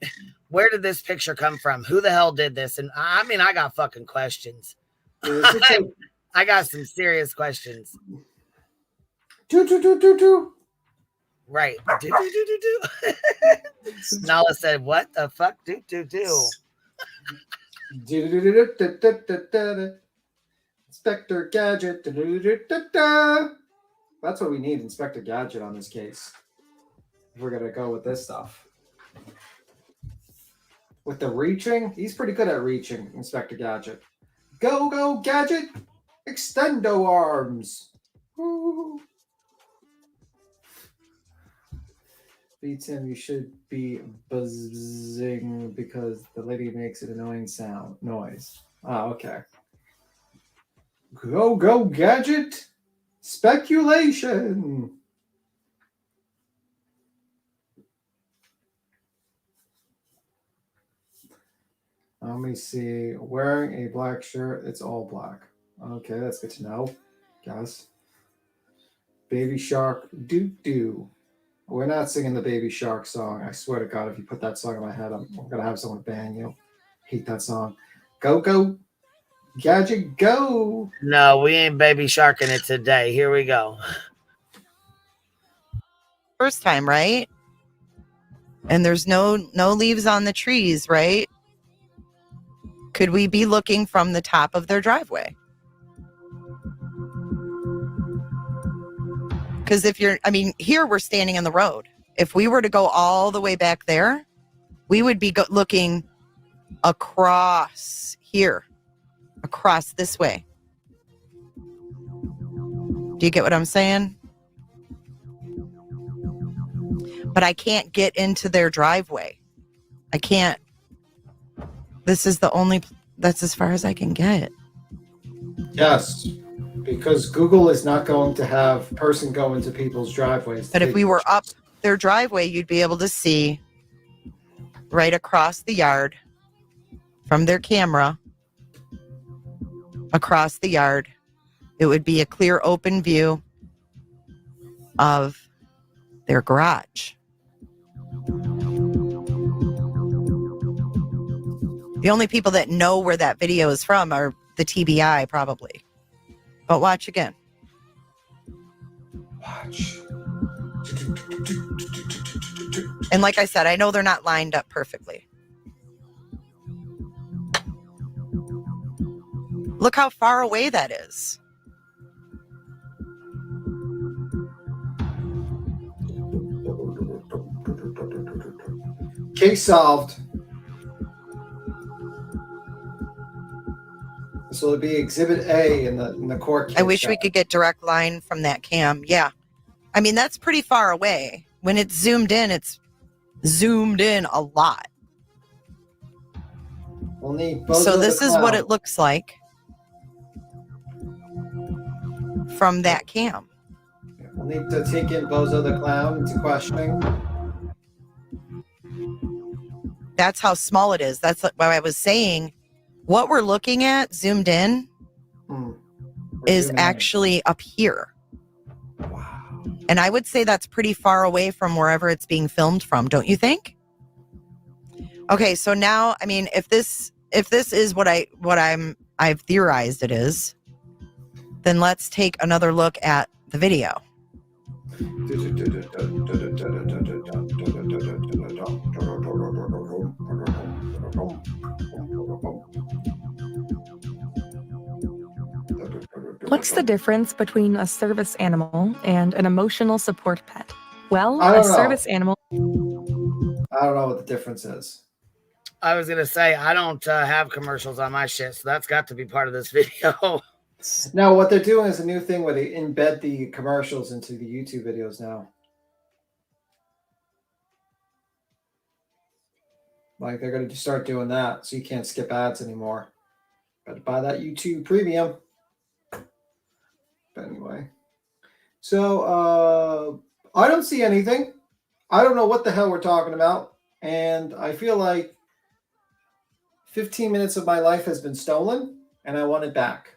did this picture come from? Who the hell did this? And I mean, I got fucking questions. I got some serious questions. Right. Nala said, "What the fuck? Do." Inspector Gadget. That's what we need, Inspector Gadget, on this case. If we're gonna go with this stuff. With the reaching, he's pretty good at reaching, Inspector Gadget. Go, Gadget! Extendo arms! Woo. Beats him, you should be buzzing because the lady makes an annoying noise. Oh, okay. Go, Gadget! Speculation! Let me see. Wearing a black shirt. It's all black. Okay, that's good to know. Guys. Baby Shark. Doo. We're not singing the Baby Shark song. I swear to God, if you put that song in my head, I'm going to have someone ban you. Hate that song. Go. Gadget, go. No, we ain't Baby Sharking it today. Here we go. First time, right? And there's no leaves on the trees, right? Could we be looking from the top of their driveway? Because here we're standing in the road. If we were to go all the way back there, we would be looking across here, across this way. Do you get what I'm saying? But I can't get into their driveway. I can't. That's as far as I can get. Yes, because Google is not going to have person go into people's driveways. But if we were up their driveway, you'd be able to see right across the yard from their camera, across the yard. It would be a clear, open view of their garage. The only people that know where that video is from are the TBI, probably. But watch again. Watch. And like I said, I know they're not lined up perfectly. Look how far away that is. Case solved. This will be Exhibit A in the court case. I wish we could get direct line from that cam. Yeah. I mean, that's pretty far away. When it's it's zoomed in a lot. We'll need so this is what it looks like from that cam. We'll need to take in Bozo the Clown into questioning. That's how small it is. That's what I was saying. What we're looking at zoomed in is actually up here. Wow. And I would say that's pretty far away from wherever it's being filmed from, don't you think? Okay, so now, I mean, if this is what I've theorized it is, then let's take another look at the video. What's the difference between a service animal and an emotional support pet? Well, I a don't know. service animal. I don't know what the difference is. I was going to say, I don't have commercials on my shit, so that's got to be part of this video. No, what they're doing is a new thing where they embed the commercials into the YouTube videos now. Like, they're going to start doing that, so you can't skip ads anymore. Got to buy that YouTube Premium. Anyway. So I don't see anything. I don't know what the hell we're talking about. And I feel like 15 minutes of my life has been stolen and I want it back.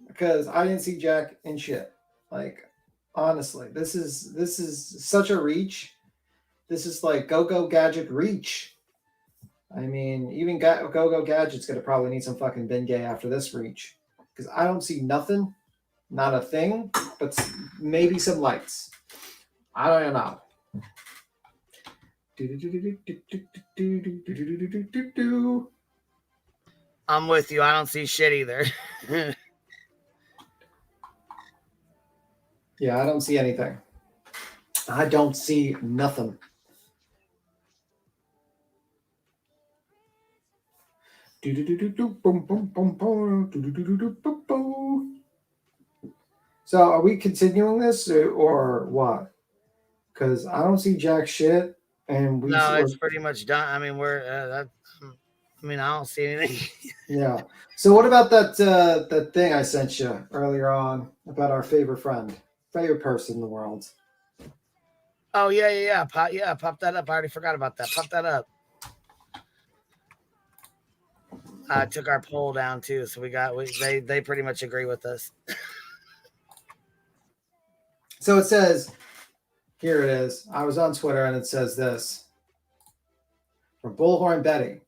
Because I didn't see jack and shit. Like, honestly, this is such a reach. This is like Go-Go Gadget reach. I mean, even Go-Go Gadget's going to probably need some fucking Bengay after this reach. Because I don't see nothing. Not a thing. But maybe some lights. I don't know. I'm with you. I don't see shit either. Yeah, I don't see anything. I don't see nothing. So are we continuing this or what? Because I don't see jack shit, and No, it's pretty much done. I mean, I don't see anything. Yeah. So what about that thing I sent you earlier on about our favorite person in the world? Oh yeah. Pop that up. I already forgot about that. Pop that up. I took our poll down too, so they pretty much agree with us. So it says, here it is. I was on Twitter and it says this from Bullhorn Betty.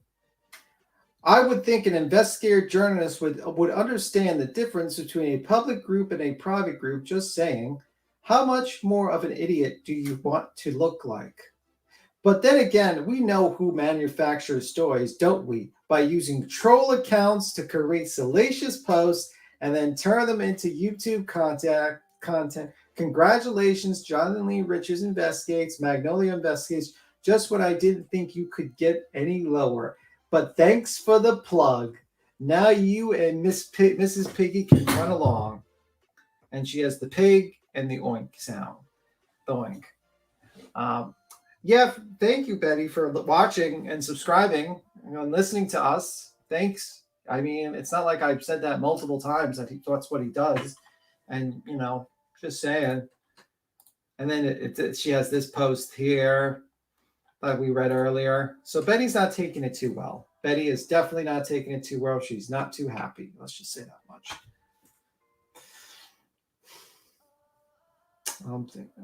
I would think an investigative journalist would understand the difference between a public group and a private group. Just saying, how much more of an idiot do you want to look like? But then again, we know who manufactures stories, don't we? By using troll accounts to create salacious posts and then turn them into YouTube content. Congratulations, Jonathan Lee Richards investigates, Magnolia investigates. Just what I didn't think you could get any lower. But thanks for the plug. Now you and Mrs. Piggy can run along. And she has the pig and the oink sound. The oink. Yeah, thank you, Betty, for watching and subscribing and listening to us. Thanks. I mean, it's not like I've said that multiple times that that's what he does. And, just saying. And then she has this post here that we read earlier. So Betty's not taking it too well. Betty is definitely not taking it too well. She's not too happy. Let's just say that much.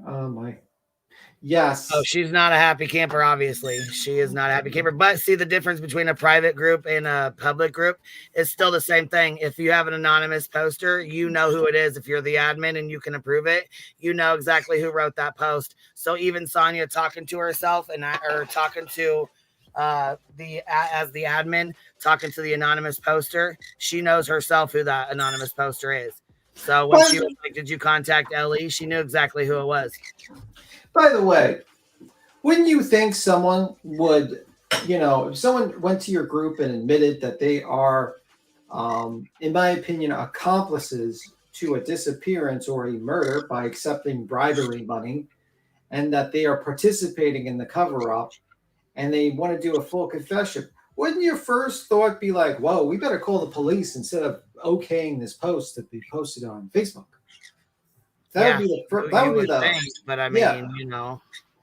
Oh my. Yes. Oh, she's not a happy camper, obviously. She is not a happy camper. But see, the difference between a private group and a public group is still the same thing. If you have an anonymous poster, you know who it is. If you're the admin and you can approve it, you know exactly who wrote that post. So even Sonia talking to herself or talking to as the admin, talking to the anonymous poster, she knows herself who that anonymous poster is. So when she was like, "Did you contact Ellie?" She knew exactly who it was. By the way, wouldn't you think someone would, if someone went to your group and admitted that they are, in my opinion, accomplices to a disappearance or a murder by accepting bribery money, and that they are participating in the cover-up, and they want to do a full confession, wouldn't your first thought be like, whoa, we better call the police instead of okaying this post to be posted on Facebook? That would be the thing, but I mean,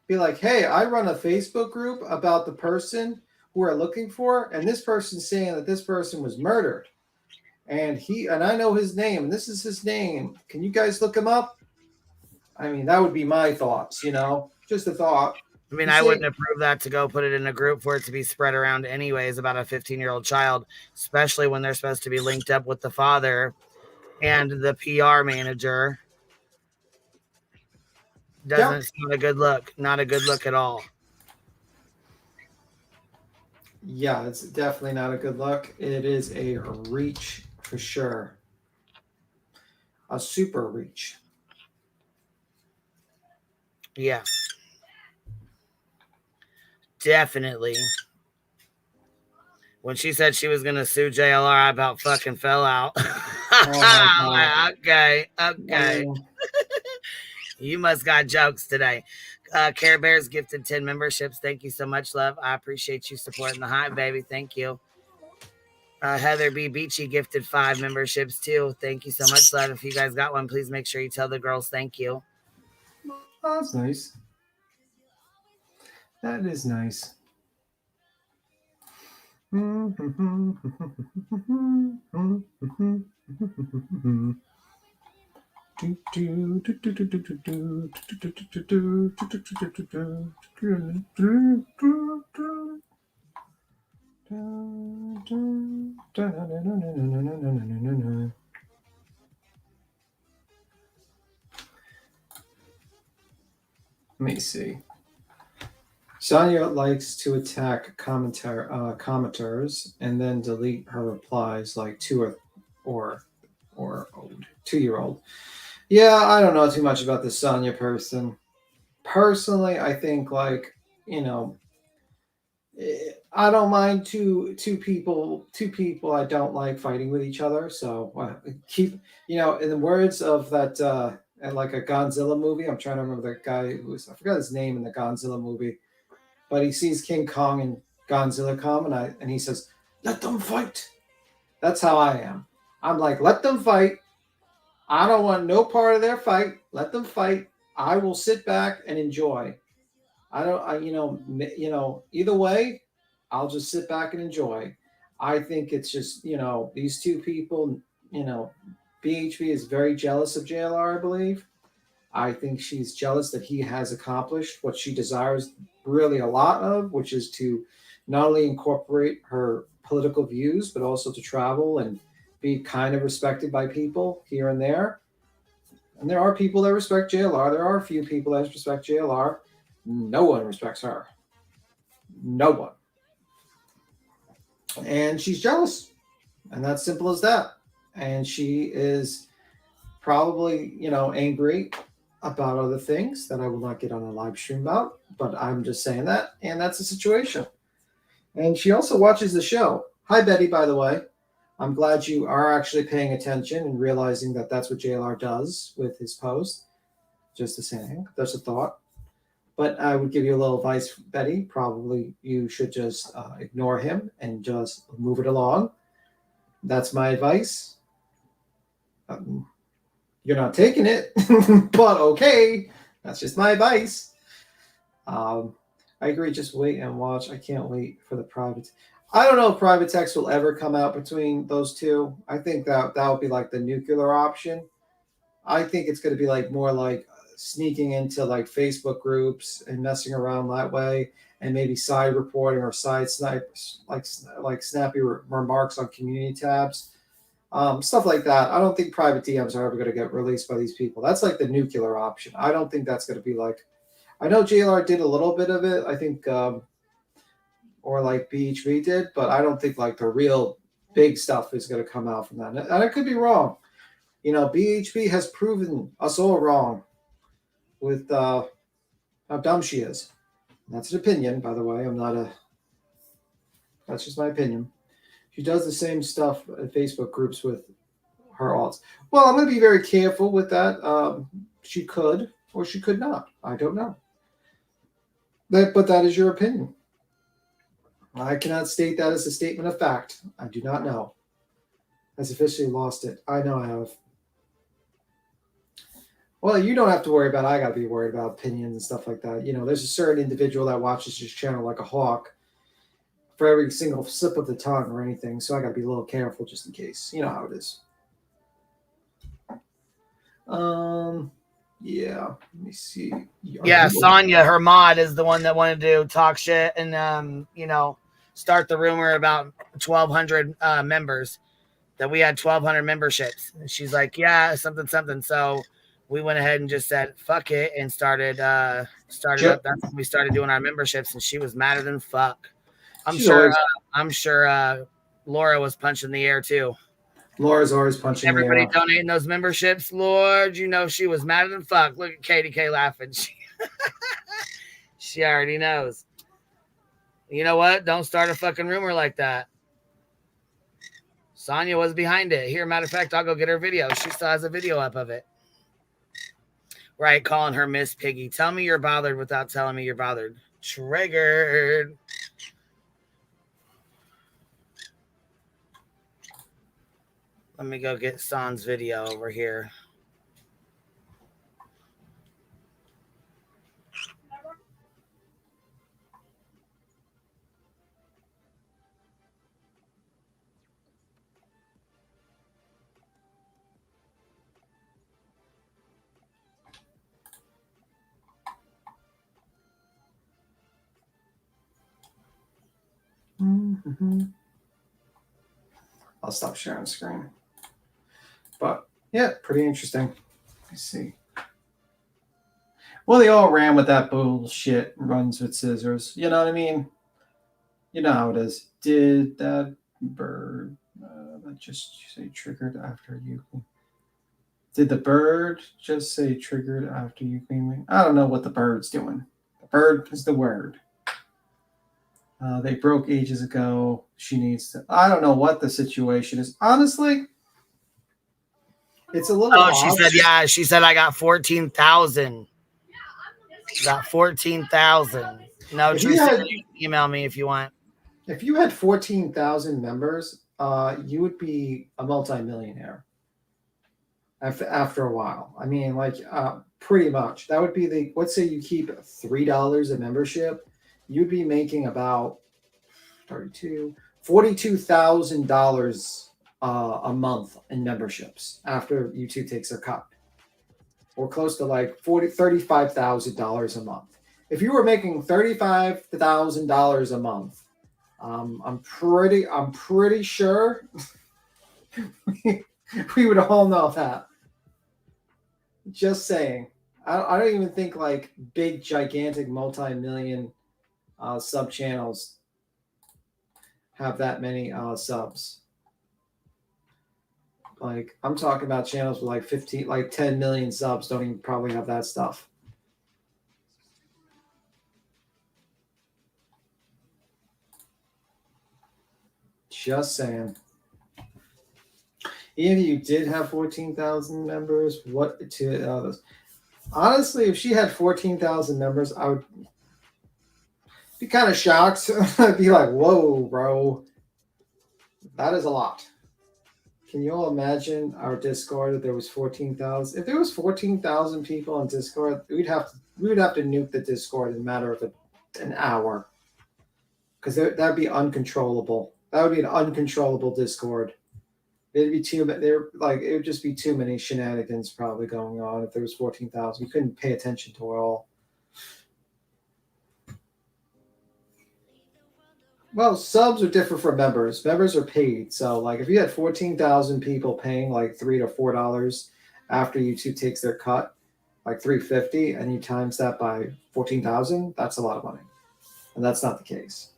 be like, hey, I run a Facebook group about the person who we're looking for, and this person's saying that this person was murdered, and I know his name, and this is his name. Can you guys look him up? I mean, that would be my thoughts, just a thought. I mean, I wouldn't approve that to go put it in a group for it to be spread around anyways about a 15-year-old child, especially when they're supposed to be linked up with the father and the PR manager. It's not a good look. Not a good look at all. Yeah, it's definitely not a good look. It is a reach for sure. A super reach. Yeah. Definitely. When she said she was going to sue JLR, I about fucking fell out. Okay. You must got jokes today. Care Bears gifted 10 memberships. Thank you so much, love. I appreciate you supporting the Hive, baby. Thank you. Heather B. Beachy gifted 5 memberships too. Thank you so much, love. If you guys got one, please make sure you tell the girls thank you. Oh, that's nice. That is nice. Let me see. Sonia likes to attack commenters and then delete her replies like 2-year-old. Yeah, I don't know too much about this Sonia person. Personally, I think like, I don't mind two people I don't like fighting with each other. So keep, in the words of that like a Godzilla movie, I'm trying to remember that guy I forgot his name in the Godzilla movie, but he sees King Kong and Godzilla come and he says, "Let them fight." That's how I am. I'm like, let them fight. I don't want no part of their fight. Let them fight. I will sit back and enjoy. Either way, I'll just sit back and enjoy. I think it's just, these two people, BHB is very jealous of JLR, I believe. I think she's jealous that he has accomplished what she desires really a lot of, which is to not only incorporate her political views, but also to travel and be kind of respected by people here and there. And there are people that respect JLR. There are a few people that respect JLR. No one respects her. No one. And she's jealous. And that's simple as that. And she is probably, angry about other things that I will not get on a live stream about. But I'm just saying that. And that's the situation. And she also watches the show. Hi, Betty, by the way. I'm glad you are actually paying attention and realizing that that's what JLR does with his post. Just a saying. That's a thought. But I would give you a little advice, Betty. Probably you should just ignore him and just move it along. That's my advice. You're not taking it, but okay. That's just my advice. I agree. Just wait and watch. I can't wait for the private. I don't know if private text will ever come out between those two. I think that would be like the nuclear option. I think it's going to be like more like sneaking into like Facebook groups and messing around that way, and maybe side reporting or side snipes, like snappy remarks on community tabs, stuff like that. I don't think private DMs are ever going to get released by these people. That's like the nuclear option. I don't think that's going to be like. I know JLR did a little bit of it. I think, or like BHV did, but I don't think like the real big stuff is going to come out from that. And I could be wrong. BHB has proven us all wrong with how dumb she is. That's an opinion, by the way. That's just my opinion. She does the same stuff at Facebook groups with her alts. Well, I'm going to be very careful with that. She could or she could not. I don't know. But that is your opinion. I cannot state that as a statement of fact. I do not know. I've officially lost it. I know I have. Well, you don't have to worry about it. I got to be worried about opinions and stuff like that. There's a certain individual that watches this channel like a hawk for every single slip of the tongue or anything. So I got to be a little careful just in case. You know how it is. Yeah. Let me see. Yeah, Sonia, her mod, is the one that wanted to talk shit and, start the rumor about 1,200 members, that we had 1,200 memberships. And she's like, yeah, something. So we went ahead and just said, fuck it, and started up. That's when we started doing our memberships, and she was madder than fuck. I'm sure Laura was punching the air too. Laura's always punching everybody the air. donating those memberships. Lord, she was madder than fuck. Look at Katie K laughing. She already knows. You know what? Don't start a fucking rumor like that. Sonia was behind it. Here, matter of fact, I'll go get her video. She still has a video up of it. Right, calling her Miss Piggy. Tell me you're bothered without telling me you're bothered. Triggered. Let me go get San's video over here. I'll stop sharing screen. But yeah, pretty interesting. Let's see. Well, they all ran with that bullshit, runs with scissors. You know what I mean? You know how it is. Did that bird just say triggered after you? Did the bird just say triggered after you clean me? I don't know what the bird's doing. The bird is the word. They broke ages ago. She needs to. I don't know what the situation is. Honestly, it's a little. Oh, she said, yeah. She said I got 14,000. Got 14,000. No, If Drew, you had- you can email me if you want. If you had 14,000 members, you would be a multimillionaire after a while. I mean, like, pretty much. That would be the, let's say you keep $3 a membership, you'd be making about $42,000 a month in memberships after YouTube takes their cut. Or close to like $35,000 a month. If you were making $35,000 a month, I'm pretty sure we would all know that. Just saying. I don't even think like big, gigantic, multi-million sub channels have that many subs. Like, I'm talking about channels with like 10 million subs don't even probably have that stuff. Just saying. Even if you did have 14,000 members, what to others? Honestly, if she had 14,000 members, I would be kind of shocked. I'd be like, whoa, bro. That is a lot. Can you all imagine our Discord if there was 14,000? If there was 14,000 people on Discord, we would have to nuke the Discord in a matter of an hour. Because that'd be uncontrollable. That would be an uncontrollable Discord. It'd be it would just be too many shenanigans probably going on if there was 14,000. You couldn't pay attention to it all. Well, subs are different from members. Members are paid. So, like, if you had 14,000 people paying like $3 to $4 after YouTube takes their cut, like $3.50, and you times that by 14,000, that's a lot of money. And that's not the case.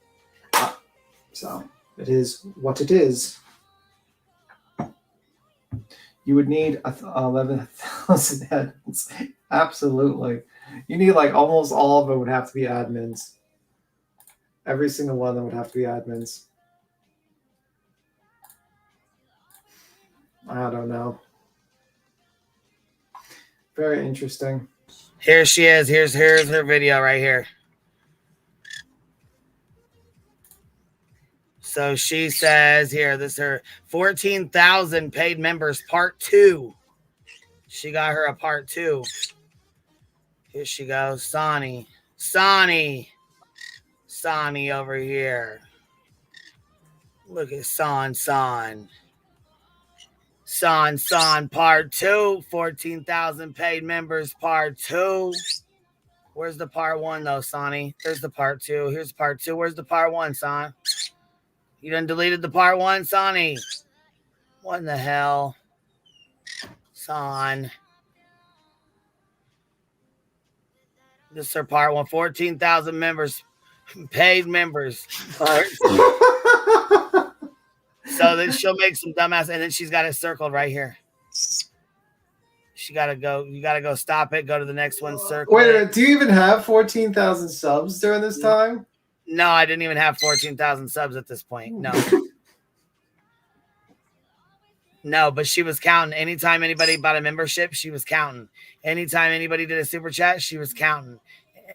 So, it is what it is. You would need 11,000 admins. Absolutely. You need like almost all of them would have to be admins. Every single one of them would have to be admins. I don't know. Very interesting. Here she is. Here's her video right here. So she says here, this is her 14,000 paid members part 2. She got her a part 2. Here she goes. Sonny over here. Look at San part 2. 14,000 paid members part 2. Where's the part 1 though, Sonny? There's the part 2. Here's part 2. Where's the part 1, Son? You done deleted the part 1, Sonny? What in the hell? Son. This is her part 1. 14,000 members. Paid members. So then she'll make some dumbass, and then she's got it circled right here. She gotta go. You gotta go stop it. Go to the next one. Circle. Wait a minute. Do you even have 14,000 subs during this time? No, I didn't even have 14,000 subs at this point. No. No, but she was counting. Anytime anybody bought a membership, she was counting. Anytime anybody did a super chat, she was counting.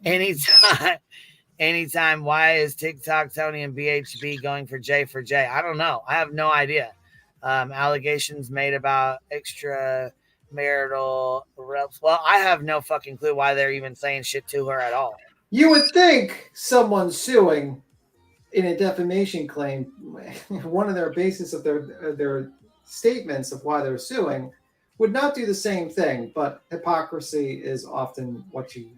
Anytime. Why is TikTok, Tony, and BHB going for J? I don't know. I have no idea. Allegations made about extramarital reps. Well, I have no fucking clue why they're even saying shit to her at all. You would think someone suing in a defamation claim, one of their basis of their statements of why they're suing would not do the same thing, but hypocrisy is often what you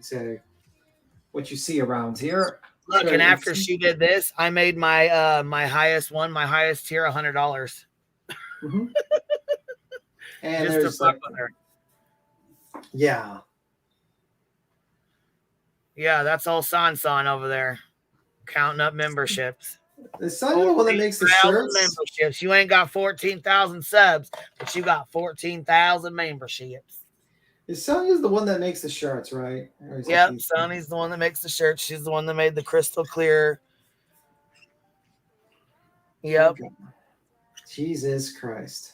see around here. Look, and after she did this, I made my my highest tier, $100. Mm-hmm. And just to there's fuck with her. Yeah. Yeah, that's all San over there, counting up memberships. Is Sonya the one that makes the 14,000 shirts? memberships. You ain't got 14,000 subs, but you got 14,000 memberships. Is Sonya's the one that makes the shirts, right? Or is it Yep, these- Sonny's the one that makes the shirts. She's the one that made the crystal clear. Yep. Okay. Jesus Christ.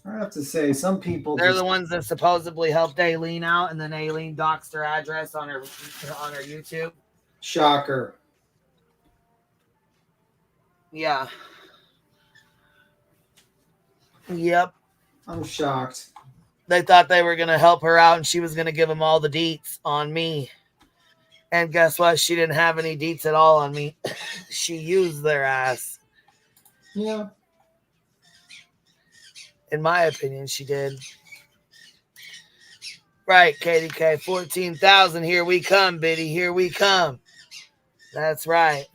I have to say, some people They're just, the ones that supposedly helped Aileen out, and then Aileen doxed her address on her YouTube. shocker. Yeah. Yep. I'm shocked. They thought they were going to help her out, and she was going to give them all the deets on me. And guess what? She didn't have any deets at all on me. She used their ass. Yeah. In my opinion, she did. Right, KDK, 14,000. Here we come, Biddy. Here we come. That's right.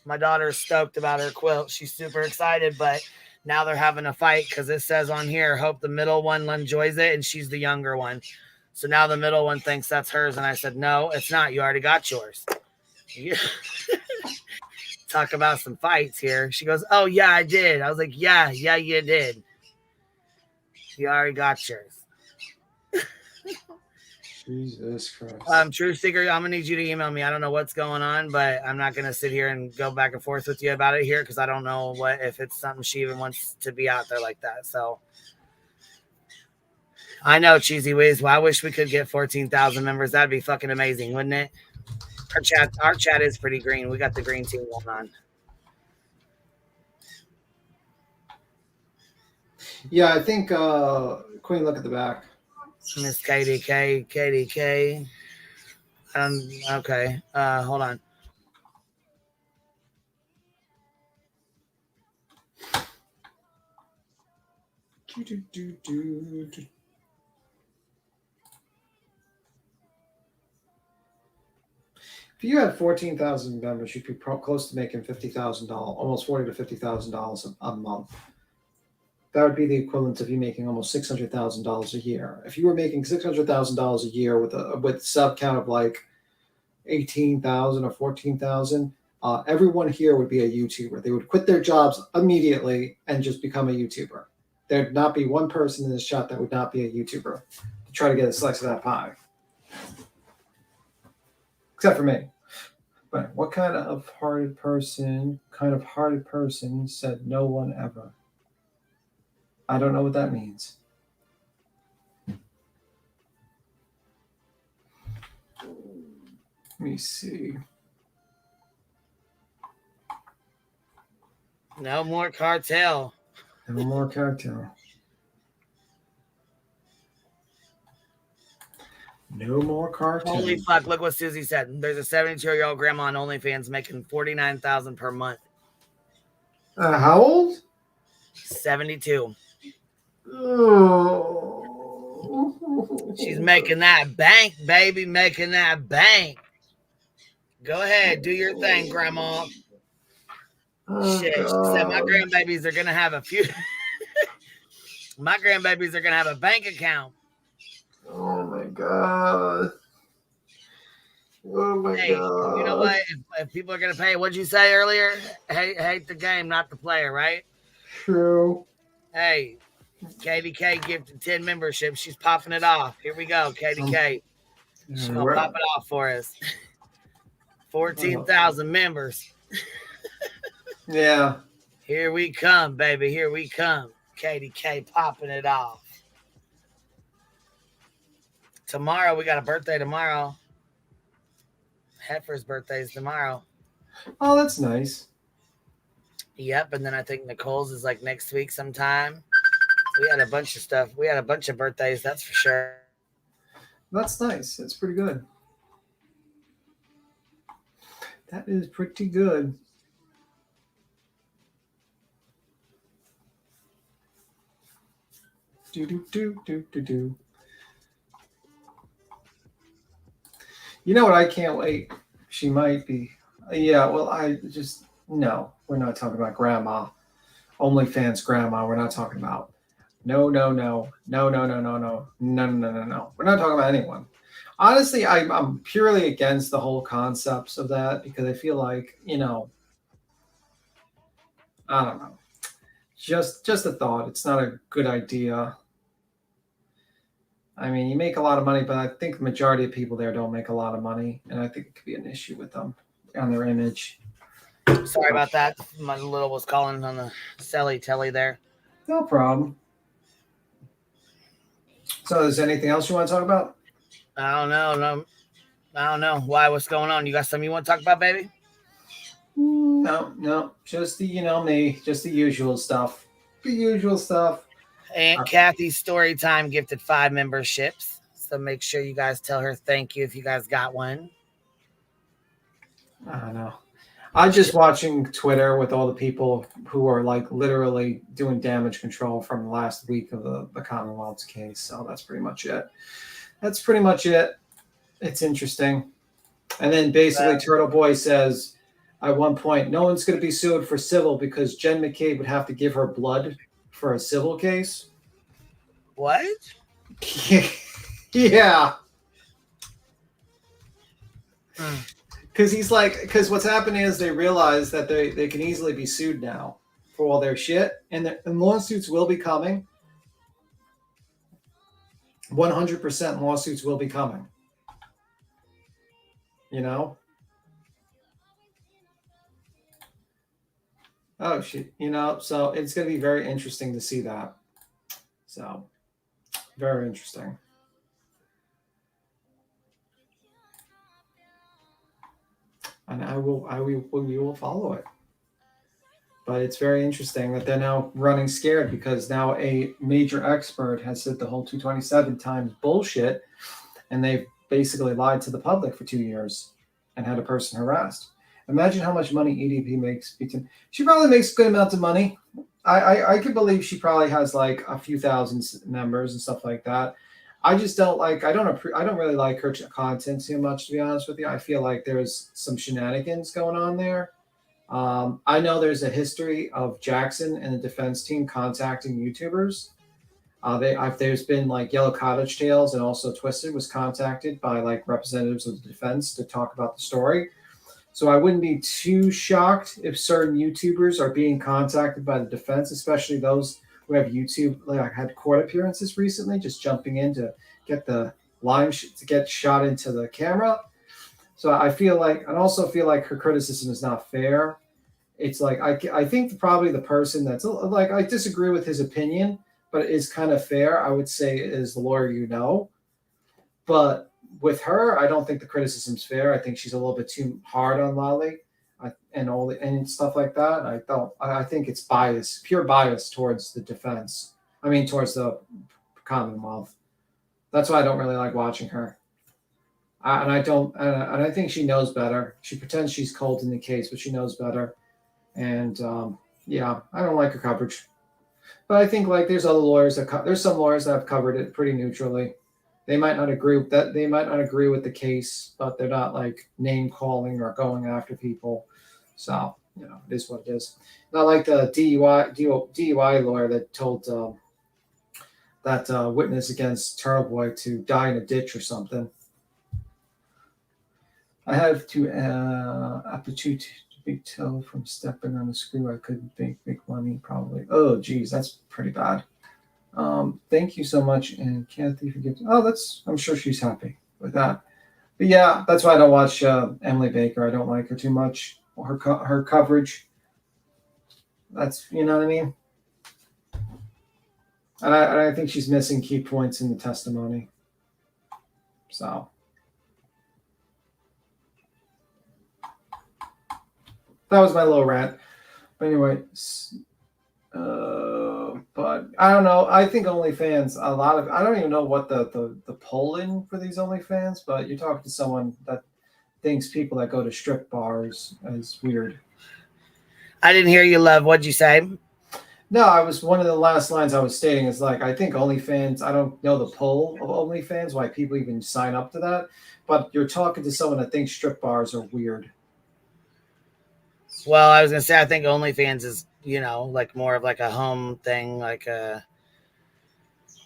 My daughter is stoked about her quilt. She's super excited, but now they're having a fight because it says on here, hope the middle one enjoys it, and she's the younger one. So now the middle one thinks that's hers, and I said, no, it's not. You already got yours. Yeah. Talk about some fights here. She goes, oh, yeah, I did. I was like, yeah, you did. You already got yours. Jesus Christ. True Seeker, I'm going to need you to email me. I don't know what's going on, but I'm not going to sit here and go back and forth with you about it here because I don't know if it's something she even wants to be out there like that. So I know, Cheesy Whiz. Well, I wish we could get 14,000 members. That'd be fucking amazing, wouldn't it? Our chat is pretty green. We got the green team going on. Yeah, I think Queen, look at the back. Miss KDK. Okay. Hold on. If you had 14,000 members, you'd be close to making $50,000, almost $40,000 to $50,000 a month. That would be the equivalent of you making almost $600,000 a year. If you were making $600,000 a year with sub count of like 18,000 or 14,000, everyone here would be a YouTuber. They would quit their jobs immediately and just become a YouTuber. There'd not be one person in this chat that would not be a YouTuber to try to get a slice of that pie. Except for me. But what kind of hearted person said no one ever? I don't know what that means. Let me see. No more cartel. No more cartel. No more cartel. Holy fuck, look what Susie said. There's a 72-year-old grandma on OnlyFans making $49,000 per month. How old? 72. Oh. She's making that bank, baby, making that bank. Go ahead, do your thing, Grandma. Oh, shit, she said my grandbabies are gonna have a few. My grandbabies are gonna have a bank account. Oh my god. Oh my god. You know what? If people are gonna pay, what'd you say earlier? Hate the game, not the player, right? True. Hey, KDK gifted 10 memberships. She's popping it off. Here we go, KDK. She's gonna pop it off for us. 14,000 members. Yeah. Here we come, baby. Here we come. KDK popping it off. tomorrow we got a birthday tomorrow. Heifer's birthday is tomorrow. Oh, that's nice. Yep, and then I think Nicole's is like next week sometime. We had a bunch of stuff. We had a bunch of birthdays, that's for sure. That's nice. That's pretty good. That is pretty good. Do. You know what? I can't wait. She might be. Yeah, well, no, we're not talking about grandma. OnlyFans grandma, we're not talking about. No. We're not talking about anyone. Honestly, I'm purely against the whole concepts of that because I feel like, I don't know. Just a thought. It's not a good idea. I mean, you make a lot of money, but I think the majority of people there don't make a lot of money, and I think it could be an issue with them on their image. Sorry about that. My little was calling on the celly telly there. No problem. So, is there anything else you want to talk about? I don't know. Why? What's going on? You got something you want to talk about, baby? No. Just just the usual stuff. The usual stuff. Aunt Kathy's story time gifted 5 memberships. So make sure you guys tell her thank you if you guys got one. I don't know. I'm just watching Twitter with all the people who are like literally doing damage control from last week of the Commonwealth's case. So that's pretty much it. It's interesting. And then basically Turtle Boy says at one point, no one's going to be sued for civil because Jen McCabe would have to give her blood for a civil case. What? Yeah. Because what's happening is they realize that they can easily be sued now for all their shit, and lawsuits will be coming. 100% lawsuits will be coming. Oh shit, so it's going to be very interesting to see that. So, very interesting. And we will follow it. But it's very interesting that they're now running scared because now a major expert has said the whole 227 times bullshit, and they've basically lied to the public for 2 years and had a person harassed. Imagine how much money EDP makes. She probably makes a good amount of money. I could believe she probably has like a few thousand members and stuff like that. I just don't like. I don't really like her content too much, to be honest with you. I feel like there's some shenanigans going on there. I know there's a history of Jackson and the defense team contacting YouTubers. There's been like Yellow Cottage Tales and also Twisted was contacted by like representatives of the defense to talk about the story. So I wouldn't be too shocked if certain YouTubers are being contacted by the defense, especially those who have YouTube, like had court appearances recently, just jumping in to get the line to get shot into the camera. So I also feel like her criticism is not fair. It's like I think probably the person that's like I disagree with his opinion, but is kind of fair. I would say is the lawyer, but with her, I don't think the criticism's fair. I think she's a little bit too hard on Lolly and stuff like that. I think it's pure bias towards the defense. I mean, towards the Commonwealth. That's why I don't really like watching her. And I think she knows better. She pretends she's cold in the case, but she knows better. And I don't like her coverage. But I think like there's some lawyers that have covered it pretty neutrally. They might not agree with that. They might not agree with the case, but they're not like name calling or going after people. So, it is what it is. Not like the DUI lawyer that told that witness against Turtle Boy to die in a ditch or something. I have to aptitude to be told from stepping on a screw. I couldn't make money probably. Oh, geez, that's pretty bad. Thank you so much, and Kathy for gifting. I'm sure she's happy with that. But yeah, that's why I don't watch Emily Baker. I don't like her too much. Her coverage. That's what I mean. And I think she's missing key points in the testimony. So that was my little rant. But anyway, but I don't know. I think OnlyFans, I don't even know what the poll-in for these OnlyFans, but you're talking to someone that thinks people that go to strip bars is weird. I didn't hear you, love. What'd you say? No, I was one of the last lines I was stating is like, I think OnlyFans, I don't know the pull of OnlyFans, why people even sign up to that, but you're talking to someone that thinks strip bars are weird. Well, I was gonna say I think OnlyFans is, you know, like more of like a home thing, like a,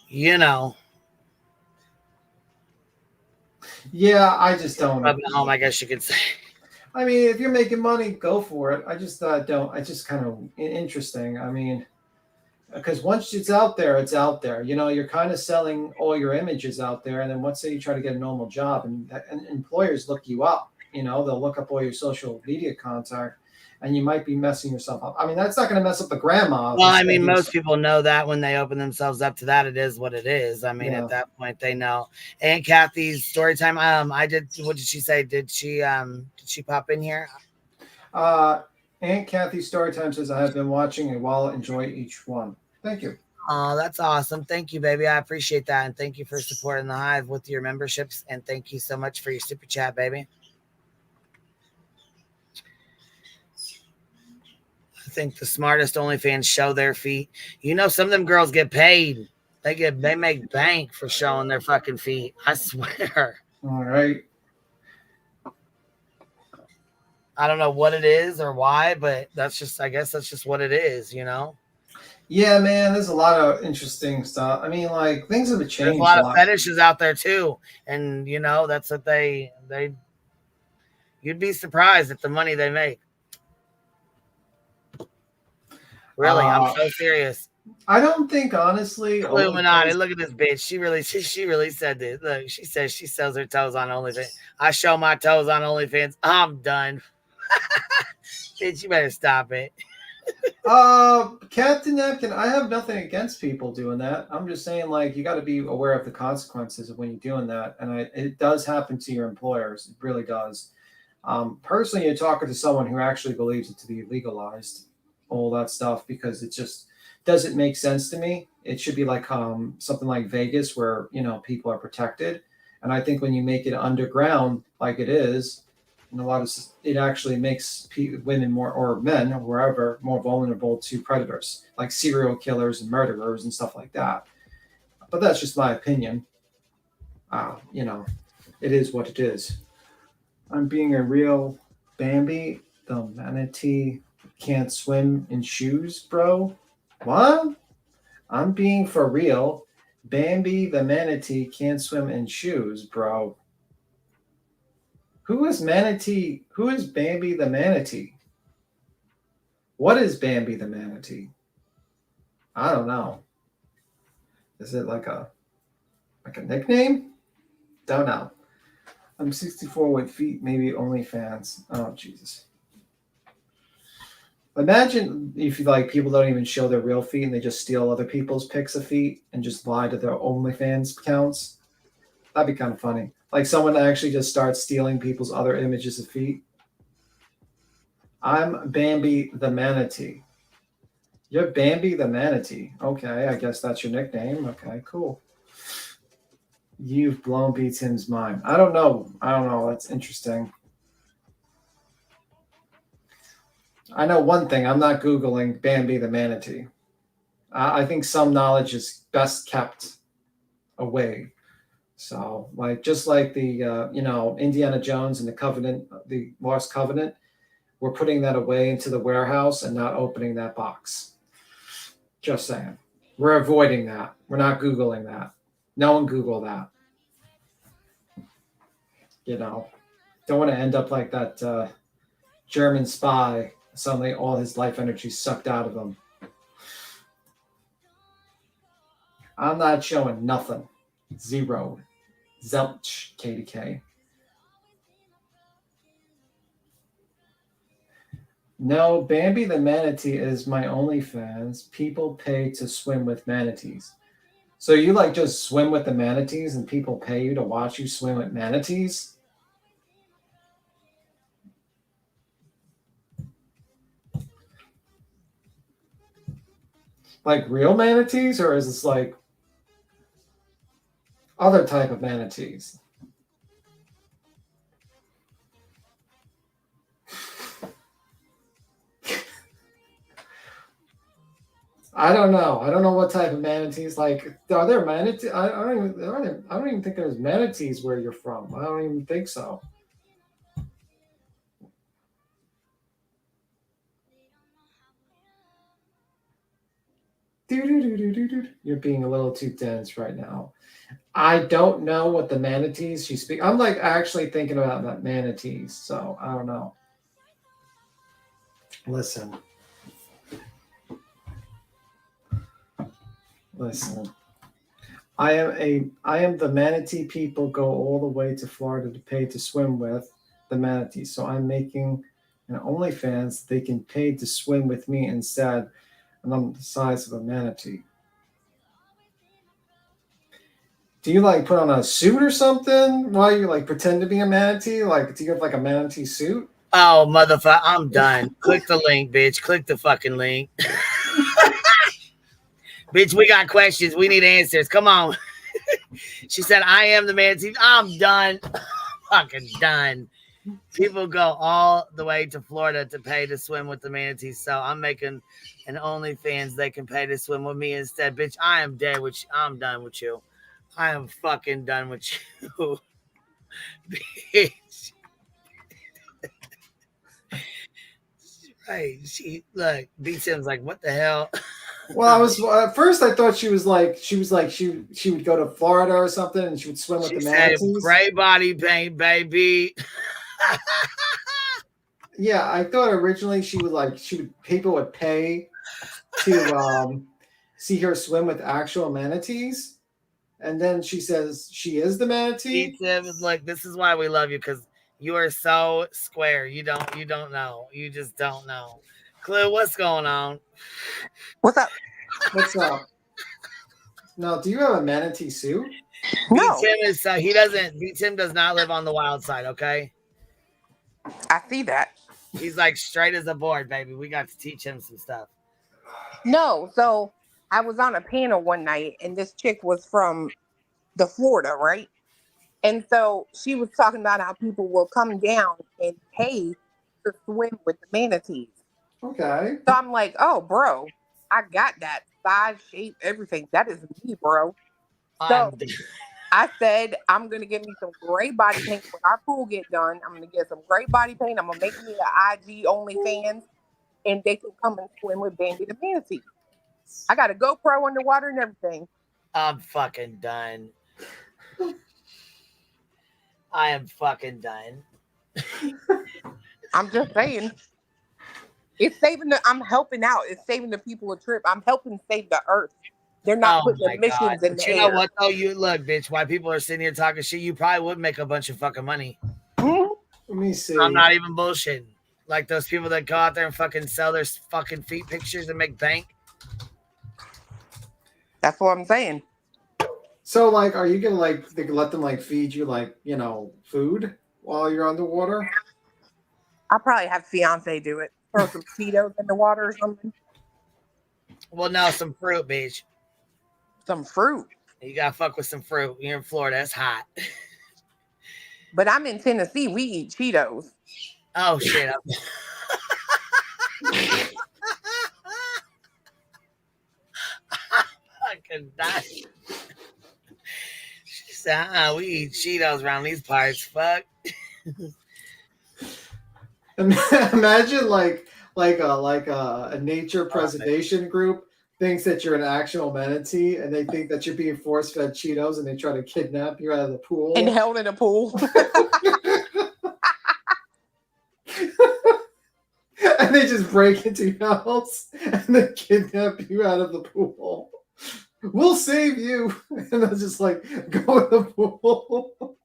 you know. Yeah, I just don't. Up at home, I guess you could say. I mean, if you're making money, go for it. I just don't. It's just kind of interesting. I mean, because once it's out there, it's out there. You know, you're kind of selling all your images out there, and then once say you try to get a normal job, and employers look you up. You know, they'll look up all your social media contact, and you might be messing yourself up. I mean, that's not going to mess up the grandma. Well, I mean, most people know that when they open themselves up to that, it is what it is. I mean, Yeah. at that point, they know. And Kathy's story time. I did. What did she say? Did she pop in here? Aunt Kathy's Storytime says, I have been watching and while enjoy each one. Thank you. Oh, that's awesome. Thank you, baby. I appreciate that. And thank you for supporting the Hive with your memberships. And thank you so much for your super chat, baby. I think the smartest OnlyFans show their feet. You know, some of them girls get paid. They make bank for showing their fucking feet. I swear. All right. I don't know what it is or why, but I guess that's just what it is, you know? Yeah, man, there's a lot of interesting stuff. I mean, like, things have changed. There's a lot of fetishes out there too. And you know, that's what you'd be surprised at the money they make. Really, I'm so serious. I don't think, honestly, Illuminati. Look at this bitch. She really said this. Look, she says she sells her toes on OnlyFans. I show my toes on OnlyFans. I'm done. Bitch, you better stop it. Captain Napkin, I have nothing against people doing that. I'm just saying, like, you got to be aware of the consequences of when you're doing that, and it does happen to your employers. It really does. Personally, you're talking to someone who actually believes it to be legalized, all that stuff, because it just doesn't make sense to me. It should be like something like Vegas, where people are protected, and I think when you make it underground, like it is. And it actually makes women more, or men, or wherever, more vulnerable to predators like serial killers and murderers and stuff like that. But that's just my opinion. It is what it is. I'm being a real Bambi. The manatee can't swim in shoes, bro. What? I'm being for real. Bambi the manatee can't swim in shoes, bro. Who is Manatee? Who is Bambi the Manatee? What is Bambi the Manatee? I don't know. Is it like a nickname? Don't know. I'm 64 with feet, maybe OnlyFans. Oh, Jesus. Imagine if people don't even show their real feet and they just steal other people's pics of feet and just lie to their OnlyFans accounts. That'd be kind of funny. Like someone actually just starts stealing people's other images of feet. I'm Bambi the Manatee. You're Bambi the Manatee. Okay, I guess that's your nickname. Okay, cool. You've blown B. Tim's mind. I don't know. That's interesting. I know one thing. I'm not Googling Bambi the Manatee. I think some knowledge is best kept away. So, just like the Indiana Jones and the Covenant, the Lost Covenant, we're putting that away into the warehouse and not opening that box. Just saying. We're avoiding that. We're not Googling that. No one Google that. Don't want to end up like that German spy. Suddenly all his life energy sucked out of him. I'm not showing nothing. Zero. Zelch, KDK. No, Bambi the Manatee is my OnlyFans. People pay to swim with manatees. So you like just swim with the manatees and people pay you to watch you swim with manatees? Like real manatees, or is this like other type of manatees? I don't know. I don't know what type of manatees. Like, are there manatees? I don't even think there's manatees where you're from. I don't even think so. You're being a little too dense right now. I don't know what the manatees she speaks. I'm like actually thinking about that manatees, so I don't know. Listen. I am the manatee people go all the way to Florida to pay to swim with the manatees. So I'm making an OnlyFans. They can pay to swim with me instead, and I'm the size of a manatee. Do you like put on a suit or something while you like pretend to be a manatee? Like, do you have like a manatee suit? Oh, motherfucker, I'm done. Click the link, bitch. Click the fucking link. Bitch, we got questions. We need answers. Come on. She said, I am the manatee. I'm done. Fucking done. People go all the way to Florida to pay to swim with the manatees. So I'm making an OnlyFans. They can pay to swim with me instead. Bitch, I am dead with you. I'm done with you. I am fucking done with you. Bitch. Right. She look, B Tim's like, what the hell? Well, I was at first I thought she was like she would go to Florida or something and she would swim with She the said, manatees. gray body paint, baby. Yeah, I thought originally people would pay to see her swim with actual manatees, and then she says she is the manatee. B Tim is like, this is why we love you, because you are so square. You don't know. You just don't know. Clue, what's going on? What's up? What's up? No, do you have a manatee suit? No. B Tim is B Tim does not live on the wild side, okay? I see that. He's like straight as a board, baby. We got to teach him some stuff. No, so I was on a panel one night and this chick was from the Florida, right? And so she was talking about how people will come down and pay to swim with the manatees. Okay. So I'm like, oh, bro, I got that size, shape, everything. That is me, bro. So I said, I'm going to get me some gray body paint when our pool get done. I'm going to get some gray body paint. I'm going to make me an IG OnlyFans, and they can come and swim with Bambi the manatee. I got a GoPro underwater and everything. I'm fucking done. I am fucking done. I'm just saying. It's saving I'm helping out. It's saving the people a trip. I'm helping save the earth. They're not putting emissions in But the you air. know what though? You look, bitch, while people are sitting here talking shit, you probably would make a bunch of fucking money. Let me see. I'm not even bullshitting. Like those people that go out there and fucking sell their fucking feet pictures and make bank. That's what I'm saying. So, like, are you gonna they let them feed you food while you're underwater? I'll probably have fiance do it. Throw some Cheetos in the water or something. Well, no, some fruit, bitch. Some fruit. You gotta fuck with some fruit. You're in Florida. That's hot. But I'm in Tennessee. We eat Cheetos. Oh shit. Fucking dying. She said, we eat Cheetos around these parts. Fuck. Imagine a nature preservation group thinks that you're an actual manatee and they think that you're being force fed Cheetos and they try to kidnap you out of the pool and held in a pool. And they just break into your house and they kidnap you out of the pool. We'll save you. And they'll just go in the pool.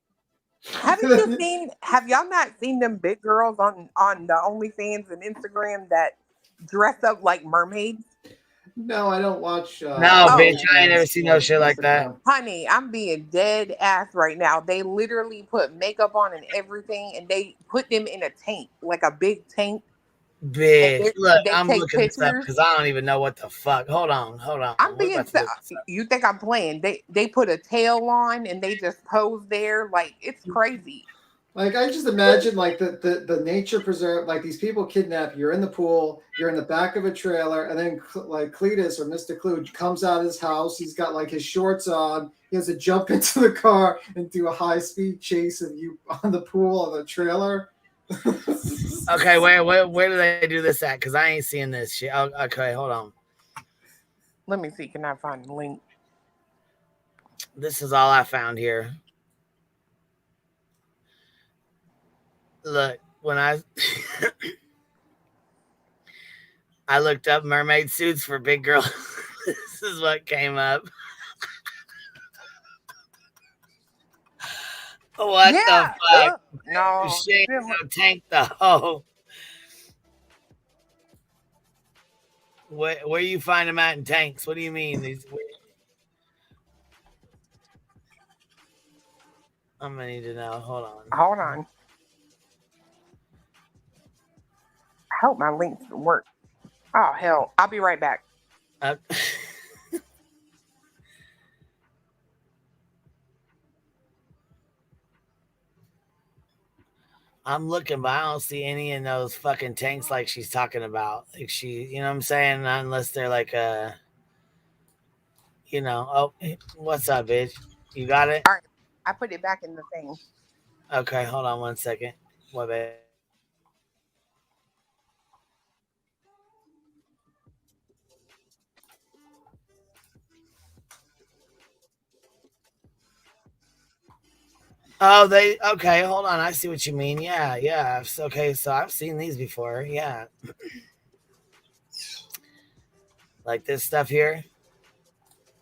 Have y'all not seen them big girls on the OnlyFans and Instagram that dress up like mermaids? No, I don't watch. No, Oh. bitch, I ain't never seen no shit like that. Honey, I'm being dead ass right now. They literally put makeup on and everything, and they put them in a tank, like a big tank. Bitch, look, they I'm take looking this up pictures. because I don't even know what the fuck. Hold on. I'm We're being. about to look this up. You think I'm playing? They put a tail on and they just pose there, like it's crazy. Like I just imagine like the nature preserve, like these people kidnap you. You're in the pool, you're in the back of a trailer, and then like Cletus or Mr. Kluge comes out of his house. He's got like his shorts on. He has to jump into the car and do a high-speed chase of you on the pool on the trailer. Okay, where do they do this at? Because I ain't seeing this shit. Oh, okay, hold on. Let me see. Can I find the link? This is all I found here. Look, when I looked up mermaid suits for big girls, this is what came up. What the fuck? No. Shane tank the hoe. Where you find them at in tanks? What do you mean? I'm gonna need to know. Hold on. I hope my links work. Oh hell! I'll be right back. I'm looking, but I don't see any in those fucking tanks like she's talking about. Like you know what I'm saying? Unless they're like oh, what's up, bitch? You got it? All right, I put it back in the thing. Okay, hold on 1 second. What, babe? Oh, okay, hold on. I see what you mean. Yeah. Okay, so I've seen these before. Yeah. Like this stuff here?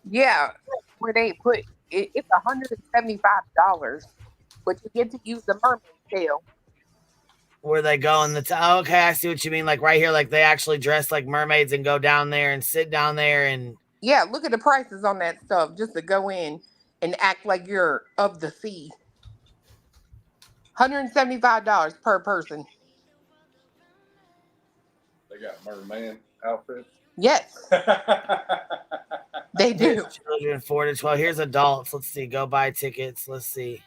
Yeah, where they put it's $175, but you get to use the mermaid tail. Where they go in okay, I see what you mean. Like right here, like they actually dress like mermaids and go down there and sit down there and Yeah, look at the prices on that stuff just to go in and act like you're of the sea. $175 per person. They got merman outfits. Yes. They do. Children 4 to 12. Here's adults. Let's see. Go buy tickets. Let's see.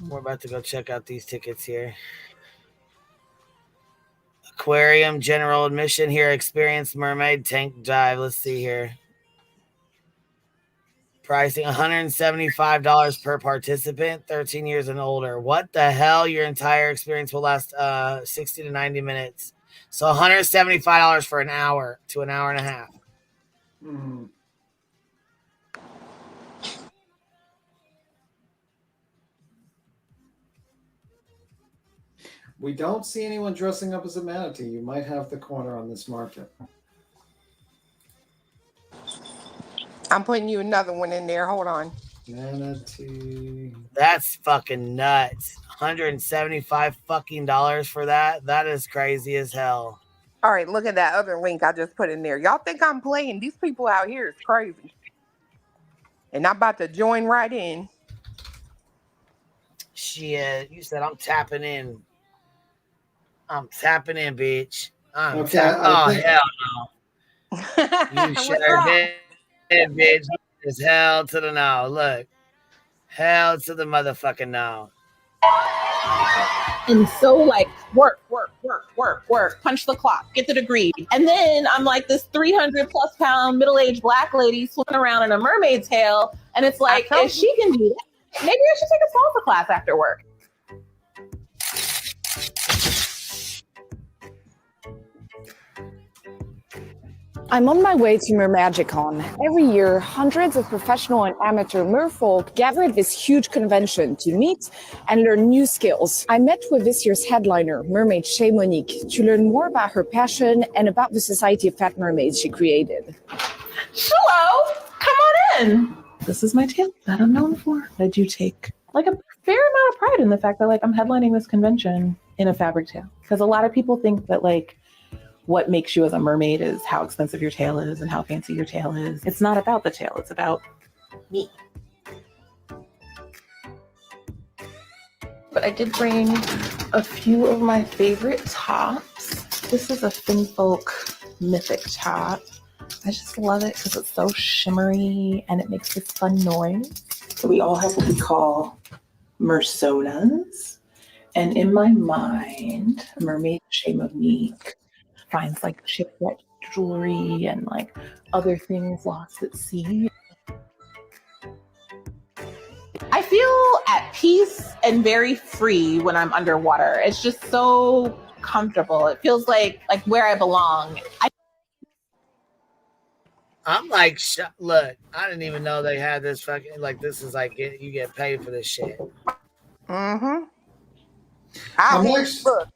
We're about to go check out these tickets here. Aquarium, general admission here. Experience mermaid tank dive. Let's see here. Pricing $175 per participant, 13 years and older. What the hell? Your entire experience will last 60 to 90 minutes. So $175 for an hour to an hour and a half. Mm. We don't see anyone dressing up as a manatee. You might have the corner on this market. I'm putting you another one in there. Hold on. Manatee. That's fucking nuts. $175 fucking dollars for that. That is crazy as hell. All right, look at that other link I just put in there. Y'all think I'm playing? These people out here is crazy. And I'm about to join right in. Shit, you said I'm tapping in. I'm tapping in, bitch. Oh, hell no. You sure did, bitch. It's hell to the no. Look. Hell to the motherfucking no. And so like work, punch the clock, get the degree. And then I'm like this 300 plus pound middle-aged black lady swimming around in a mermaid tail. And it's like, if she can do that, maybe I should take a salsa class after work. I'm on my way to MerMagicCon. Every year, hundreds of professional and amateur merfolk gather at this huge convention to meet and learn new skills. I met with this year's headliner, mermaid Shay Monique, to learn more about her passion and about the Society of Fat Mermaids she created. Hello, come on in. This is my tail that I'm known for. I do take like a fair amount of pride in the fact that like I'm headlining this convention in a fabric tail. Because a lot of people think that like what makes you as a mermaid is how expensive your tail is and how fancy your tail is. It's not about the tail, it's about me. But I did bring a few of my favorite tops. This is a Finfolk Mythic top. I just love it because it's so shimmery and it makes this fun noise. So we all have what we call mersonas. And in my mind, Mermaid Chez Monique finds like shipwrecked jewelry and like other things lost at sea. I feel at peace and very free when I'm underwater. It's just so comfortable. It feels like where I belong. I'm like, look, I didn't even know they had this fucking, like, this is like, you get paid for this shit. Mm-hmm. Look,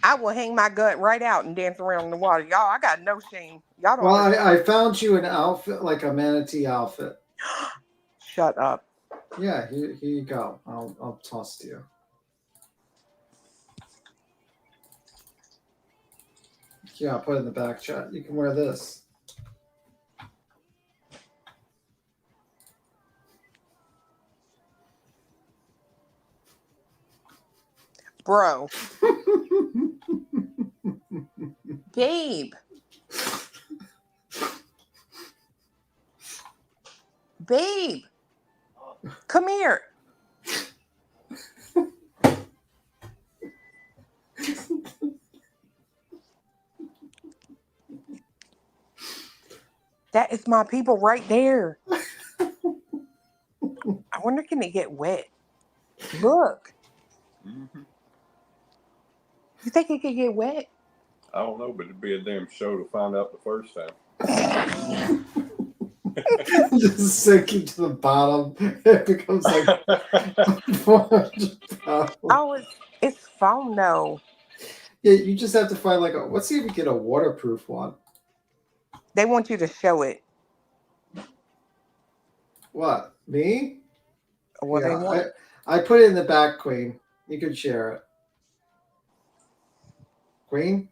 I will hang my gut right out and dance around in the water. Y'all, I got no shame. Y'all don't Well, understand. I found you an outfit, like a manatee outfit. Shut up. Yeah, here you go. I'll toss to you. Yeah, I'll put it in the back chat. You can wear this. Bro. Babe. Babe. Come here. That is my people right there. I wonder, can they get wet? Look. Mm-hmm. You think it could get wet? I don't know, but it'd be a damn show to find out the first time. Just sinking to the bottom. It becomes like 400 pounds. Oh, it's foam though. Yeah, you just have to find like let's see if we get a waterproof one. They want you to show it. What? Me? What they want? I put it in the back, Queen. You can share it. Queen?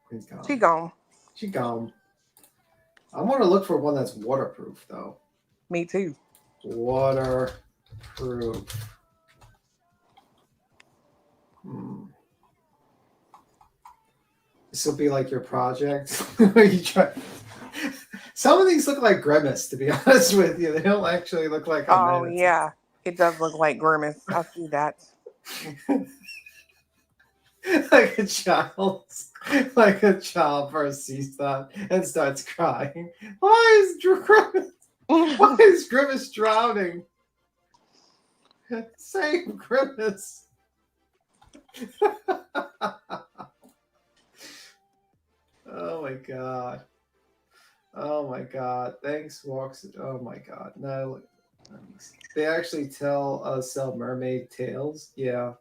Queen's gone. She gone. She gone. I want to look for one that's waterproof, though. Me too. Waterproof. This will be like your project. You try. Some of these look like Grimace, to be honest with you. They don't actually look like. Oh yeah, it does look like Grimace. I see that. Like a child first sees that and starts crying. Why is Grimace drowning? Save Grimace. Oh my god. Oh my god. Thanks, Walks. Oh my god. No. They actually sell mermaid tails. Yeah.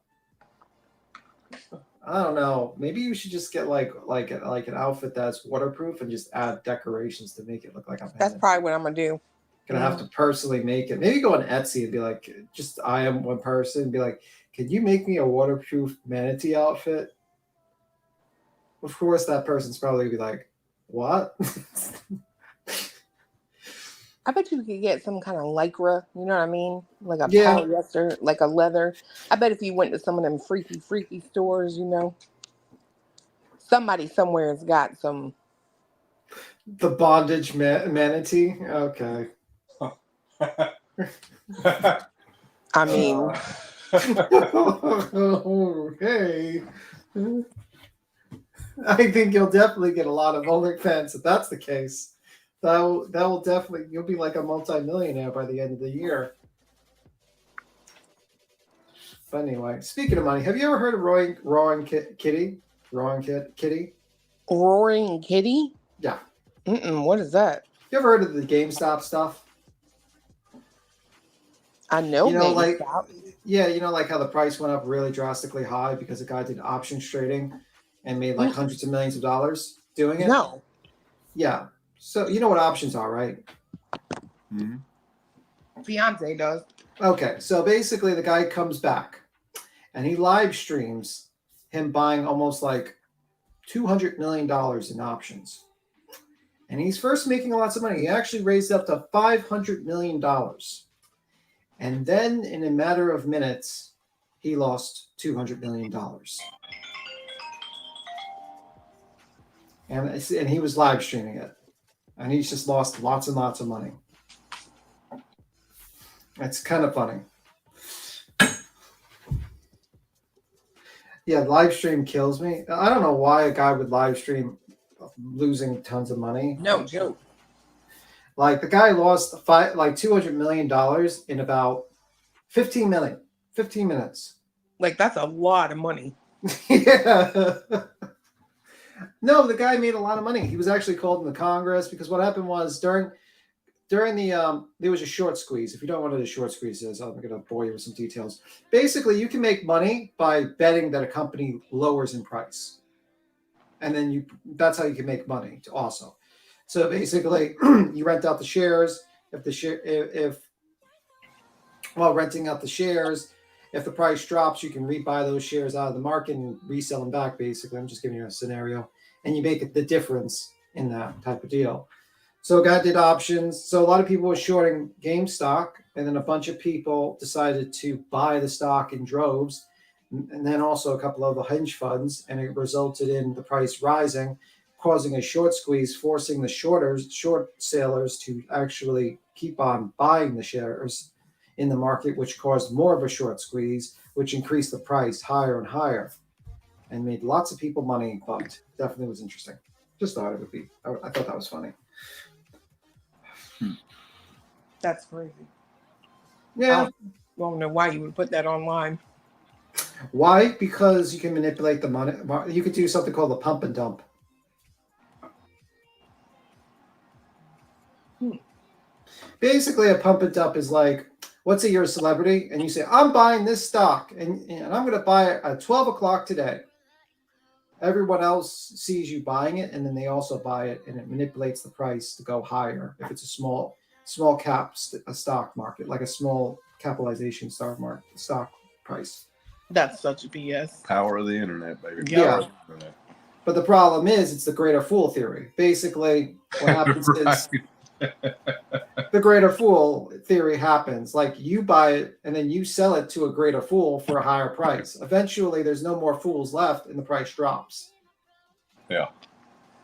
I don't know. Maybe you should just get like an outfit that's waterproof and just add decorations to make it look like I'm. That's probably what I'm gonna do. Gonna have to personally make it. Maybe go on Etsy and be like, just I am one person. Be like, can you make me a waterproof manatee outfit? Of course, that person's probably be like, what? I bet you could get some kind of lycra, you know what I mean? Like a polyester, like a leather. I bet if you went to some of them freaky stores, you know, somebody somewhere has got some. The bondage manatee? Okay. I mean. Okay. I think you'll definitely get a lot of OnlyFans if that's the case. That will definitely, you'll be like a multi-millionaire by the end of the year. But anyway, speaking of money, have you ever heard of Roaring Kitty? Roaring Kitty? Roaring Kitty? Yeah. What is that? You ever heard of the GameStop stuff? I know. You know, GameStop. you know, like how the price went up really drastically high because a guy did options trading and made like hundreds of millions of dollars doing it? No. Yeah. So you know what options are, right? Mm-hmm. Fiance does. Okay, so basically the guy comes back and he live streams him buying almost like $200 million in options. And he's first making lots of money. He actually raised up to $500 million. And then in a matter of minutes, he lost $200 million. And he was live streaming it. And he's just lost lots and lots of money. It's kind of funny. Yeah, live stream kills me. I don't know why a guy would live stream losing tons of money. No joke. Like the guy lost $200 million in about 15 minutes. Like that's a lot of money. Yeah. No, the guy made a lot of money. He was actually called into Congress because what happened was during the there was a short squeeze. If you don't know what a short squeeze is, I'm going to bore you with some details. Basically, you can make money by betting that a company lowers in price, and then that's how you can make money also. So basically, you rent out the shares. While renting out the shares, if the price drops, you can rebuy those shares out of the market and resell them back. Basically, I'm just giving you a scenario, and you make the difference in that type of deal. So a guy did options. So a lot of people were shorting GameStop, and then a bunch of people decided to buy the stock in droves, and then also a couple of the hedge funds, and it resulted in the price rising, causing a short squeeze, forcing the short sellers to actually keep on buying the shares in the market, which caused more of a short squeeze, which increased the price higher and higher and made lots of people money, but definitely was interesting. Just thought it would be. I thought that was funny. That's crazy. Yeah. I don't know why you would put that online. Why? Because you can manipulate the money. You could do something called a pump and dump. Basically, a pump and dump is like, let's say you're a celebrity and you say, I'm buying this stock and I'm going to buy it at 12 o'clock today. Everyone else sees you buying it, and then they also buy it, and it manipulates the price to go higher if it's a small cap stock market, like a small capitalization stock price. That's such a BS. Power of the internet, baby. Yeah. Power of the internet. But the problem is, it's the greater fool theory. Basically, what happens is the greater fool theory happens. Like you buy it and then you sell it to a greater fool for a higher price. Eventually, there's no more fools left and the price drops. Yeah.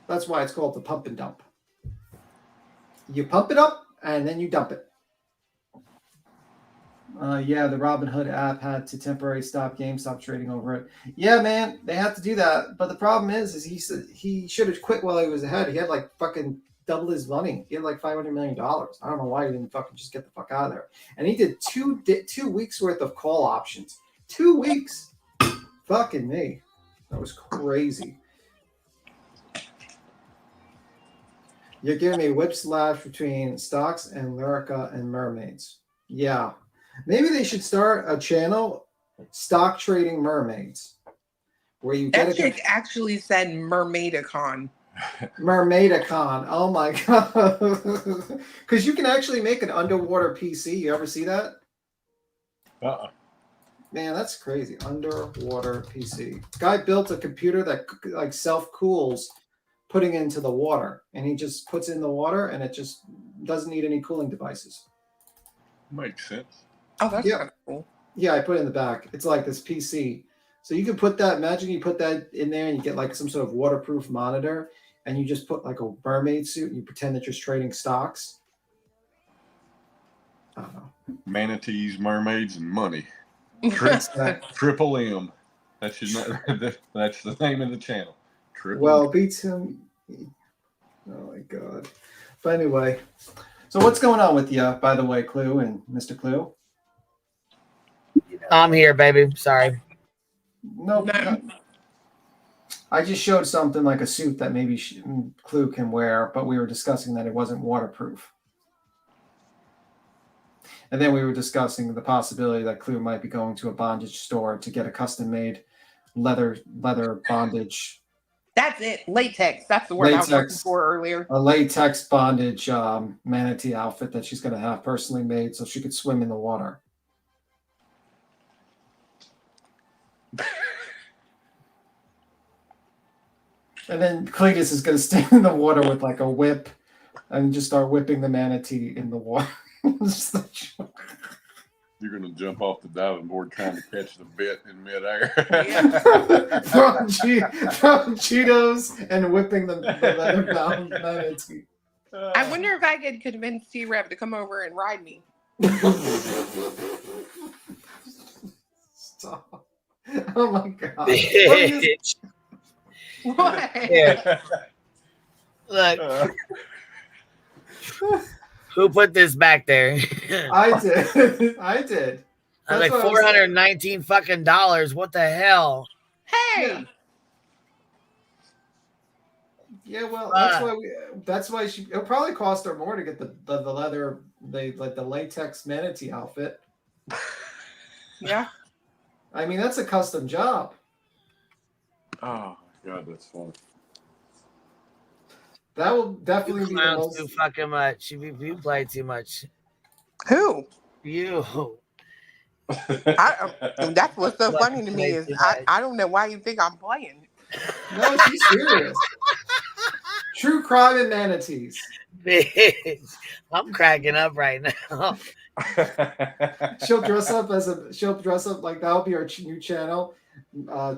That's why it's called the pump and dump. You pump it up and then you dump it. Yeah, the Robinhood app had to temporarily stop GameStop trading over it. Yeah, man, they had to do that. But the problem is he said he should have quit while he was ahead. He had like fucking double his money. He had like $500 million. I don't know why he didn't fucking just get the fuck out of there. And he did 2 weeks worth of call options. 2 weeks. Fucking me. That was crazy. You're giving me whip slash between stocks and Lyrica and mermaids. Yeah. Maybe they should start a channel, Stock Trading Mermaids, where you get that chick actually said Mermaidicon. Mermaidicon. Oh my god! Because you can actually make an underwater PC. You ever see that? Man, that's crazy. Underwater PC. Guy built a computer that like self cools, putting into the water, and he just puts it in the water, and it just doesn't need any cooling devices. Makes sense. Oh, that's kind of cool. Yeah, I put it in the back. It's like this PC. So you can put that, imagine you put that in there and you get like some sort of waterproof monitor and you just put like a mermaid suit and you pretend that you're trading stocks. I don't know. Manatees, mermaids, and money. Triple M. That's the name of the channel. Well, beats him. Oh my god. But anyway, so what's going on with you, by the way, Clue and Mr. Clue? I'm here, baby. Sorry. No. I just showed something like a suit that maybe Clue can wear, but we were discussing that it wasn't waterproof. And then we were discussing the possibility that Clue might be going to a bondage store to get a custom-made leather bondage. That's it. Latex. That's the word I was looking for earlier. A latex bondage manatee outfit that she's going to have personally made so she could swim in the water. And then Cletus is going to stay in the water with like a whip and just start whipping the manatee in the water. You're going to jump off the diving board trying to catch the bit in midair. throwing Cheetos and whipping the leather-bound manatee. I wonder if I could convince T-Rev to come over and ride me. Stop. Oh my god. Bitch. What? Here. Look. Who put this back there? I did. I did. I'm like $419 fucking dollars. What the hell? Hey. Yeah, well, that's why she. It'll probably cost her more to get the leather, like the latex manatee outfit. Yeah. I mean, that's a custom job. Oh God, that's funny. That will definitely be the most. Too fucking much. You play too much. Who? You. That's what's so funny to me is I don't know why you think I'm playing. No, she's serious. True crime and manatees. Bitch, I'm cracking up right now. She'll dress up like that'll be our new channel.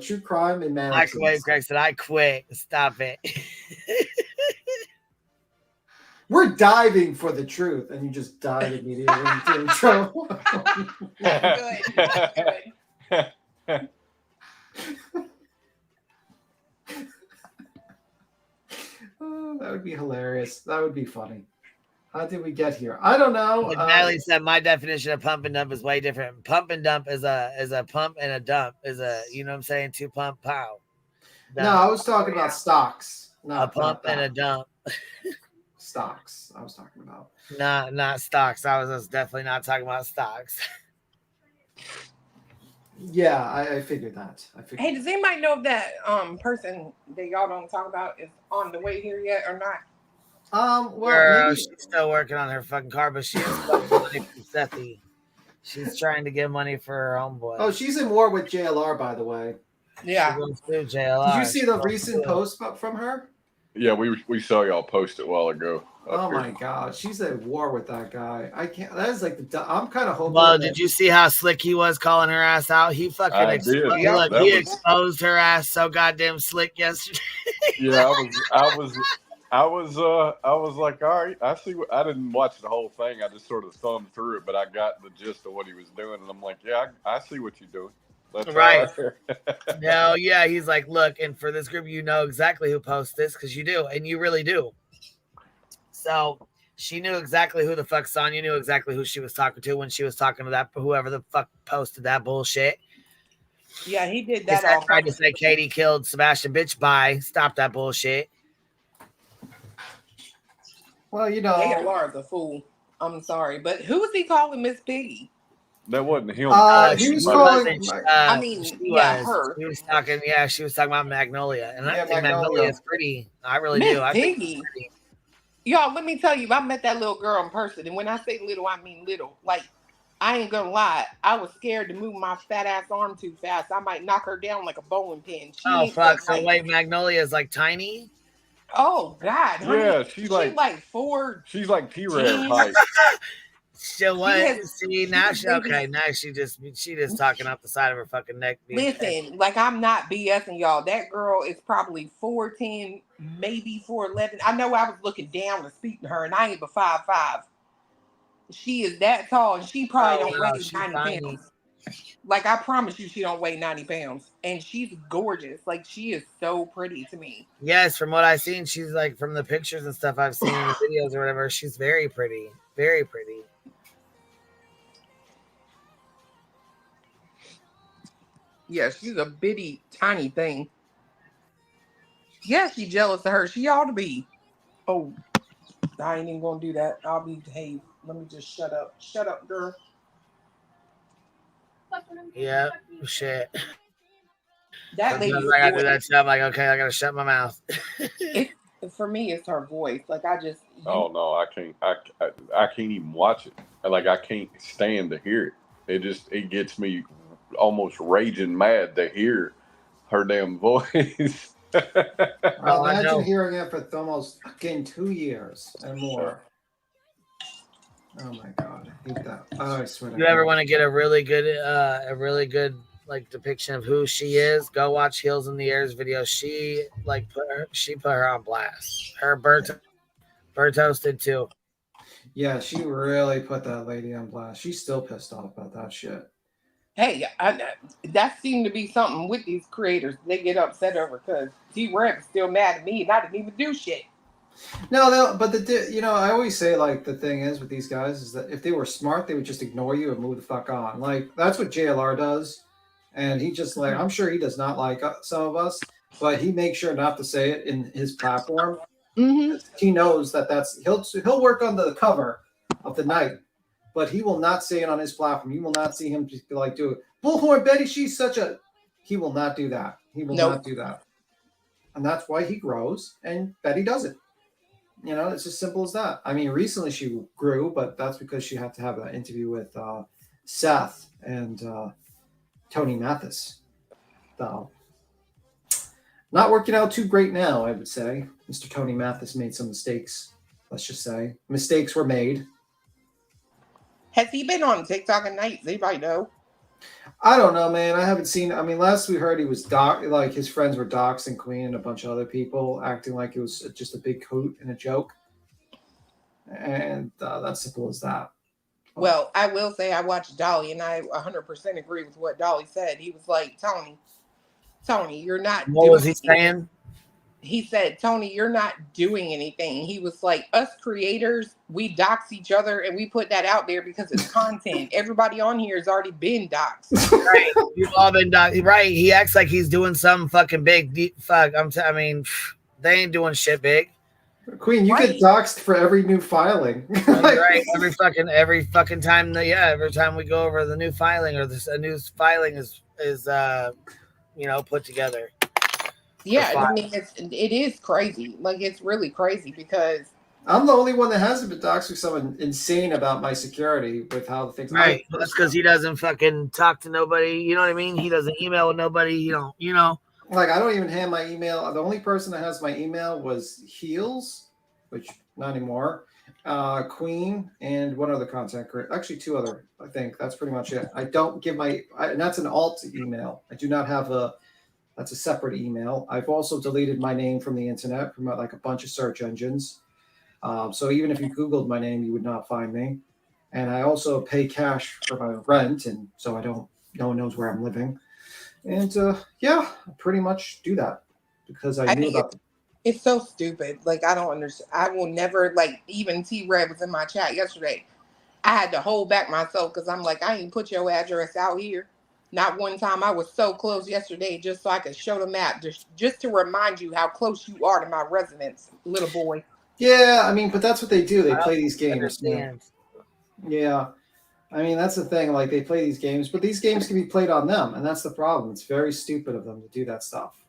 True crime and manatees. Microwave Craig said, I quit. Stop it. We're diving for the truth, and you just died immediately into trouble. Good. Oh, that would be hilarious. That would be funny. How did we get here? I don't know. Natalie said my definition of pump and dump is way different. Pump and dump is a pump and a dump is a, you know what I'm saying, 2 pump pow. No, I was talking about stocks. A pump and a dump. Stocks. I was talking about. Not stocks. I was definitely not talking about stocks. Yeah, I figured that. Hey, does anybody know if that person that y'all don't talk about is on the way here yet or not? Well, girl, maybe... she's still working on her fucking car, but she is fucking money from Sethy. She's trying to get money for her homeboy. Oh, she's in war with JLR, by the way. Yeah. JLR. Did you see the recent post from her? Yeah, we saw y'all post it a while ago. Oh my god, she's at war with that guy. I can't. That is like I'm kind of hoping. Well, did you see how slick he was calling her ass out? He fucking exposed her ass so goddamn slick yesterday. Yeah, I was like, all right, I see. I didn't watch the whole thing. I just sort of thumbed through it, but I got the gist of what he was doing, and I'm like, yeah, I see what you're doing. That's right. No, yeah, he's like, look, and for this group, you know exactly who posts this because you do, and you really do. So she knew exactly who the fuck Sonya knew exactly who she was talking to when she was talking to that whoever the fuck posted that bullshit. Yeah, he did that. I tried to say Katie killed Sebastian. Bitch, bye. Stop that bullshit. Well, you know, JLR's a fool. I'm sorry, but who was he calling Miss Piggy? That wasn't him. He was calling. I mean, her. She was talking. Yeah, she was talking about Magnolia, and I think Magnolia is pretty. I really do. I think Piggy. Y'all, let me tell you, I met that little girl in person, and when I say little, I mean little. Like, I ain't gonna lie, I was scared to move my fat ass arm too fast. I might knock her down like a bowling pin. Fuck! So wait, Magnolia is like tiny. Oh God! Yeah, she's like 4. She's like T-Rex height. Still what? See now she just talking off the side of her fucking neck. Listen, like I'm not BSing y'all. That girl is probably 4'10", maybe 4'11". I know I was looking down to speak to her, and I ain't but 5'5". She is that tall, and she probably don't weigh 90 pounds. Like I promise you, she don't weigh 90 pounds, and she's gorgeous. Like she is so pretty to me. Yes, from what I've seen, she's like from the pictures and stuff I've seen in the videos or whatever. She's very pretty, very pretty. Yeah, she's a bitty, tiny thing. Yeah, she's jealous of her. She ought to be. Oh, I ain't even gonna do that. I'll be behaved. Let me just shut up. Shut up, girl. Yeah, shit. That lady. I gotta do that stuff. Like, okay, I gotta shut my mouth. For me, it's her voice. Like I just. Oh no, I can't. I can't even watch it. Like I can't stand to hear it. It gets me almost raging mad to hear her damn voice. Oh, I Imagine know. hearing it for almost again 2 years and more. Oh my god, I hate that. Oh, I swear to You ever God. want to get a really good like depiction of who she is? Go watch Heels in the Air's video. She put her on blast. Her Bertos did too. Yeah, she really put that lady on blast. She's still pissed off about that shit. Hey, that seemed to be something with these creators. They get upset over because T-Rev is still mad at me and I didn't even do shit. No, but I always say like the thing is with these guys is that if they were smart, they would just ignore you and move the fuck on. Like that's what JLR does, and he just like I'm sure he does not like some of us, but he makes sure not to say it in his platform. Mm-hmm. He knows he'll work on the cover of the night, but he will not say it on his platform. You will not see him just like do it. Bullhorn Betty, she's such a. He will not do that. He will not do that, and that's why he grows. And Betty does it. It's as simple as that. I mean, recently she grew, but that's because she had to have an interview with Seth and Tony Mathis. So, not working out too great now, I would say. Mr. Tony Mathis made some mistakes. Let's just say mistakes were made. Has he been on TikTok at night? Anybody know? I don't know, man. I haven't seen. I mean, last we heard, he was like his friends were doxing Queen and a bunch of other people, acting like it was just a big hoot and a joke. And that's simple as that. Well, I will say I watched Dolly, and I 100% agree with what Dolly said. He was like, Tony, you're not. What was he saying? He said, Tony, you're not doing anything. He was like, us creators, we dox each other and we put that out there because it's content. Everybody on here has already been doxed. Right. You've all been doxed. Right. He acts like he's doing something fucking big. Fuck. I mean, they ain't doing shit big. Queen, you get doxed for every new filing. Right. Every fucking time every time we go over the new filing or a new filing is put together. Yeah, I mean it is crazy. Like it's really crazy because I'm the only one that hasn't been doxed with someone insane about my security with how the things. Right. That's because he doesn't fucking talk to nobody. You know what I mean? He doesn't email with nobody. Like I don't even have my email. The only person that has my email was Heels, which not anymore. Queen and one other content creator. Actually, two other. I think that's pretty much it. I don't give and that's an alt email. I do not have that's a separate email. I've also deleted my name from the internet from like a bunch of search engines. So even if you Googled my name, you would not find me. And I also pay cash for my rent, and so no one knows where I'm living. And I pretty much do that because I knew about. It's so stupid. Like I don't understand. I will never even T-Rev was in my chat yesterday. I had to hold back myself because I'm like, I ain't put your address out here. Not one time. I was so close yesterday just so I could show the map, just to remind you how close you are to my residence, little boy. Yeah, I mean, but that's what they do. They play these games. Man. Yeah. I mean, that's the thing. Like, they play these games, but these games can be played on them, and that's the problem. It's very stupid of them to do that stuff,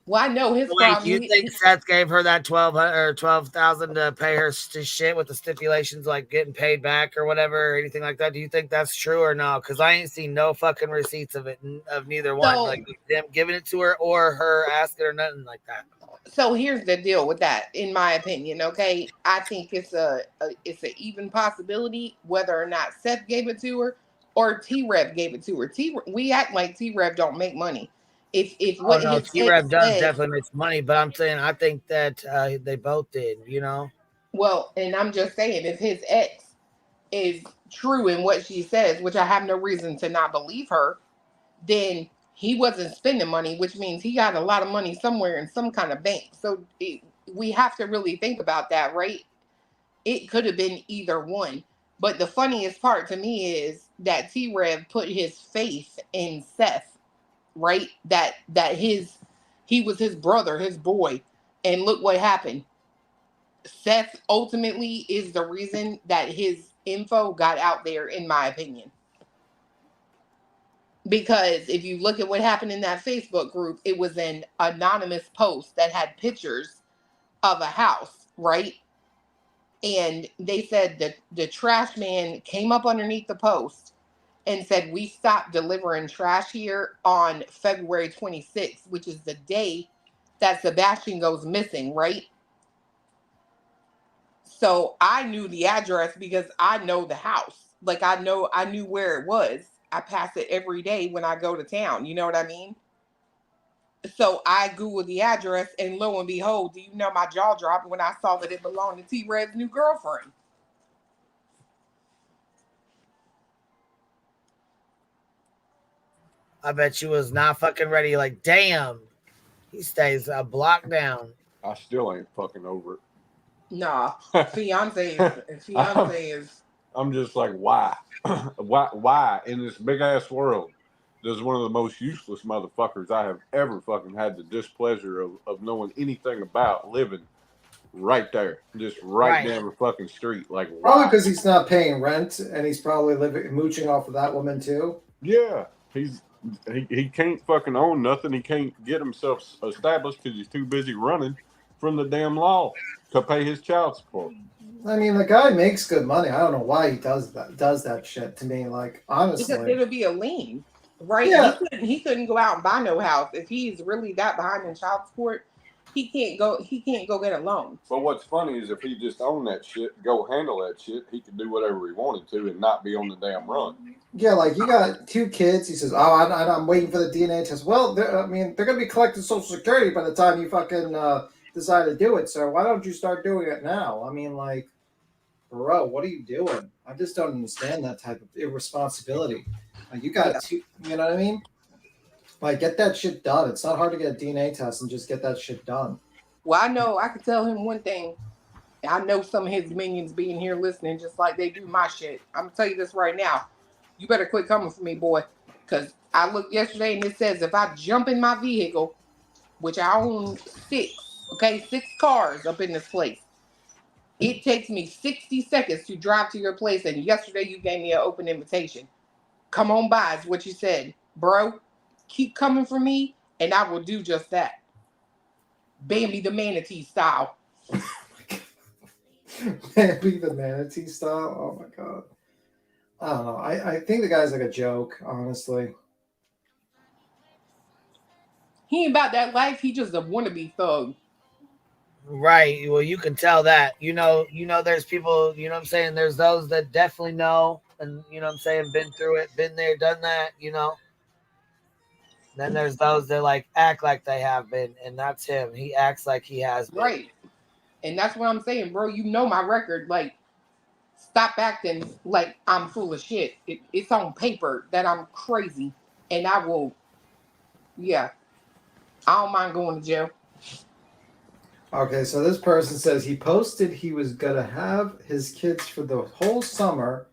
Well, I know his Wait, problem. you think Seth gave her that $12,000 to pay her to shit with the stipulations like getting paid back or whatever or anything like that? Do you think that's true or no? Because I ain't seen no fucking receipts of it of neither one, like them giving it to her or her asking her nothing like that. So here's the deal with that, in my opinion. Okay, I think it's it's an even possibility whether or not Seth gave it to her or T-Rev gave it to her. We act like T-Rev don't make money. If what his T-Rev does said, definitely makes money, but I'm saying I think that they both did. Well, and I'm just saying, if his ex is true in what she says, which I have no reason to not believe her, then he wasn't spending money, which means he got a lot of money somewhere in some kind of bank. So we have to really think about that, right? It could have been either one. But the funniest part to me is that T-Rev put his faith in Seth, right? That he was his brother, his boy. And look what happened. Seth ultimately is the reason that his info got out there, in my opinion. Because if you look at what happened in that Facebook group, it was an anonymous post that had pictures of a house, right? And they said that the trash man came up underneath the post and said we stopped delivering trash here on February 26th, which is the day that Sebastian goes missing, right? So I knew the address because I know the house. Like I knew where it was. I pass it every day when I go to town. You know what I mean? So I Googled the address, and lo and behold, do you know my jaw dropped when I saw that it belonged to T-Red's new girlfriend. I bet you was not fucking ready. Like, damn, he stays a block down. I still ain't fucking over it. Nah, fiance is. I'm just like, why? why in this big ass world does one of the most useless motherfuckers I have ever fucking had the displeasure of knowing anything about living right there, just right down the fucking street? Like, Probably why? because he's not paying rent, and he's probably mooching off of that woman too. Yeah, he can't fucking own nothing. He can't get himself established because he's too busy running from the damn law to pay his child support. I mean, the guy makes good money. I don't know why he does that shit to me. Like, honestly, Because it'll be a lien, right? Yeah. He couldn't go out and buy no house if he's really that behind in child support. He can't go get a loan. But what's funny is if he just owned that shit, go handle that shit, he could do whatever he wanted to and not be on the damn run. yeah, like you got 2 kids. He says, "Oh, I'm waiting for the DNA test." Well, they're going to be collecting Social Security by the time you fucking decide to do it. So why don't you start doing it now? I mean, like, bro, what are you doing? I just don't understand that type of irresponsibility. Like, you got 2, you know what I mean? Like, get that shit done. It's not hard to get a DNA test and just get that shit done. Well, I know I can tell him one thing. I know some of his minions being here listening just like they do my shit. I'm gonna tell you this right now. You better quit coming for me, boy. Because I looked yesterday and it says if I jump in my vehicle, which I own 6 cars up in this place, it takes me 60 seconds to drive to your place. And yesterday you gave me an open invitation. Come on by is what you said. Bro, keep coming for me and I will do just that. Bambi the manatee style. Bambi the manatee style? Oh my god. I don't know. I think the guy's like a joke, honestly. He ain't about that life. He just a wannabe thug. Right. Well, you can tell that. You know, there's people, you know what I'm saying? There's those that definitely know and, you know what I'm saying, been through it, been there, done that, you know. Then there's those that like act like they have been, and that's him. He acts like he has been. Right. And that's what I'm saying, bro. You know my record. Like, stop acting like I'm full of shit. It's on paper that I'm crazy. And I will, yeah. I don't mind going to jail. Okay, so this person says he posted he was going to have his kids for the whole summer,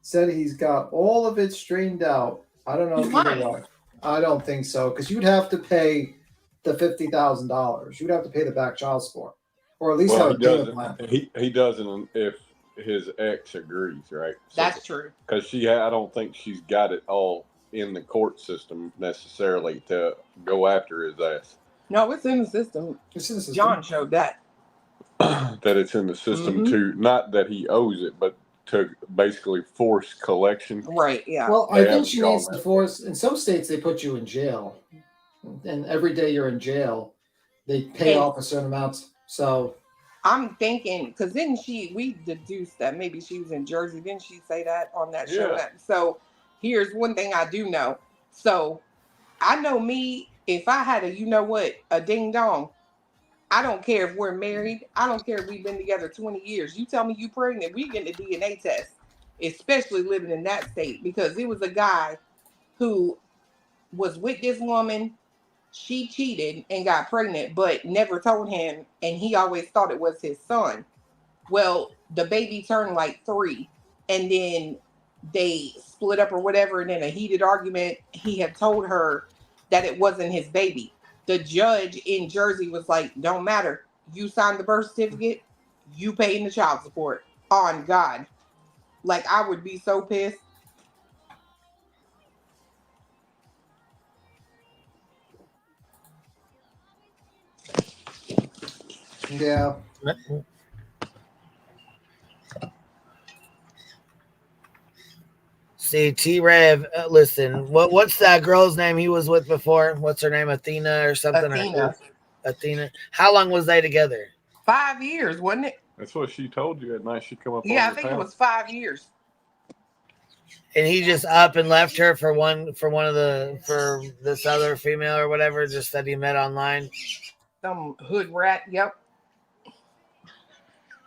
said he's got all of it straightened out. I don't know either way. I don't think so, because you'd have to pay the $50,000. You'd have to pay the back child support, or at least have a payment plan. He doesn't if his ex agrees, right? So, that's true. Because I don't think she's got it all in the court system necessarily to go after his ass. No, it's in the system. It's in the system. John showed that. That it's in the system to, not that he owes it, but to basically force collection. Right, yeah. Well, I think she needs to force. In some states, they put you in jail, and every day you're in jail, they pay off a certain amount. So I'm thinking, because then we deduced that maybe she was in Jersey. Didn't she say that on that show? Yeah. So here's one thing I do know. So I know me, if I had a ding dong, I don't care if we're married. I don't care if we've been together 20 years. You tell me you pregnant, we get a DNA test, especially living in that state, because it was a guy who was with this woman. She cheated and got pregnant, but never told him. And he always thought it was his son. Well, the baby turned like 3 and then they split up or whatever. And in a heated argument, he had told her that it wasn't his baby. The judge in Jersey was like, don't matter. You signed the birth certificate. You paying the child support. On God. Like, I would be so pissed. yeah. See, T-Rev, listen, what's that girl's name he was with before? What's her name? Athena or something? Athena. Athena. How long was they together? 5 years, wasn't it? That's what she told you at night. She come up. Yeah, on I think town. it was 5 years. And he just up and left her for this other female or whatever, just that he met online. Some hood rat. Yep.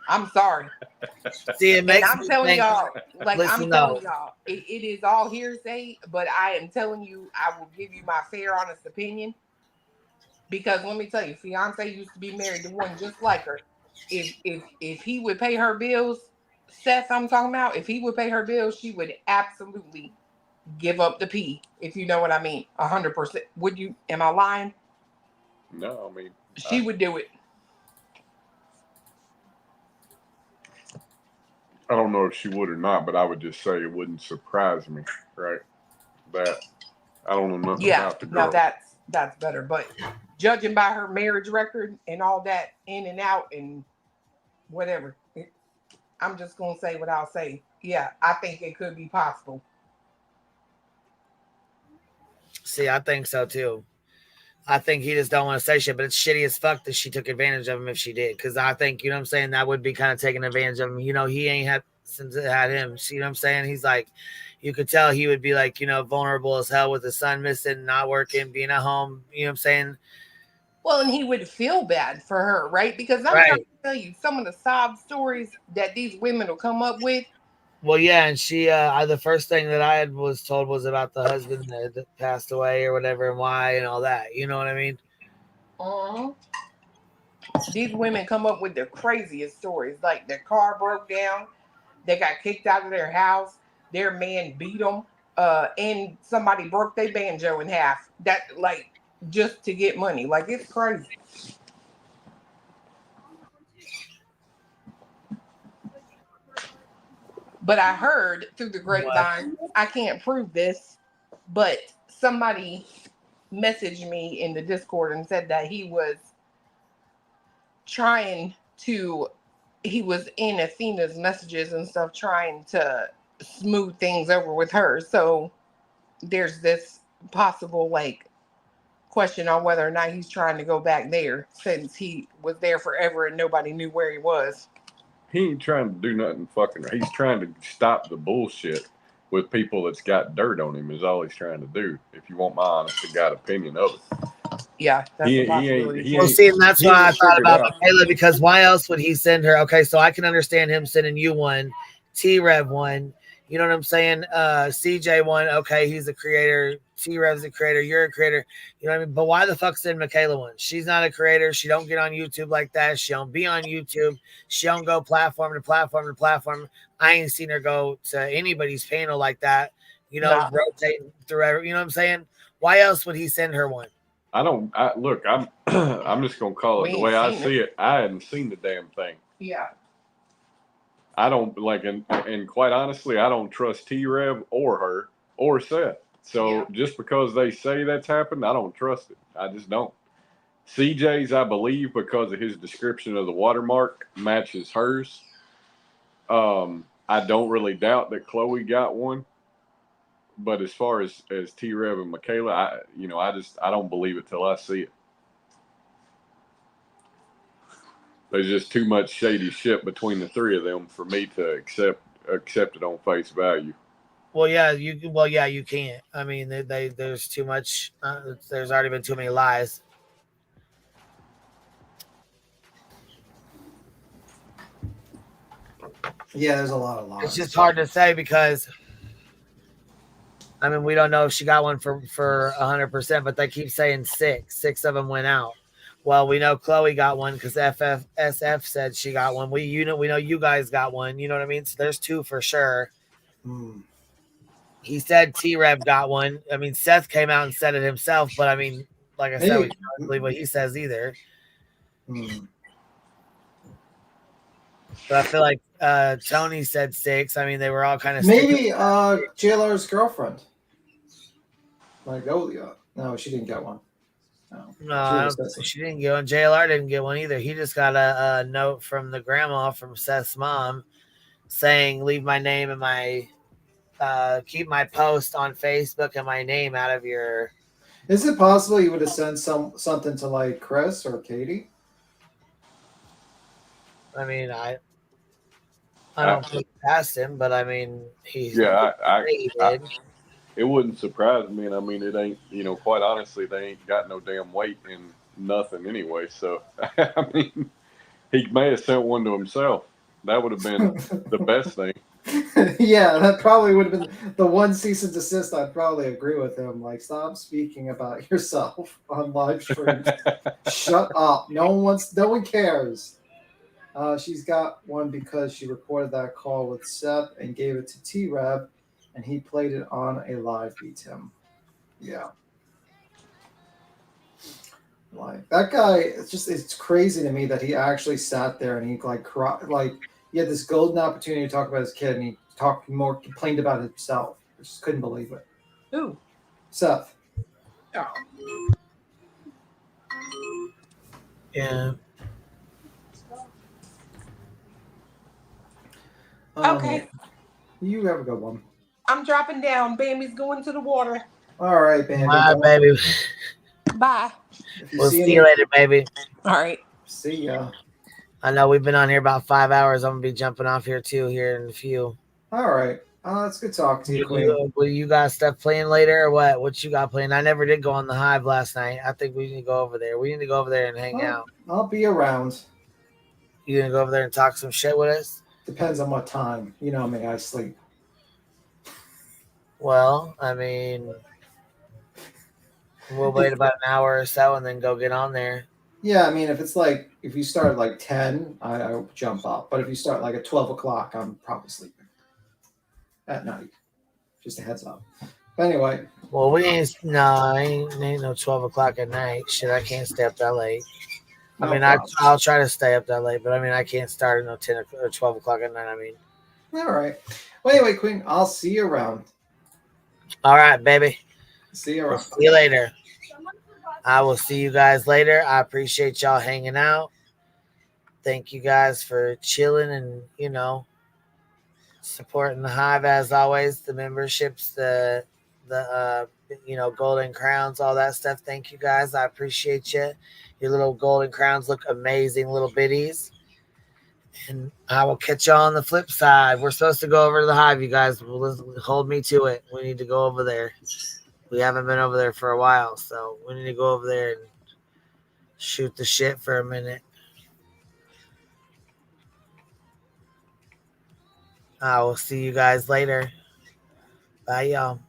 I'm sorry. See, it makes and I'm me telling think, y'all, like listen, I'm telling y'all, it is all hearsay, but I am telling you, I will give you my fair, honest opinion. Because let me tell you, fiance used to be married to one just like her. If he would pay her bills, Seth, I'm talking about, if he would pay her bills, she would absolutely give up the pee. If you know what I mean, 100%. Would you? Am I lying? No, I mean she would do it. I don't know if she would or not, but I would just say it wouldn't surprise me, right? That I don't know nothing about the girl. Now that's better. But judging by her marriage record and all that in and out and whatever, I'm just gonna say what I'll say. Yeah, I think it could be possible. See, I think so too. I think he just don't want to say shit, but it's shitty as fuck that she took advantage of him if she did. Because I think, you know what I'm saying, that would be kind of taking advantage of him. You know, he ain't had since it had him. See what I'm saying? He's like, you could tell he would be like, you know, vulnerable as hell with his son missing, not working, being at home. You know what I'm saying? Well, and he would feel bad for her, right? Because I'm trying to tell you, some of the sob stories that these women will come up with. Well, yeah, and she, the first thing that I was told was about the husband that passed away or whatever, and why and all that. You know what I mean? These women come up with the craziest stories. Like their car broke down, they got kicked out of their house, their man beat them, and somebody broke their banjo in half. That like just to get money. Like it's crazy. But I heard through the grapevine, I can't prove this, but somebody messaged me in the Discord and said that he was in Athena's messages and stuff trying to smooth things over with her. So there's this possible like question on whether or not he's trying to go back there since he was there forever and nobody knew where he was. He ain't trying to do nothing fucking. He's trying to stop the bullshit with people that's got dirt on him. Is all he's trying to do. If you want my honest to God opinion of it. Yeah, that's a possibility. Well, see, and that's why I thought about Michaela, because why else would he send her? Okay, so I can understand him sending you one, T-Rev one. You know what I'm saying? CJ one. Okay, he's a creator. T-Rev's a creator. You're a creator. You know what I mean? But why the fuck send Michaela one? She's not a creator. She don't get on YouTube like that. She don't be on YouTube. She don't go platform to platform to platform. I ain't seen her go to anybody's panel like that. You know, rotating through. You know what I'm saying? Why else would he send her one? Look, I'm I'm just gonna call it the way I see it. I hadn't seen the damn thing. Yeah. I don't like, and quite honestly, I don't trust T-Rev or her or Seth. So just because they say that's happened, I don't trust it. I just don't. CJ's, I believe, because of his description of the watermark matches hers. I don't really doubt that Chloe got one. But as far as T-Rev and Michaela, I don't believe it till I see it. There's just too much shady shit between the three of them for me to accept it on face value. Well, yeah, you can't. I mean, there's too much. There's already been too many lies. Yeah, there's a lot of lies. It's just hard to say because, I mean, we don't know if she got one for 100%, but they keep saying 6. 6 of them went out. Well, we know Chloe got one because SF said she got one. We know you guys got one. You know what I mean? So there's 2 for sure. He said T-Rev got one. I mean, Seth came out and said it himself, but I mean, like I said, we can't believe what he says either. But I feel like Tony said 6. I mean, they were all kind of maybe JLR's girlfriend, Margolia. No, she didn't get one. No, she didn't get one. JLR didn't get one either. He just got a note from the grandma from Seth's mom saying, "Leave my name and my keep my post on Facebook and my name out of your. Is it possible you would have sent something to like Chris or Katie? I mean, I don't put it past him, but I mean, he's Yeah, he did. It wouldn't surprise me, and I mean, it ain't, quite honestly, they ain't got no damn weight in nothing anyway. So, I mean, he may have sent one to himself. That would have been the best thing. Yeah, that probably would have been the one cease and desist. I'd probably agree with him. Like, stop speaking about yourself on live streams. Shut up. No one cares. She's got one because she recorded that call with Seth and gave it to T-Rev, and he played it on a live beat him. Yeah. Like that guy, it's crazy to me that he actually sat there and he he had this golden opportunity to talk about his kid and he complained about himself. I just couldn't believe it. Who? Seth. Oh. Yeah. Okay. You have a good one. I'm dropping down. Bambi's going to the water. All right, Bambi. Bye, baby. Bye. We'll see you later, baby. All right. See ya. I know we've been on here about 5 hours. I'm gonna be jumping off here too here in a few. All right. It's good talking to you, Queen. Will you got stuff playing later or what? What you got playing? I never did go on the Hive last night. I think we need to go over there. We need to go over there and hang out. I'll be around. You gonna go over there and talk some shit with us? Depends on what time. You know me, I sleep. Well, I mean, we'll wait about an hour or so and then go get on there. Yeah, I mean, if you start at like 10, I'll jump up. But if you start like at 12 o'clock, I'm probably sleeping at night. Just a heads up. But anyway. Well, ain't no 12 o'clock at night. Shit, I can't stay up that late. No I mean, I'll try to stay up that late, but I mean, I can't start at 10 or 12 o'clock at night. I mean. All right. Well, anyway, Queen, I'll see you around. All right, baby. See you around. See you later. I will see you guys later. I appreciate y'all hanging out. Thank you guys for chilling and, supporting the Hive as always. The memberships, the golden crowns, all that stuff. Thank you guys. I appreciate you. Your little golden crowns look amazing, little bitties. And I will catch y'all on the flip side. We're supposed to go over to the Hive, you guys. Hold me to it. We need to go over there. We haven't been over there for a while, so we need to go over there and shoot the shit for a minute. I will see you guys later. Bye, y'all.